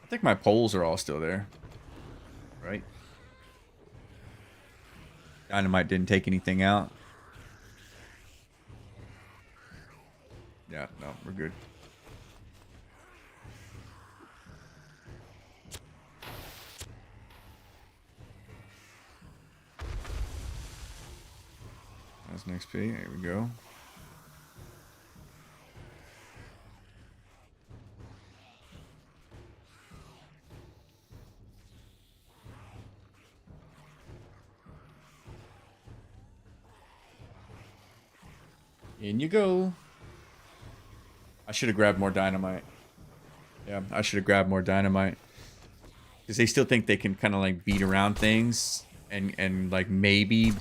I think my poles are all still there. Right? Dynamite didn't take anything out. Yeah, no, we're good. That's an XP. There we go. In you go. I should have grabbed more dynamite. Yeah, I should have grabbed more dynamite. Because they still think they can kind of like beat around things and like maybe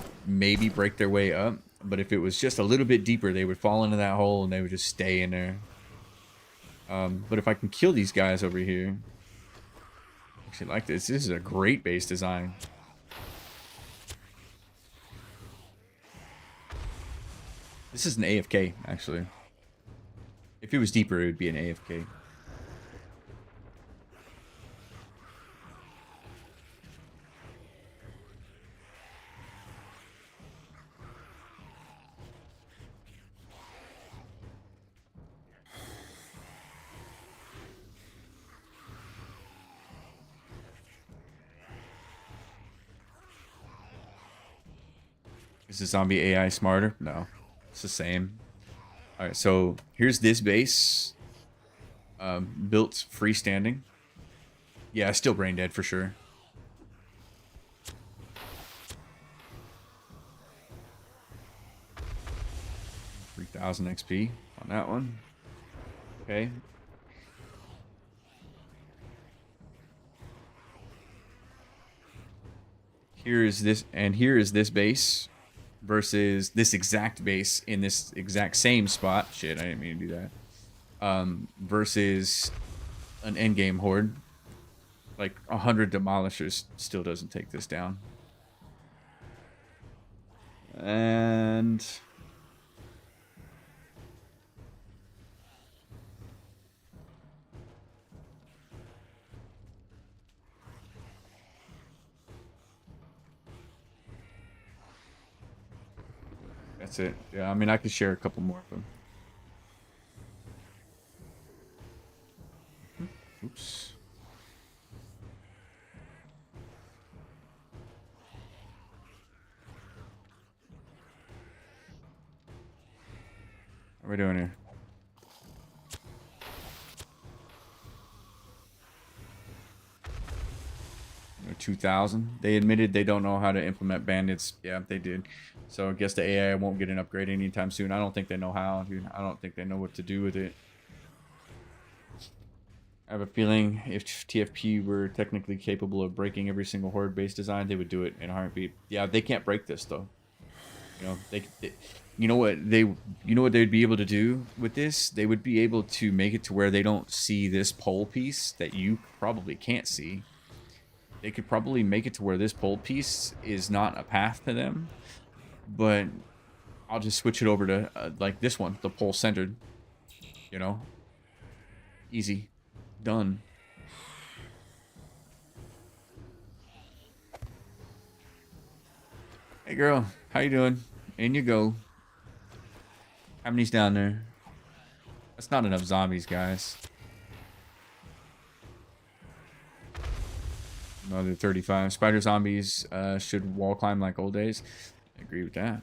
break their way up. But if it was just a little bit deeper, they would fall into that hole and they would just stay in there. But if I can kill these guys over here. Actually like this. This is a great base design. This is an AFK, actually. If it was deeper, it would be an AFK. Is the zombie AI smarter? No. It's the same. Alright, so here's this base. Built freestanding. Yeah, still brain dead for sure. $3,000 XP on that one. Okay. Here is this base versus this exact base in this exact same spot. Shit, I didn't mean to do that. Versus an endgame horde. Like 100 demolishers still doesn't take this down. And that's it. Yeah, I mean, I could share a couple more of them. Oops. What are we doing here? 2,000. They admitted they don't know how to implement bandits. Yeah, they did. So I guess the AI won't get an upgrade anytime soon. I don't think they know how, dude. I don't think they know what to do with it. I have a feeling if TFP were technically capable of breaking every single horde base design, they would do it in a heartbeat. Yeah, they can't break this though. You know, you know what they'd be able to do with this? They would be able to make it to where they don't see this pole piece that you probably can't see. They could probably make it to where this pole piece is not a path to them, but I'll just switch it over to like this one, the pole centered. You know, easy, done. Hey girl, how you doing? In you go. How many's down there? That's not enough zombies, guys. Another 35. Spider zombies should wall climb like old days. I agree with that.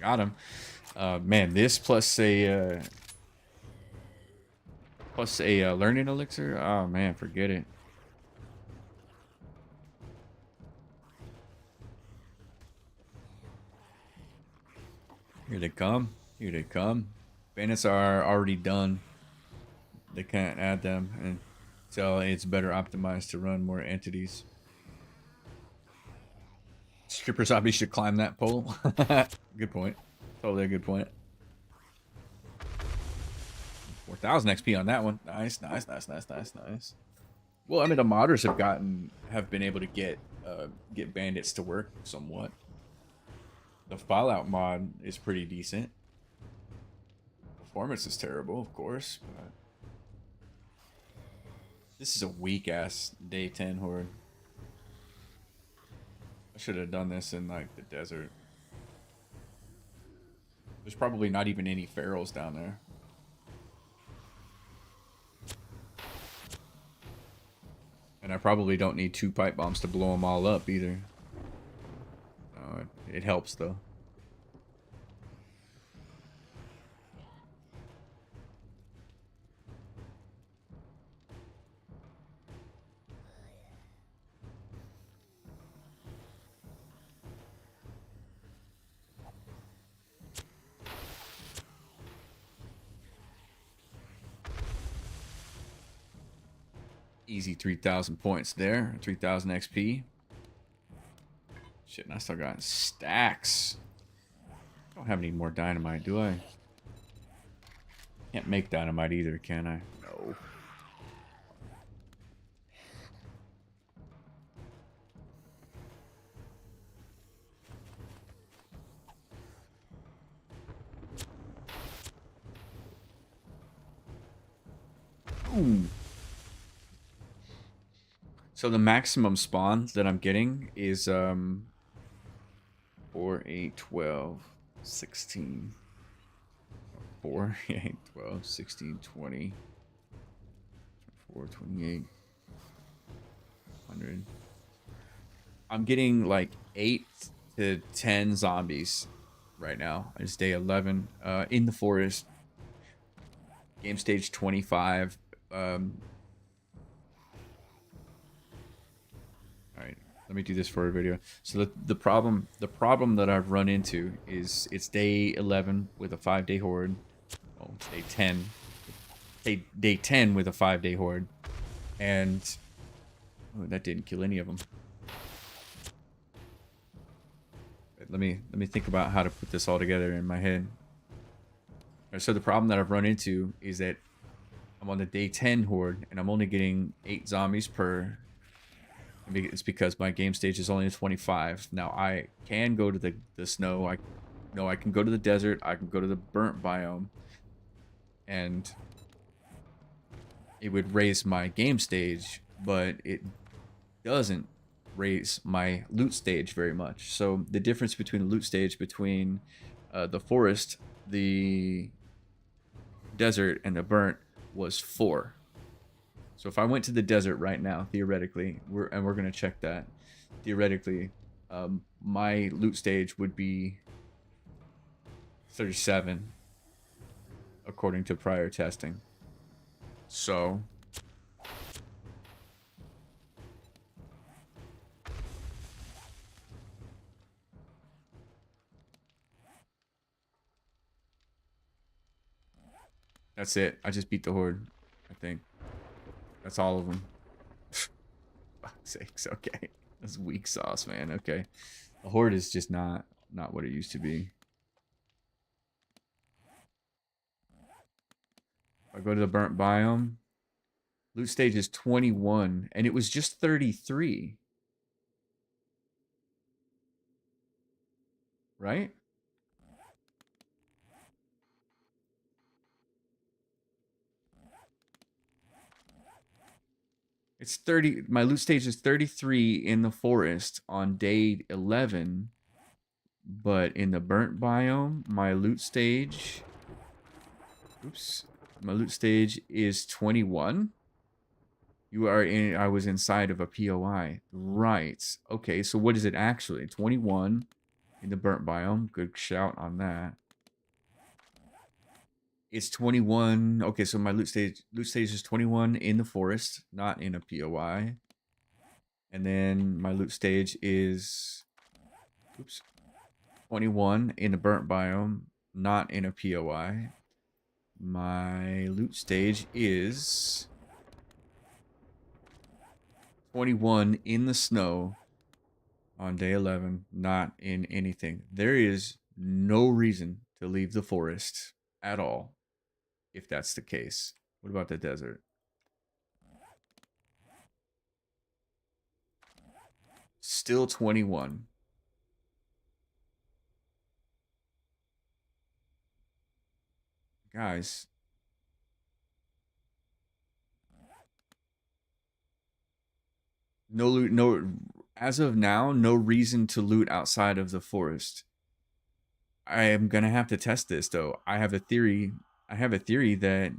Got him. Man, this plus a learning elixir. Oh man, forget it. Here they come. Here they come. Bandits are already done. They can't add them, and so it's better optimized to run more entities. Stripper zombies should climb that pole. Good point. Totally a good point. 4,000 XP on that one. Nice, nice, nice, nice, nice, nice. Well, I mean, the modders have been able to get bandits to work somewhat. The Fallout mod is pretty decent. Performance is terrible, of course, but this is a weak ass day 10 horde. I should have done this in like the desert. There's probably not even any ferals down there. And I probably don't need 2 pipe bombs to blow them all up either. It helps though. Easy 3,000 points there. 3,000 XP. Shit, and I still got stacks. I don't have any more dynamite, do I? Can't make dynamite either, can I? No. Ooh. So the maximum spawn that I'm getting is 4, 8, 12, 16. 4, 8, 12, 16, 20, 24, 28, 100. I'm getting like 8 to 10 zombies right now. It's day 11 in the forest. Game stage 25. Alright, let me do this for a video. So the problem that I've run into is it's day 11 with a 5-day horde. Oh, it's day 10. Day 10 with a 5-day horde. And oh, that didn't kill any of them. Let me think about how to put this all together in my head. So the problem that I've run into is that I'm on the day 10 horde and I'm only getting 8 zombies per. It's because my game stage is only a 25. Now I can go to the snow. I can go to the desert. I can go to the burnt biome, and it would raise my game stage, but it doesn't raise my loot stage very much. So the difference between the loot stage between the forest, the desert, and the burnt was 4. So if I went to the desert right now, theoretically, we're gonna check that. Theoretically, my loot stage would be 37, according to prior testing. So that's it. I just beat the horde, I think. That's all of them. Fuck's sakes, okay. That's weak sauce, man. Okay. The horde is just not what it used to be. I go to the burnt biome. Loot stage is 21, and it was just 33. Right? It's 30. My loot stage is 33 in the forest on day 11. But in the burnt biome, my loot stage... Oops. My loot stage is 21. I was inside of a POI. Right. Okay, so what is it actually? 21 in the burnt biome. Good shout on that. It's 21. Okay, so my loot stage is 21 in the forest, not in a POI. And then my loot stage is 21 in the burnt biome, not in a POI. My loot stage is 21 in the snow on day 11, not in anything. There is no reason to leave the forest at all, if that's the case. What about the desert? Still 21. Guys. No loot, no, as of now, no reason to loot outside of the forest. I am gonna have to test this though. I have a theory that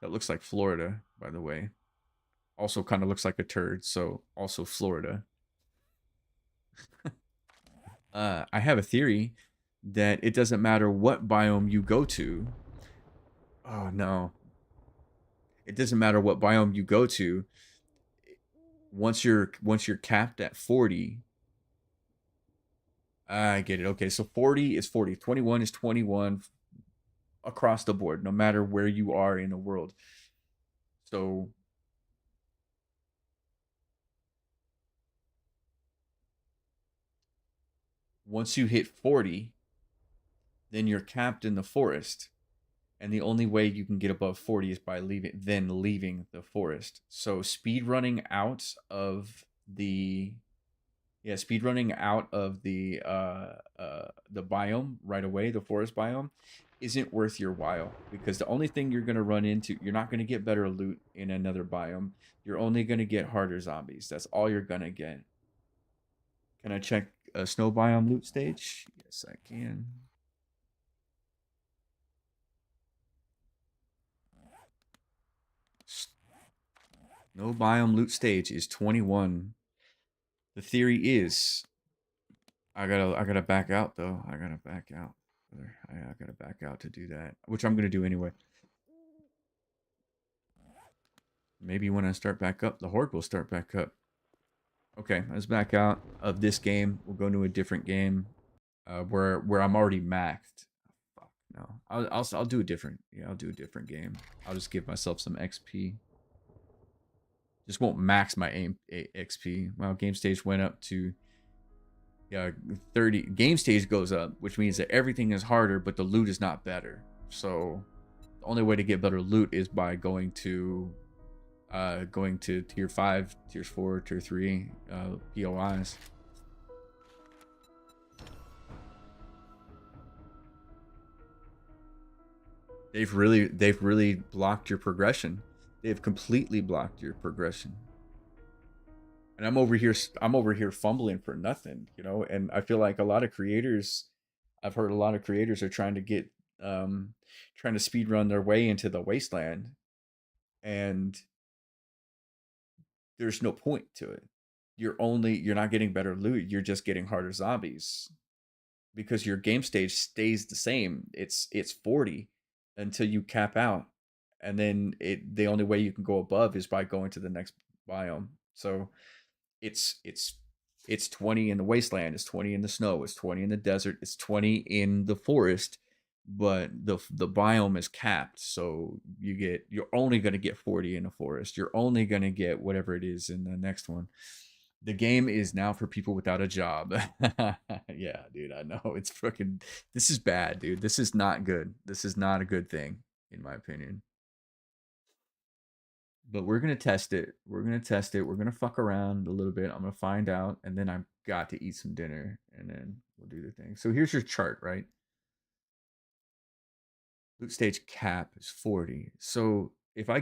looks like Florida, by the way. Also kind of looks like a turd, so also Florida. I have a theory that it doesn't matter what biome you go to. Oh no. It doesn't matter what biome you go to. Once you're capped at 40, I get it. Okay, so 40 is 40. 21 is 21 across the board, no matter where you are in the world. So once you hit 40, then you're capped in the forest. And the only way you can get above 40 is by leaving the forest. So speed running out of the biome right away, the forest biome, isn't worth your while, because the only thing you're going to run into, you're not going to get better loot in another biome. You're only going to get harder zombies. That's all you're going to get. Can I check a snow biome loot stage? Yes, I can. No biome loot stage is 21. The theory is, I gotta back out though. I gotta back out. I gotta back out to do that, which I'm gonna do anyway. Maybe when I start back up, the Horde will start back up. Okay, let's back out of this game. We'll go to a different game, where I'm already maxed. Fuck no, I'll do a different. Yeah, I'll do a different game. I'll just give myself some XP. Just won't max my XP. Well, game stage went up to 30. Game stage goes up, which means that everything is harder, but the loot is not better. So the only way to get better loot is by going to tier 5, tier 4, tier 3 POIs. They've really blocked your progression. They've completely blocked your progression. And I'm over here fumbling for nothing, you know? And I feel like a lot of creators, I've heard a lot of creators are trying to get trying to speed run their way into the wasteland, and there's no point to it. You're not getting better loot, you're just getting harder zombies. Because your game stage stays the same. It's 40 until you cap out. And then the only way you can go above is by going to the next biome. So it's 20 in the wasteland, it's 20 in the snow, it's 20 in the desert, it's 20 in the forest, but the biome is capped. So you're only going to get 40 in the forest. You're only going to get whatever it is in the next one. The game is now for people without a job. Yeah, dude, I know. It's freaking, this is bad, dude. This is not good. This is not a good thing, in my opinion. But we're going to test it. We're going to test it. We're going to fuck around a little bit. I'm going to find out, and then I've got to eat some dinner, and then we'll do the thing. So here's your chart, right? Loot stage cap is 40. So if I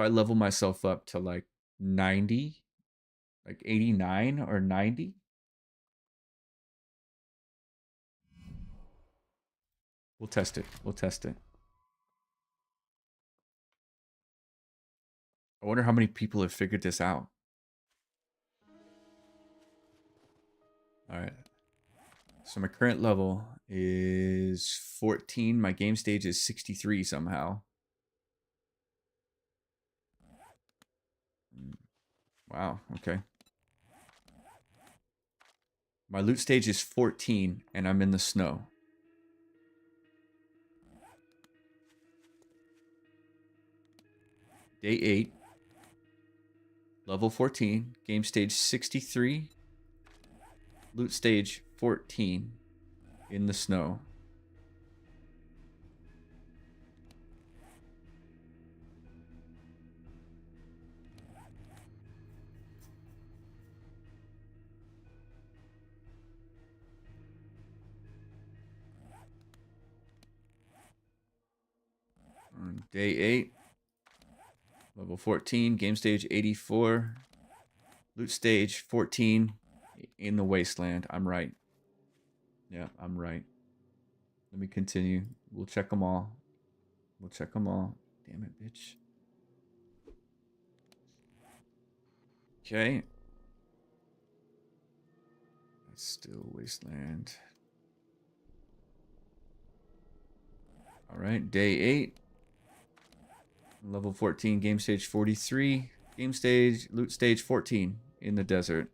level myself up to like 90, like 89 or 90, We'll test it. We'll test it. I wonder how many people have figured this out. All right. So my current level is 14. My game stage is 63 somehow. Wow, okay. My loot stage is 14, and I'm in the snow. Day 8. Level 14. Game stage 63. Loot stage 14. In the snow. On day 8. Level 14. Game stage 84. Loot stage 14. In the wasteland. I'm right. Yeah, I'm right. Let me continue. We'll check them all. We'll check them all. Damn it, bitch. Okay. That's still wasteland. All right, day 8. Level 14, game stage 43. Game stage, loot stage 14 in the desert.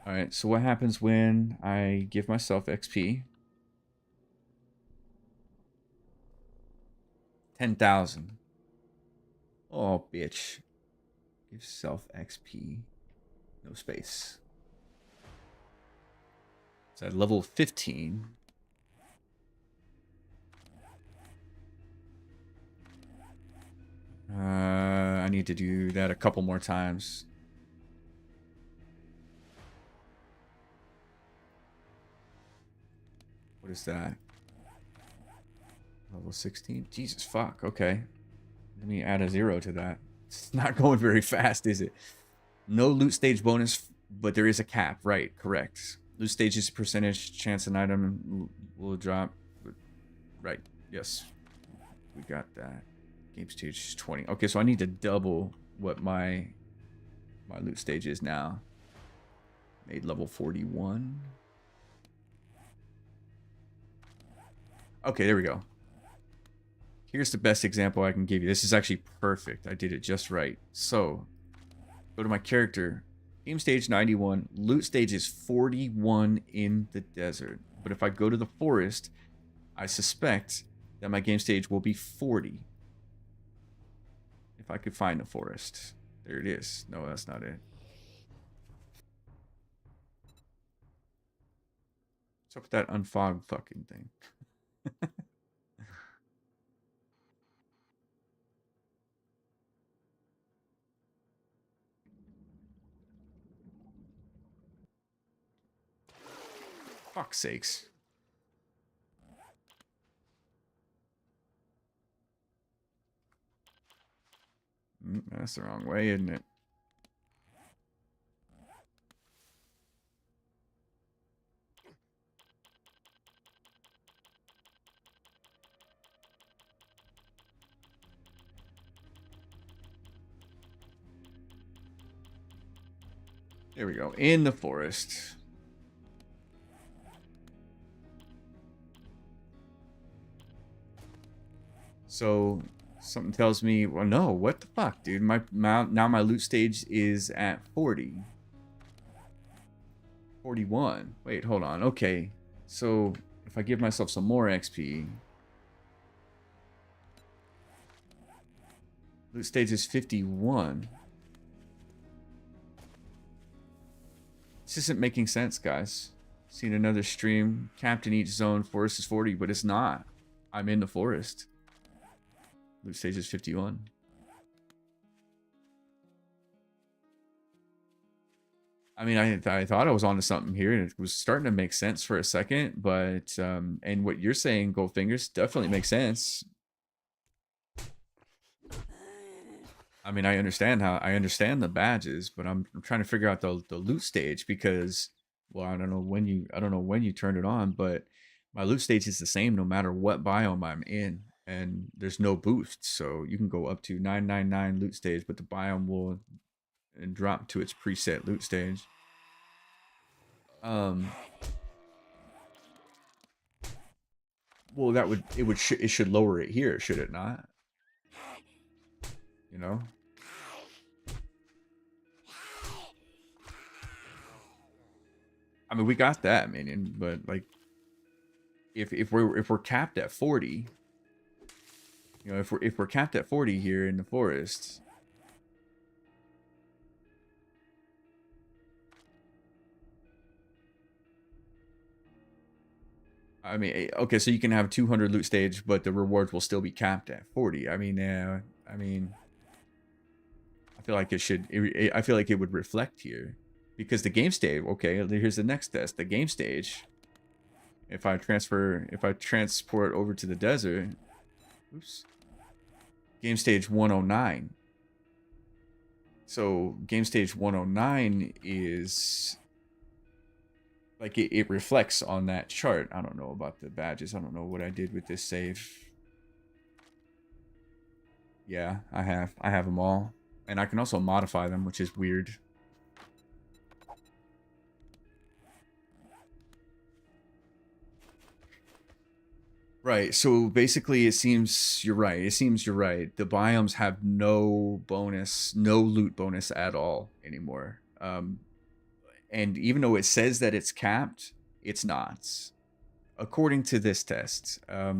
All right, so what happens when I give myself XP? 10,000. Oh, bitch. Give self XP. No space. So at level 15. I need to do that a couple more times. What is that? Level 16? Jesus fuck, okay. Let me add a 0 to that. It's not going very fast, is it? No loot stage bonus, but there is a cap. Right, correct. Loot stage is percentage chance an item will drop. Right, yes. We got that. Game stage is 20. Okay, so I need to double what my loot stage is now. Made level 41. Okay, there we go. Here's the best example I can give you. This is actually perfect. I did it just right. So, go to my character. Game stage 91. Loot stage is 41 in the desert. But if I go to the forest, I suspect that my game stage will be 40. If I could find the forest. There it is. No, that's not it. What's up with that unfog fucking thing? Fuck's sakes. That's the wrong way, isn't it? There we go. In the forest. So something tells me, well, no, what the fuck, dude? Now my loot stage is at 40. 41. Wait, hold on. Okay. So if I give myself some more XP, loot stage is 51. This isn't making sense, guys. Seen another stream. Camped in each zone. Forest is 40, but it's not. I'm in the forest. Loot stage is 51. I mean, I thought I was onto something here, and it was starting to make sense for a second, but and what you're saying, Goldfingers, definitely makes sense. I mean, I understand the badges, but I'm trying to figure out the loot stage because, well, I don't know when you turned it on, but My loot stage is the same no matter what biome I'm in, and there's no boost, so you can go up to 999 loot stage, but the biome will drop to its preset loot stage. Well, it should lower it here, should it not? You know? I mean, we got that, minion, but like, if we're capped at 40, you know, if we're capped at 40 here in the forest, I mean, okay, so you can have 200 loot stage, but the rewards will still be capped at 40. I mean, I feel like it should. I feel like it would reflect here, because the game stage. Okay, here's the next test. The game stage. If I transport over to the desert, oops. Game stage 109. So game stage 109 is like it reflects on that chart. I don't know about the badges. I don't know what I did with this save. Yeah, I have them all, and I can also modify them, which is weird. Right, so basically it seems you're right. It seems you're right. The biomes have no bonus, no loot bonus at all anymore. And even though it says that it's capped, it's not. According to this test. I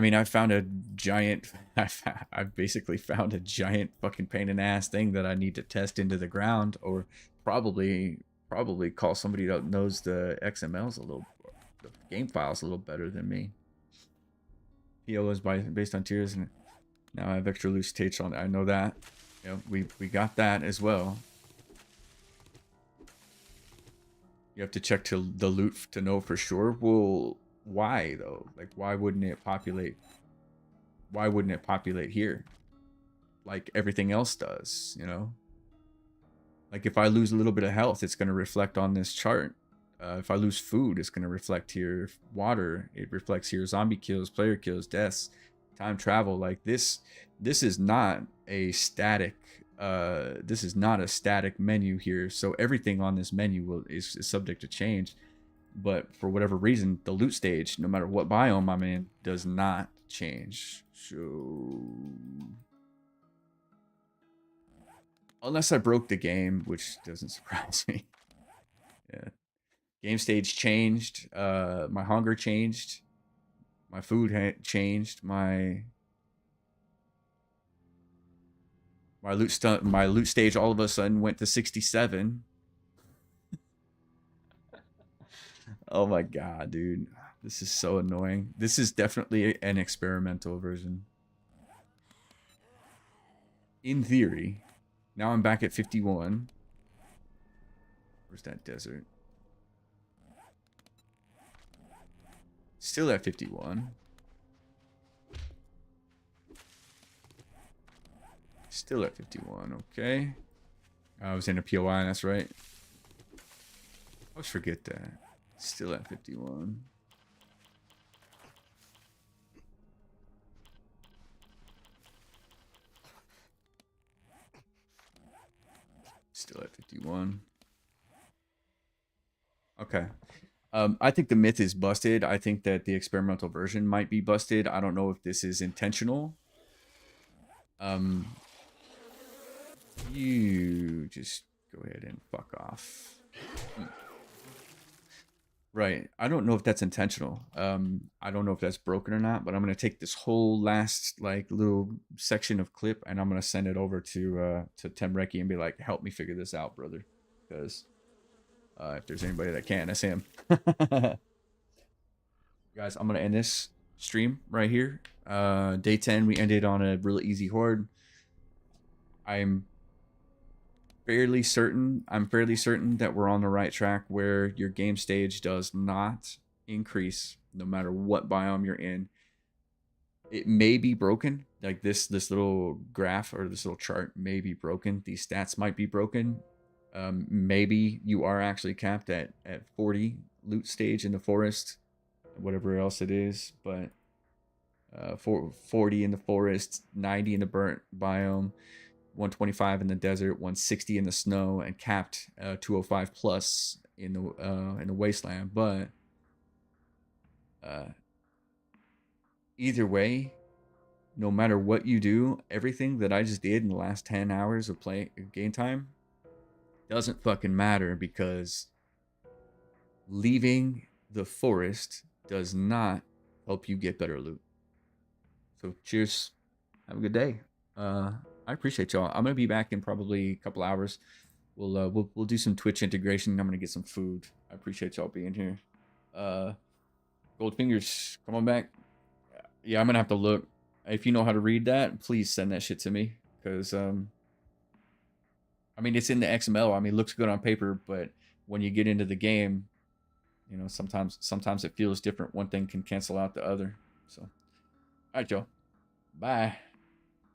mean, I found a giant... I basically found a giant fucking pain in the ass thing that I need to test into the ground, or probably call somebody that knows the XMLs a little, the game files a little better than me. PO is based on tiers, and now I have extra loose stage on. I know that. You know, we got that as well. You have to check to the loot to know for sure. Well, why though? Like, why wouldn't it populate? Why wouldn't it populate here? Like everything else does, you know? Like if I lose a little bit of health, it's going to reflect on this chart. If I lose food, it's going to reflect here. If water, it reflects here. Zombie kills, player kills, deaths, time travel. Like this is not a static. This is not a static menu here. So everything on this menu is subject to change. But for whatever reason, the loot stage, no matter what biome I'm in, does not change. So unless I broke the game, which doesn't surprise me. Yeah. Game stage changed. My hunger changed. My food changed. My loot stage all of a sudden went to 67. Oh my god, dude. This is so annoying. This is definitely an experimental version. In theory. Now I'm back at 51. Where's that desert? Still at 51. Still at 51, okay. I was in a POI, that's right. I always forget that. Still at 51. Still at 51. Okay. I think the myth is busted. I think that the experimental version might be busted. I don't know if this is intentional. You just go ahead and fuck off. Right. I don't know if that's intentional. I don't know if that's broken or not, but I'm going to take this whole last like little section of clip and I'm going to send it over to Temreki and be like, help me figure this out, brother. Because if there's anybody that can, that's him. Guys, I'm going to end this stream right here. Day 10, we ended on a really easy horde. I'm fairly certain that we're on the right track where your game stage does not increase no matter what biome you're in. It may be broken, like this little graph or this little chart may be broken. These stats might be broken. Maybe you are actually capped at 40 loot stage in the forest, whatever else it is, but 40 in the forest, 90 in the burnt biome, 125 in the desert, 160 in the snow, and capped 205 plus in the wasteland. But either way, no matter what you do, everything that I just did in the last 10 hours of game time doesn't fucking matter, because leaving the forest does not help you get better loot. So cheers. Have a good day. I appreciate y'all. I'm gonna be back in probably a couple hours. We'll do some Twitch integration. I'm gonna get some food. I appreciate y'all being here. Goldfingers, come on back. Yeah, I'm gonna have to look. If you know how to read that, please send that shit to me. Because I mean, it's in the XML. I mean, it looks good on paper, but when you get into the game, you know, sometimes it feels different. One thing can cancel out the other. So, all right, y'all. Bye.